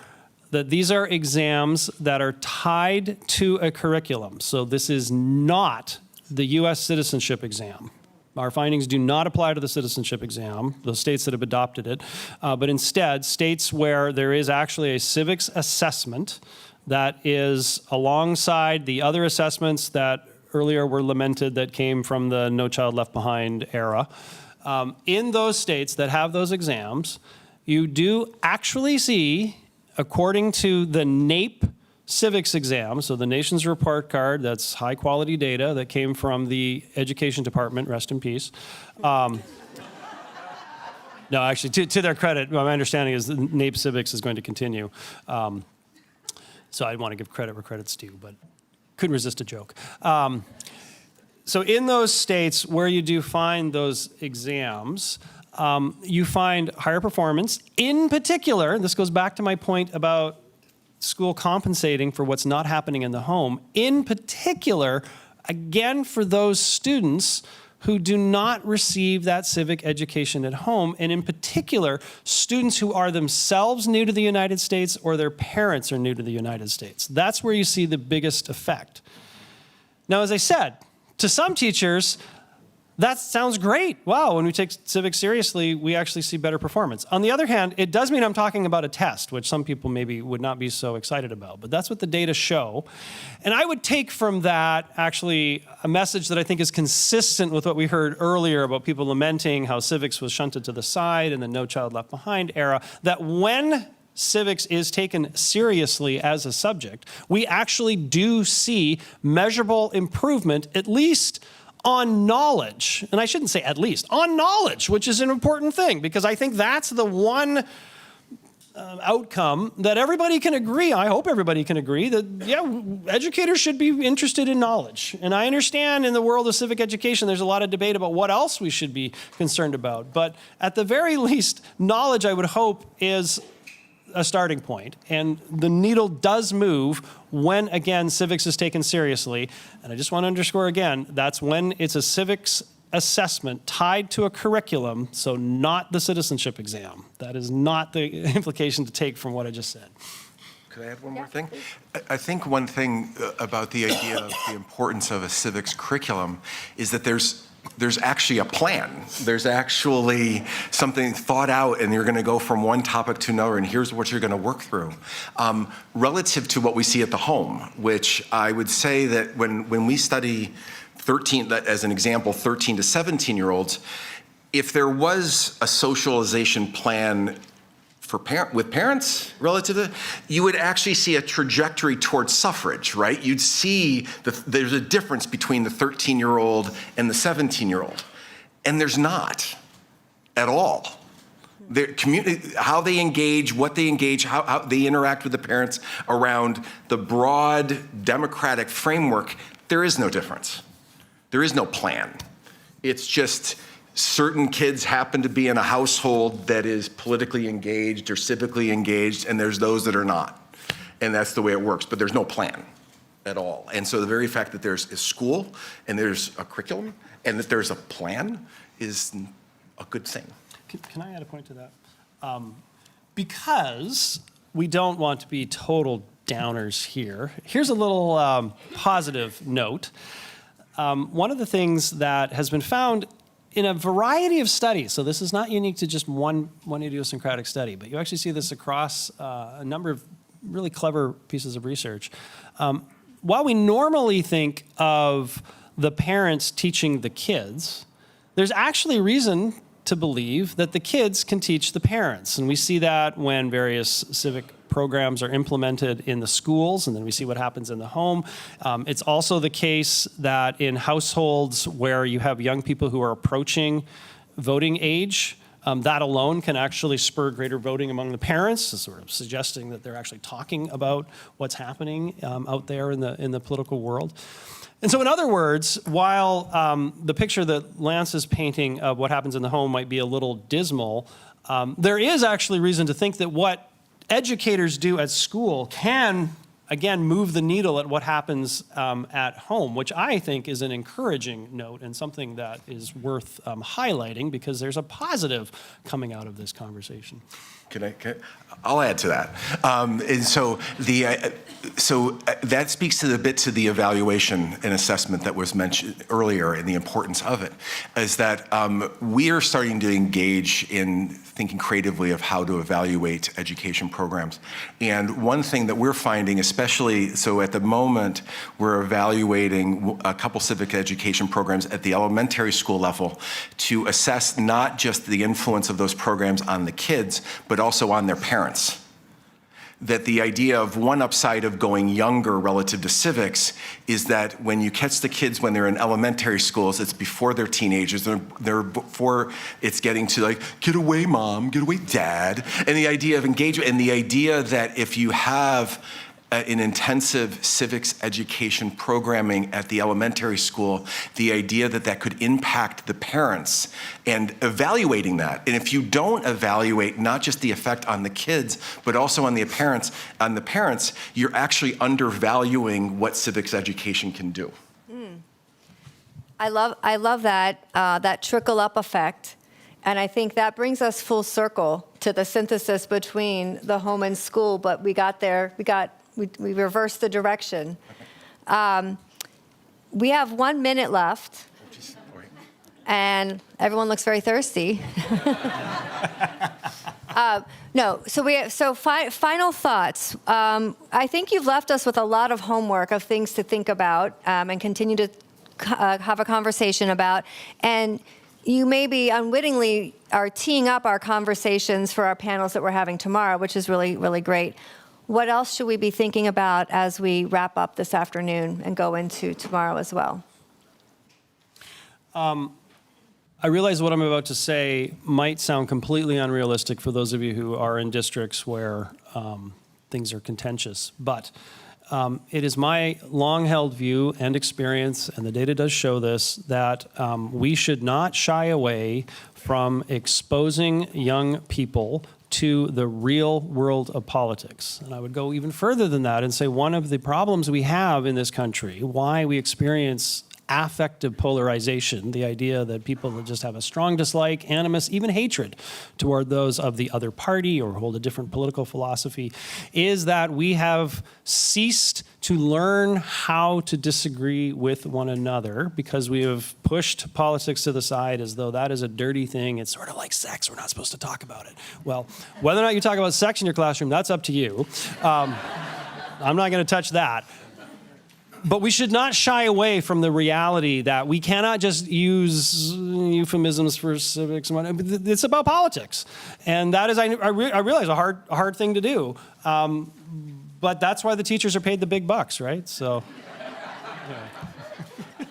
that these are exams that are tied to a curriculum. So this is not the U.S. citizenship exam. Our findings do not apply to the citizenship exam, those states that have adopted it, but instead, states where there is actually a civics assessment that is alongside the other assessments that earlier were lamented that came from the No Child Left Behind era. In those states that have those exams, you do actually see, according to the NAEP civics exam, so the nation's report card, that's high quality data that came from the Education Department, rest in peace. No, actually, to their credit, my understanding is that NAEP civics is going to continue. So I want to give credit where credit's due, but couldn't resist a joke. So in those states where you do find those exams, you find higher performance. In particular, this goes back to my point about school compensating for what's not happening in the home. In particular, again, for those students who do not receive that civic education at home, and in particular, students who are themselves new to the United States or their parents are new to the United States. That's where you see the biggest effect. Now, as I said, to some teachers, that sounds great. Wow, when we take civics seriously, we actually see better performance. On the other hand, it does mean I'm talking about a test, which some people maybe would not be so excited about, but that's what the data show. And I would take from that actually a message that I think is consistent with what we heard earlier about people lamenting how civics was shunted to the side in the No Child Left Behind era, that when civics is taken seriously as a subject, we actually do see measurable improvement, at least on knowledge. And I shouldn't say at least, on knowledge, which is an important thing, because I think that's the one outcome that everybody can agree, I hope everybody can agree, that, yeah, educators should be interested in knowledge. And I understand in the world of civic education, there's a lot of debate about what else we should be concerned about. But at the very least, knowledge, I would hope, is a starting point. And the needle does move when, again, civics is taken seriously. And I just want to underscore again, that's when it's a civics assessment tied to a curriculum, so not the citizenship exam. That is not the implication to take from what I just said. Could I add one more thing? I think one thing about the idea of the importance of a civics curriculum is that there's actually a plan. There's actually something thought out, and you're going to go from one topic to another, and here's what you're going to work through. Relative to what we see at the home, which I would say that when we study 13, as an example, 13 to 17-year-olds, if there was a socialization plan with parents relative to, you would actually see a trajectory towards suffrage, right? You'd see there's a difference between the 13-year-old and the 17-year-old. And there's not at all. How they engage, what they engage, how they interact with the parents around the broad democratic framework, there is no difference. There is no plan. It's just certain kids happen to be in a household that is politically engaged or civically engaged, and there's those that are not. And that's the way it works, but there's no plan at all. And so the very fact that there's a school and there's a curriculum and that there's a plan is a good thing. Can I add a point to that? Because we don't want to be total downers here, here's a little positive note. One of the things that has been found in a variety of studies, so this is not unique to just one idiosyncratic study, but you actually see this across a number of really clever pieces of research. While we normally think of the parents teaching the kids, there's actually reason to believe that the kids can teach the parents. And we see that when various civic programs are implemented in the schools, and then we see what happens in the home. It's also the case that in households where you have young people who are approaching voting age, that alone can actually spur greater voting among the parents, sort of suggesting that they're actually talking about what's happening out there in the political world. And so in other words, while the picture that Lance is painting of what happens in the home might be a little dismal, there is actually reason to think that what educators do at school can, again, move the needle at what happens at home, which I think is an encouraging note and something that is worth highlighting because there's a positive coming out of this conversation. I'll add to that. And so that speaks to the evaluation and assessment that was mentioned earlier and the importance of it, is that we are starting to engage in thinking creatively of how to evaluate education programs. And one thing that we're finding, especially, so at the moment, we're evaluating a couple civic education programs at the elementary school level to assess not just the influence of those programs on the kids, but also on their parents. That the idea of one upside of going younger relative to civics is that when you catch the kids when they're in elementary schools, it's before they're teenagers, they're before it's getting to like, get away mom, get away dad, and the idea of engagement, and the idea that if you have an intensive civics education programming at the elementary school, the idea that that could impact the parents and evaluating that. And if you don't evaluate not just the effect on the kids, but also on the parents, you're actually undervaluing what civics education can do. I love that trickle up effect. And I think that brings us full circle to the synthesis between the home and school, but we got there, we reversed the direction. We have 1 minute left. and everyone looks very thirsty. No, so final thoughts. I think you've left us with a lot of homework of things to think about and continue to have a conversation about. And you maybe unwittingly are teeing up our conversations for our panels that we're having tomorrow, which is really, really great. What else should we be thinking about as we wrap up this afternoon and go into tomorrow as well? I realize what I'm about to say might sound completely unrealistic for those of you who are in districts where things are contentious, but it is my long-held view and experience, and the data does show this, that we should not shy away from exposing young people to the real world of politics. And I would go even further than that and say one of the problems we have in this country, why we experience affective polarization, the idea that people just have a strong dislike, animus, even hatred toward those of the other party or hold a different political philosophy, is that we have ceased to learn how to disagree with one another because we have pushed politics to the side as though that is a dirty thing. It's sort of like sex. We're not supposed to talk about it. Well, whether or not you talk about sex in your classroom, that's up to you. I'm not going to touch that. But we should not shy away from the reality that we cannot just use euphemisms for civics. It's about politics. And that is, I realize, a hard thing to do. But that's why the teachers are paid the big bucks, right? So. Yeah.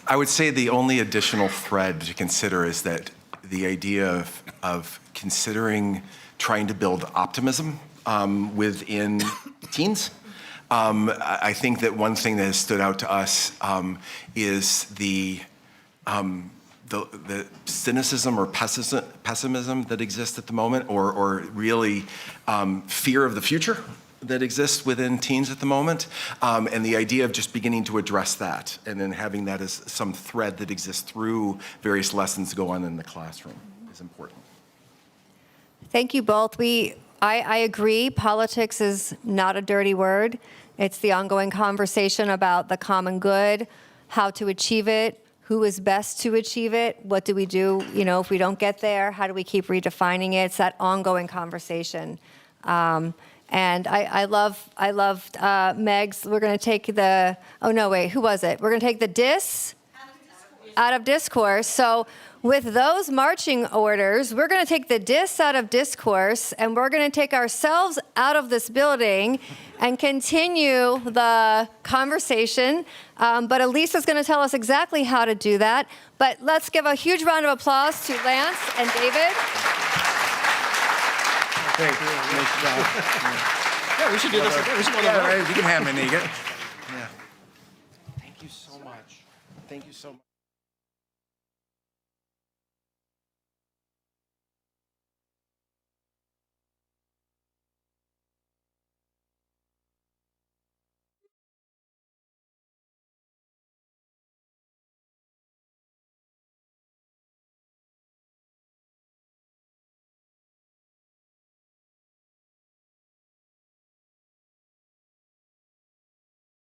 I would say the only additional thread to consider is that the idea of considering trying to build optimism within teens. I think that one thing that has stood out to us is the cynicism or pessimism that exists at the moment, or really fear of the future that exists within teens at the moment, and the idea of just beginning to address that and then having that as some thread that exists through various lessons go on in the classroom is important. Thank you both. I agree, politics is not a dirty word. It's the ongoing conversation about the common good, how to achieve it, who is best to achieve it, what do we do, if we don't get there, how do we keep redefining it? It's that ongoing conversation. And I loved Meg's, we're gonna take the, oh no, wait, who was it? We're gonna take the dis out of discourse. So with those marching orders, we're going to take the dis out of discourse, and we're going to take ourselves out of this building and continue the conversation. But Elisa's going to tell us exactly how to do that. But let's give a huge round of applause to Lance and David. Great. Yeah, we should do this again. We should go to right. You can have me, Negan. Yeah. Thank you so much. Thank you so much.